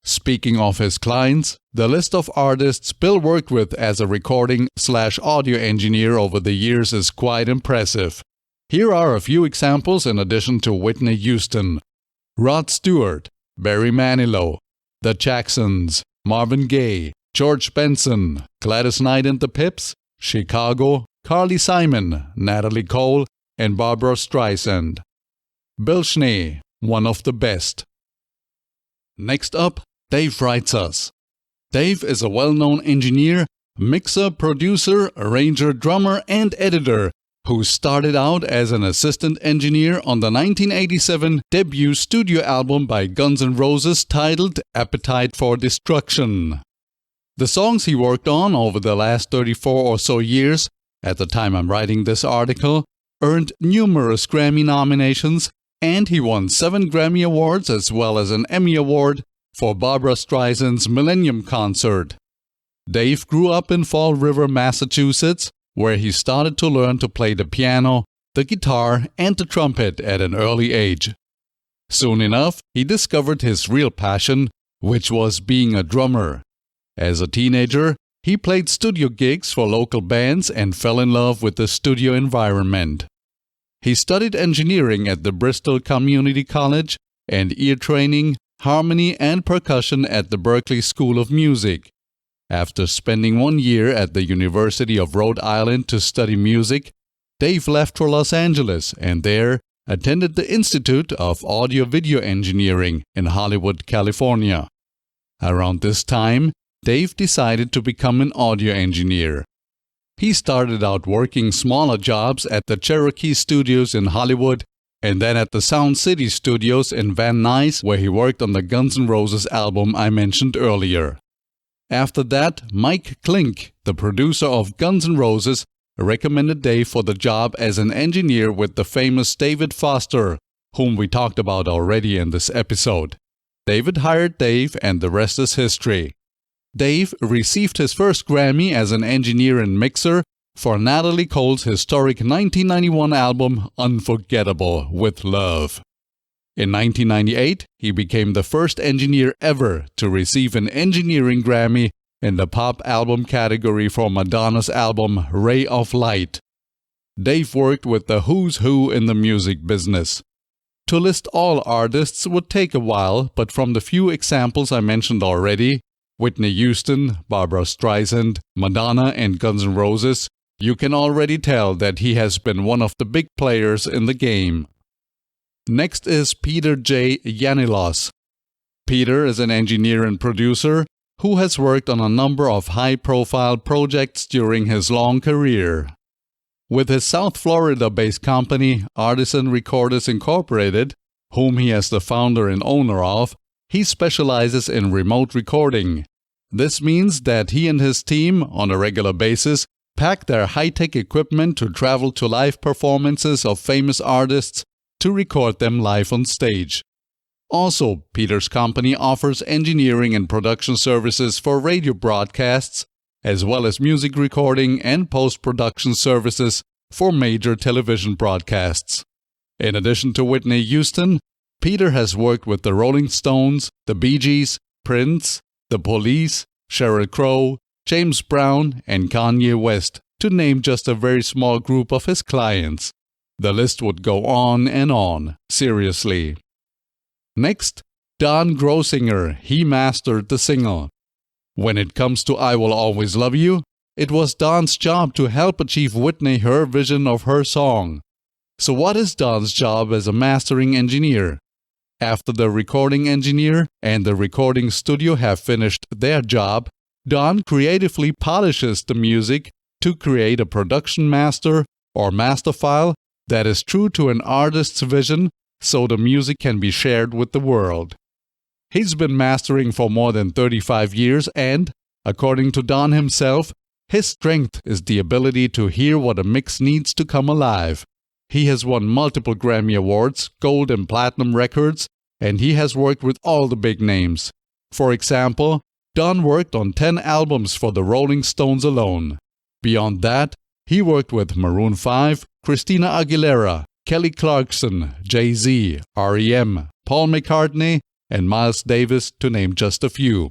Speaker 1: Speaking of his clients, the list of artists Bill worked with as a recording/audio engineer over the years is quite impressive. Here are a few examples in addition to Whitney Houston: Rod Stewart, Barry Manilow, The Jacksons, Marvin Gaye, George Benson, Gladys Knight and the Pips, Chicago, Carly Simon, Natalie Cole, and Barbra Streisand. Bill Schnee, one of the best. Next up, Dave Reitzers. Dave is a well-known engineer, mixer, producer, arranger, drummer, and editor who started out as an assistant engineer on the 1987 debut studio album by Guns N' Roses titled Appetite for Destruction. The songs he worked on over the last 34 or so years, at the time I'm writing this article, earned numerous Grammy nominations, and he won 7 Grammy Awards as well as an Emmy Award for Barbra Streisand's Millennium Concert. Dave grew up in Fall River, Massachusetts, where he started to learn to play the piano, the guitar, and the trumpet at an early age. Soon enough, he discovered his real passion, which was being a drummer. As a teenager, he played studio gigs for local bands and fell in love with the studio environment. He studied engineering at the Bristol Community College and ear training, harmony, and percussion at the Berklee School of Music. After spending 1 year at the University of Rhode Island to study music, Dave left for Los Angeles and there attended the Institute of Audio-Video Engineering in Hollywood, California. Around this time, Dave decided to become an audio engineer. He started out working smaller jobs at the Cherokee Studios in Hollywood and then at the Sound City Studios in Van Nuys, where he worked on the Guns N' Roses album I mentioned earlier. After that, Mike Klink, the producer of Guns N' Roses, recommended Dave for the job as an engineer with the famous David Foster, whom we talked about already in this episode. David hired Dave, and the rest is history. Dave received his first Grammy as an engineer and mixer for Natalie Cole's historic 1991 album Unforgettable with Love. In 1998, he became the first engineer ever to receive an engineering Grammy in the pop album category for Madonna's album Ray of Light. Dave worked with the who's who in the music business. To list all artists would take a while, but from the few examples I mentioned already, Whitney Houston, Barbra Streisand, Madonna, and Guns N' Roses, you can already tell that he has been one of the big players in the game. Next is Peter J. Yanilos. Peter is an engineer and producer who has worked on a number of high-profile projects during his long career. With his South Florida-based company, Artisan Recorders Incorporated, whom he is the founder and owner of, he specializes in remote recording. This means that he and his team, on a regular basis, pack their high-tech equipment to travel to live performances of famous artists to record them live on stage. Also, Peter's company offers engineering and production services for radio broadcasts, as well as music recording and post-production services for major television broadcasts. In addition to Whitney Houston, Peter has worked with the Rolling Stones, the Bee Gees, Prince, the Police, Sheryl Crow, James Brown, and Kanye West, to name just a very small group of his clients. The list would go on and on, seriously. Next, Don Grosinger. He mastered the single. When it comes to I Will Always Love You, it was Don's job to help achieve Whitney her vision of her song. So what is Don's job as a mastering engineer? After the recording engineer and the recording studio have finished their job, Don creatively polishes the music to create a production master or master file that is true to an artist's vision, so the music can be shared with the world. He's been mastering for more than 35 years and, according to Don himself, his strength is the ability to hear what a mix needs to come alive. He has won multiple Grammy Awards, gold and platinum records, and he has worked with all the big names. For example, Don worked on 10 albums for the Rolling Stones alone. Beyond that, he worked with Maroon 5, Christina Aguilera, Kelly Clarkson, Jay-Z, R.E.M., Paul McCartney, and Miles Davis, to name just a few.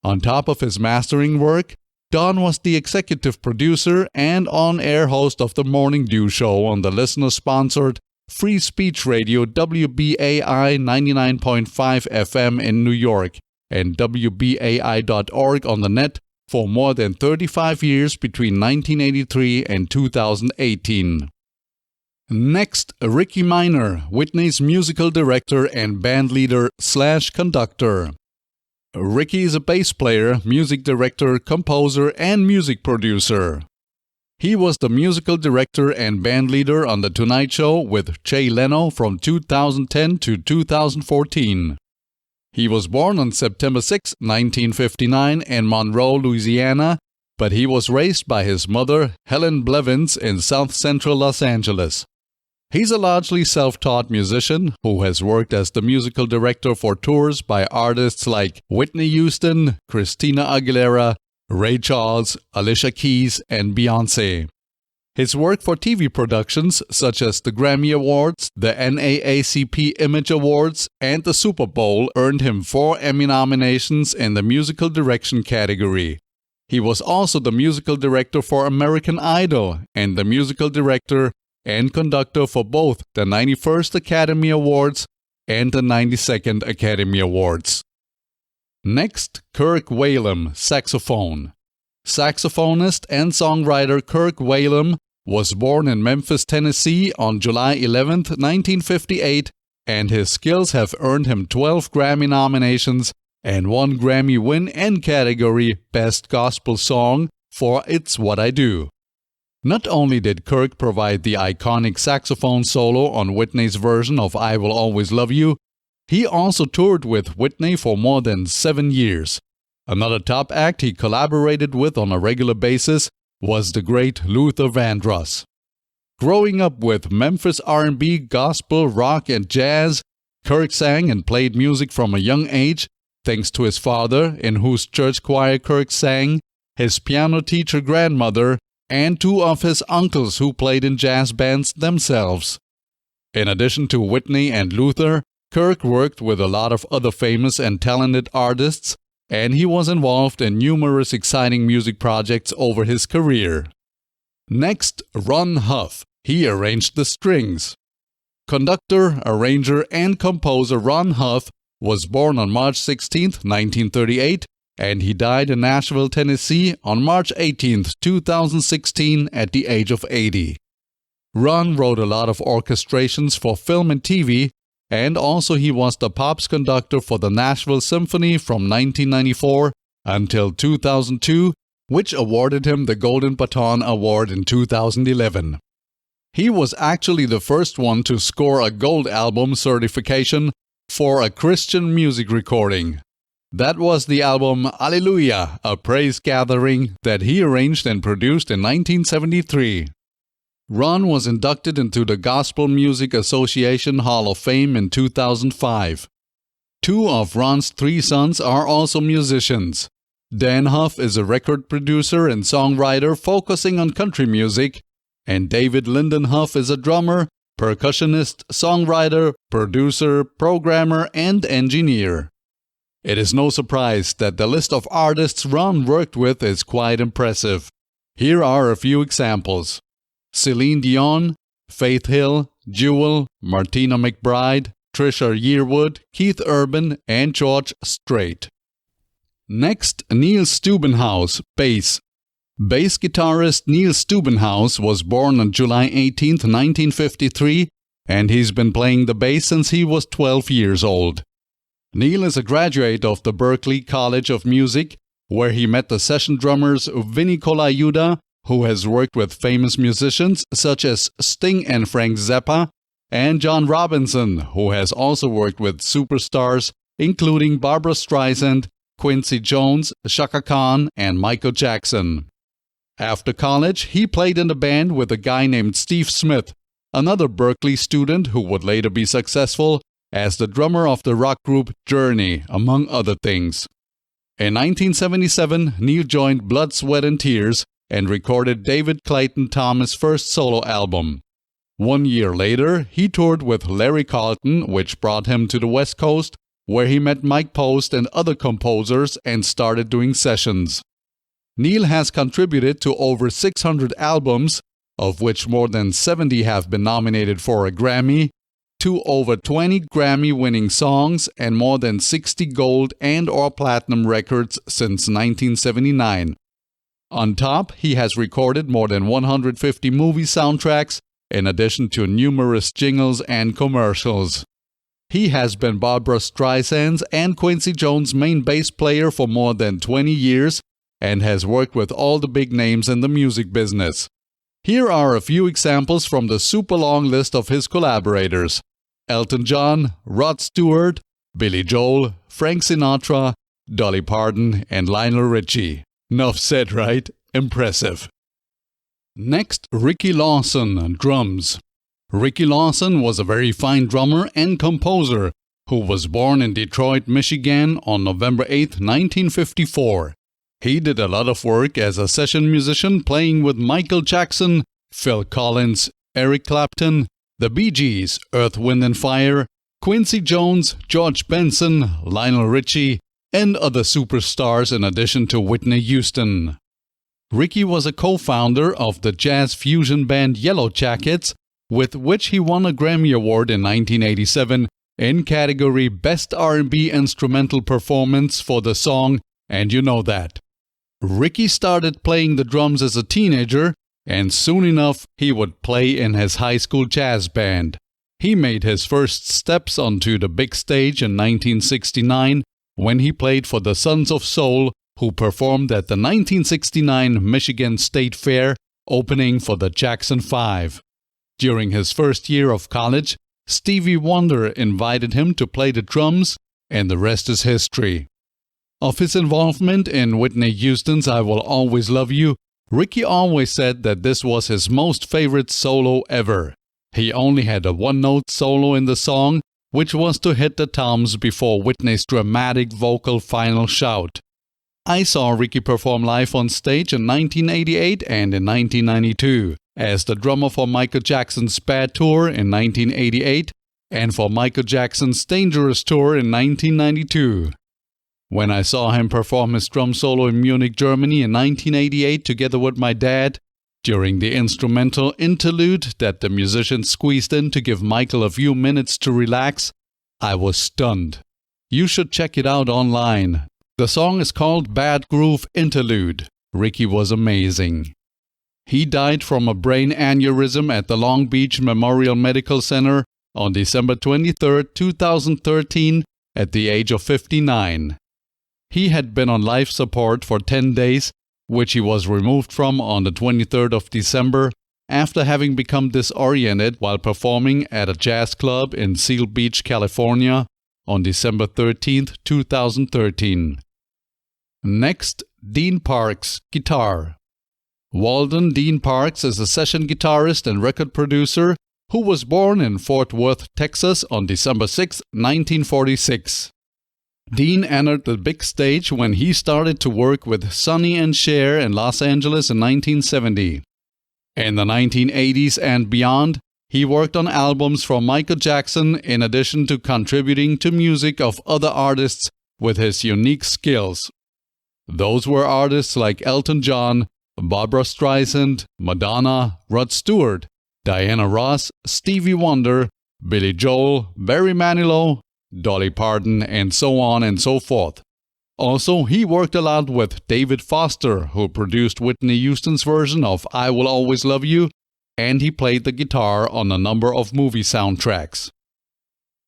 Speaker 1: On top of his mastering work, Don was the executive producer and on-air host of the Morning Dew Show on the listener-sponsored Free Speech Radio WBAI 99.5 FM in New York and WBAI.org on the net for more than 35 years between 1983 and 2018. Next, Ricky Minor, Whitney's musical director and bandleader / conductor. Ricky is a bass player, music director, composer, and music producer. He was the musical director and bandleader on The Tonight Show with Jay Leno from 2010 to 2014. He was born on September 6, 1959 in Monroe, Louisiana, but he was raised by his mother, Helen Blevins, in South Central Los Angeles. He's a largely self-taught musician who has worked as the musical director for tours by artists like Whitney Houston, Christina Aguilera, Ray Charles, Alicia Keys, and Beyoncé. His work for TV productions such as the Grammy Awards, the NAACP Image Awards, and the Super Bowl earned him 4 Emmy nominations in the musical direction category. He was also the musical director for American Idol and the musical director and conductor for both the 91st Academy Awards and the 92nd Academy Awards. Next, Kirk Whalum, saxophone. Saxophonist and songwriter Kirk Whalum was born in Memphis, Tennessee on July 11, 1958, and his skills have earned him 12 Grammy nominations and 1 Grammy win in category Best Gospel Song for It's What I Do. Not only did Kirk provide the iconic saxophone solo on Whitney's version of I Will Always Love You, he also toured with Whitney for more than 7 years. Another top act he collaborated with on a regular basis was the great Luther Vandross. Growing up with Memphis R&B, gospel, rock, and jazz, Kirk sang and played music from a young age, thanks to his father, in whose church choir Kirk sang, his piano teacher grandmother, and 2 of his uncles who played in jazz bands themselves. In addition to Whitney and Luther, Kirk worked with a lot of other famous and talented artists, and he was involved in numerous exciting music projects over his career. Next, Ron Huff. He arranged the strings. Conductor, arranger, and composer Ron Huff was born on March 16, 1938, and he died in Nashville, Tennessee on March 18, 2016 at the age of 80. Ron wrote a lot of orchestrations for film and TV, and also he was the pops conductor for the Nashville Symphony from 1994 until 2002, which awarded him the Golden Baton Award in 2011. He was actually the first one to score a gold album certification for a Christian music recording. That was the album Alleluia, a praise gathering that he arranged and produced in 1973. Ron was inducted into the Gospel Music Association Hall of Fame in 2005. 2 of Ron's 3 sons are also musicians. Dan Huff is a record producer and songwriter focusing on country music, and David Lyndon Huff is a drummer, percussionist, songwriter, producer, programmer, and engineer. It is no surprise that the list of artists Ron worked with is quite impressive. Here are a few examples. Celine Dion, Faith Hill, Jewel, Martina McBride, Trisha Yearwood, Keith Urban, and George Strait. Next, Neil Steubenhaus, bass. Bass guitarist Neil Steubenhaus was born on July 18, 1953, and he's been playing the bass since he was 12 years old. Neil is a graduate of the Berklee College of Music, where he met the session drummers Vinny Colaiuta, who has worked with famous musicians such as Sting and Frank Zappa, and John Robinson, who has also worked with superstars including Barbra Streisand, Quincy Jones, Chaka Khan, and Michael Jackson. After college, he played in a band with a guy named Steve Smith, another Berklee student who would later be successful as the drummer of the rock group Journey, among other things. In 1977, Neil joined Blood, Sweat and Tears and recorded David Clayton Thomas' first solo album. 1 year later, he toured with Larry Carlton, which brought him to the West Coast, where he met Mike Post and other composers and started doing sessions. Neil has contributed to over 600 albums, of which more than 70 have been nominated for a Grammy, to over 20 Grammy-winning songs and more than 60 gold and/or platinum records since 1979. On top, he has recorded more than 150 movie soundtracks, in addition to numerous jingles and commercials. He has been Barbra Streisand's and Quincy Jones' main bass player for more than 20 years and has worked with all the big names in the music business. Here are a few examples from the super long list of his collaborators: Elton John, Rod Stewart, Billy Joel, Frank Sinatra, Dolly Parton, and Lionel Richie. Enough said, right? Impressive. Next, Ricky Lawson, drums. Ricky Lawson was a very fine drummer and composer who was born in Detroit, Michigan on November 8, 1954. He did a lot of work as a session musician playing with Michael Jackson, Phil Collins, Eric Clapton, the Bee Gees, Earth, Wind and Fire, Quincy Jones, George Benson, Lionel Richie, and other superstars in addition to Whitney Houston. Ricky was a co-founder of the jazz fusion band Yellow Jackets, with which he won a Grammy Award in 1987 in category Best R&B Instrumental Performance for the song And You Know That. Ricky started playing the drums as a teenager, and soon enough he would play in his high school jazz band. He made his first steps onto the big stage in 1969 when he played for the Sons of Soul, who performed at the 1969 Michigan State Fair, opening for the Jackson 5. During his first year of college, Stevie Wonder invited him to play the drums, and the rest is history. Of his involvement in Whitney Houston's I Will Always Love You, Ricky always said that this was his most favorite solo ever. He only had a one-note solo in the song, which was to hit the toms before Whitney's dramatic vocal final shout. I saw Ricky perform live on stage in 1988 and in 1992, as the drummer for Michael Jackson's Bad Tour in 1988 and for Michael Jackson's Dangerous Tour in 1992. When I saw him perform his drum solo in Munich, Germany in 1988 together with my dad, during the instrumental interlude that the musicians squeezed in to give Michael a few minutes to relax, I was stunned. You should check it out online. The song is called Bad Groove Interlude. Ricky was amazing. He died from a brain aneurysm at the Long Beach Memorial Medical Center on December 23, 2013, at the age of 59. He had been on life support for 10 days, which he was removed from on the 23rd of December after having become disoriented while performing at a jazz club in Seal Beach, California on December 13, 2013. Next, Dean Parks, guitar. Walden Dean Parks is a session guitarist and record producer who was born in Fort Worth, Texas on December 6, 1946. Dean entered the big stage when he started to work with Sonny and Cher in Los Angeles in 1970. In the 1980s and beyond, he worked on albums from Michael Jackson in addition to contributing to music of other artists with his unique skills. Those were artists like Elton John, Barbra Streisand, Madonna, Rod Stewart, Diana Ross, Stevie Wonder, Billy Joel, Barry Manilow, Dolly Parton, and so on and so forth. Also, he worked a lot with David Foster, who produced Whitney Houston's version of I Will Always Love You, and he played the guitar on a number of movie soundtracks.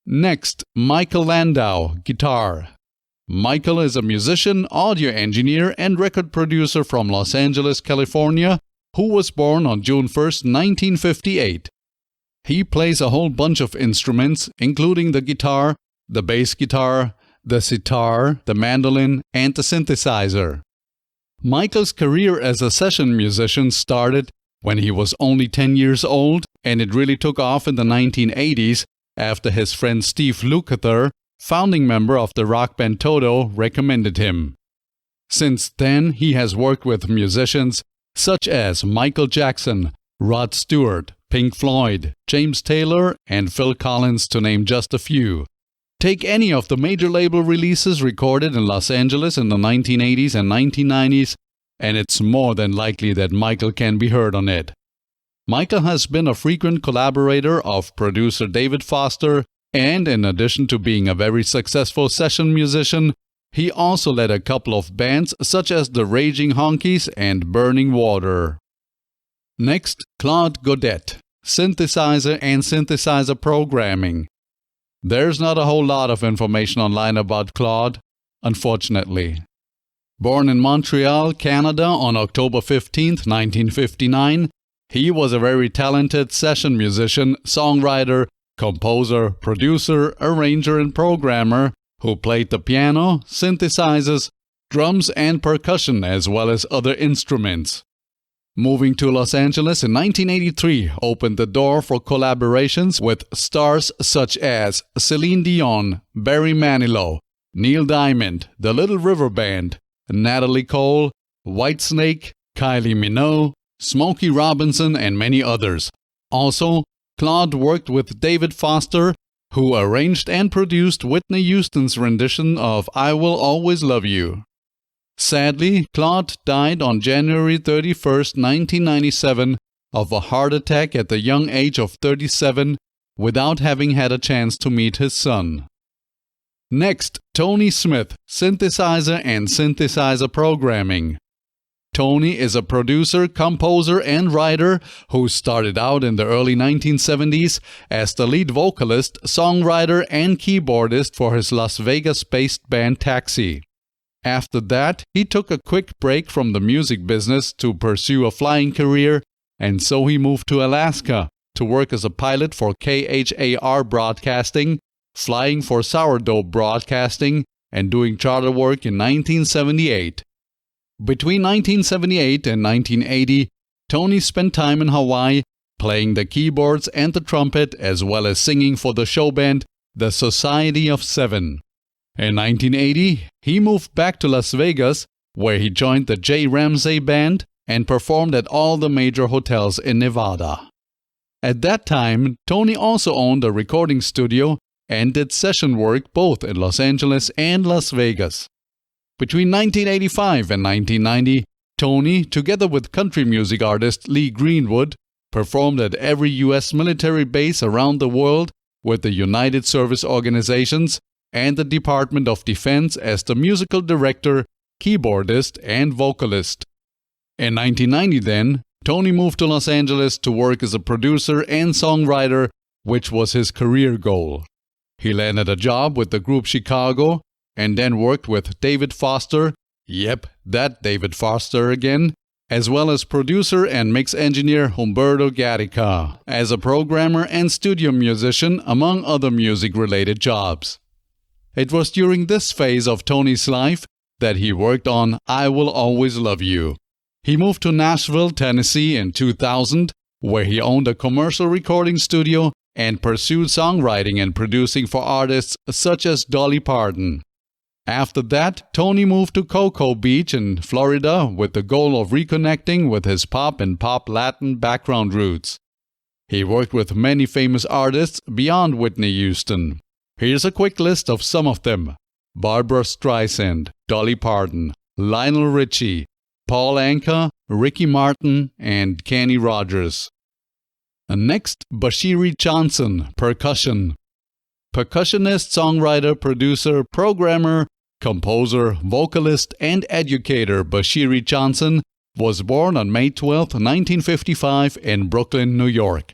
Speaker 1: Next, Michael Landau, guitar. Michael is a musician, audio engineer, and record producer from Los Angeles, California, who was born on June 1, 1958. He plays a whole bunch of instruments, including the guitar, the bass guitar, the sitar, the mandolin, and the synthesizer. Michael's career as a session musician started when he was only 10 years old, and it really took off in the 1980s after his friend Steve Lukather, founding member of the rock band Toto, recommended him. Since then, he has worked with musicians such as Michael Jackson, Rod Stewart, Pink Floyd, James Taylor, and Phil Collins, to name just a few. Take any of the major label releases recorded in Los Angeles in the 1980s and 1990s, and it's more than likely that Michael can be heard on it. Michael has been a frequent collaborator of producer David Foster, and in addition to being a very successful session musician, he also led a couple of bands such as the Raging Honkies and Burning Water. Next, Claude Godet, synthesizer and synthesizer programming. There's not a whole lot of information online about Claude, unfortunately. Born in Montreal, Canada on October 15, 1959, he was a very talented session musician, songwriter, composer, producer, arranger, and programmer who played the piano, synthesizers, drums, and percussion as well as other instruments. Moving to Los Angeles in 1983 opened the door for collaborations with stars such as Celine Dion, Barry Manilow, Neil Diamond, The Little River Band, Natalie Cole, Whitesnake, Kylie Minogue, Smokey Robinson, and many others. Also, Claude worked with David Foster, who arranged and produced Whitney Houston's rendition of I Will Always Love You. Sadly, Claude died on January 31, 1997, of a heart attack at the young age of 37, without having had a chance to meet his son. Next, Tony Smith, synthesizer and synthesizer programming. Tony is a producer, composer, and writer who started out in the early 1970s as the lead vocalist, songwriter, and keyboardist for his Las Vegas-based band Taxi. After that, he took a quick break from the music business to pursue a flying career, and so he moved to Alaska to work as a pilot for KHAR Broadcasting, flying for Sourdough Broadcasting, and doing charter work in 1978. Between 1978 and 1980, Tony spent time in Hawaii, playing the keyboards and the trumpet, as well as singing for the show band, The Society of Seven. In 1980, he moved back to Las Vegas, where he joined the J. Ramsey Band and performed at all the major hotels in Nevada. At that time, Tony also owned a recording studio and did session work both in Los Angeles and Las Vegas. Between 1985 and 1990, Tony, together with country music artist Lee Greenwood, performed at every U.S. military base around the world with the United Service Organizations and the Department of Defense as the musical director, keyboardist, and vocalist. In 1990 then, Tony moved to Los Angeles to work as a producer and songwriter, which was his career goal. He landed a job with the group Chicago and then worked with David Foster, yep, that David Foster again, as well as producer and mix engineer Humberto Gatica, as a programmer and studio musician, among other music-related jobs. It was during this phase of Tony's life that he worked on I Will Always Love You. He moved to Nashville, Tennessee in 2000, where he owned a commercial recording studio and pursued songwriting and producing for artists such as Dolly Parton. After that, Tony moved to Cocoa Beach in Florida with the goal of reconnecting with his pop and pop Latin background roots. He worked with many famous artists beyond Whitney Houston. Here's a quick list of some of them: Barbra Streisand, Dolly Parton, Lionel Richie, Paul Anka, Ricky Martin, and Kenny Rogers. Next, Bashiri Johnson, percussion. Percussionist, songwriter, producer, programmer, composer, vocalist, and educator Bashiri Johnson was born on May 12, 1955 in Brooklyn, New York.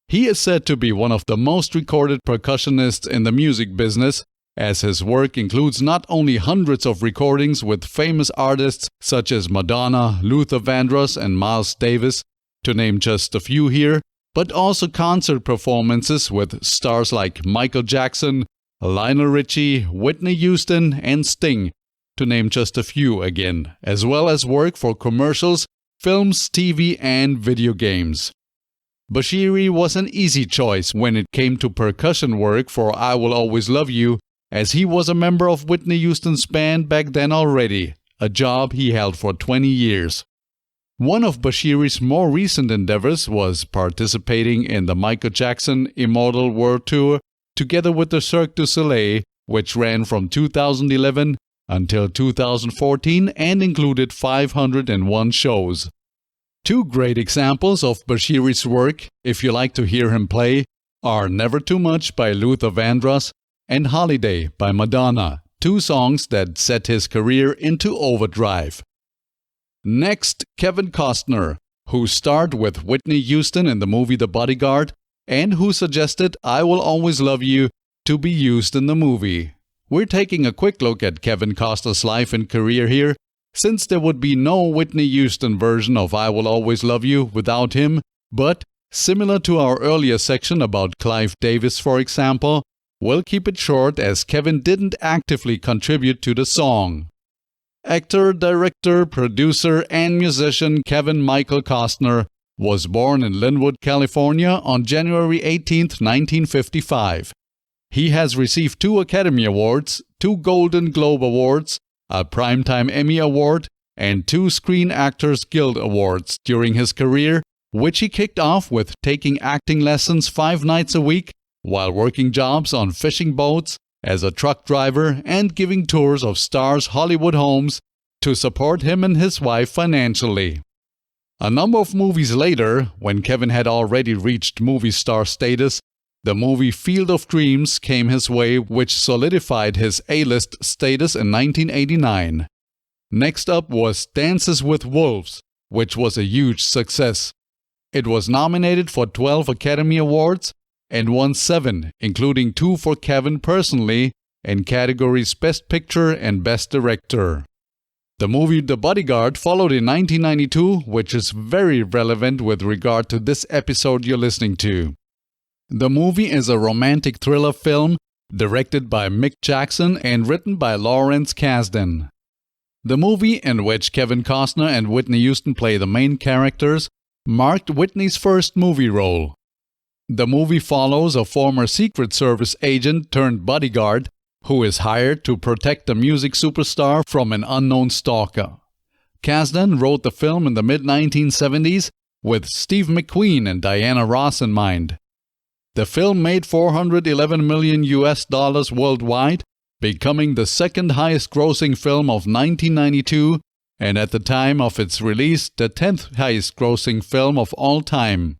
Speaker 1: He is said to be one of the most recorded percussionists in the music business, as his work includes not only hundreds of recordings with famous artists such as Madonna, Luther Vandross, and Miles Davis, to name just a few here, but also concert performances with stars like Michael Jackson, Lionel Richie, Whitney Houston, and Sting, to name just a few again, as well as work for commercials, films, TV, and video games. Bashiri was an easy choice when it came to percussion work for I Will Always Love You, as he was a member of Whitney Houston's band back then already, a job he held for 20 years. One of Bashiri's more recent endeavors was participating in the Michael Jackson Immortal World Tour together with the Cirque du Soleil, which ran from 2011 until 2014 and included 501 shows. Two great examples of Bashiri's work, if you like to hear him play, are Never Too Much by Luther Vandross and Holiday by Madonna, two songs that set his career into overdrive. Next, Kevin Costner, who starred with Whitney Houston in the movie The Bodyguard and who suggested I Will Always Love You to be used in the movie. We're taking a quick look at Kevin Costner's life and career here, since there would be no Whitney Houston version of I Will Always Love You without him, but, similar to our earlier section about Clive Davis for example, we'll keep it short as Kevin didn't actively contribute to the song. Actor, director, producer, and musician Kevin Michael Costner was born in Linwood, California on January 18, 1955. He has received 2 Academy Awards, 2 Golden Globe Awards, a Primetime Emmy Award, and 2 Screen Actors Guild Awards during his career, which he kicked off with taking acting lessons 5 nights a week while working jobs on fishing boats, as a truck driver, and giving tours of stars' Hollywood homes to support him and his wife financially. A number of movies later, when Kevin had already reached movie star status, the movie Field of Dreams came his way, which solidified his A-list status in 1989. Next up was Dances with Wolves, which was a huge success. It was nominated for 12 Academy Awards and won 7, including 2 for Kevin personally, in categories Best Picture and Best Director. The movie The Bodyguard followed in 1992, which is very relevant with regard to this episode you're listening to. The movie is a romantic thriller film directed by Mick Jackson and written by Lawrence Kasdan. The movie, in which Kevin Costner and Whitney Houston play the main characters, marked Whitney's first movie role. The movie follows a former Secret Service agent turned bodyguard who is hired to protect the music superstar from an unknown stalker. Kasdan wrote the film in the mid-1970s with Steve McQueen and Diana Ross in mind. The film made $411 million worldwide, becoming the second highest grossing film of 1992 and at the time of its release the 10th highest grossing film of all time.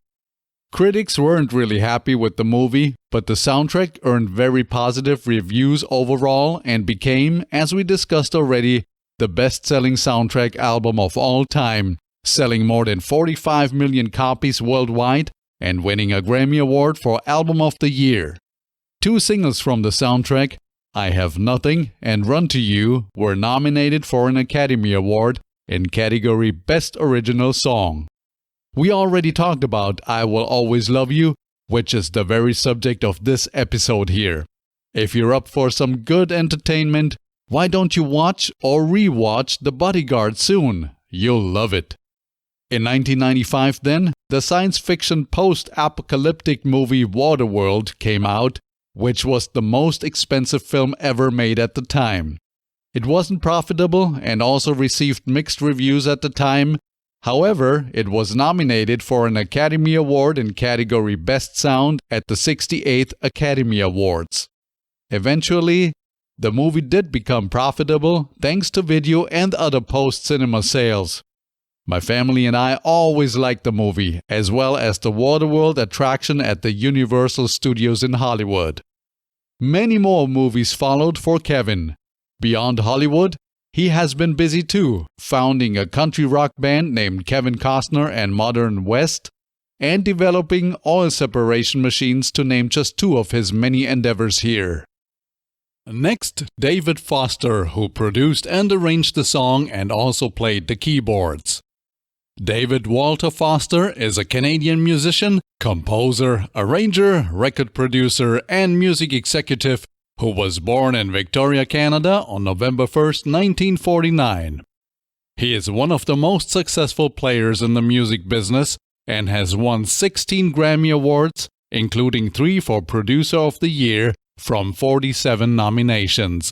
Speaker 1: Critics weren't really happy with the movie, but the soundtrack earned very positive reviews overall and became, as we discussed already, the best-selling soundtrack album of all time, selling more than 45 million copies worldwide and winning a Grammy Award for Album of the Year. Two singles from the soundtrack, I Have Nothing and Run to You, were nominated for an Academy Award in category Best Original Song. We already talked about I Will Always Love You, which is the very subject of this episode here. If you're up for some good entertainment, why don't you watch or re-watch The Bodyguard soon? You'll love it. In 1995 then, the science fiction post-apocalyptic movie Waterworld came out, which was the most expensive film ever made at the time. It wasn't profitable and also received mixed reviews at the time. However, it was nominated for an Academy Award in category Best Sound at the 68th Academy Awards. Eventually, the movie did become profitable thanks to video and other post-cinema sales. My family and I always liked the movie, as well as the Waterworld attraction at the Universal Studios in Hollywood. Many more movies followed for Kevin. Beyond Hollywood, he has been busy too, founding a country rock band named Kevin Costner and Modern West, and developing oil separation machines to name just two of his many endeavors here. Next, David Foster, who produced and arranged the song and also played the keyboards. David Walter Foster is a Canadian musician, composer, arranger, record producer, and music executive who was born in Victoria, Canada on November 1, 1949. He is one of the most successful players in the music business and has won 16 Grammy Awards, including 3 for Producer of the Year from 47 nominations.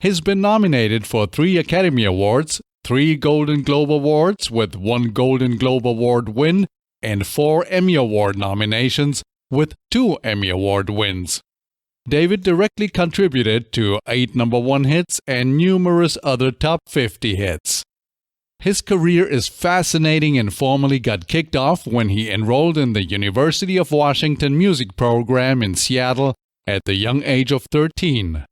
Speaker 1: He's been nominated for 3 Academy Awards, 3 Golden Globe Awards with 1 Golden Globe Award win, and 4 Emmy Award nominations with 2 Emmy Award wins. David directly contributed to 8 number 1 hits and numerous other top 50 hits. His career is fascinating and formally got kicked off when he enrolled in the University of Washington music program in Seattle at the young age of 13.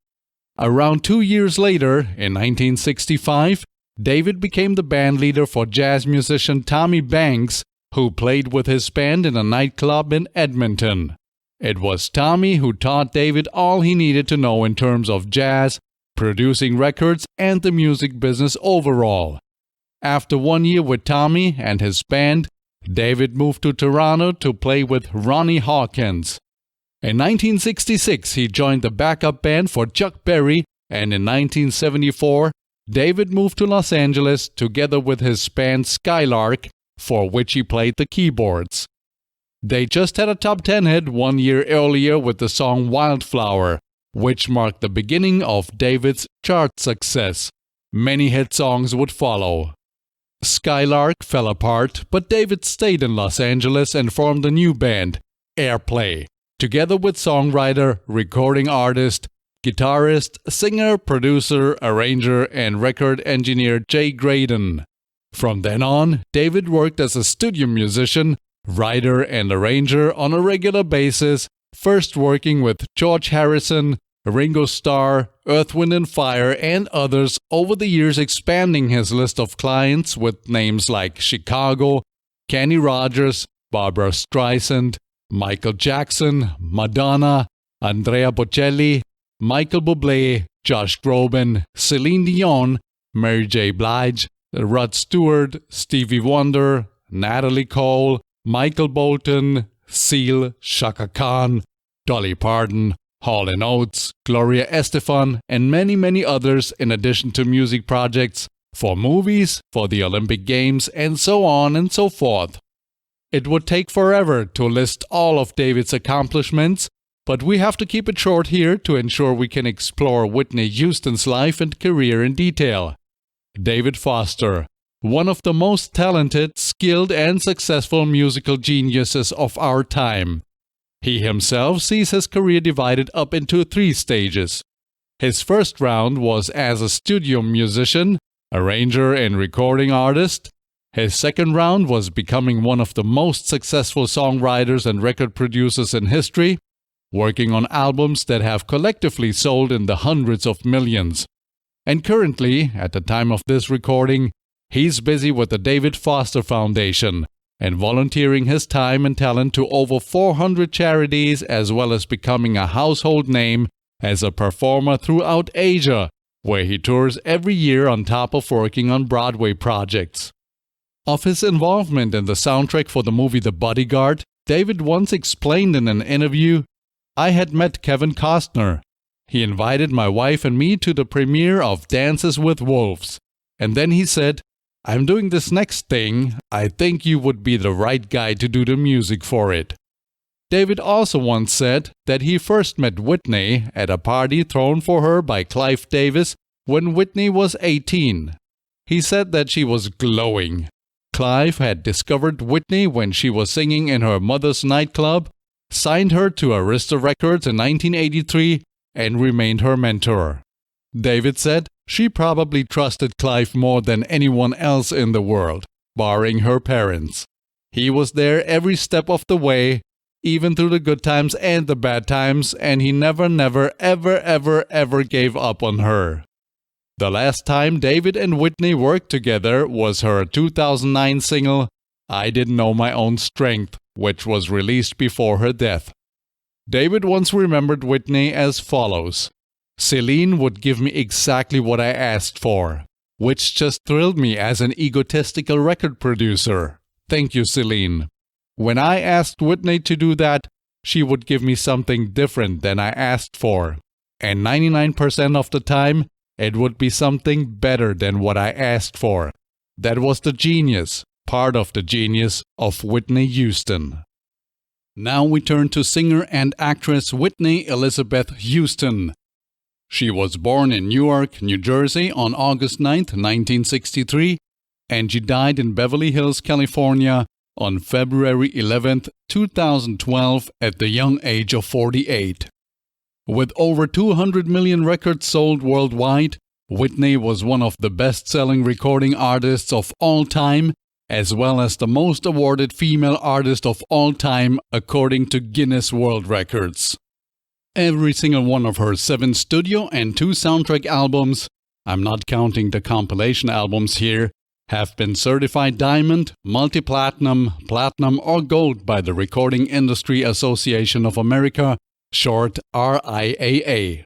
Speaker 1: Around 2 years later, in 1965, David became the band leader for jazz musician Tommy Banks, who played with his band in a nightclub in Edmonton. It was Tommy who taught David all he needed to know in terms of jazz, producing records, and the music business overall. After 1 year with Tommy and his band, David moved to Toronto to play with Ronnie Hawkins. In 1966, he joined the backup band for Chuck Berry, and in 1974, David moved to Los Angeles together with his band Skylark, for which he played the keyboards. They just had a top 10 hit 1 year earlier with the song Wildflower, which marked the beginning of David's chart success. Many hit songs would follow. Skylark fell apart, but David stayed in Los Angeles and formed a new band, Airplay, together with songwriter, recording artist, guitarist, singer, producer, arranger, and record engineer Jay Graydon. From then on, David worked as a studio musician, writer, and arranger on a regular basis, first working with George Harrison, Ringo Starr, Earth, Wind & Fire, and others, over the years expanding his list of clients with names like Chicago, Kenny Rogers, Barbra Streisand, Michael Jackson, Madonna, Andrea Bocelli, Michael Bublé, Josh Groban, Celine Dion, Mary J. Blige, Rod Stewart, Stevie Wonder, Natalie Cole, Michael Bolton, Seal, Chaka Khan, Dolly Parton, Hall & Oates, Gloria Estefan, and many, many others in addition to music projects for movies, for the Olympic Games, and so on and so forth. It would take forever to list all of David's accomplishments, but we have to keep it short here to ensure we can explore Whitney Houston's life and career in detail. David Foster, one of the most talented, skilled, and successful musical geniuses of our time. He himself sees his career divided up into 3 stages. His first round was as a studio musician, arranger, and recording artist. His second round was becoming one of the most successful songwriters and record producers in history, working on albums that have collectively sold in the hundreds of millions. And currently, at the time of this recording, he's busy with the David Foster Foundation and volunteering his time and talent to over 400 charities, as well as becoming a household name as a performer throughout Asia, where he tours every year on top of working on Broadway projects. Of his involvement in the soundtrack for the movie The Bodyguard, David once explained in an interview, "I had met Kevin Costner. He invited my wife and me to the premiere of Dances with Wolves. And then he said, 'I'm doing this next thing. I think you would be the right guy to do the music for it.'" David also once said that he first met Whitney at a party thrown for her by Clive Davis when Whitney was 18. He said that she was glowing. Clive had discovered Whitney when she was singing in her mother's nightclub, signed her to Arista Records in 1983, and remained her mentor. David said she probably trusted Clive more than anyone else in the world, barring her parents. He was there every step of the way, even through the good times and the bad times, and he never, ever gave up on her. The last time David and Whitney worked together was her 2009 single, "I Didn't Know My Own Strength," which was released before her death. David once remembered Whitney as follows: "Celine would give me exactly what I asked for, which just thrilled me as an egotistical record producer. Thank you, Celine. When I asked Whitney to do that, she would give me something different than I asked for. And 99% of the time, it would be something better than what I asked for. That was the genius, part of the genius of Whitney Houston." Now we turn to singer and actress Whitney Elizabeth Houston. She was born in Newark, New Jersey on August 9, 1963, and she died in Beverly Hills, California on February 11, 2012 at the young age of 48. With over 200 million records sold worldwide, Whitney was one of the best-selling recording artists of all time, as well as the most awarded female artist of all time according to Guinness World Records. Every single one of her 7 studio and 2 soundtrack albums, I'm not counting the compilation albums here, have been certified diamond, multi-platinum, platinum or gold by the Recording Industry Association of America, short RIAA.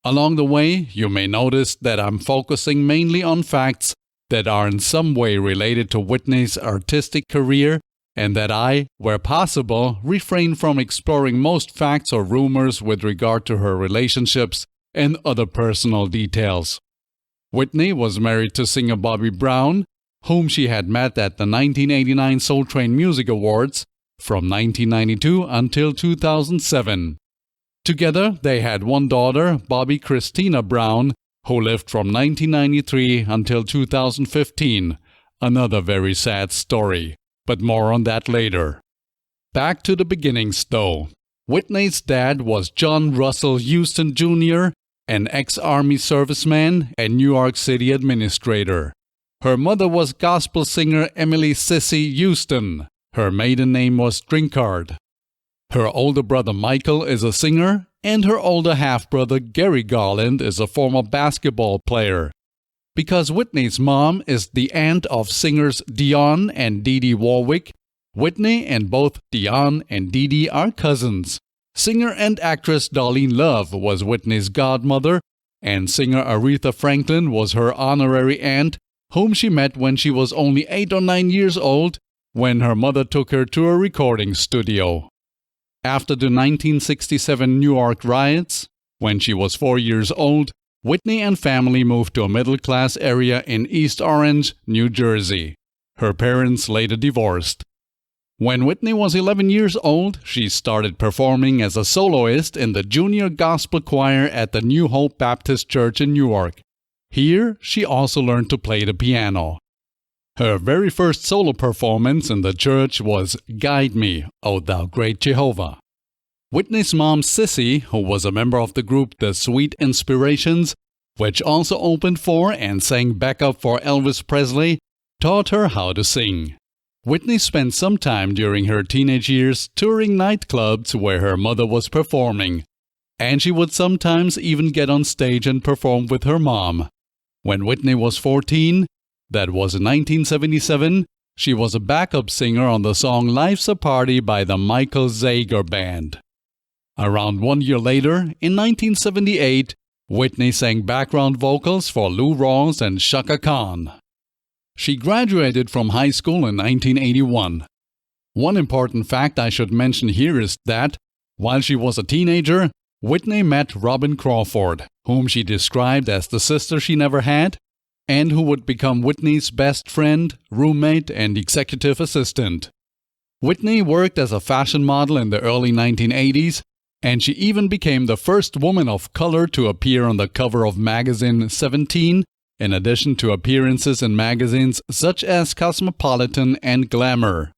Speaker 1: Along the way, you may notice that I'm focusing mainly on facts that are in some way related to Whitney's artistic career, and that I, where possible, refrain from exploring most facts or rumors with regard to her relationships and other personal details. Whitney was married to singer Bobby Brown, whom she had met at the 1989 Soul Train Music Awards from 1992 until 2007. Together, they had one daughter, Bobby Christina Brown, who lived from 1993 until 2015. Another very sad story, but more on that later. Back to the beginnings, though. Whitney's dad was John Russell Houston Jr., an ex-Army serviceman and New York City administrator. Her mother was gospel singer Emily Sissy Houston. Her maiden name was Drinkard. Her older brother Michael is a singer, and her older half-brother Gary Garland is a former basketball player. Because Whitney's mom is the aunt of singers Dionne and Dee Dee Warwick, Whitney and both Dionne and Dee Dee are cousins. Singer and actress Darlene Love was Whitney's godmother, and singer Aretha Franklin was her honorary aunt, whom she met when she was only 8 or 9 years old, when her mother took her to a recording studio. After the 1967 New York riots, when she was 4 years old, Whitney and family moved to a middle-class area in East Orange, New Jersey. Her parents later divorced. When Whitney was 11 years old, she started performing as a soloist in the junior gospel choir at the New Hope Baptist Church in Newark. Here, she also learned to play the piano. Her very first solo performance in the church was Guide Me, O Thou Great Jehovah. Whitney's mom, Sissy, who was a member of the group The Sweet Inspirations, which also opened for and sang backup for Elvis Presley, taught her how to sing. Whitney spent some time during her teenage years touring nightclubs where her mother was performing, and she would sometimes even get on stage and perform with her mom. When Whitney was 14, that was in 1977, she was a backup singer on the song Life's a Party by the Michael Zager Band. Around 1 year later, in 1978, Whitney sang background vocals for Lou Rawls and Chaka Khan. She graduated from high school in 1981. One important fact I should mention here is that, while she was a teenager, Whitney met Robin Crawford, whom she described as the sister she never had, and who would become Whitney's best friend, roommate, and executive assistant. Whitney worked as a fashion model in the early 1980s, and she even became the first woman of color to appear on the cover of magazine 17, in addition to appearances in magazines such as Cosmopolitan and Glamour.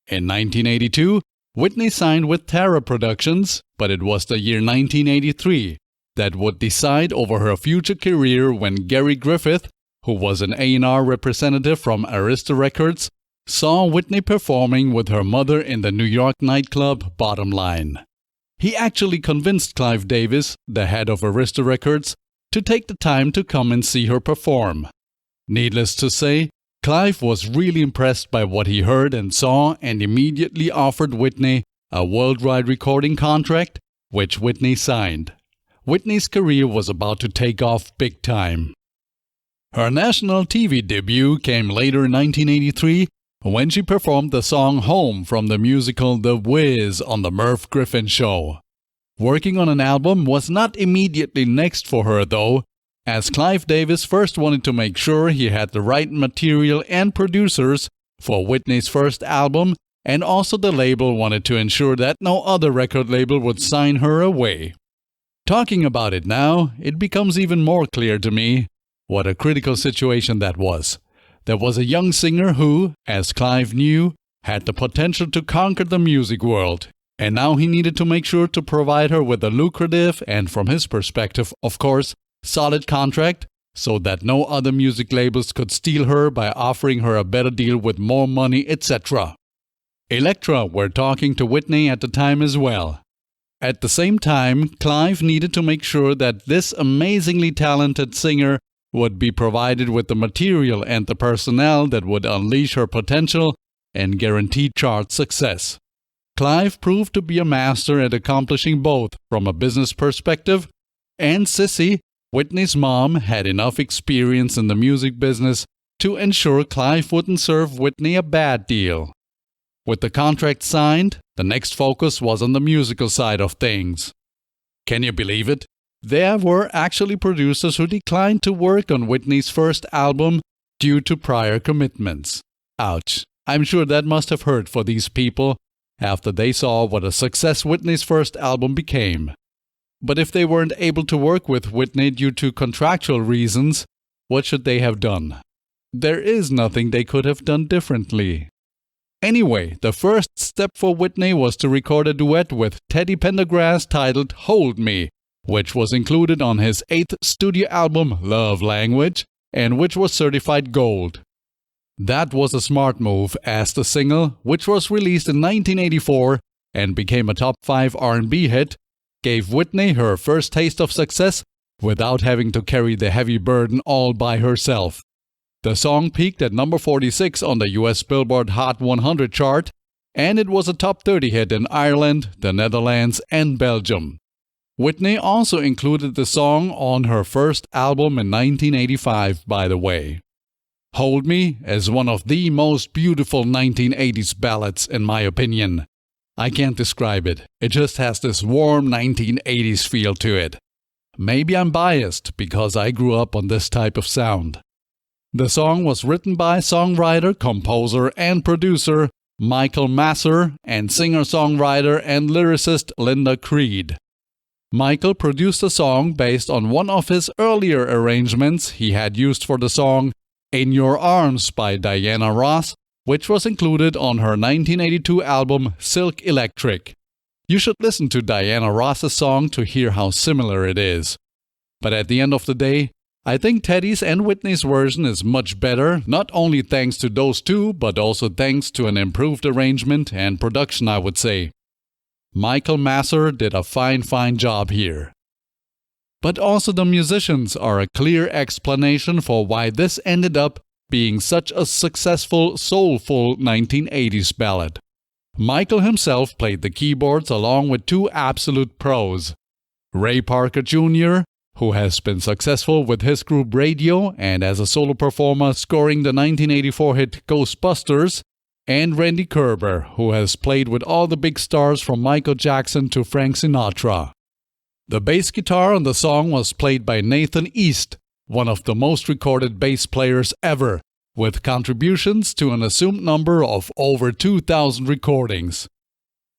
Speaker 1: In 1982, Whitney signed with Tara Productions, but it was the year 1983 that would decide over her future career when Gary Griffith, who was an A&R representative from Arista Records, saw Whitney performing with her mother in the New York nightclub Bottom Line. He actually convinced Clive Davis, the head of Arista Records, to take the time to come and see her perform. Needless to say, Clive was really impressed by what he heard and saw and immediately offered Whitney a worldwide recording contract, which Whitney signed. Whitney's career was about to take off big time. Her national TV debut came later in 1983 when she performed the song Home from the musical The Wiz on The Merv Griffin Show. Working on an album was not immediately next for her though, as Clive Davis first wanted to make sure he had the right material and producers for Whitney's first album, and also the label wanted to ensure that no other record label would sign her away. Talking about it now, it becomes even more clear to me what a critical situation that was. There was a young singer who, as Clive knew, had the potential to conquer the music world, and now he needed to make sure to provide her with a lucrative and, from his perspective, of course, solid contract so that no other music labels could steal her by offering her a better deal with more money, etc. Elektra were talking to Whitney at the time as well. At the same time, Clive needed to make sure that this amazingly talented singer would be provided with the material and the personnel that would unleash her potential and guarantee chart success. Clive proved to be a master at accomplishing both from a business perspective, and Sissy, Whitney's mom, had enough experience in the music business to ensure Clive wouldn't serve Whitney a bad deal. With the contract signed, the next focus was on the musical side of things. Can you believe it? There were actually producers who declined to work on Whitney's first album due to prior commitments. Ouch. I'm sure that must have hurt for these people after they saw what a success Whitney's first album became. But if they weren't able to work with Whitney due to contractual reasons, what should they have done? There is nothing they could have done differently. Anyway, the first step for Whitney was to record a duet with Teddy Pendergrass titled Hold Me, which was included on his 8th studio album Love Language, and which was certified gold. That was a smart move, as the single, which was released in 1984 and became a top 5 R&B hit, gave Whitney her first taste of success without having to carry the heavy burden all by herself. The song peaked at number 46 on the US Billboard Hot 100 chart, and it was a top 30 hit in Ireland, the Netherlands, and Belgium. Whitney also included the song on her first album in 1985, by the way. Hold Me is one of the most beautiful 1980s ballads, in my opinion. I can't describe it. It just has this warm 1980s feel to it. Maybe I'm biased because I grew up on this type of sound. The song was written by songwriter, composer, and producer Michael Masser, and singer-songwriter and lyricist Linda Creed. Michael produced a song based on one of his earlier arrangements he had used for the song In Your Arms by Diana Ross, which was included on her 1982 album Silk Electric. You should listen to Diana Ross's song to hear how similar it is. But at the end of the day, I think Teddy's and Whitney's version is much better, not only thanks to those two, but also thanks to an improved arrangement and production, I would say. Michael Masser did a fine job here. But also the musicians are a clear explanation for why this ended up being such a successful, soulful 1980s ballad. Michael himself played the keyboards along with two absolute pros. Ray Parker Jr., who has been successful with his group Radio and as a solo performer scoring the 1984 hit Ghostbusters, and Randy Kerber, who has played with all the big stars from Michael Jackson to Frank Sinatra. The bass guitar on the song was played by Nathan East, one of the most recorded bass players ever, with contributions to an assumed number of over 2,000 recordings.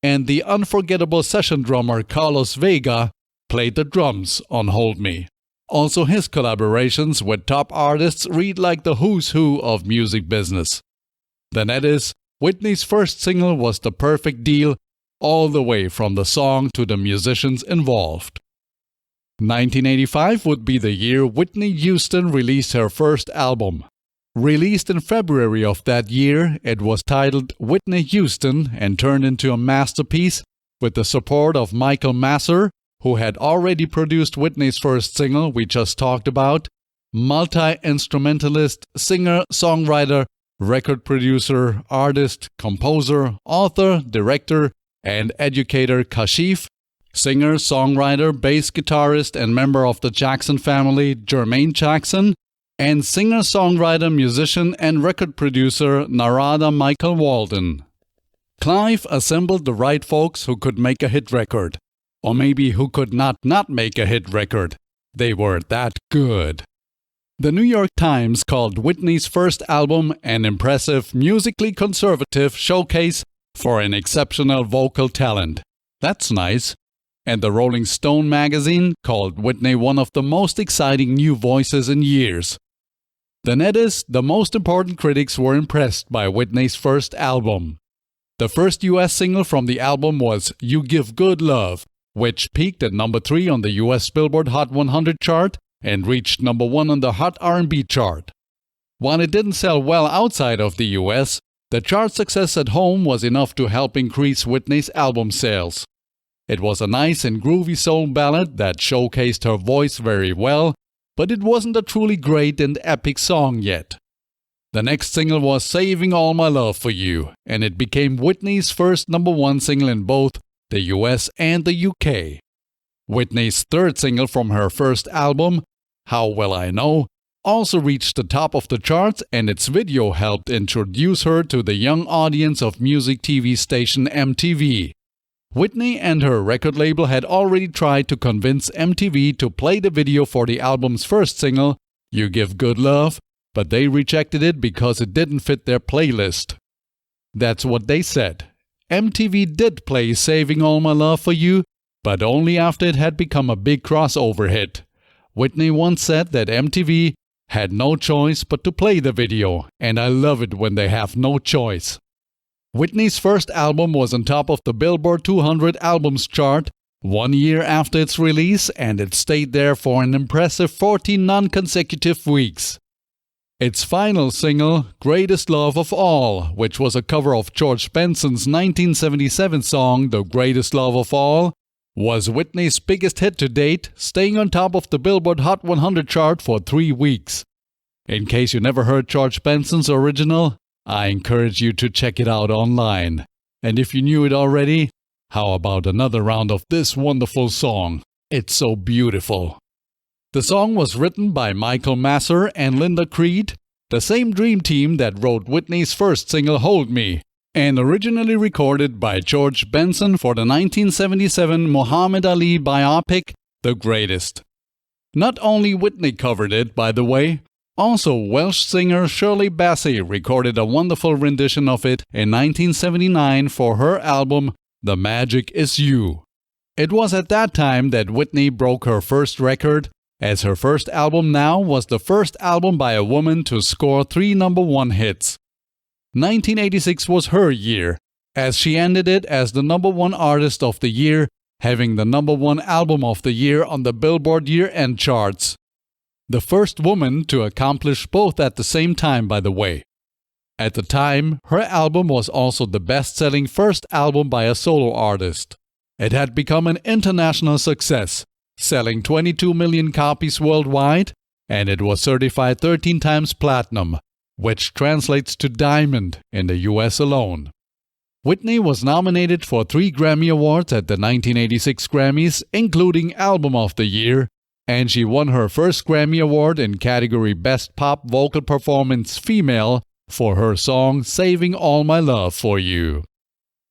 Speaker 1: And the unforgettable session drummer Carlos Vega played the drums on Hold Me. Also, his collaborations with top artists read like the who's who of music business. The net is, Whitney's first single was the perfect deal, all the way from the song to the musicians involved. 1985 would be the year Whitney Houston released her first album. Released in February of that year, it was titled Whitney Houston and turned into a masterpiece with the support of Michael Masser, who had already produced Whitney's first single we just talked about, multi-instrumentalist, singer, songwriter, record producer, artist, composer, author, director, and educator Kashif, singer, songwriter, bass guitarist, and member of the Jackson family Jermaine Jackson, and singer, songwriter, musician, and record producer Narada Michael Walden. Clive assembled the right folks who could make a hit record. Or maybe who could not make a hit record. They were that good. The New York Times called Whitney's first album an impressive, musically conservative showcase for an exceptional vocal talent. That's nice. And the Rolling Stone magazine called Whitney one of the most exciting new voices in years. The net is, the most important critics were impressed by Whitney's first album. The first US single from the album was You Give Good Love, which peaked at number 3 on the US Billboard Hot 100 chart and reached number 1 on the Hot R&B chart. While it didn't sell well outside of the US, the chart success at home was enough to help increase Whitney's album sales. It was a nice and groovy soul ballad that showcased her voice very well, but it wasn't a truly great and epic song yet. The next single was Saving All My Love for You, and it became Whitney's first number 1 single in both the US and the UK. Whitney's third single from her first album, How Well I Know, also reached the top of the charts, and its video helped introduce her to the young audience of music TV station MTV. Whitney and her record label had already tried to convince MTV to play the video for the album's first single, You Give Good Love, but they rejected it because it didn't fit their playlist. That's what they said. MTV did play Saving All My Love for You, but only after it had become a big crossover hit. Whitney once said that MTV had no choice but to play the video, and I love it when they have no choice. Whitney's first album was on top of the Billboard 200 Albums chart 1 year after its release, and it stayed there for an impressive 14 non-consecutive weeks. Its final single, Greatest Love of All, which was a cover of George Benson's 1977 song The Greatest Love of All, was Whitney's biggest hit to date, staying on top of the Billboard Hot 100 chart for 3 weeks. In case you never heard George Benson's original, I encourage you to check it out online. And if you knew it already, how about another round of this wonderful song? It's so beautiful. The song was written by Michael Masser and Linda Creed, the same dream team that wrote Whitney's first single Hold Me, and originally recorded by George Benson for the 1977 Muhammad Ali biopic The Greatest. Not only Whitney covered it, by the way, Also, Welsh singer Shirley Bassey recorded a wonderful rendition of it in 1979 for her album The Magic Is You. It was at that time that Whitney broke her first record, as her first album Now was the first album by a woman to score 3 #1 hits. 1986 was her year, as she ended it as the #1 artist of the year, having the #1 album of the year on the Billboard year-end charts. The first woman to accomplish both at the same time, by the way. At the time, her album was also the best-selling first album by a solo artist. It had become an international success, selling 22 million copies worldwide, and it was certified 13 times platinum, which translates to diamond in the US alone. Whitney was nominated for 3 Grammy Awards at the 1986 Grammys, including Album of the Year, and she won her first Grammy Award in category Best Pop Vocal Performance Female for her song Saving All My Love for You.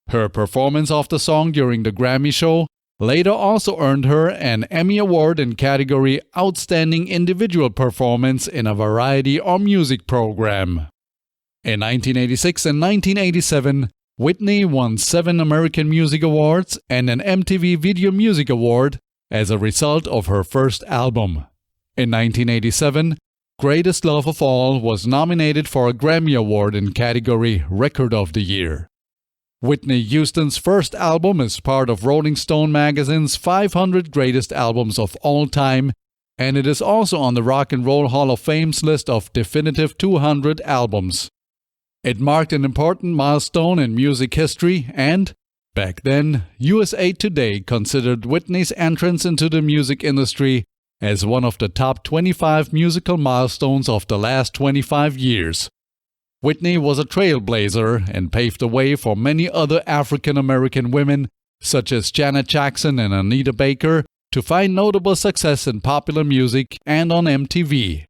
Speaker 1: Her performance of the song during the Grammy show later also earned her an Emmy Award in category Outstanding Individual Performance in a Variety or Music Program. In 1986 and 1987, Whitney won 7 American Music Awards and an MTV Video Music Award as a result of her first album. In 1987, Greatest Love of All was nominated for a Grammy Award in category Record of the Year. Whitney Houston's first album is part of Rolling Stone magazine's 500 Greatest Albums of All Time, and it is also on the Rock and Roll Hall of Fame's list of definitive 200 albums. It marked an important milestone in music history and, back then, USA Today considered Whitney's entrance into the music industry as one of the top 25 musical milestones of the last 25 years. Whitney was a trailblazer and paved the way for many other African American women, such as Janet Jackson and Anita Baker, to find notable success in popular music and on MTV.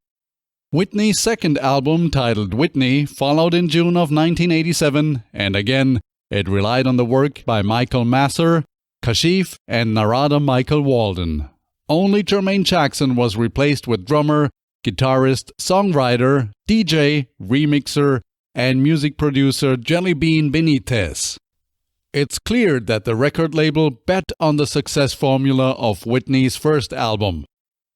Speaker 1: Whitney's second album, titled Whitney, followed in June of 1987, and again, it relied on the work by Michael Masser, Kashif, and Narada Michael Walden. Only Jermaine Jackson was replaced with drummer, guitarist, songwriter, DJ, remixer, and music producer Jelly Bean Benitez. It's clear that the record label bet on the success formula of Whitney's first album,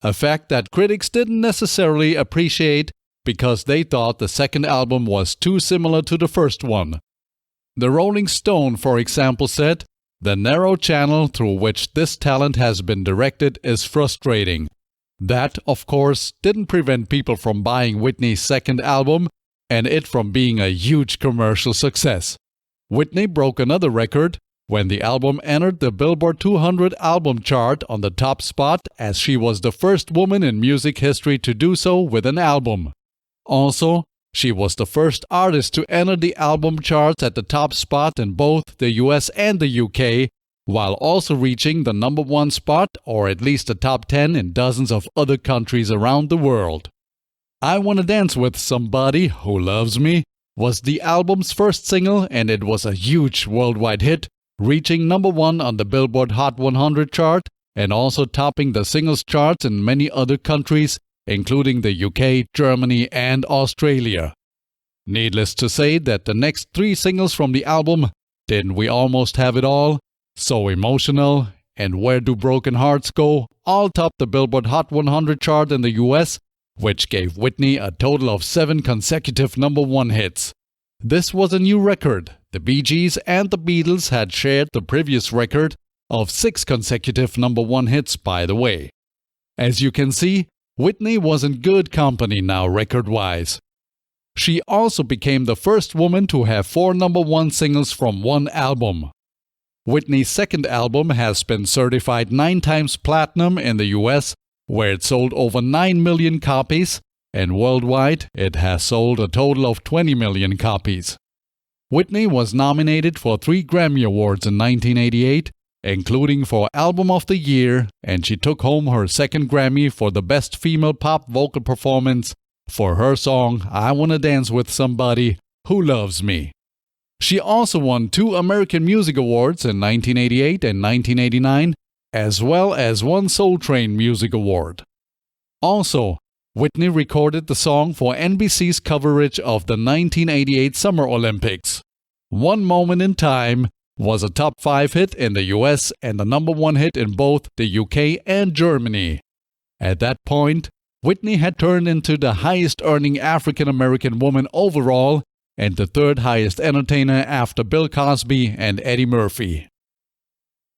Speaker 1: a fact that critics didn't necessarily appreciate because they thought the second album was too similar to the first one. The Rolling Stone, for example, said, "The narrow channel through which this talent has been directed is frustrating." That, of course, didn't prevent people from buying Whitney's second album and it from being a huge commercial success. Whitney broke another record when the album entered the Billboard 200 album chart on the top spot, as she was the first woman in music history to do so with an album. Also, she was the first artist to enter the album charts at the top spot in both the US and the UK, while also reaching the #1 spot, or at least the top 10 in dozens of other countries around the world. I Wanna Dance with Somebody Who Loves Me was the album's first single, and it was a huge worldwide hit, reaching #1 on the Billboard Hot 100 chart and also topping the singles charts in many other countries, including the UK, Germany, and Australia. Needless to say that the next 3 singles from the album, Didn't We Almost Have It All?, So Emotional, and Where Do Broken Hearts Go, all topped the Billboard Hot 100 chart in the US, which gave Whitney a total of 7 consecutive #1 hits. This was a new record. The Bee Gees and the Beatles had shared the previous record of 6 consecutive #1 hits, by the way. As you can see, Whitney was in good company now record-wise. She also became the first woman to have 4 #1 singles from one album. Whitney's second album has been certified 9 times platinum in the US, where it sold over 9 million copies, and worldwide it has sold a total of 20 million copies. Whitney was nominated for 3 Grammy Awards in 1988, including for Album of the Year, and she took home her second Grammy for the Best Female Pop Vocal Performance for her song I Wanna Dance with Somebody Who Loves Me. She also won 2 American Music Awards in 1988 and 1989, as well as 1 Soul Train Music Award. Also, Whitney recorded the song for NBC's coverage of the 1988 Summer Olympics. One Moment in Time was a top 5 hit in the US and the number 1 hit in both the UK and Germany. At that point, Whitney had turned into the highest-earning African-American woman overall and the third highest entertainer after Bill Cosby and Eddie Murphy.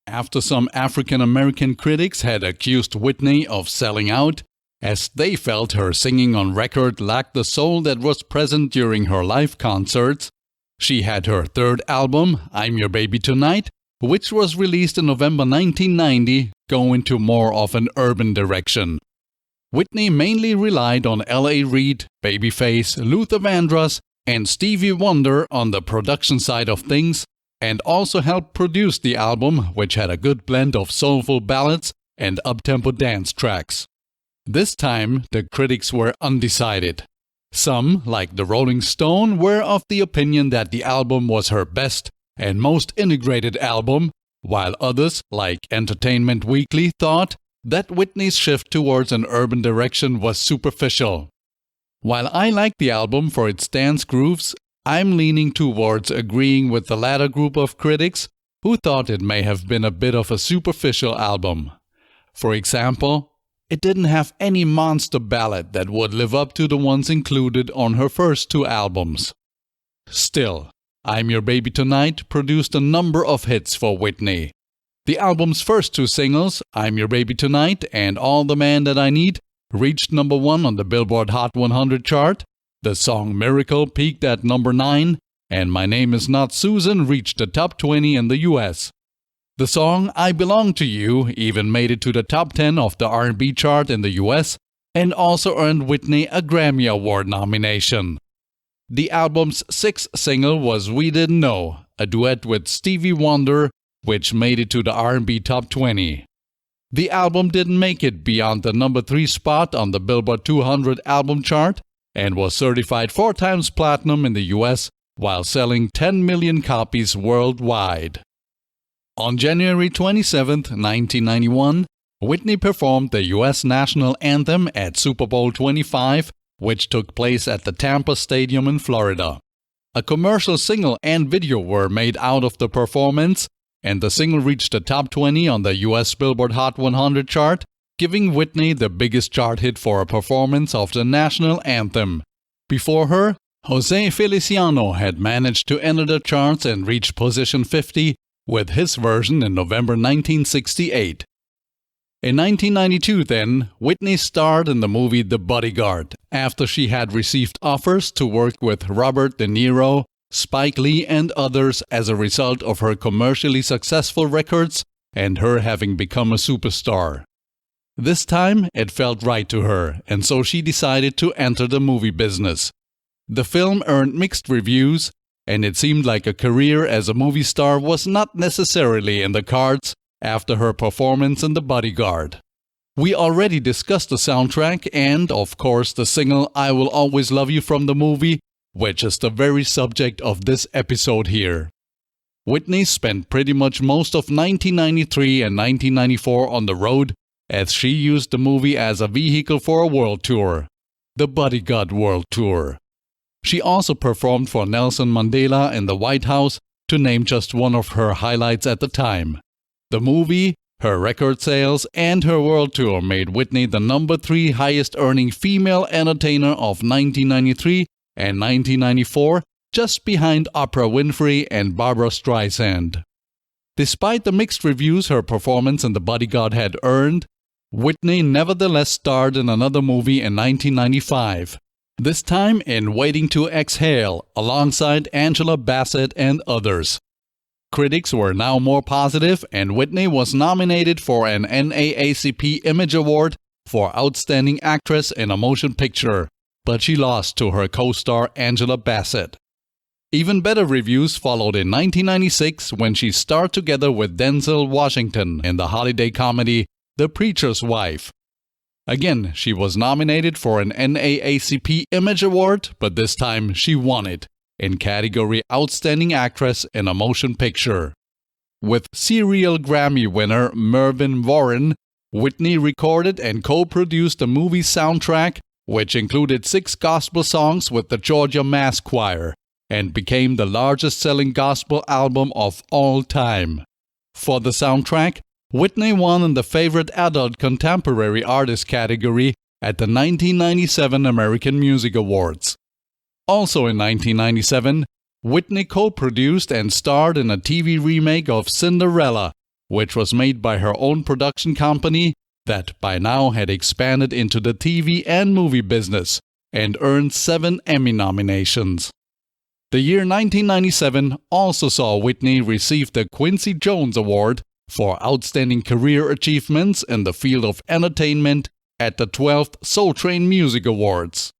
Speaker 1: After some African-American critics had accused Whitney of selling out, as they felt her singing on record lacked the soul that was present during her live concerts, she had her third album, I'm Your Baby Tonight, which was released in November 1990, go into more of an urban direction. Whitney mainly relied on L.A. Reid, Babyface, Luther Vandross, and Stevie Wonder on the production side of things, and also helped produce the album, which had a good blend of soulful ballads and up-tempo dance tracks. This time, the critics were undecided. Some, like the Rolling Stone, were of the opinion that the album was her best and most integrated album, while others, like Entertainment Weekly, thought that Whitney's shift towards an urban direction was superficial. While I like the album for its dance grooves, I'm leaning towards agreeing with the latter group of critics who thought it may have been a bit of a superficial album. For example, it didn't have any monster ballad that would live up to the ones included on her first 2 albums. Still, I'm Your Baby Tonight produced a number of hits for Whitney. The album's first 2 singles, I'm Your Baby Tonight and All the Man That I Need, reached number 1 on the Billboard Hot 100 chart. The song Miracle peaked at number 9, and My Name Is Not Susan reached the top 20 in the US. The song I Belong to You even made it to the top 10 of the R&B chart in the US and also earned Whitney a Grammy Award nomination. The album's 6th single was We Didn't Know, a duet with Stevie Wonder, which made it to the R&B top 20. The album didn't make it beyond the number 3 spot on the Billboard 200 album chart and was certified 4 times platinum in the US while selling 10 million copies worldwide. On January 27, 1991, Whitney performed the U.S. national anthem at Super Bowl 25, which took place at the Tampa Stadium in Florida. A commercial single and video were made out of the performance, and the single reached the top 20 on the U.S. Billboard Hot 100 chart, giving Whitney the biggest chart hit for a performance of the national anthem. Before her, Jose Feliciano had managed to enter the charts and reach position 50 with his version in November 1968. In 1992 then, Whitney starred in the movie The Bodyguard after she had received offers to work with Robert De Niro, Spike Lee and others as a result of her commercially successful records and her having become a superstar. This time, it felt right to her, and so she decided to enter the movie business. The film earned mixed reviews, and it seemed like a career as a movie star was not necessarily in the cards after her performance in The Bodyguard. We already discussed the soundtrack and, of course, the single I Will Always Love You from the movie, which is the very subject of this episode here. Whitney spent pretty much most of 1993 and 1994 on the road as she used the movie as a vehicle for a world tour, the Bodyguard World Tour. She also performed for Nelson Mandela in the White House, to name just one of her highlights at the time. The movie, her record sales, and her world tour made Whitney the number 3 highest-earning female entertainer of 1993 and 1994, just behind Oprah Winfrey and Barbra Streisand. Despite the mixed reviews her performance in The Bodyguard had earned, Whitney nevertheless starred in another movie in 1995. This time in Waiting to Exhale, alongside Angela Bassett and others. Critics were now more positive, and Whitney was nominated for an NAACP Image Award for Outstanding Actress in a Motion Picture, but she lost to her co-star Angela Bassett. Even better reviews followed in 1996 when she starred together with Denzel Washington in the holiday comedy The Preacher's Wife. Again, she was nominated for an NAACP Image Award, but this time she won it, in category Outstanding Actress in a Motion Picture. With serial Grammy winner Mervyn Warren, Whitney recorded and co-produced the movie's soundtrack, which included 6 gospel songs with the Georgia Mass Choir, and became the largest-selling gospel album of all time. For the soundtrack, Whitney won in the Favorite Adult Contemporary Artist category at the 1997 American Music Awards. Also in 1997, Whitney co-produced and starred in a TV remake of Cinderella, which was made by her own production company that by now had expanded into the TV and movie business and earned 7 Emmy nominations. The year 1997 also saw Whitney receive the Quincy Jones Award for Outstanding Career Achievements in the Field of Entertainment at the 12th Soul Train Music Awards.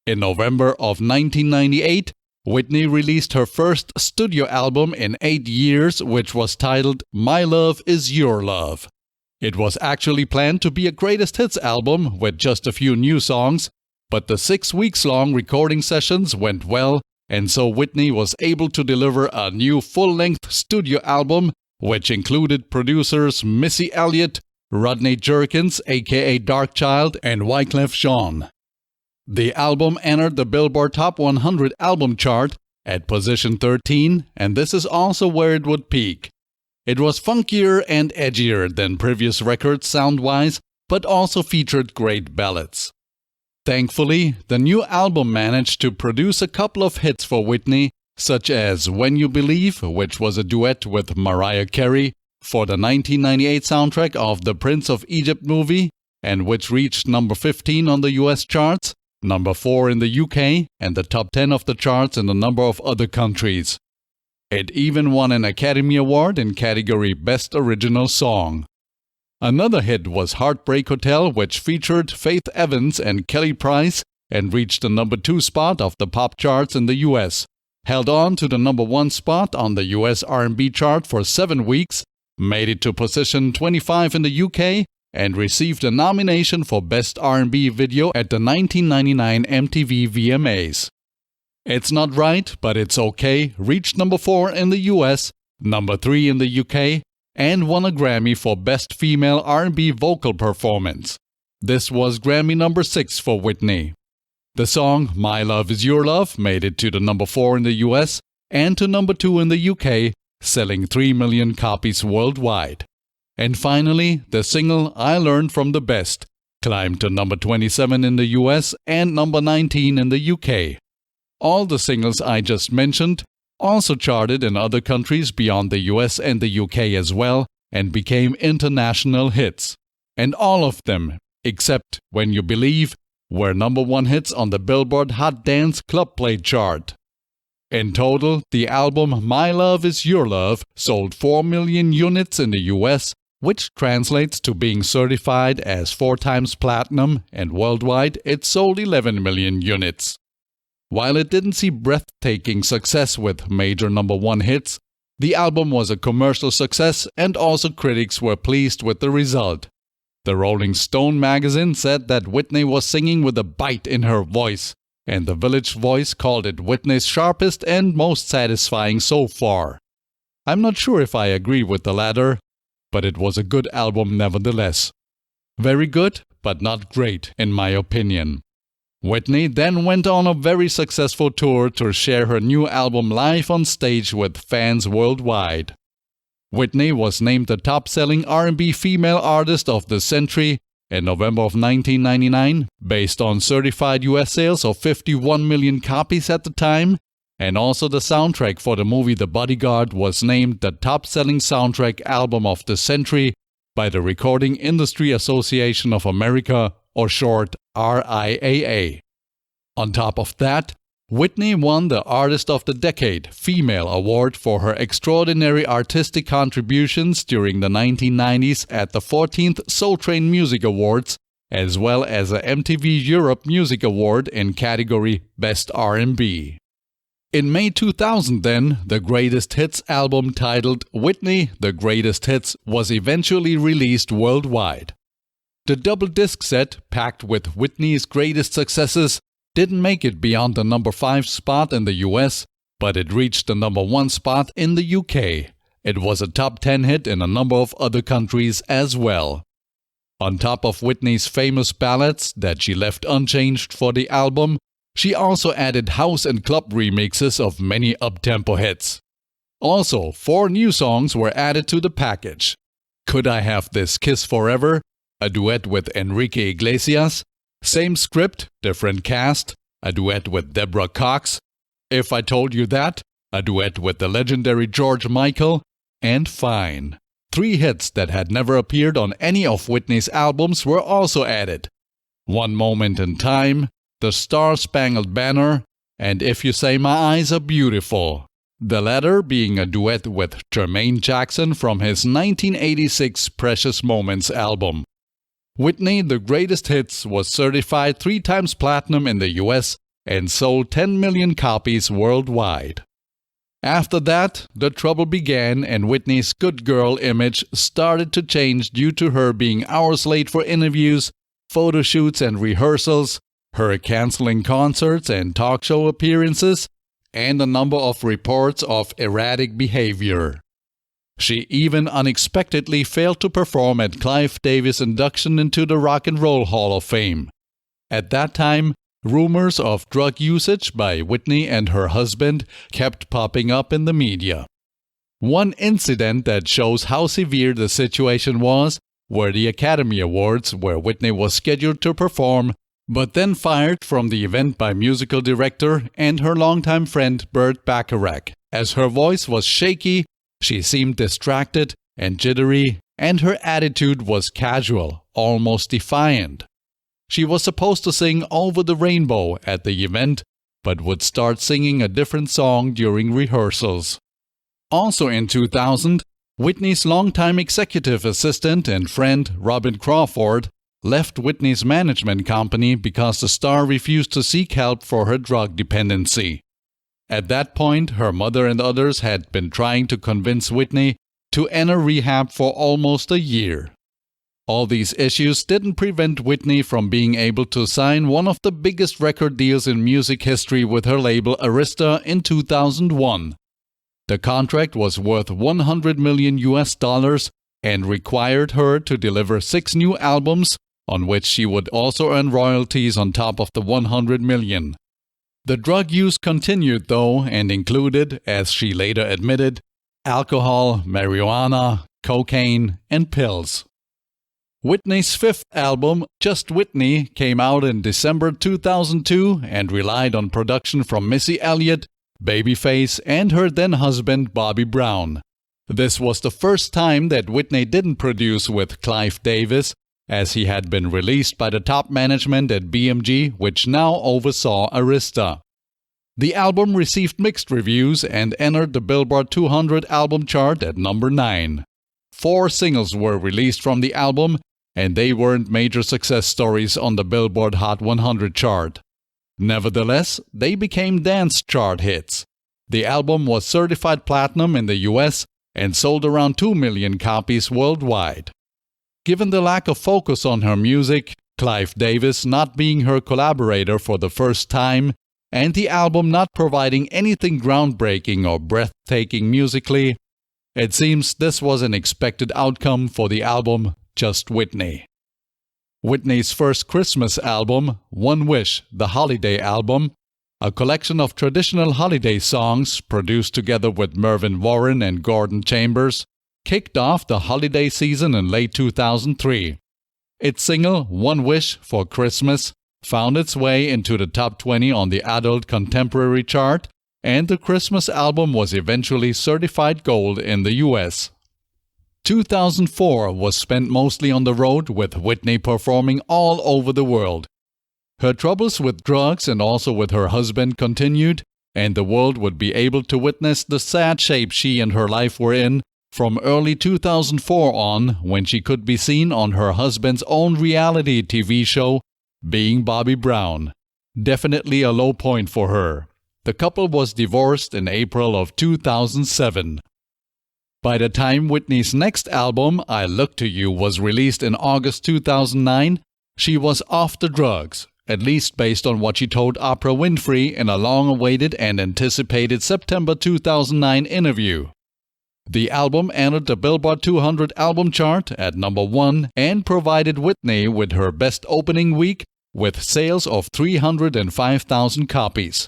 Speaker 1: In November of 1998, Whitney released her first studio album in 8 years, which was titled My Love Is Your Love. It was actually planned to be a greatest hits album with just a few new songs, but the 6 weeks-long recording sessions went well, and so Whitney was able to deliver a new full-length studio album, which included producers Missy Elliott, Rodney Jerkins aka Darkchild, and Wyclef Jean. The album entered the Billboard Top 100 album chart at position 13, and this is also where it would peak. It was funkier and edgier than previous records sound-wise, but also featured great ballads. Thankfully, the new album managed to produce a couple of hits for Whitney, such as When You Believe, which was a duet with Mariah Carey for the 1998 soundtrack of the Prince of Egypt movie, and which reached number 15 on the US charts, number 4 in the UK, and the top 10 of the charts in a number of other countries. It even won an Academy Award in category Best Original Song. Another hit was Heartbreak Hotel, which featured Faith Evans and Kelly Price and reached the number 2 spot of the pop charts in the US, held on to the number 1 spot on the US R&B chart for 7 weeks, made it to position 25 in the UK, and received a nomination for Best R&B Video at the 1999 MTV VMAs. It's Not Right, But It's Okay reached number 4 in the US, number 3 in the UK, and won a Grammy for Best Female R&B Vocal Performance. This was Grammy number 6 for Whitney. The song My Love Is Your Love made it to the number 4 in the US and to number 2 in the UK, selling 3 million copies worldwide. And finally, the single I Learned From the Best climbed to number 27 in the US and number 19 in the UK. All the singles I just mentioned also charted in other countries beyond the US and the UK as well and became international hits. And all of them, except When You Believe, were number 1 hits on the Billboard Hot Dance Club Play chart. In total, the album My Love Is Your Love sold 4 million units in the US, which translates to being certified as 4 times platinum, and worldwide it sold 11 million units. While it didn't see breathtaking success with major number 1 hits, the album was a commercial success and also critics were pleased with the result. The Rolling Stone magazine said that Whitney was singing with a bite in her voice, and the Village Voice called it Whitney's sharpest and most satisfying so far. I'm not sure if I agree with the latter, but it was a good album nevertheless. Very good, but not great, in my opinion. Whitney then went on a very successful tour to share her new album live on stage with fans worldwide. Whitney was named the top-selling R&B female artist of the century in November of 1999, based on certified US sales of 51 million copies at the time, and also the soundtrack for the movie The Bodyguard was named the top-selling soundtrack album of the century by the Recording Industry Association of America, or short RIAA. On top of that, Whitney won the Artist of the Decade Female Award for her extraordinary artistic contributions during the 1990s at the 14th Soul Train Music Awards, as well as a MTV Europe Music Award in category Best R&B. In May 2000 then, the Greatest Hits album titled Whitney, The Greatest Hits was eventually released worldwide. The double disc set, packed with Whitney's greatest successes, didn't make it beyond the number 5 spot in the US, but it reached the number 1 spot in the UK. It was a top 10 hit in a number of other countries as well. On top of Whitney's famous ballads that she left unchanged for the album, she also added house and club remixes of many up-tempo hits. Also, 4 new songs were added to the package. Could I Have This Kiss Forever? A duet with Enrique Iglesias. Same script, different cast. A duet with Deborah Cox. If I Told You That? A duet with the legendary George Michael. And Fine. 3 hits that had never appeared on any of Whitney's albums were also added. One Moment in Time, The Star-Spangled Banner, and If You Say My Eyes Are Beautiful. The latter being a duet with Jermaine Jackson from his 1986 Precious Moments album. Whitney, The Greatest Hits was certified 3 times platinum in the US and sold 10 million copies worldwide. After that, the trouble began and Whitney's good girl image started to change due to her being hours late for interviews, photo shoots and rehearsals, her canceling concerts and talk show appearances, and a number of reports of erratic behavior. She even unexpectedly failed to perform at Clive Davis' induction into the Rock and Roll Hall of Fame. At that time, rumors of drug usage by Whitney and her husband kept popping up in the media. One incident that shows how severe the situation was were the Academy Awards, where Whitney was scheduled to perform, but then fired from the event by musical director and her longtime friend Burt Bacharach. As her voice was shaky, she seemed distracted and jittery, and her attitude was casual, almost defiant. She was supposed to sing Over the Rainbow at the event, but would start singing a different song during rehearsals. Also in 2000, Whitney's longtime executive assistant and friend Robin Crawford left Whitney's management company because the star refused to seek help for her drug dependency. At that point, her mother and others had been trying to convince Whitney to enter rehab for almost a year. All these issues didn't prevent Whitney from being able to sign one of the biggest record deals in music history with her label Arista in 2001. The contract was worth $100 million and required her to deliver 6 new albums, on which she would also earn royalties on top of the $100 million. The drug use continued though and included, as she later admitted, alcohol, marijuana, cocaine, and pills. Whitney's 5th album, Just Whitney, came out in December 2002 and relied on production from Missy Elliott, Babyface, and her then-husband Bobby Brown. This was the first time that Whitney didn't produce with Clive Davis, as he had been released by the top management at BMG, which now oversaw Arista. The album received mixed reviews and entered the Billboard 200 album chart at number 9. 4 singles were released from the album, and they weren't major success stories on the Billboard Hot 100 chart. Nevertheless, they became dance chart hits. The album was certified platinum in the US and sold around 2 million copies worldwide. Given the lack of focus on her music, Clive Davis not being her collaborator for the first time, and the album not providing anything groundbreaking or breathtaking musically, it seems this was an expected outcome for the album Just Whitney. Whitney's first Christmas album, One Wish, the Holiday Album, a collection of traditional holiday songs produced together with Mervyn Warren and Gordon Chambers, kicked off the holiday season in late 2003. Its single, One Wish for Christmas, found its way into the top 20 on the Adult Contemporary chart, and the Christmas album was eventually certified gold in the US. 2004 was spent mostly on the road, with Whitney performing all over the world. Her troubles with drugs and also with her husband continued, and the world would be able to witness the sad shape she and her life were in from early 2004 on, when she could be seen on her husband's own reality TV show, Being Bobby Brown. Definitely a low point for her. The couple was divorced in April of 2007. By the time Whitney's next album, I Look to You, was released in August 2009, she was off the drugs, at least based on what she told Oprah Winfrey in a long-awaited and anticipated September 2009 interview. The album entered the Billboard 200 album chart at number 1 and provided Whitney with her best opening week with sales of 305,000 copies.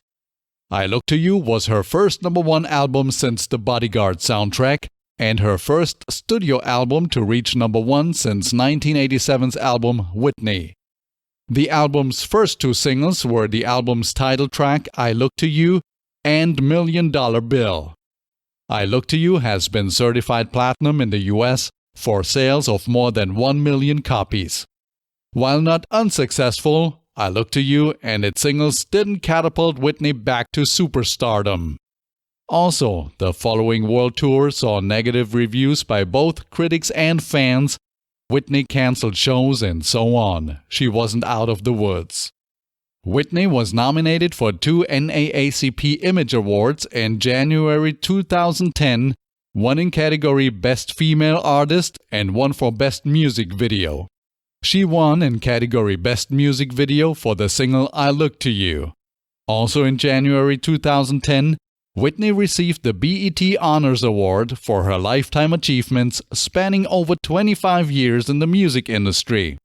Speaker 1: I Look to You was her first number 1 album since the Bodyguard Soundtrack and her first studio album to reach number 1 since 1987's album Whitney. The album's first 2 singles were the album's title track I Look to You and $1 Million Bill. I Look to You has been certified platinum in the US for sales of more than 1 million copies. While not unsuccessful, I Look to You and its singles didn't catapult Whitney back to superstardom. Also, the following world tour saw negative reviews by both critics and fans. Whitney canceled shows and so on. She wasn't out of the woods. Whitney was nominated for 2 NAACP Image Awards in January 2010, one in category Best Female Artist and one for Best Music Video. She won in category Best Music Video for the single I Look to You. Also in January 2010, Whitney received the BET Honors Award for her lifetime achievements spanning over 25 years in the music industry.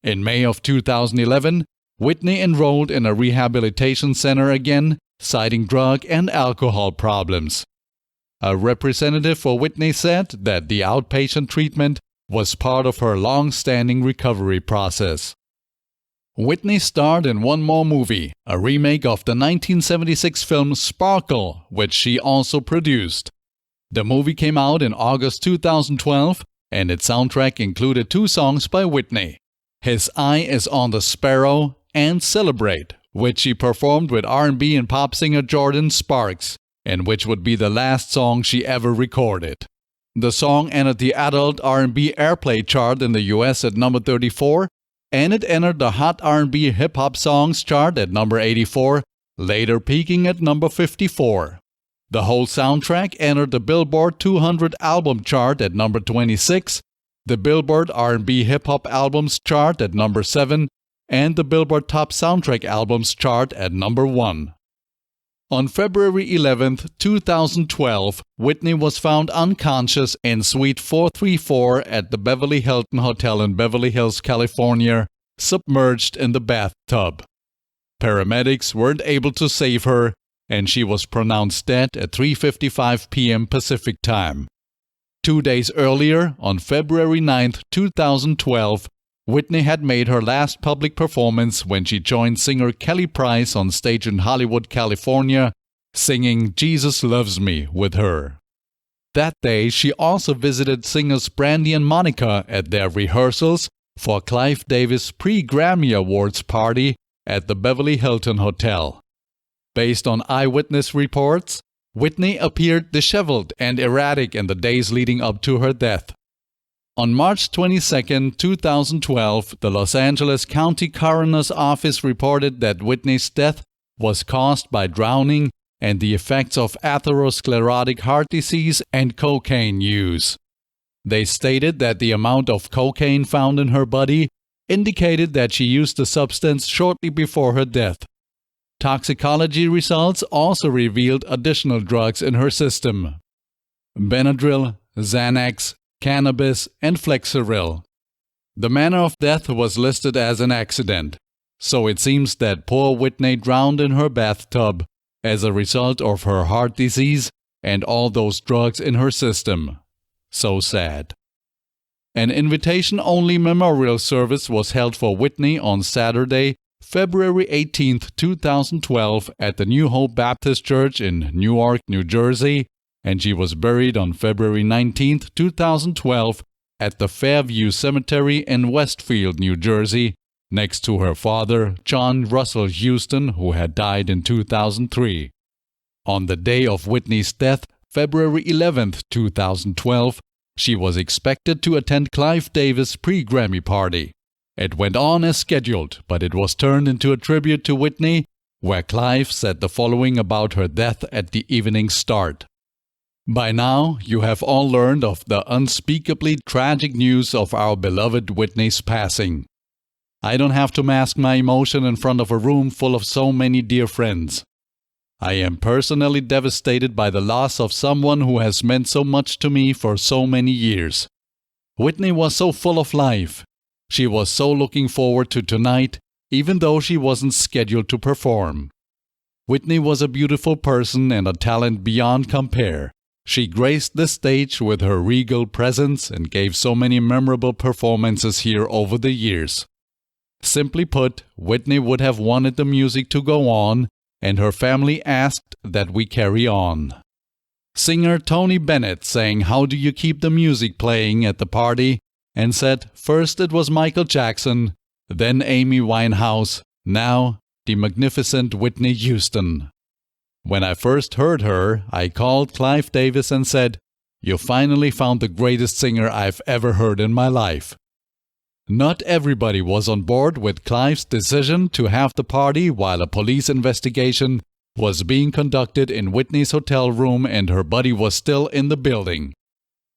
Speaker 1: In May of 2011, Whitney enrolled in a rehabilitation center again, citing drug and alcohol problems. A representative for Whitney said that the outpatient treatment was part of her long-standing recovery process. Whitney starred in one more movie, a remake of the 1976 film Sparkle, which she also produced. The movie came out in August 2012, and its soundtrack included 2 songs by Whitney, His Eye is on the Sparrow and Celebrate, which she performed with R&B and pop singer Jordan Sparks, and which would be the last song she ever recorded. The song entered the adult R&B airplay chart in the US at number 34, and it entered the Hot R&B Hip-Hop Songs chart at number 84, later peaking at number 54. The whole soundtrack entered the Billboard 200 album chart at number 26, the Billboard R&B Hip-Hop Albums chart at number 7, and the Billboard Top Soundtrack Albums chart at number 1. On February 11, 2012, Whitney was found unconscious in Suite 434 at the Beverly Hilton Hotel in Beverly Hills, California, submerged in the bathtub. Paramedics weren't able to save her, and she was pronounced dead at 3:55 p.m. Pacific Time. 2 days earlier, on February 9, 2012, Whitney had made her last public performance when she joined singer Kelly Price on stage in Hollywood, California, singing Jesus Loves Me with her. That day, she also visited singers Brandy and Monica at their rehearsals for Clive Davis' pre-Grammy Awards party at the Beverly Hilton Hotel. Based on eyewitness reports, Whitney appeared disheveled and erratic in the days leading up to her death. On March 22, 2012, the Los Angeles County Coroner's Office reported that Whitney's death was caused by drowning and the effects of atherosclerotic heart disease and cocaine use. They stated that the amount of cocaine found in her body indicated that she used the substance shortly before her death. Toxicology results also revealed additional drugs in her system: Benadryl, Xanax, cannabis, and Flexeril. The manner of death was listed as an accident, so it seems that poor Whitney drowned in her bathtub as a result of her heart disease and all those drugs in her system. So sad. An invitation-only memorial service was held for Whitney on Saturday, February 18, 2012 at the New Hope Baptist Church in Newark, New Jersey, and she was buried on February 19, 2012 at the Fairview Cemetery in Westfield, New Jersey, next to her father, John Russell Houston, who had died in 2003. On the day of Whitney's death, February 11, 2012, she was expected to attend Clive Davis' pre-Grammy party. It went on as scheduled, but it was turned into a tribute to Whitney, where Clive said the following about her death at the evening's start. By now, you have all learned of the unspeakably tragic news of our beloved Whitney's passing. I don't have to mask my emotion in front of a room full of so many dear friends. I am personally devastated by the loss of someone who has meant so much to me for so many years. Whitney was so full of life. She was so looking forward to tonight, even though she wasn't scheduled to perform. Whitney was a beautiful person and a talent beyond compare. She graced the stage with her regal presence and gave so many memorable performances here over the years. Simply put, Whitney would have wanted the music to go on, and her family asked that we carry on. Singer Tony Bennett sang "How Do You Keep the Music Playing" at the party and said first it was Michael Jackson, then Amy Winehouse, now the magnificent Whitney Houston. When I first heard her, I called Clive Davis and said, "You finally found the greatest singer I've ever heard in my life." Not everybody was on board with Clive's decision to have the party while a police investigation was being conducted in Whitney's hotel room and her buddy was still in the building.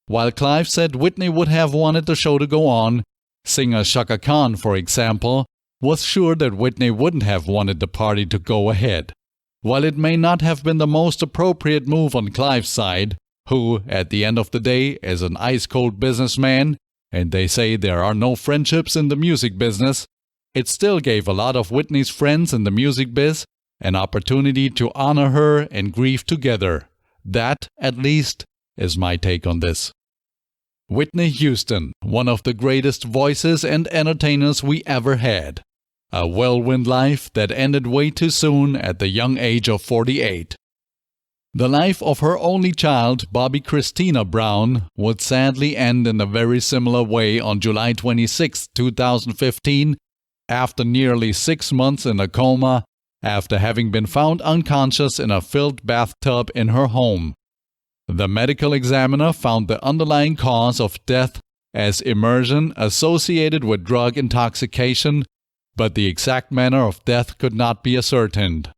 Speaker 1: While Clive said Whitney would have wanted the show to go on, singer Chaka Khan, for example, was sure that Whitney wouldn't have wanted the party to go ahead. While it may not have been the most appropriate move on Clive's side, who, at the end of the day, is an ice-cold businessman, and they say there are no friendships in the music business, it still gave a lot of Whitney's friends in the music biz an opportunity to honor her and grieve together. That, at least, is my take on this. Whitney Houston, one of the greatest voices and entertainers we ever had. A whirlwind life that ended way too soon at the young age of 48. The life of her only child, Bobby Christina Brown, would sadly end in a very similar way on July 26, 2015, after nearly 6 months in a coma, after having been found unconscious in a filled bathtub in her home. The medical examiner found the underlying cause of death as immersion associated with drug intoxication, but the exact manner of death could not be ascertained.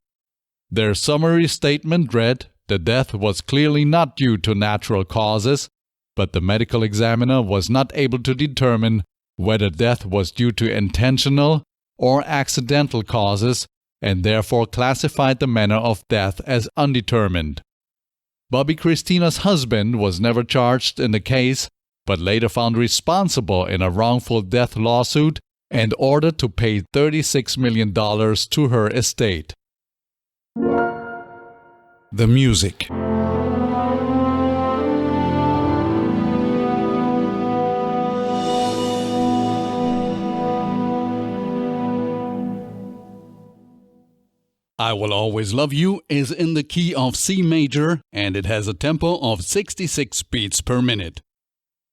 Speaker 1: Their summary statement read, "The death was clearly not due to natural causes, but the medical examiner was not able to determine whether death was due to intentional or accidental causes and therefore classified the manner of death as undetermined." Bobby Christina's husband was never charged in the case, but later found responsible in a wrongful death lawsuit and ordered to pay $36 million to her estate. The music. I Will Always Love You is in the key of C major and it has a tempo of 66 beats per minute.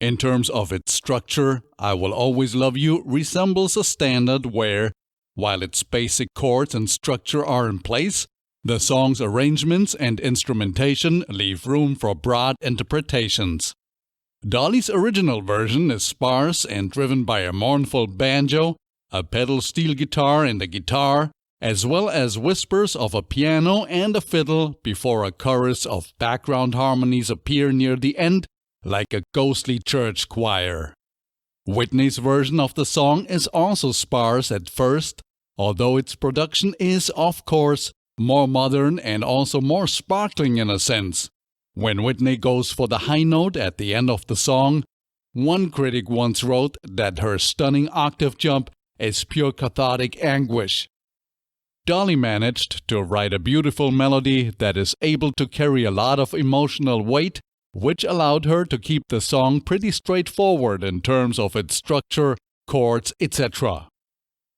Speaker 1: In terms of its structure, I Will Always Love You resembles a standard where, while its basic chords and structure are in place, the song's arrangements and instrumentation leave room for broad interpretations. Dolly's original version is sparse and driven by a mournful banjo, a pedal steel guitar and a guitar, as well as whispers of a piano and a fiddle before a chorus of background harmonies appear near the end like a ghostly church choir. Whitney's version of the song is also sparse at first, although its production is, of course, more modern and also more sparkling in a sense. When Whitney goes for the high note at the end of the song, one critic once wrote that her stunning octave jump is pure cathartic anguish. Dolly managed to write a beautiful melody that is able to carry a lot of emotional weight, which allowed her to keep the song pretty straightforward in terms of its structure, chords, etc.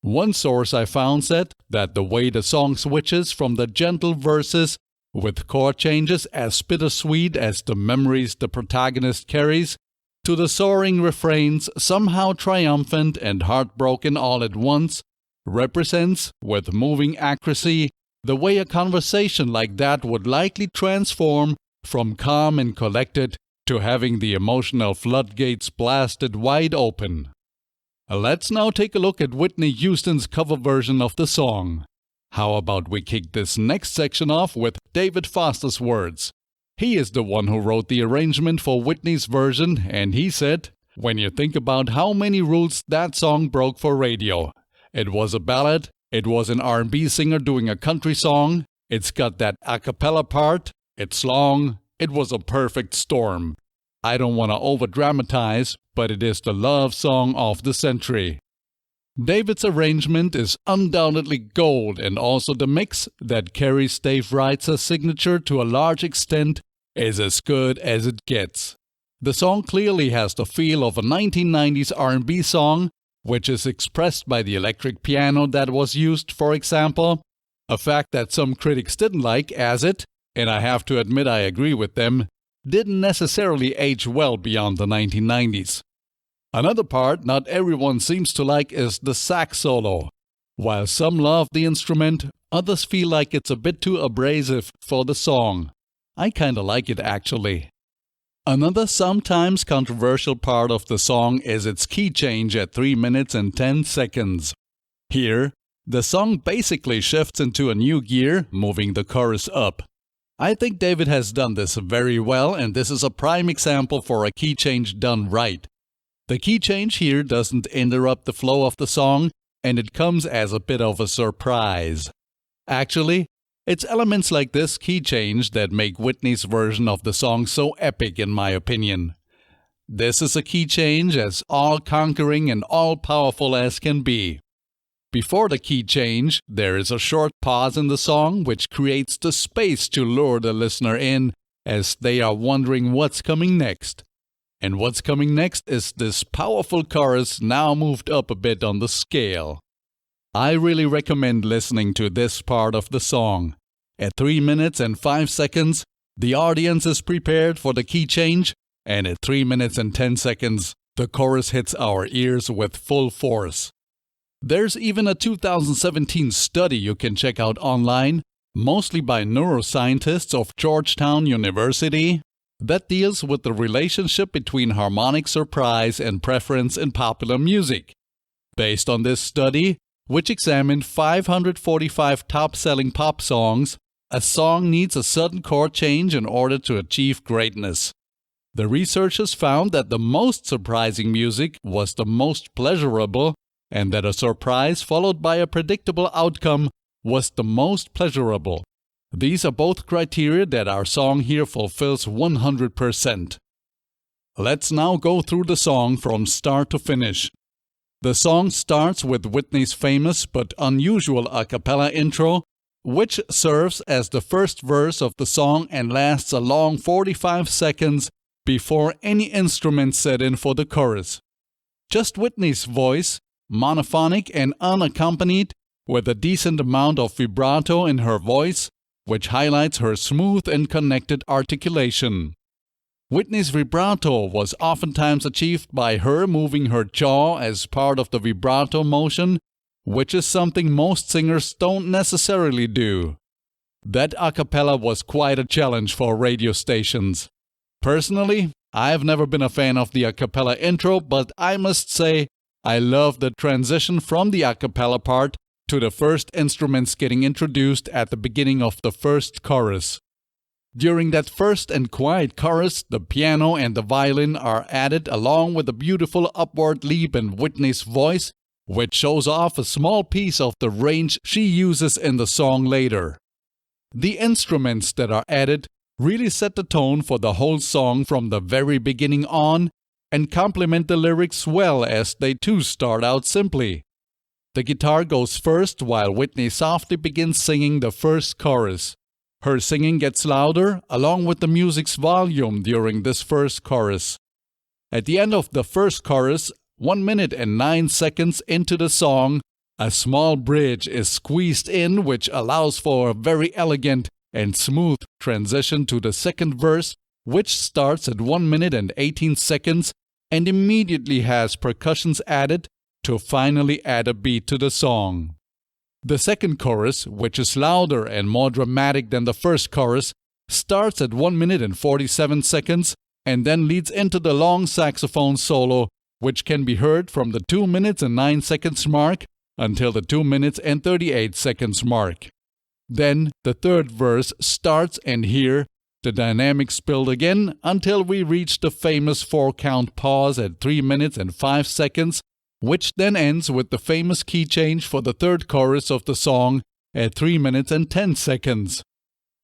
Speaker 1: One source I found said that the way the song switches from the gentle verses with chord changes as bittersweet as the memories the protagonist carries, to the soaring refrains somehow triumphant and heartbroken all at once, represents, with moving accuracy, the way a conversation like that would likely transform from calm and collected to having the emotional floodgates blasted wide open. Let's now take a look at Whitney Houston's cover version of the song. How about we kick this next section off with David Foster's words? He is the one who wrote the arrangement for Whitney's version, and he said, "When you think about how many rules that song broke for radio. It was a ballad, it was an R&B singer doing a country song, It's got that a cappella part, it's long, it was a perfect storm. I don't want to over-dramatize, but it is the love song of the century. David's arrangement is undoubtedly gold, and also the mix that carries Dave Reitzer's signature to a large extent is as good as it gets. The song clearly has the feel of a 1990s R&B song, which is expressed by the electric piano that was used, for example, a fact that some critics didn't like, as it, and I have to admit I agree with them, didn't necessarily age well beyond the 1990s. Another part not everyone seems to like is the sax solo. While some love the instrument, others feel like it's a bit too abrasive for the song. I kinda like it actually. Another sometimes controversial part of the song is its key change at 3 minutes and 10 seconds. Here, the song basically shifts into a new gear, moving the chorus up. I think David has done this very well, and this is a prime example for a key change done right. The key change here doesn't interrupt the flow of the song, and it comes as a bit of a surprise. Actually, it's elements like this key change that make Whitney's version of the song so epic in my opinion. This is a key change as all-conquering and all-powerful as can be. Before the key change, there is a short pause in the song which creates the space to lure the listener in as they are wondering what's coming next. And what's coming next is this powerful chorus now moved up a bit on the scale. I really recommend listening to this part of the song. At 3 minutes and 5 seconds, the audience is prepared for the key change, and at 3 minutes and 10 seconds, the chorus hits our ears with full force. There's even a 2017 study you can check out online, mostly by neuroscientists of Georgetown University, that deals with the relationship between harmonic surprise and preference in popular music. Based on this study, which examined 545 top-selling pop songs, a song needs a sudden chord change in order to achieve greatness. The researchers found that the most surprising music was the most pleasurable, and that a surprise followed by a predictable outcome was the most pleasurable. These are both criteria that our song here fulfills 100%. Let's now go through the song from start to finish. The song starts with Whitney's famous but unusual a cappella intro, which serves as the first verse of the song and lasts a long 45 seconds before any instruments set in for the chorus. Just Whitney's voice, monophonic and unaccompanied, with a decent amount of vibrato in her voice, which highlights her smooth and connected articulation. Whitney's vibrato was oftentimes achieved by her moving her jaw as part of the vibrato motion, which is something most singers don't necessarily do. That a cappella was quite a challenge for radio stations. Personally, I've never been a fan of the a cappella intro, but I must say I love the transition from the a cappella part to the first instruments getting introduced at the beginning of the first chorus. During that first and quiet chorus, the piano and the violin are added along with a beautiful upward leap in Whitney's voice, which shows off a small piece of the range she uses in the song later. The instruments that are added really set the tone for the whole song from the very beginning on and complement the lyrics well, as they too start out simply. The guitar goes first while Whitney softly begins singing the first chorus. Her singing gets louder along with the music's volume during this first chorus. At the end of the first chorus, 1 minute and 9 seconds into the song, a small bridge is squeezed in which allows for a very elegant and smooth transition to the second verse, which starts at 1 minute and 18 seconds and immediately has percussions added to finally add a beat to the song. The second chorus, which is louder and more dramatic than the first chorus, starts at 1 minute and 47 seconds and then leads into the long saxophone solo, which can be heard from the 2 minutes and 9 seconds mark until the 2 minutes and 38 seconds mark. Then the third verse starts, and here the dynamics build again until we reach the famous 4-count pause at 3 minutes and 5 seconds, which then ends with the famous key change for the third chorus of the song at 3 minutes and 10 seconds.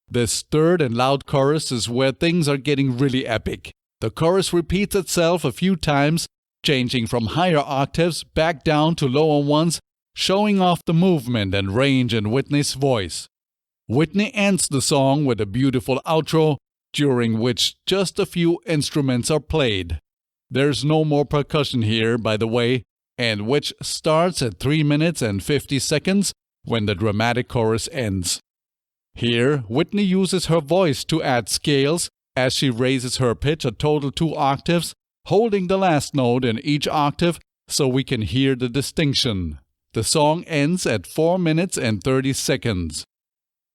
Speaker 1: This third and loud chorus is where things are getting really epic. The chorus repeats itself a few times, changing from higher octaves back down to lower ones, showing off the movement and range in Whitney's voice. Whitney ends the song with a beautiful outro, during which just a few instruments are played. There's no more percussion here, by the way, and which starts at 3 minutes and 50 seconds when the dramatic chorus ends. Here, Whitney uses her voice to add scales as she raises her pitch a total 2 octaves, holding the last note in each octave so we can hear the distinction. The song ends at 4 minutes and 30 seconds.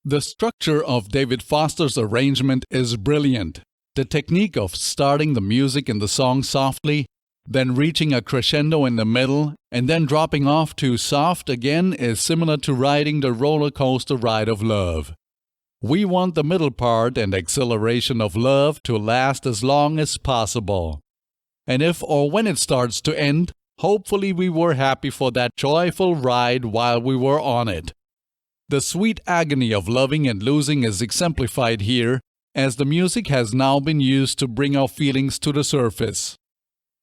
Speaker 1: The structure of David Foster's arrangement is brilliant. The technique of starting the music in the song softly, then reaching a crescendo in the middle, and then dropping off to soft again is similar to riding the roller coaster ride of love. We want the middle part and exhilaration of love to last as long as possible. And if or when it starts to end, hopefully we were happy for that joyful ride while we were on it. The sweet agony of loving and losing is exemplified here, as the music has now been used to bring our feelings to the surface.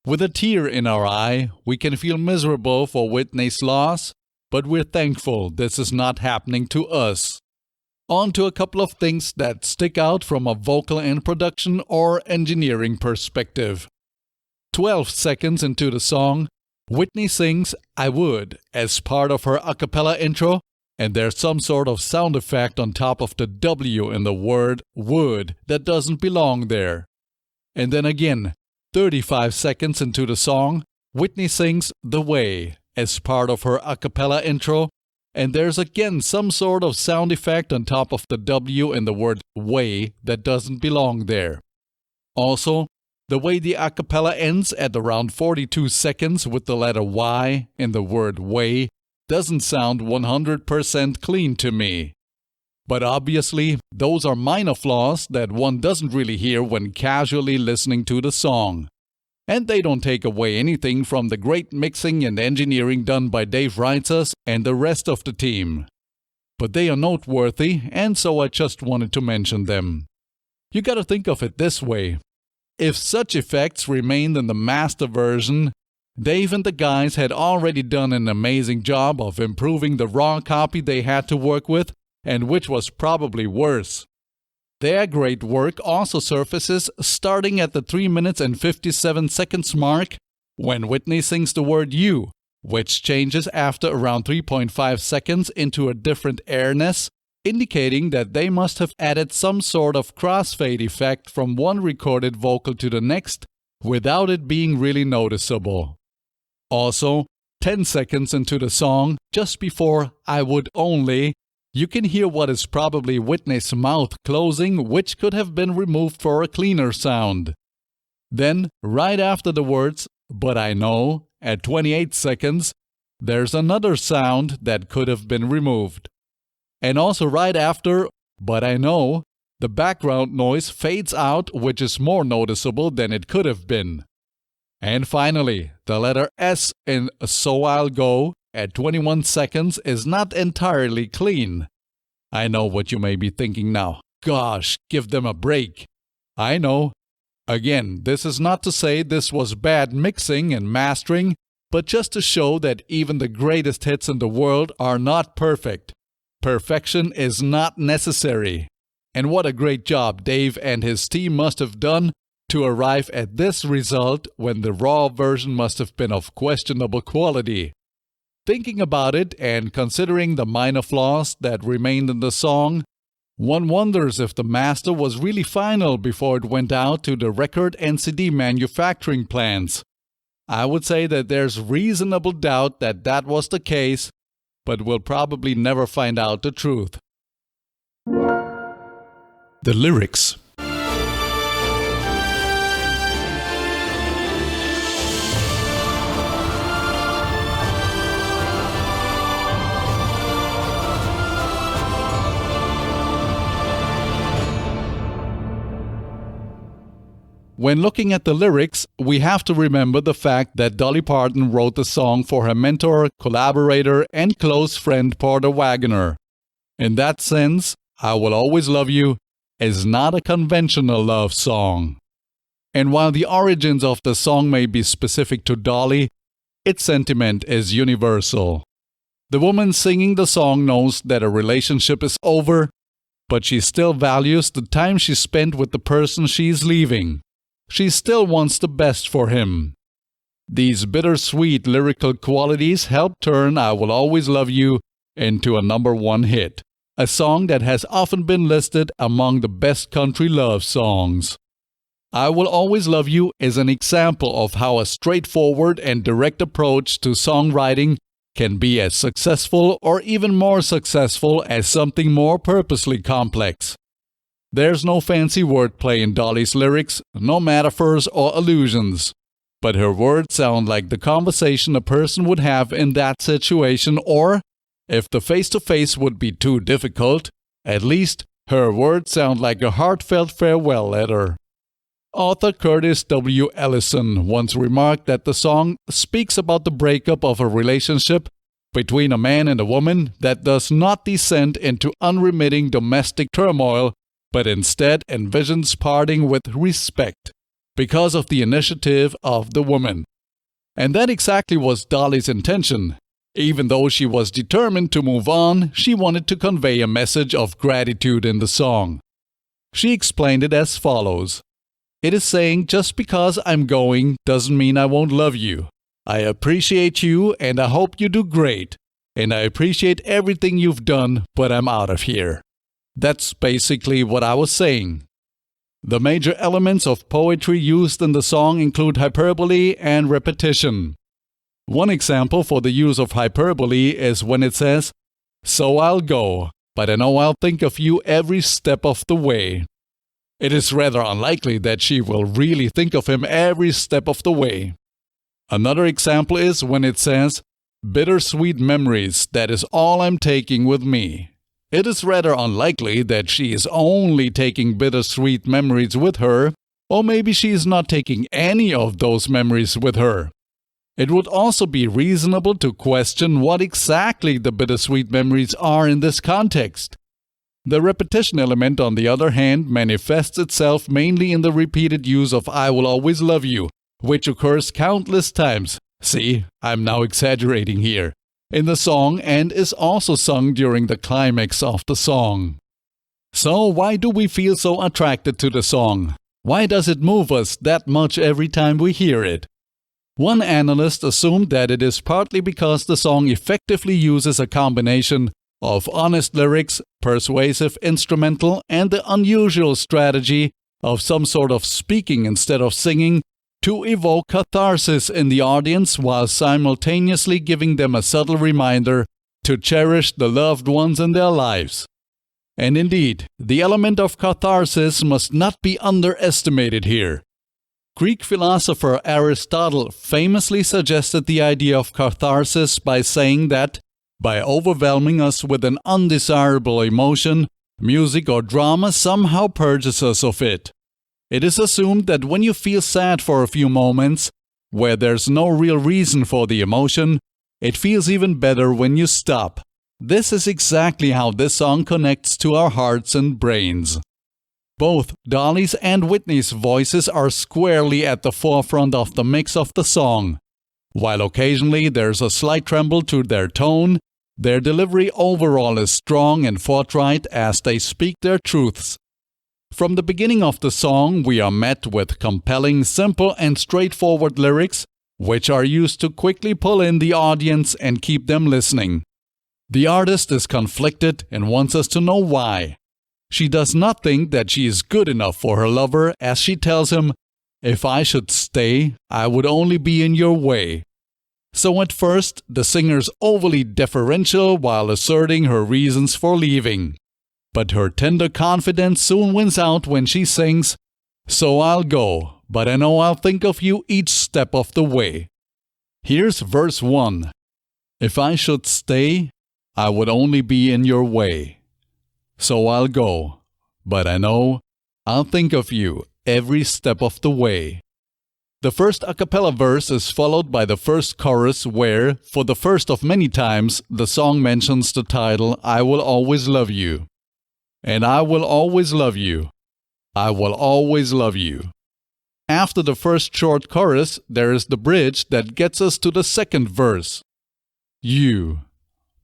Speaker 1: With a tear in our eye, we can feel miserable for Whitney's loss, but we're thankful this is not happening to us. On to a couple of things that stick out from a vocal and production or engineering perspective. 12 seconds into the song, Whitney sings "I Would" as part of her a cappella intro, and there's some sort of sound effect on top of the W in the word "would" that doesn't belong there. And then again, 35 seconds into the song, Whitney sings "The Way" as part of her a cappella intro, and there's again some sort of sound effect on top of the W in the word "way" that doesn't belong there. Also, the way the a cappella ends at around 42 seconds with the letter Y in the word "way" doesn't sound 100% clean to me. But obviously, those are minor flaws that one doesn't really hear when casually listening to the song. And they don't take away anything from the great mixing and engineering done by Dave Reitzers and the rest of the team. But they are noteworthy, and so I just wanted to mention them. You gotta think of it this way. If such effects remained in the master version, Dave and the guys had already done an amazing job of improving the raw copy they had to work with, and which was probably worse. Their great work also surfaces starting at the 3 minutes and 57 seconds mark when Whitney sings the word "you," which changes after around 3.5 seconds into a different airness, indicating that they must have added some sort of crossfade effect from one recorded vocal to the next without it being really noticeable. Also, 10 seconds into the song, just before "I Would Only," you can hear what is probably Whitney's mouth closing, which could have been removed for a cleaner sound. Then, right after the words "but I know," at 28 seconds, there's another sound that could have been removed. And also right after "but I know," the background noise fades out, which is more noticeable than it could have been. And finally, the letter S in "So I'll Go" at 21 seconds is not entirely clean. I know what you may be thinking now. Gosh, give them a break. I know. Again, this is not to say this was bad mixing and mastering, but just to show that even the greatest hits in the world are not perfect. Perfection is not necessary. And what a great job Dave and his team must have done to arrive at this result when the raw version must have been of questionable quality. Thinking about it and considering the minor flaws that remained in the song, one wonders if the master was really final before it went out to the record and CD manufacturing plants. I would say that there's reasonable doubt that that was the case, but we'll probably never find out the truth. The lyrics. When looking at the lyrics, we have to remember the fact that Dolly Parton wrote the song for her mentor, collaborator, and close friend Porter Wagoner. In that sense, I Will Always Love You is not a conventional love song. And while the origins of the song may be specific to Dolly, its sentiment is universal. The woman singing the song knows that a relationship is over, but she still values the time she spent with the person she's leaving. She still wants the best for him. These bittersweet lyrical qualities help turn I Will Always Love You into a #1 hit, a song that has often been listed among the best country love songs. I Will Always Love You is an example of how a straightforward and direct approach to songwriting can be as successful or even more successful as something more purposely complex. There's no fancy wordplay in Dolly's lyrics, no metaphors or allusions, but her words sound like the conversation a person would have in that situation, or, if the face-to-face would be too difficult, at least her words sound like a heartfelt farewell letter. Author Curtis W. Ellison once remarked that the song speaks about the breakup of a relationship between a man and a woman that does not descend into unremitting domestic turmoil, but instead envisions parting with respect because of the initiative of the woman. And that exactly was Dolly's intention. Even though she was determined to move on, she wanted to convey a message of gratitude in the song. She explained it as follows. It is saying, just because I'm going doesn't mean I won't love you. I appreciate you and I hope you do great. And I appreciate everything you've done, but I'm out of here. That's basically what I was saying. The major elements of poetry used in the song include hyperbole and repetition. One example for the use of hyperbole is when it says, "So I'll go, but I know I'll think of you every step of the way." It is rather unlikely that she will really think of him every step of the way. Another example is when it says, "Bittersweet memories, that is all I'm taking with me." It is rather unlikely that she is only taking bittersweet memories with her, or maybe she is not taking any of those memories with her. It would also be reasonable to question what exactly the bittersweet memories are in this context. The repetition element, on the other hand, manifests itself mainly in the repeated use of I Will Always Love You, which occurs countless times. See, I'm now exaggerating here. In the song and is also sung during the climax of the song. So why do we feel so attracted to the song? Why does it move us that much every time we hear it? One analyst assumed that it is partly because the song effectively uses a combination of honest lyrics, persuasive instrumental, and the unusual strategy of some sort of speaking instead of singing to evoke catharsis in the audience while simultaneously giving them a subtle reminder to cherish the loved ones in their lives. And indeed, the element of catharsis must not be underestimated here. Greek philosopher Aristotle famously suggested the idea of catharsis by saying that, by overwhelming us with an undesirable emotion, music or drama somehow purges us of it. It is assumed that when you feel sad for a few moments, where there's no real reason for the emotion, it feels even better when you stop. This is exactly how this song connects to our hearts and brains. Both Dolly's and Whitney's voices are squarely at the forefront of the mix of the song. While occasionally there's a slight tremble to their tone, their delivery overall is strong and forthright as they speak their truths. From the beginning of the song, we are met with compelling, simple and straightforward lyrics, which are used to quickly pull in the audience and keep them listening. The artist is conflicted and wants us to know why. She does not think that she is good enough for her lover as she tells him, "If I should stay, I would only be in your way." So at first, the singer's overly deferential while asserting her reasons for leaving. But her tender confidence soon wins out when she sings, "So I'll go, but I know I'll think of you each step of the way." Here's verse 1. "If I should stay, I would only be in your way. So I'll go, but I know I'll think of you every step of the way." The first a cappella verse is followed by the first chorus where, for the first of many times, the song mentions the title I Will Always Love You. And I will always love you. I will always love you. After the first short chorus, there is the bridge that gets us to the second verse. You,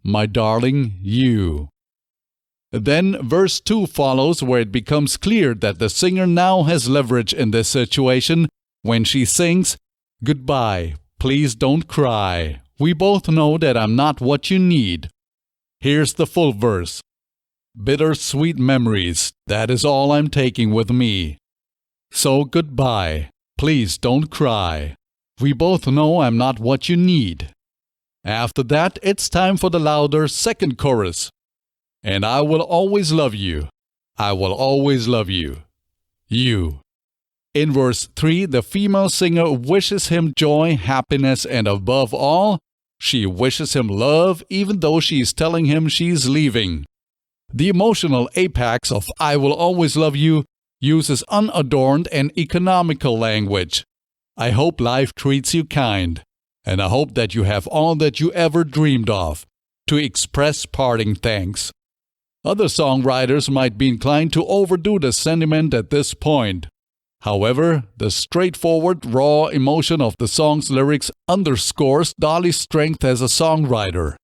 Speaker 1: my darling, you. Then verse 2 follows where it becomes clear that the singer now has leverage in this situation when she sings, Goodbye, please don't cry. We both know that I'm not what you need. Here's the full verse. Bittersweet memories, that is all I'm taking with me. So goodbye, please don't cry. We both know I'm not what you need. After that, it's time for the louder second chorus. And I will always love you. I will always love you. You. In verse 3, the female singer wishes him joy, happiness, and above all, she wishes him love even though she's telling him she's leaving. The emotional apex of I Will Always Love You uses unadorned and economical language. I hope life treats you kind, and I hope that you have all that you ever dreamed of, to express parting thanks. Other songwriters might be inclined to overdo the sentiment at this point. However, the straightforward, raw emotion of the song's lyrics underscores Dolly's strength as a songwriter.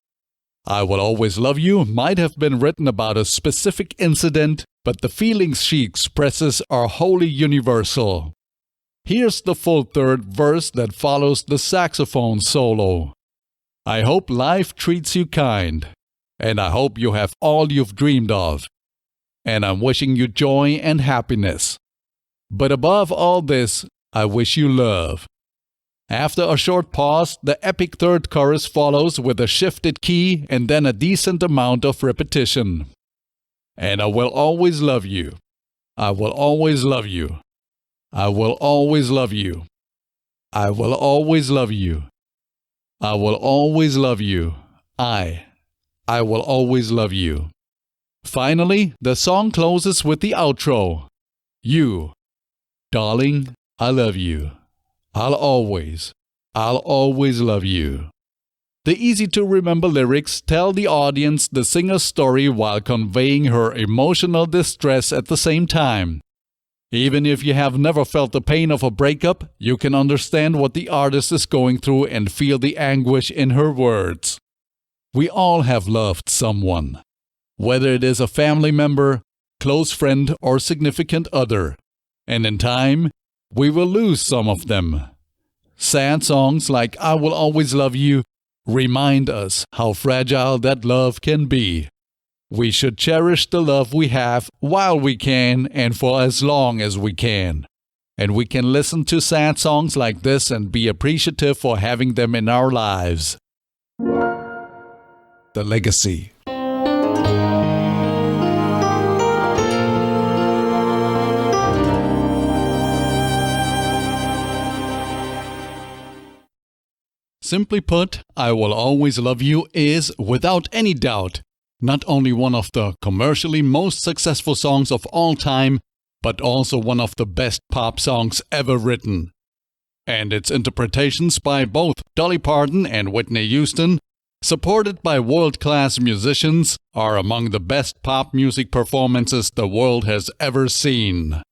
Speaker 1: I Will Always Love You might have been written about a specific incident, but the feelings she expresses are wholly universal. Here's the full third verse that follows the saxophone solo. I hope life treats you kind, and I hope you have all you've dreamed of, and I'm wishing you joy and happiness. But above all this, I wish you love. After a short pause, the epic third chorus follows with a shifted key and then a decent amount of repetition. And I will always love you. I will always love you. I will always love you. I will always love you. I will always love you. I will always love you. Finally, the song closes with the outro. You. Darling, I love you. I'll always love you. The easy-to-remember lyrics tell the audience the singer's story while conveying her emotional distress at the same time. Even if you have never felt the pain of a breakup, you can understand what the artist is going through and feel the anguish in her words. We all have loved someone, whether it is a family member, close friend, or significant other. And in time, we will lose some of them. Sad songs like I Will Always Love You remind us how fragile that love can be. We should cherish the love we have while we can and for as long as we can. And we can listen to sad songs like this and be appreciative for having them in our lives. The Legacy. Simply put, I Will Always Love You is, without any doubt, not only one of the commercially most successful songs of all time, but also one of the best pop songs ever written. And its interpretations by both Dolly Parton and Whitney Houston, supported by world-class musicians, are among the best pop music performances the world has ever seen.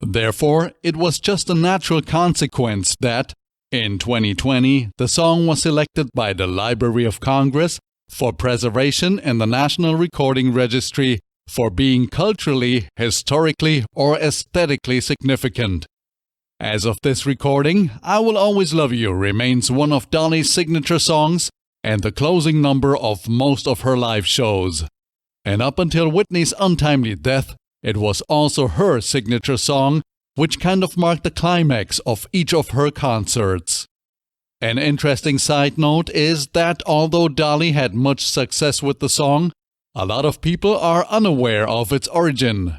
Speaker 1: Therefore, it was just a natural consequence that, in 2020, the song was selected by the Library of Congress for preservation in the National Recording Registry for being culturally, historically, or aesthetically significant. As of this recording, I Will Always Love You remains one of Dolly's signature songs and the closing number of most of her live shows. And up until Whitney's untimely death, it was also her signature song, which kind of marked the climax of each of her concerts. An interesting side note is that although Dolly had much success with the song, a lot of people are unaware of its origin.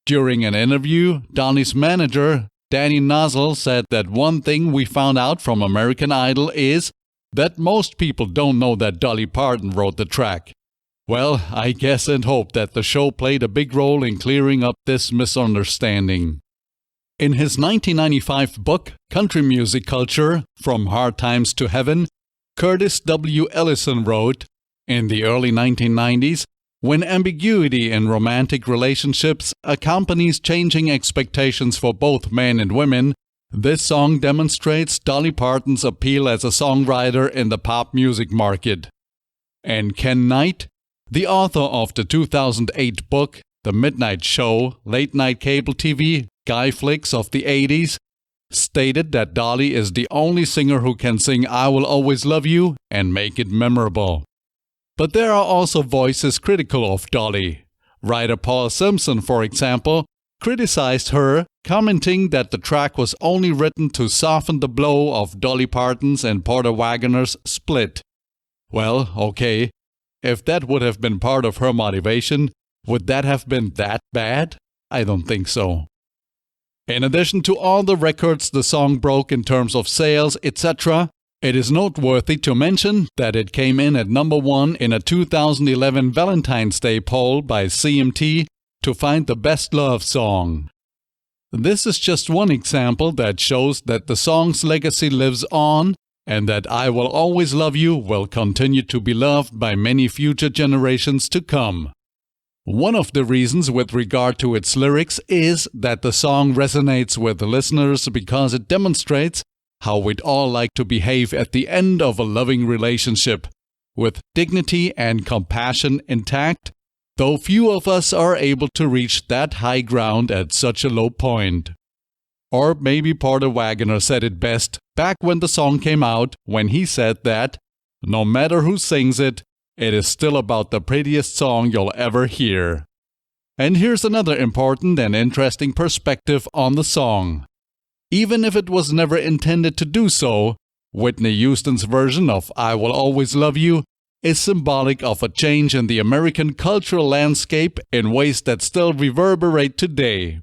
Speaker 1: During an interview, Dolly's manager, Danny Nozzle, said that one thing we found out from American Idol is that most people don't know that Dolly Parton wrote the track. Well, I guess and hope that the show played a big role in clearing up this misunderstanding. In his 1995 book, Country Music Culture, From Hard Times to Heaven, Curtis W. Ellison wrote, "In the early 1990s, when ambiguity in romantic relationships accompanies changing expectations for both men and women, this song demonstrates Dolly Parton's appeal as a songwriter in the pop music market." And Ken Knight, the author of the 2008 book, The Midnight Show, Late Night Cable TV, Guy Flicks of the 80s, stated that Dolly is the only singer who can sing I Will Always Love You and make it memorable. But there are also voices critical of Dolly. Writer Paul Simpson, for example, criticized her, commenting that the track was only written to soften the blow of Dolly Parton's and Porter Wagoner's split. Well, okay, if that would have been part of her motivation, would that have been that bad? I don't think so. In addition to all the records the song broke in terms of sales, etc., it is noteworthy to mention that it came in at number 1 in a 2011 Valentine's Day poll by CMT to find the best love song. This is just one example that shows that the song's legacy lives on and that I Will Always Love You will continue to be loved by many future generations to come. One of the reasons with regard to its lyrics is that the song resonates with the listeners because it demonstrates how we'd all like to behave at the end of a loving relationship, with dignity and compassion intact, though few of us are able to reach that high ground at such a low point. Or maybe Porter Wagoner said it best back when the song came out, when he said that, no matter who sings it, it is still about the prettiest song you'll ever hear. And here's another important and interesting perspective on the song. Even if it was never intended to do so, Whitney Houston's version of I Will Always Love You is symbolic of a change in the American cultural landscape in ways that still reverberate today.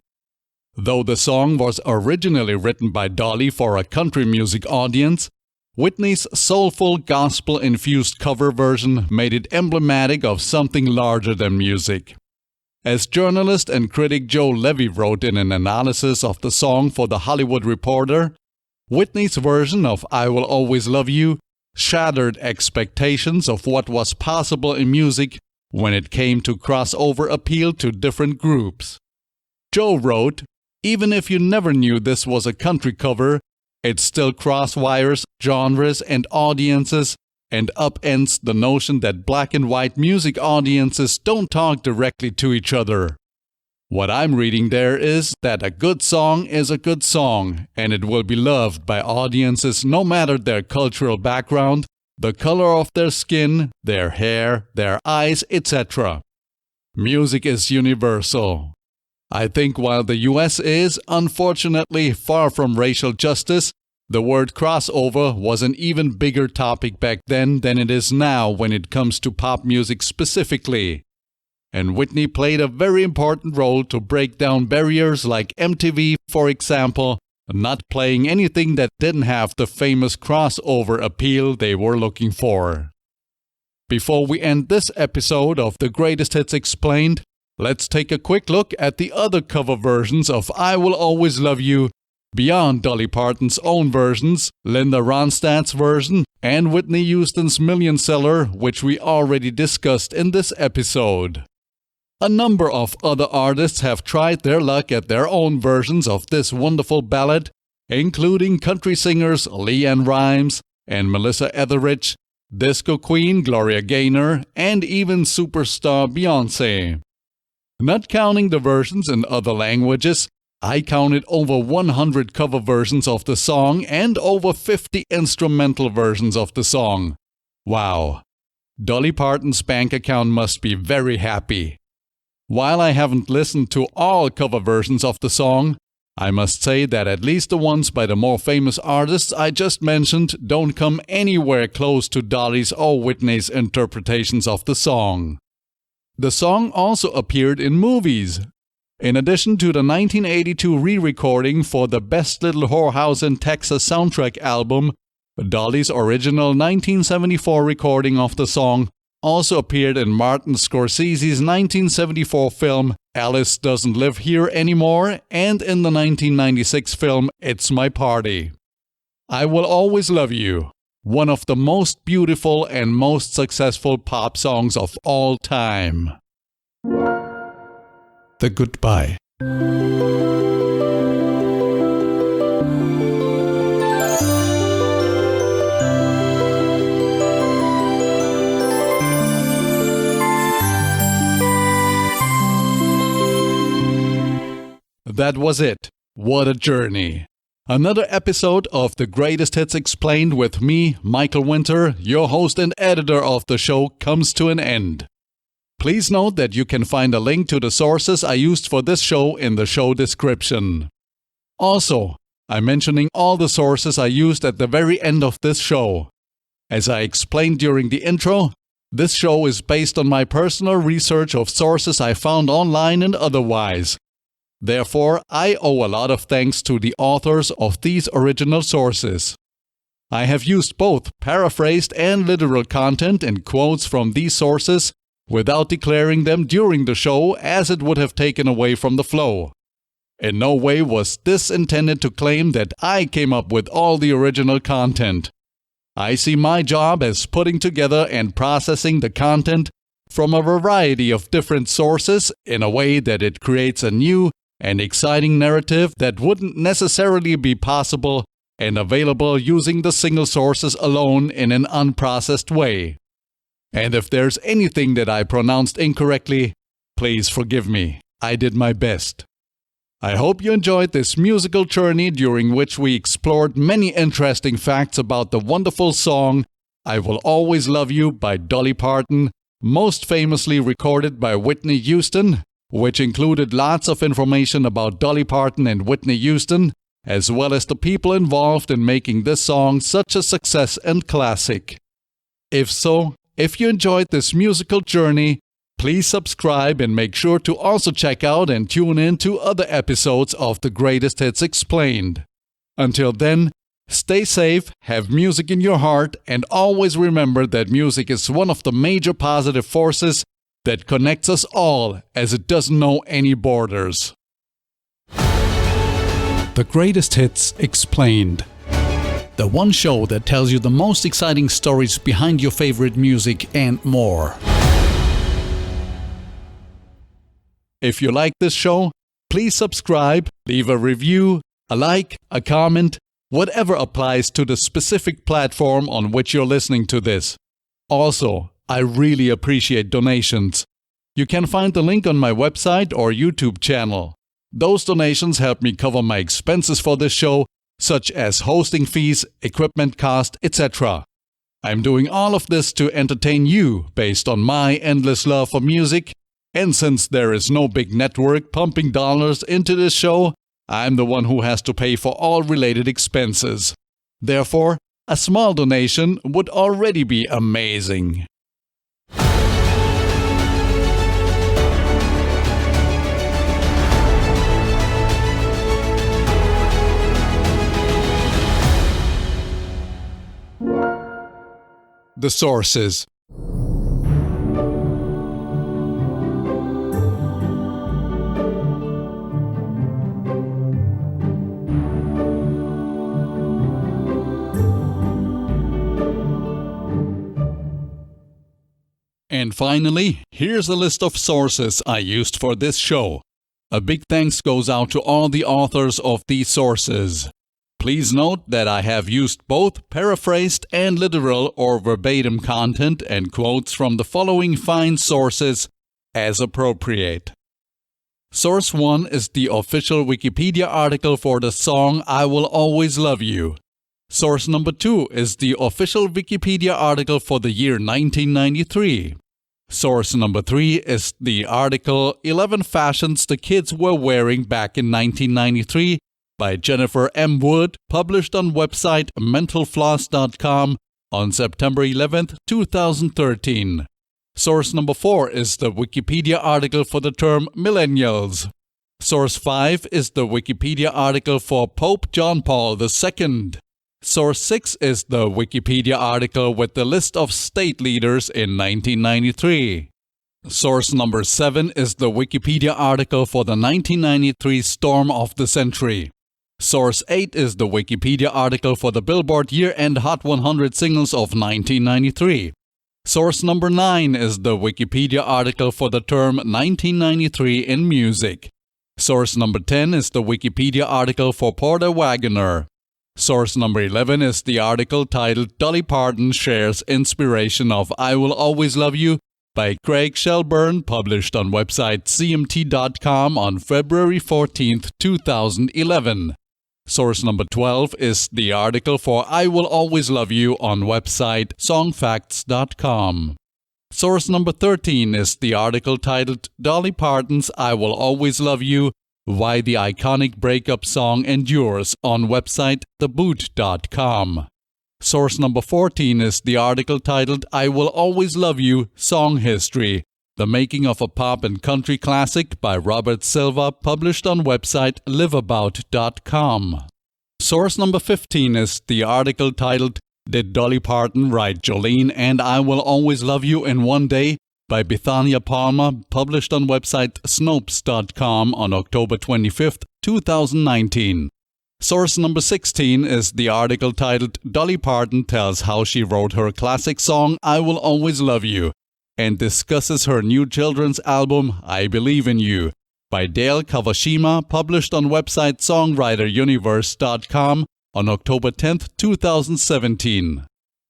Speaker 1: Though the song was originally written by Dolly for a country music audience, Whitney's soulful, gospel-infused cover version made it emblematic of something larger than music. As journalist and critic Joe Levy wrote in an analysis of the song for The Hollywood Reporter, Whitney's version of I Will Always Love You shattered expectations of what was possible in music when it came to crossover appeal to different groups. Joe wrote, "Even if you never knew this was a country cover, it still crosswires genres and audiences and upends the notion that black and white music audiences don't talk directly to each other. What I'm reading there is that a good song is a good song, and it will be loved by audiences no matter their cultural background, the color of their skin, their hair, their eyes, etc. Music is universal. I think while the US is, unfortunately, far from racial justice, the word crossover was an even bigger topic back then than it is now when it comes to pop music specifically. And Whitney played a very important role to break down barriers like MTV, for example, not playing anything that didn't have the famous crossover appeal they were looking for. Before we end this episode of The Greatest Hits Explained, let's take a quick look at the other cover versions of I Will Always Love You, beyond Dolly Parton's own versions, Linda Ronstadt's version, and Whitney Houston's million seller, which we already discussed in this episode. A number of other artists have tried their luck at their own versions of this wonderful ballad, including country singers LeAnn Rimes and Melissa Etheridge, disco queen Gloria Gaynor, and even superstar Beyoncé. Not counting the versions in other languages, I counted over 100 cover versions of the song and over 50 instrumental versions of the song. Wow. Dolly Parton's bank account must be very happy. While I haven't listened to all cover versions of the song, I must say that at least the ones by the more famous artists I just mentioned don't come anywhere close to Dolly's or Whitney's interpretations of the song. The song also appeared in movies. In addition to the 1982 re-recording for the Best Little Whorehouse in Texas soundtrack album, Dolly's original 1974 recording of the song also appeared in Martin Scorsese's 1974 film Alice Doesn't Live Here Anymore, and in the 1996 film It's My Party. I Will Always Love You, one of the most beautiful and most successful pop songs of all time. The Goodbye. That was it. What a journey. Another episode of The Greatest Hits Explained with me, Michael Winter, your host and editor of the show, comes to an end. Please note that you can find a link to the sources I used for this show in the show description. Also, I'm mentioning all the sources I used at the very end of this show. As I explained during the intro, this show is based on my personal research of sources I found online and otherwise. Therefore, I owe a lot of thanks to the authors of these original sources. I have used both paraphrased and literal content and quotes from these sources without declaring them during the show, as it would have taken away from the flow. In no way was this intended to claim that I came up with all the original content. I see my job as putting together and processing the content from a variety of different sources in a way that it creates a new and exciting narrative that wouldn't necessarily be possible and available using the single sources alone in an unprocessed way. And if there's anything that I pronounced incorrectly, please forgive me. I did my best. I hope you enjoyed this musical journey during which we explored many interesting facts about the wonderful song I Will Always Love You by Dolly Parton, most famously recorded by Whitney Houston, which included lots of information about Dolly Parton and Whitney Houston, as well as the people involved in making this song such a success and classic. If so, if you enjoyed this musical journey, please subscribe and make sure to also check out and tune in to other episodes of The Greatest Hits Explained. Until then, stay safe, have music in your heart, and always remember that music is one of the major positive forces that connects us all, as it doesn't know any borders. The Greatest Hits Explained. The one show that tells you the most exciting stories behind your favorite music and more. If you like this show, please subscribe, leave a review, a like, a comment, whatever applies to the specific platform on which you're listening to this. Also, I really appreciate donations. You can find the link on my website or YouTube channel. Those donations help me cover my expenses for this show, such as hosting fees, equipment cost, etc. I'm doing all of this to entertain you based on my endless love for music, and since there is no big network pumping dollars into this show, I'm the one who has to pay for all related expenses. Therefore, a small donation would already be amazing. The sources. And finally, here's a list of sources I used for this show. A big thanks goes out to all the authors of these sources. Please note that I have used both paraphrased and literal or verbatim content and quotes from the following fine sources as appropriate. Source 1 is the official Wikipedia article for the song I Will Always Love You. Source number 2 is the official Wikipedia article for the year 1993. Source number 3 is the article 11 Fashions the Kids Were Wearing Back in 1993 by Jennifer M. Wood, published on website mentalfloss.com on September 11, 2013. Source number 4 is the Wikipedia article for the term millennials. Source 5 is the Wikipedia article for Pope John Paul II. Source 6 is the Wikipedia article with the list of state leaders in 1993. Source number 7 is the Wikipedia article for the 1993 Storm of the Century. Source 8 is the Wikipedia article for the Billboard Year-End Hot 100 Singles of 1993. Source number 9 is the Wikipedia article for the term 1993 in music. Source number 10 is the Wikipedia article for Porter Wagoner. Source number 11 is the article titled Dolly Parton Shares Inspiration of I Will Always Love You by Craig Shelburne, published on website cmt.com on February 14, 2011. Source number 12 is the article for I Will Always Love You on website songfacts.com. Source number 13 is the article titled Dolly Parton's I Will Always Love You, Why the Iconic Breakup Song Endures on website theboot.com. Source number 14 is the article titled I Will Always Love You, Song History, The Making of a Pop and Country Classic by Robert Silva, published on website liveabout.com. Source number 15 is the article titled Did Dolly Parton Write Jolene and I Will Always Love You in One Day by Bethania Palmer, published on website snopes.com on October 25, 2019. Source number 16 is the article titled Dolly Parton Tells How She Wrote Her Classic Song I Will Always Love You and discusses her new children's album I Believe in You by Dale Kawashima, published on website songwriteruniverse.com on October 10, 2017.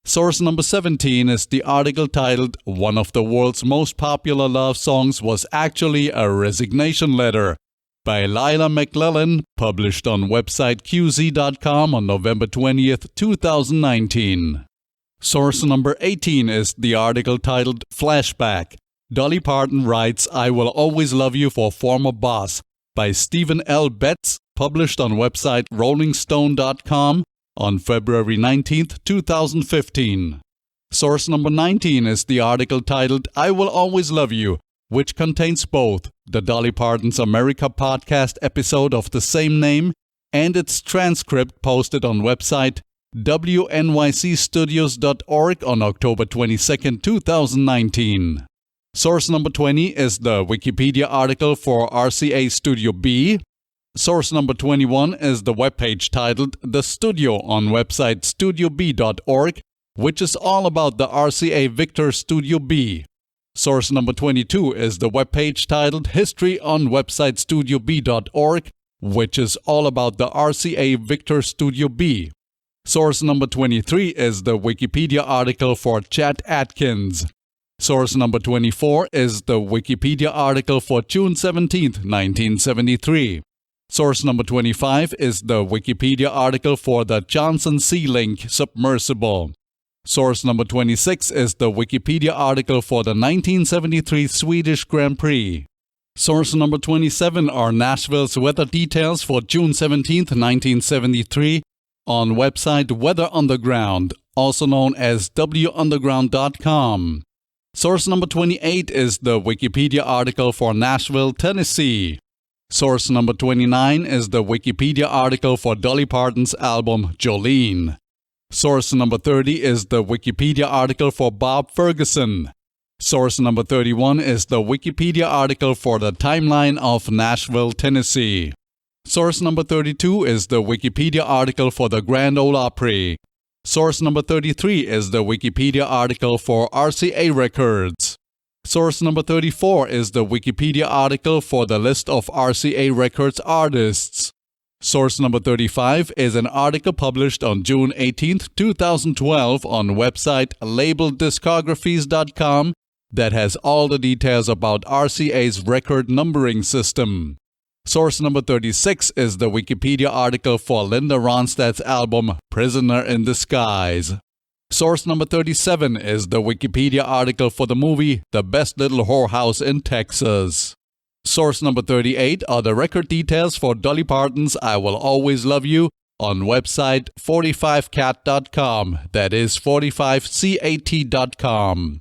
Speaker 1: Source number 17 is the article titled One of the World's Most Popular Love Songs Was Actually a Resignation Letter by Lila McLellan, published on website qz.com on November 20, 2019. Source number 18 is the article titled Flashback. Dolly Parton Writes I Will Always Love You for Former Boss by Stephen L. Betts, published on website rollingstone.com on February 19, 2015. Source number 19 is the article titled I Will Always Love You, which contains both the Dolly Parton's America podcast episode of the same name and its transcript posted on website wnycstudios.org on October 22, 2019. Source number 20 is the Wikipedia article for RCA Studio B. Source number 21 is the webpage titled The Studio on website studiob.org, which is all about the RCA Victor Studio B. Source number 22 is the webpage titled History on website studiob.org, which is all about the RCA Victor Studio B. Source number 23 is the Wikipedia article for Chet Atkins. Source number 24 is the Wikipedia article for June 17, 1973. Source number 25 is the Wikipedia article for the Johnson Sea Link submersible. Source number 26 is the Wikipedia article for the 1973 Swedish Grand Prix. Source number 27 are Nashville's weather details for June 17, 1973 on website Weather Underground, also known as wunderground.com. Source number 28 is the Wikipedia article for Nashville, Tennessee. Source number 29 is the Wikipedia article for Dolly Parton's album Jolene. Source number 30 is the Wikipedia article for Bob Ferguson. Source number 31 is the Wikipedia article for the timeline of Nashville, Tennessee. Source number 32 is the Wikipedia article for the Grand Ole Opry. Source number 33 is the Wikipedia article for RCA Records. Source number 34 is the Wikipedia article for the list of RCA Records artists. Source number 35 is an article published on June 18, 2012 on website labeldiscographies.com that has all the details about RCA's record numbering system. Source number 36 is the Wikipedia article for Linda Ronstadt's album Prisoner in Disguise. Source number 37 is the Wikipedia article for the movie The Best Little Whorehouse in Texas. Source number 38 are the record details for Dolly Parton's I Will Always Love You on website 45cat.com, that is 45cat.com.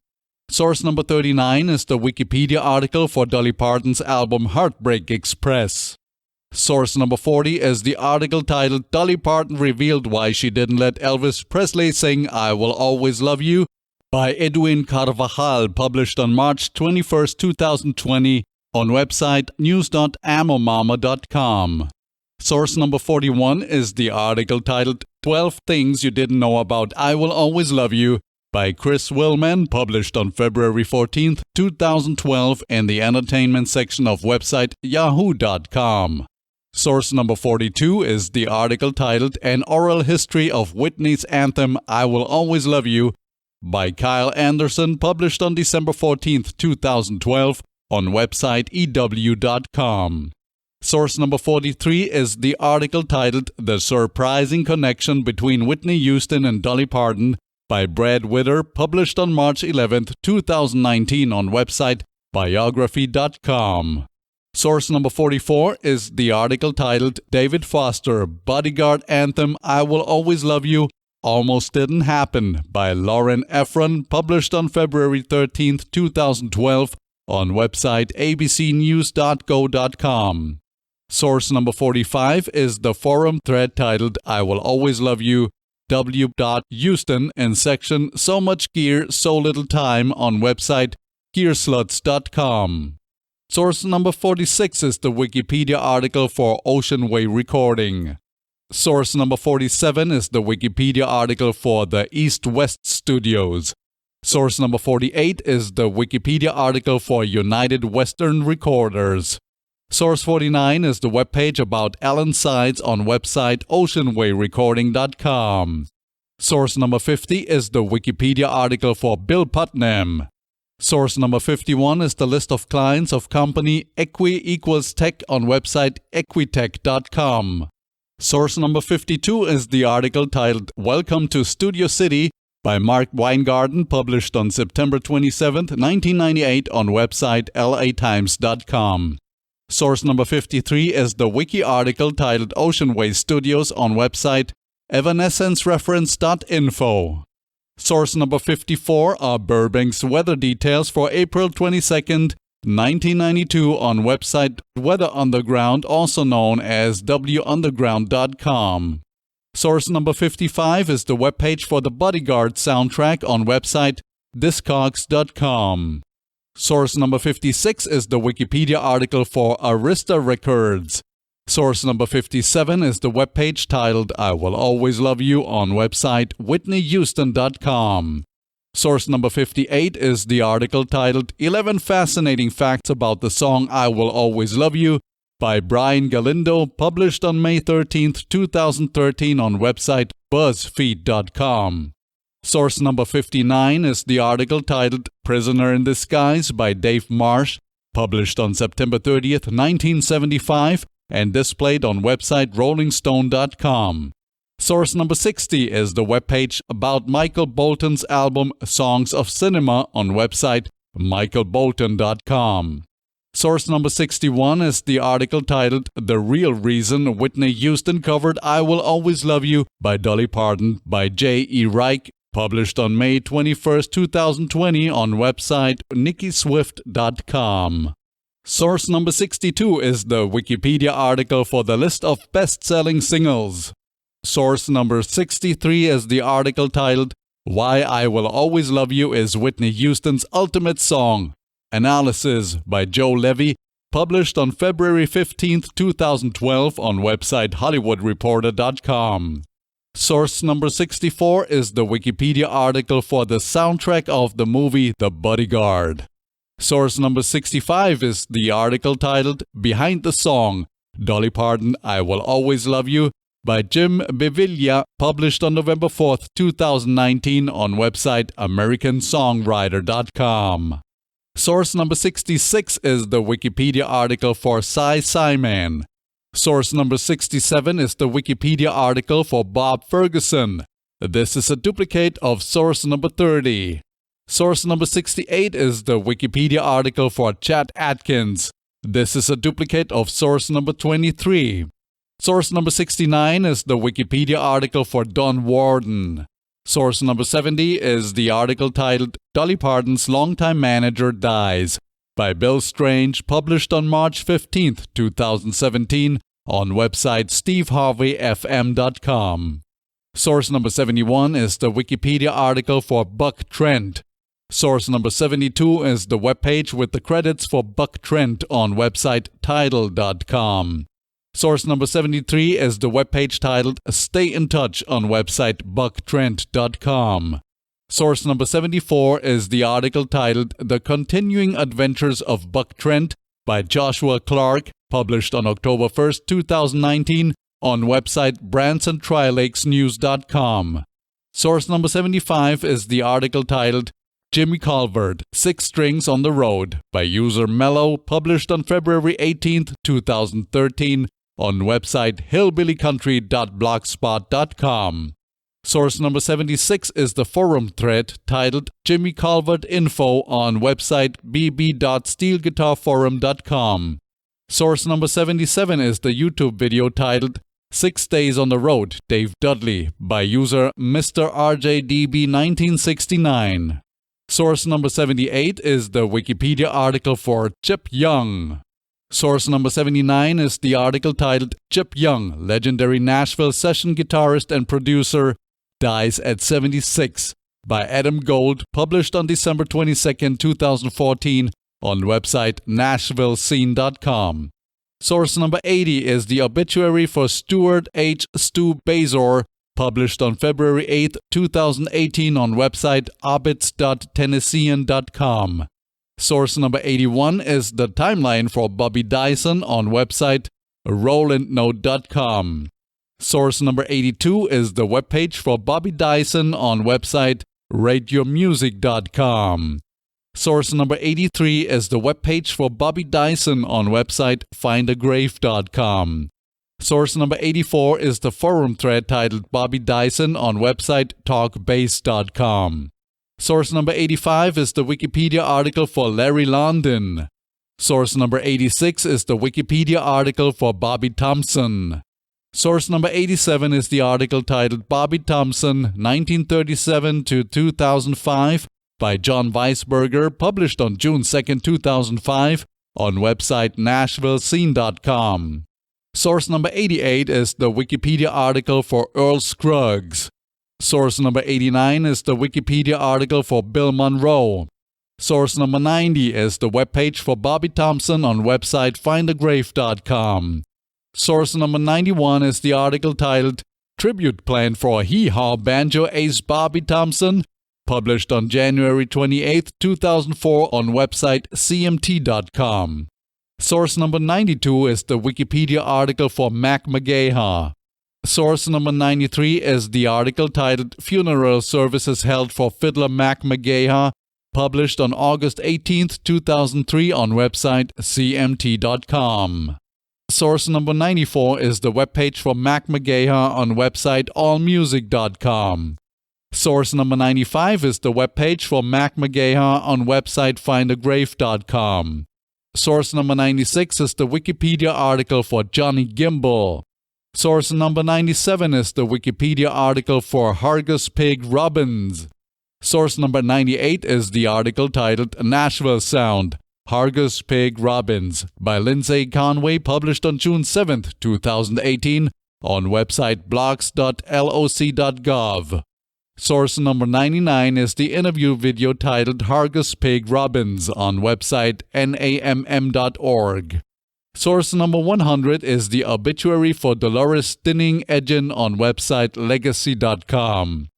Speaker 1: Source number 39 is the Wikipedia article for Dolly Parton's album Heartbreak Express. Source number 40 is the article titled Dolly Parton Revealed Why She Didn't Let Elvis Presley Sing I Will Always Love You by Edwin Carvajal, published on March 21, 2020, on website news.amomama.com. Source number 41 is the article titled 12 Things You Didn't Know About I Will Always Love You by Chris Willman, published on February 14, 2012, in the entertainment section of website yahoo.com. Source number 42 is the article titled An Oral History of Whitney's Anthem I Will Always Love You by Kyle Anderson, published on December 14, 2012, on website ew.com. Source number 43 is the article titled The Surprising Connection Between Whitney Houston and Dolly Parton by Brad Witter, published on March 11, 2019, on website biography.com. Source number 44 is the article titled David Foster, Bodyguard Anthem I Will Always Love You Almost Didn't Happen by Lauren Efron, published on February 13, 2012, on website abcnews.go.com. Source number 45 is the forum thread titled I Will Always Love You W.Houston in section So Much Gear, So Little Time on website gearsluts.com. Source number 46 is the Wikipedia article for Ocean Way Recording. Source number 47 is the Wikipedia article for the East West Studios. Source number 48 is the Wikipedia article for United Western Recorders. Source 49 is the webpage about Alan Sides on website oceanwayrecording.com. Source number 50 is the Wikipedia article for Bill Putnam. Source number 51 is the list of clients of company Equi=Tech on website equitech.com. Source number 52 is the article titled Welcome to Studio City by Mark Weingarten, published on September 27, 1998, on website latimes.com. Source number 53 is the wiki article titled Ocean Way Studios on website evanescencereference.info. Source number 54 are Burbank's weather details for April 22, 1992, on website Weather Underground, also known as wunderground.com. Source number 55 is the webpage for the Bodyguard Soundtrack on website discogs.com. Source number 56 is the Wikipedia article for Arista Records. Source number 57 is the webpage titled I Will Always Love You on website whitneyhouston.com. Source number 58 is the article titled 11 Fascinating Facts About the Song I Will Always Love You by Brian Galindo, published on May 13, 2013, on website buzzfeed.com. Source number 59 is the article titled Prisoner in Disguise by Dave Marsh, published on September 30, 1975, and displayed on website rollingstone.com. Source number 60 is the webpage about Michael Bolton's album Songs of Cinema on website michaelbolton.com. Source number 61 is the article titled The Real Reason Whitney Houston Covered I Will Always Love You by Dolly Parton by J. E. Reich, published on May 21, 2020, on website nickyswift.com. Source number 62 is the Wikipedia article for the list of best-selling singles. Source number 63 is the article titled Why I Will Always Love You is Whitney Houston's Ultimate Song. Analysis by Joe Levy, published on February 15, 2012, on website hollywoodreporter.com. Source number 64 is the Wikipedia article for the soundtrack of the movie The Bodyguard. Source number 65 is the article titled Behind the Song, Dolly Parton, I Will Always Love You by Jim Beviglia, published on November 4, 2019, on website americansongwriter.com. Source number 66 is the Wikipedia article for Cy Simon. Source number 67 is the Wikipedia article for Bob Ferguson. This is a duplicate of source number 30. Source number 68 is the Wikipedia article for Chet Atkins. This is a duplicate of source number 23. Source number 69 is the Wikipedia article for Don Warden. Source number 70 is the article titled Dolly Parton's Longtime Manager Dies by Bill Strange, published on March 15, 2017, on website steveharveyfm.com. Source number 71 is the Wikipedia article for Buck Trent. Source number 72 is the webpage with the credits for Buck Trent on website Tidal.com. Source number 73 is the webpage titled Stay in Touch on website BuckTrent.com. Source number 74 is the article titled The Continuing Adventures of Buck Trent by Joshua Clark, published on October 1st, 2019 on website BransonTriLakesNews.com. Source number 75 is the article titled Jimmy Calvert, 6 Strings on the Road by user Mellow, published on February 18th, 2013 on website hillbillycountry.blogspot.com. Source number 76 is the forum thread titled Jimmy Calvert Info on website bb.steelguitarforum.com. Source number 77 is the YouTube video titled 6 Days on the Road, Dave Dudley by user Mr. RJDB1969. Source number 78 is the Wikipedia article for Chip Young. Source number 79 is the article titled Chip Young, legendary Nashville session guitarist and producer, dies at 76 by Adam Gold, published on December 22, 2014 on website NashvilleScene.com. Source number 80 is the obituary for Stuart H. Stu Bazor, published on February 8, 2018 on website obits.tennessean.com. Source number 81 is the timeline for Bobby Dyson on website RolandNote.com. Source number 82 is the webpage for Bobby Dyson on website RateYourMusic.com. Source number 83 is the webpage for Bobby Dyson on website FindAGrave.com. Source number 84 is the forum thread titled Bobby Dyson on website TalkBass.com. Source number 85 is the Wikipedia article for Larry London. Source number 86 is the Wikipedia article for Bobby Thompson. Source number 87 is the article titled Bobby Thompson, 1937 to 2005 by John Weisberger, published on June 2, 2005 on website NashvilleScene.com. Source number 88 is the Wikipedia article for Earl Scruggs. Source number 89 is the Wikipedia article for Bill Monroe. Source number 90 is the webpage for Bobby Thompson on website FindAGrave.com. Source number 91 is the article titled Tribute Plan for Hee Haw Banjo Ace Bobby Thompson, published on January 28, 2004 on website CMT.com. Source number 92 is the Wikipedia article for Mac McGaha. Source number 93 is the article titled Funeral Services Held for Fiddler Mac McGaha, published on August 18, 2003 on website CMT.com. Source number 94 is the webpage for Mac McGaha on website allmusic.com. Source number 95 is the webpage for Mac McGaha on website findagrave.com. Source number 96 is the Wikipedia article for Johnny Gimbel. Source number 97 is the Wikipedia article for Hargus Pig Robbins. Source number 98 is the article titled Nashville Sound, Hargus Pig Robbins by Lindsay Conway, published on June 7, 2018 on website blogs.loc.gov. Source number 99 is the interview video titled Hargus Pig Robbins on website namm.org. Source number 100 is the obituary for Dolores Dinning Edgen on website legacy.com.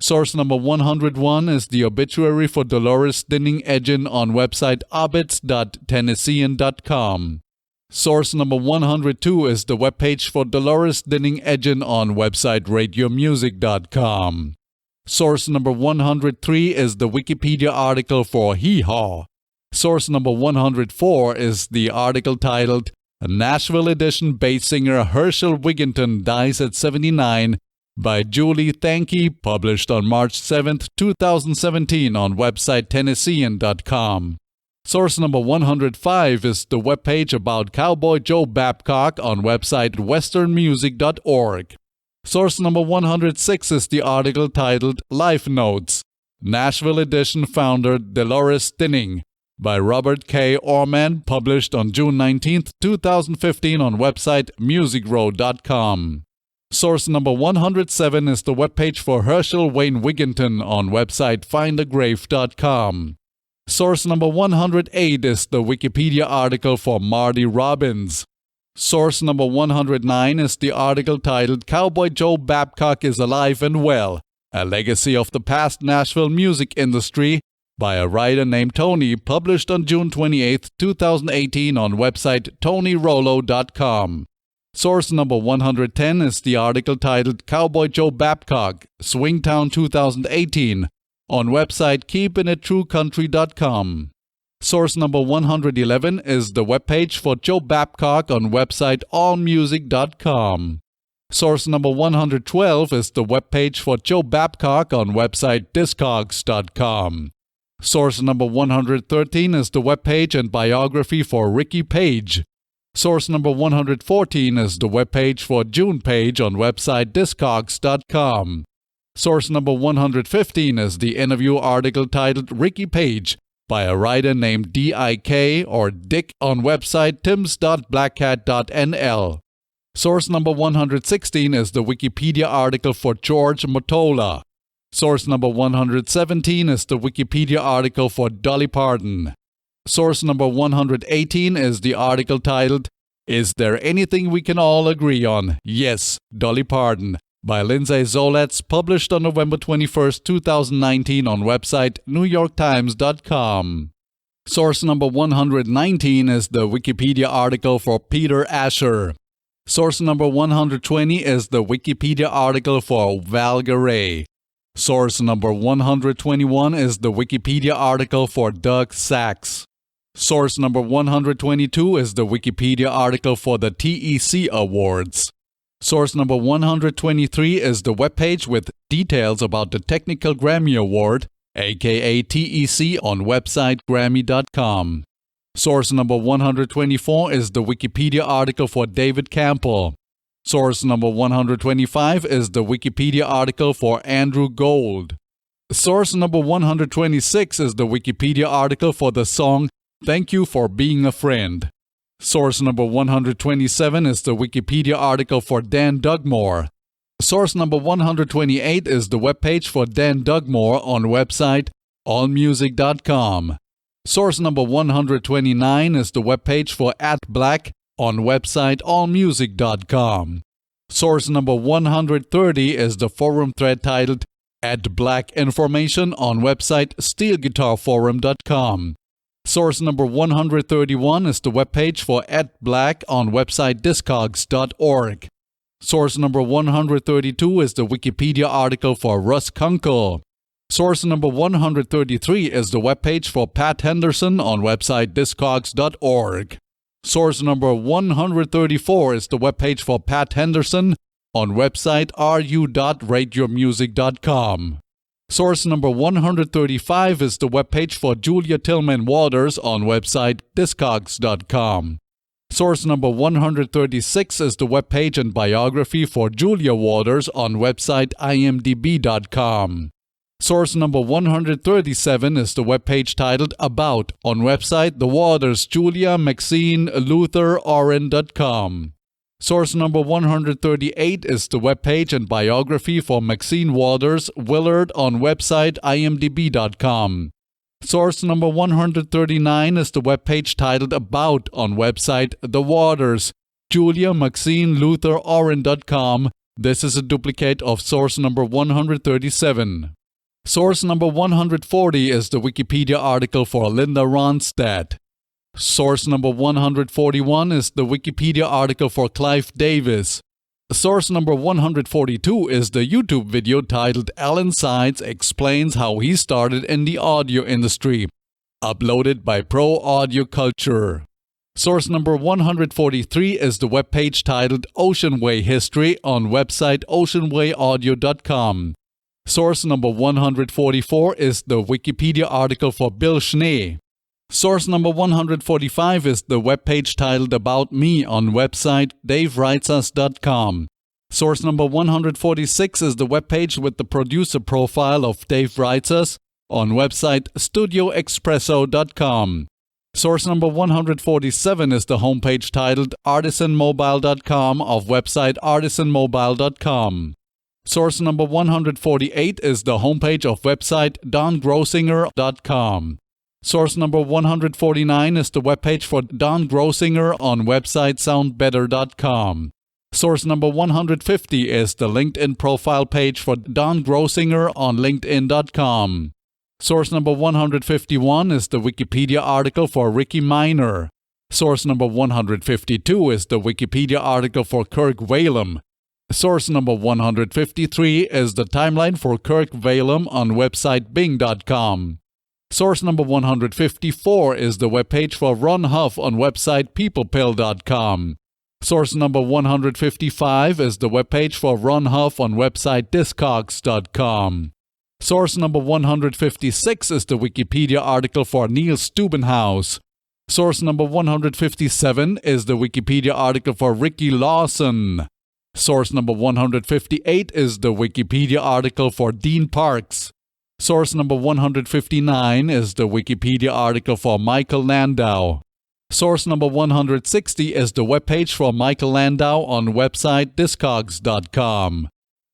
Speaker 1: Source number 101 is the obituary for Dolores Dinning Edgen on website obits.tennessean.com. Source number 102 is the webpage for Dolores Dinning Edgen on website radiomusic.com. Source number 103 is the Wikipedia article for Hee Haw. Source number 104 is the article titled Nashville Edition bass singer Herschel Wigginton dies at 79 by Julie Thankey, published on March 7, 2017 on website Tennessean.com. Source number 105 is the webpage about Cowboy Joe Babcock on website westernmusic.org. Source number 106 is the article titled Life Notes, Nashville Edition founder Dolores Dinning by Robert K. Orman, published on June 19, 2015 on website musicrow.com. Source number 107 is the webpage for Herschel Wayne Wigginton on website findagrave.com. Source number 108 is the Wikipedia article for Marty Robbins. Source number 109 is the article titled Cowboy Joe Babcock is Alive and Well, a Legacy of the Past Nashville Music Industry by a writer named Tony, published on June 28, 2018 on website tonyrollo.com. Source number 110 is the article titled Cowboy Joe Babcock, Swingtown 2018 on website keepingitTrueCountry.com. Source number 111 is the webpage for Joe Babcock on website allmusic.com. Source number 112 is the webpage for Joe Babcock on website discogs.com. Source number 113 is the webpage and biography for Ricky Page. Source number 114 is the webpage for June Page on website discogs.com. Source number 115 is the interview article titled Ricky Page by a writer named D.I.K. or Dick on website tims.blackcat.nl. Source number 116 is the Wikipedia article for George Mottola. Source number 117 is the Wikipedia article for Dolly Parton. Source number 118 is the article titled Is There Anything We Can All Agree On? Yes, Dolly Parton, by Lindsay Zoletz, published on November 21, 2019 on website newyorktimes.com. Source number 119 is the Wikipedia article for Peter Asher. Source number 120 is the Wikipedia article for Val Garay. Source number 121 is the Wikipedia article for Doug Sachs. Source number 122 is the Wikipedia article for the TEC Awards. Source number 123 is the webpage with details about the Technical Grammy Award, aka TEC, on website grammy.com. Source number 124 is the Wikipedia article for David Campbell. Source number 125 is the Wikipedia article for Andrew Gold. Source number 126 is the Wikipedia article for the song Thank You for Being a Friend. Source number 127 is the Wikipedia article for Dan Dugmore. Source number 128 is the webpage for Dan Dugmore on website allmusic.com. Source number 129 is the webpage for @black on website allmusic.com. Source number 130 is the forum thread titled @black information on website steelguitarforum.com. Source number 131 is the webpage for @black on website discogs.org. Source number 132 is the Wikipedia article for Russ Kunkel. Source number 133 is the webpage for Pat Henderson on website discogs.org. Source number 134 is the webpage for Pat Henderson on website ru.rateyourmusic.com. Source number 135 is the webpage for Julia Tillman Waters on website discogs.com. Source number 136 is the webpage and biography for Julia Waters on website imdb.com. Source number 137 is the webpage titled About on website The Waters Julia Maxine Luther Oren.com. Source number 138 is the webpage and biography for Maxine Waters Willard on website imdb.com. Source number 139 is the webpage titled About on website The Waters Julia Maxine Luther Oren.com. This is a duplicate of source number 137. Source number 140 is the Wikipedia article for Linda Ronstadt. Source number 141 is the Wikipedia article for Clive Davis. Source number 142 is the YouTube video titled Alan Sides Explains How He Started in the Audio Industry, uploaded by Pro Audio Culture. Source number 143 is the webpage titled Ocean Way History on website oceanwayaudio.com. Source number 144 is the Wikipedia article for Bill Schnee. Source number 145 is the webpage titled About Me on website davewritesus.com. Source number 146 is the webpage with the producer profile of Dave Writes Us on website studioexpresso.com. Source number 147 is the homepage titled artisanmobile.com of website artisanmobile.com. Source number 148 is the homepage of website dongrosinger.com. Source number 149 is the webpage for Don Grosinger on website soundbetter.com. Source number 150 is the LinkedIn profile page for Don Grosinger on linkedin.com. Source number 151 is the Wikipedia article for Ricky Minor. Source number 152 is the Wikipedia article for Kirk Whalum. Source number 153 is the timeline for Kirk Whalum on website bing.com. Source number 154 is the webpage for Ron Huff on website peoplepill.com. Source number 155 is the webpage for Ron Huff on website discogs.com. Source number 156 is the Wikipedia article for Neil Steubenhaus. Source number 157 is the Wikipedia article for Ricky Lawson. Source number 158 is the Wikipedia article for Dean Parks. Source number 159 is the Wikipedia article for Michael Landau. Source number 160 is the webpage for Michael Landau on website discogs.com.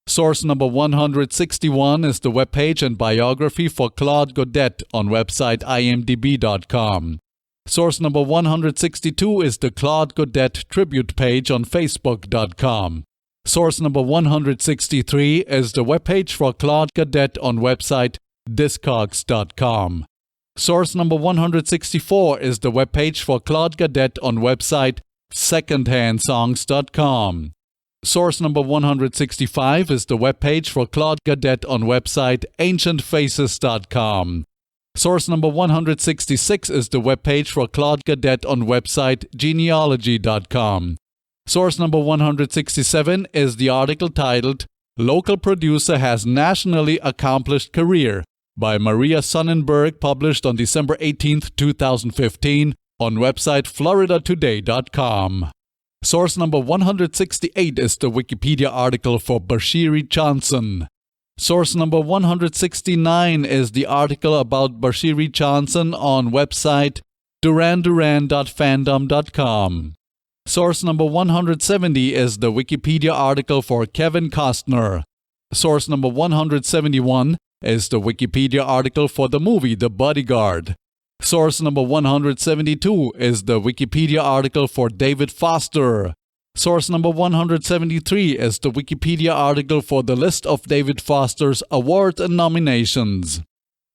Speaker 1: Source number 161 is the webpage and biography for Claude Godet on website imdb.com. Source number 162 is the Claude Godet tribute page on facebook.com. Source number 163 is the webpage for Claude Godet on website discogs.com. Source number 164 is the webpage for Claude Godet on website secondhandsongs.com. Source number 165 is the webpage for Claude Godet on website ancientfaces.com. Source number 166 is the webpage for Claude Godet on website genealogy.com. Source number 167 is the article titled Local Producer Has Nationally Accomplished Career by Maria Sonnenberg, published on December 18, 2015 on website floridatoday.com. Source number 168 is the Wikipedia article for Bashiri Johnson. Source number 169 is the article about Bashiri Johnson on website duranduran.fandom.com. Source number 170 is the Wikipedia article for Kevin Costner. Source number 171 is the Wikipedia article for the movie The Bodyguard. Source number 172 is the Wikipedia article for David Foster. Source number 173 is the Wikipedia article for the list of David Foster's awards and nominations.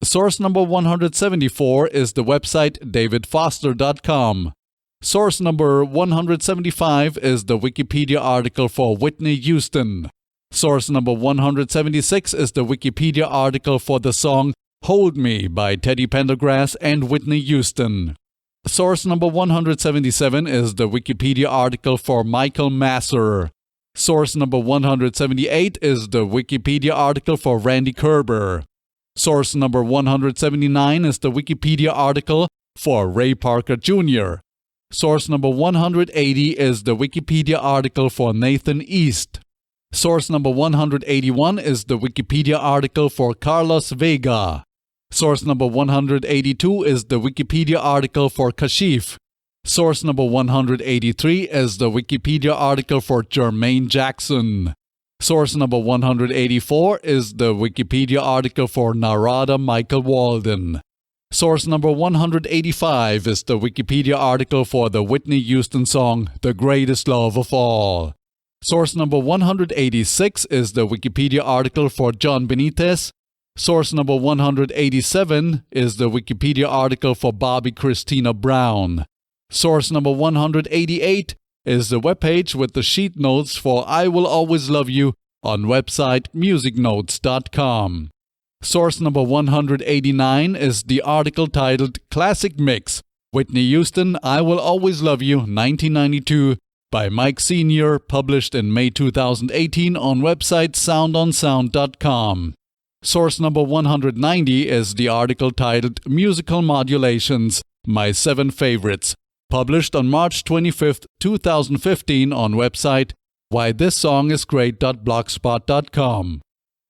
Speaker 1: Source number 174 is the website davidfoster.com. Source number 175 is the Wikipedia article for Whitney Houston. Source number 176 is the Wikipedia article for the song Hold Me by Teddy Pendergrass and Whitney Houston. Source number 177 is the Wikipedia article for Michael Masser. Source number 178 is the Wikipedia article for Randy Kerber. Source number 179 is the Wikipedia article for Ray Parker Jr. Source number 180 is the Wikipedia article for Nathan East. Source number 181 is the Wikipedia article for Carlos Vega. Source number 182 is the Wikipedia article for Kashif. Source number 183 is the Wikipedia article for Jermaine Jackson. Source number 184 is the Wikipedia article for Narada Michael Walden. Source number 185 is the Wikipedia article for the Whitney Houston song The Greatest Love of All. Source number 186 is the Wikipedia article for John Benitez. Source number 187 is the Wikipedia article for Bobby Christina Brown. Source number 188 is the webpage with the sheet notes for I Will Always Love You on website musicnotes.com. Source number 189 is the article titled Classic Mix, Whitney Houston, I Will Always Love You, 1992, by Mike Sr., published in May 2018 on website soundonsound.com. Source number 190 is the article titled Musical Modulations, My 7 Favorites, published on March 25, 2015 on website whythissongisgreat.blogspot.com.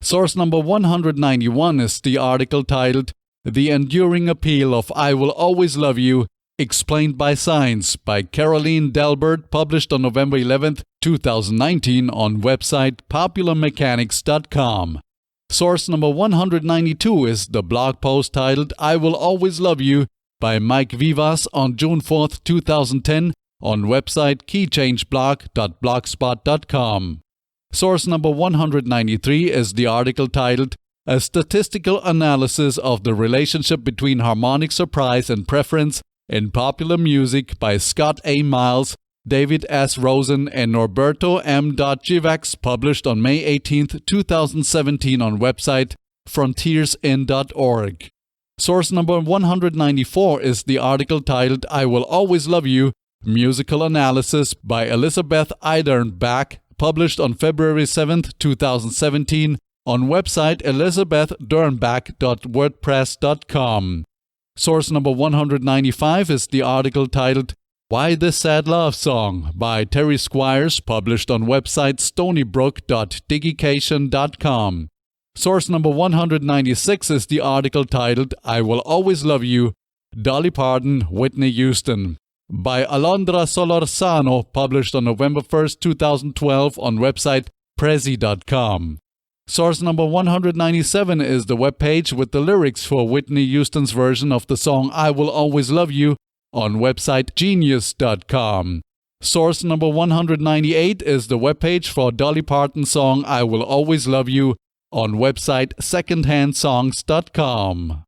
Speaker 1: Source number 191 is the article titled The Enduring Appeal of I Will Always Love You, Explained by Science by Caroline Delbert, published on November 11th, 2019 on website popularmechanics.com. Source number 192 is the blog post titled I Will Always Love You by Mike Vivas on June 4th, 2010 on website keychangeblog.blogspot.com. Source number 193 is the article titled A Statistical Analysis of the Relationship Between Harmonic Surprise and Preference in Popular Music by Scott A. Miles, David S. Rosen, and Norberto M. Givax, published on May 18, 2017 on website frontiersin.org. Source number 194 is the article titled I Will Always Love You, Musical Analysis by Elizabeth Eidernbach, published on February 7, 2017 on website elizabethdernbach.wordpress.com. Source number 195 is the article titled Why This Sad Love Song by Terry Squires, published on website stonybrook.digication.com. Source number 196 is the article titled I Will Always Love You, Dolly Parton, Whitney Houston by Alondra Solorzano, published on November 1, 2012 on website prezi.com. Source number 197 is the webpage with the lyrics for Whitney Houston's version of the song I Will Always Love You on website genius.com. Source number 198 is the webpage for Dolly Parton's song I Will Always Love You on website secondhandsongs.com.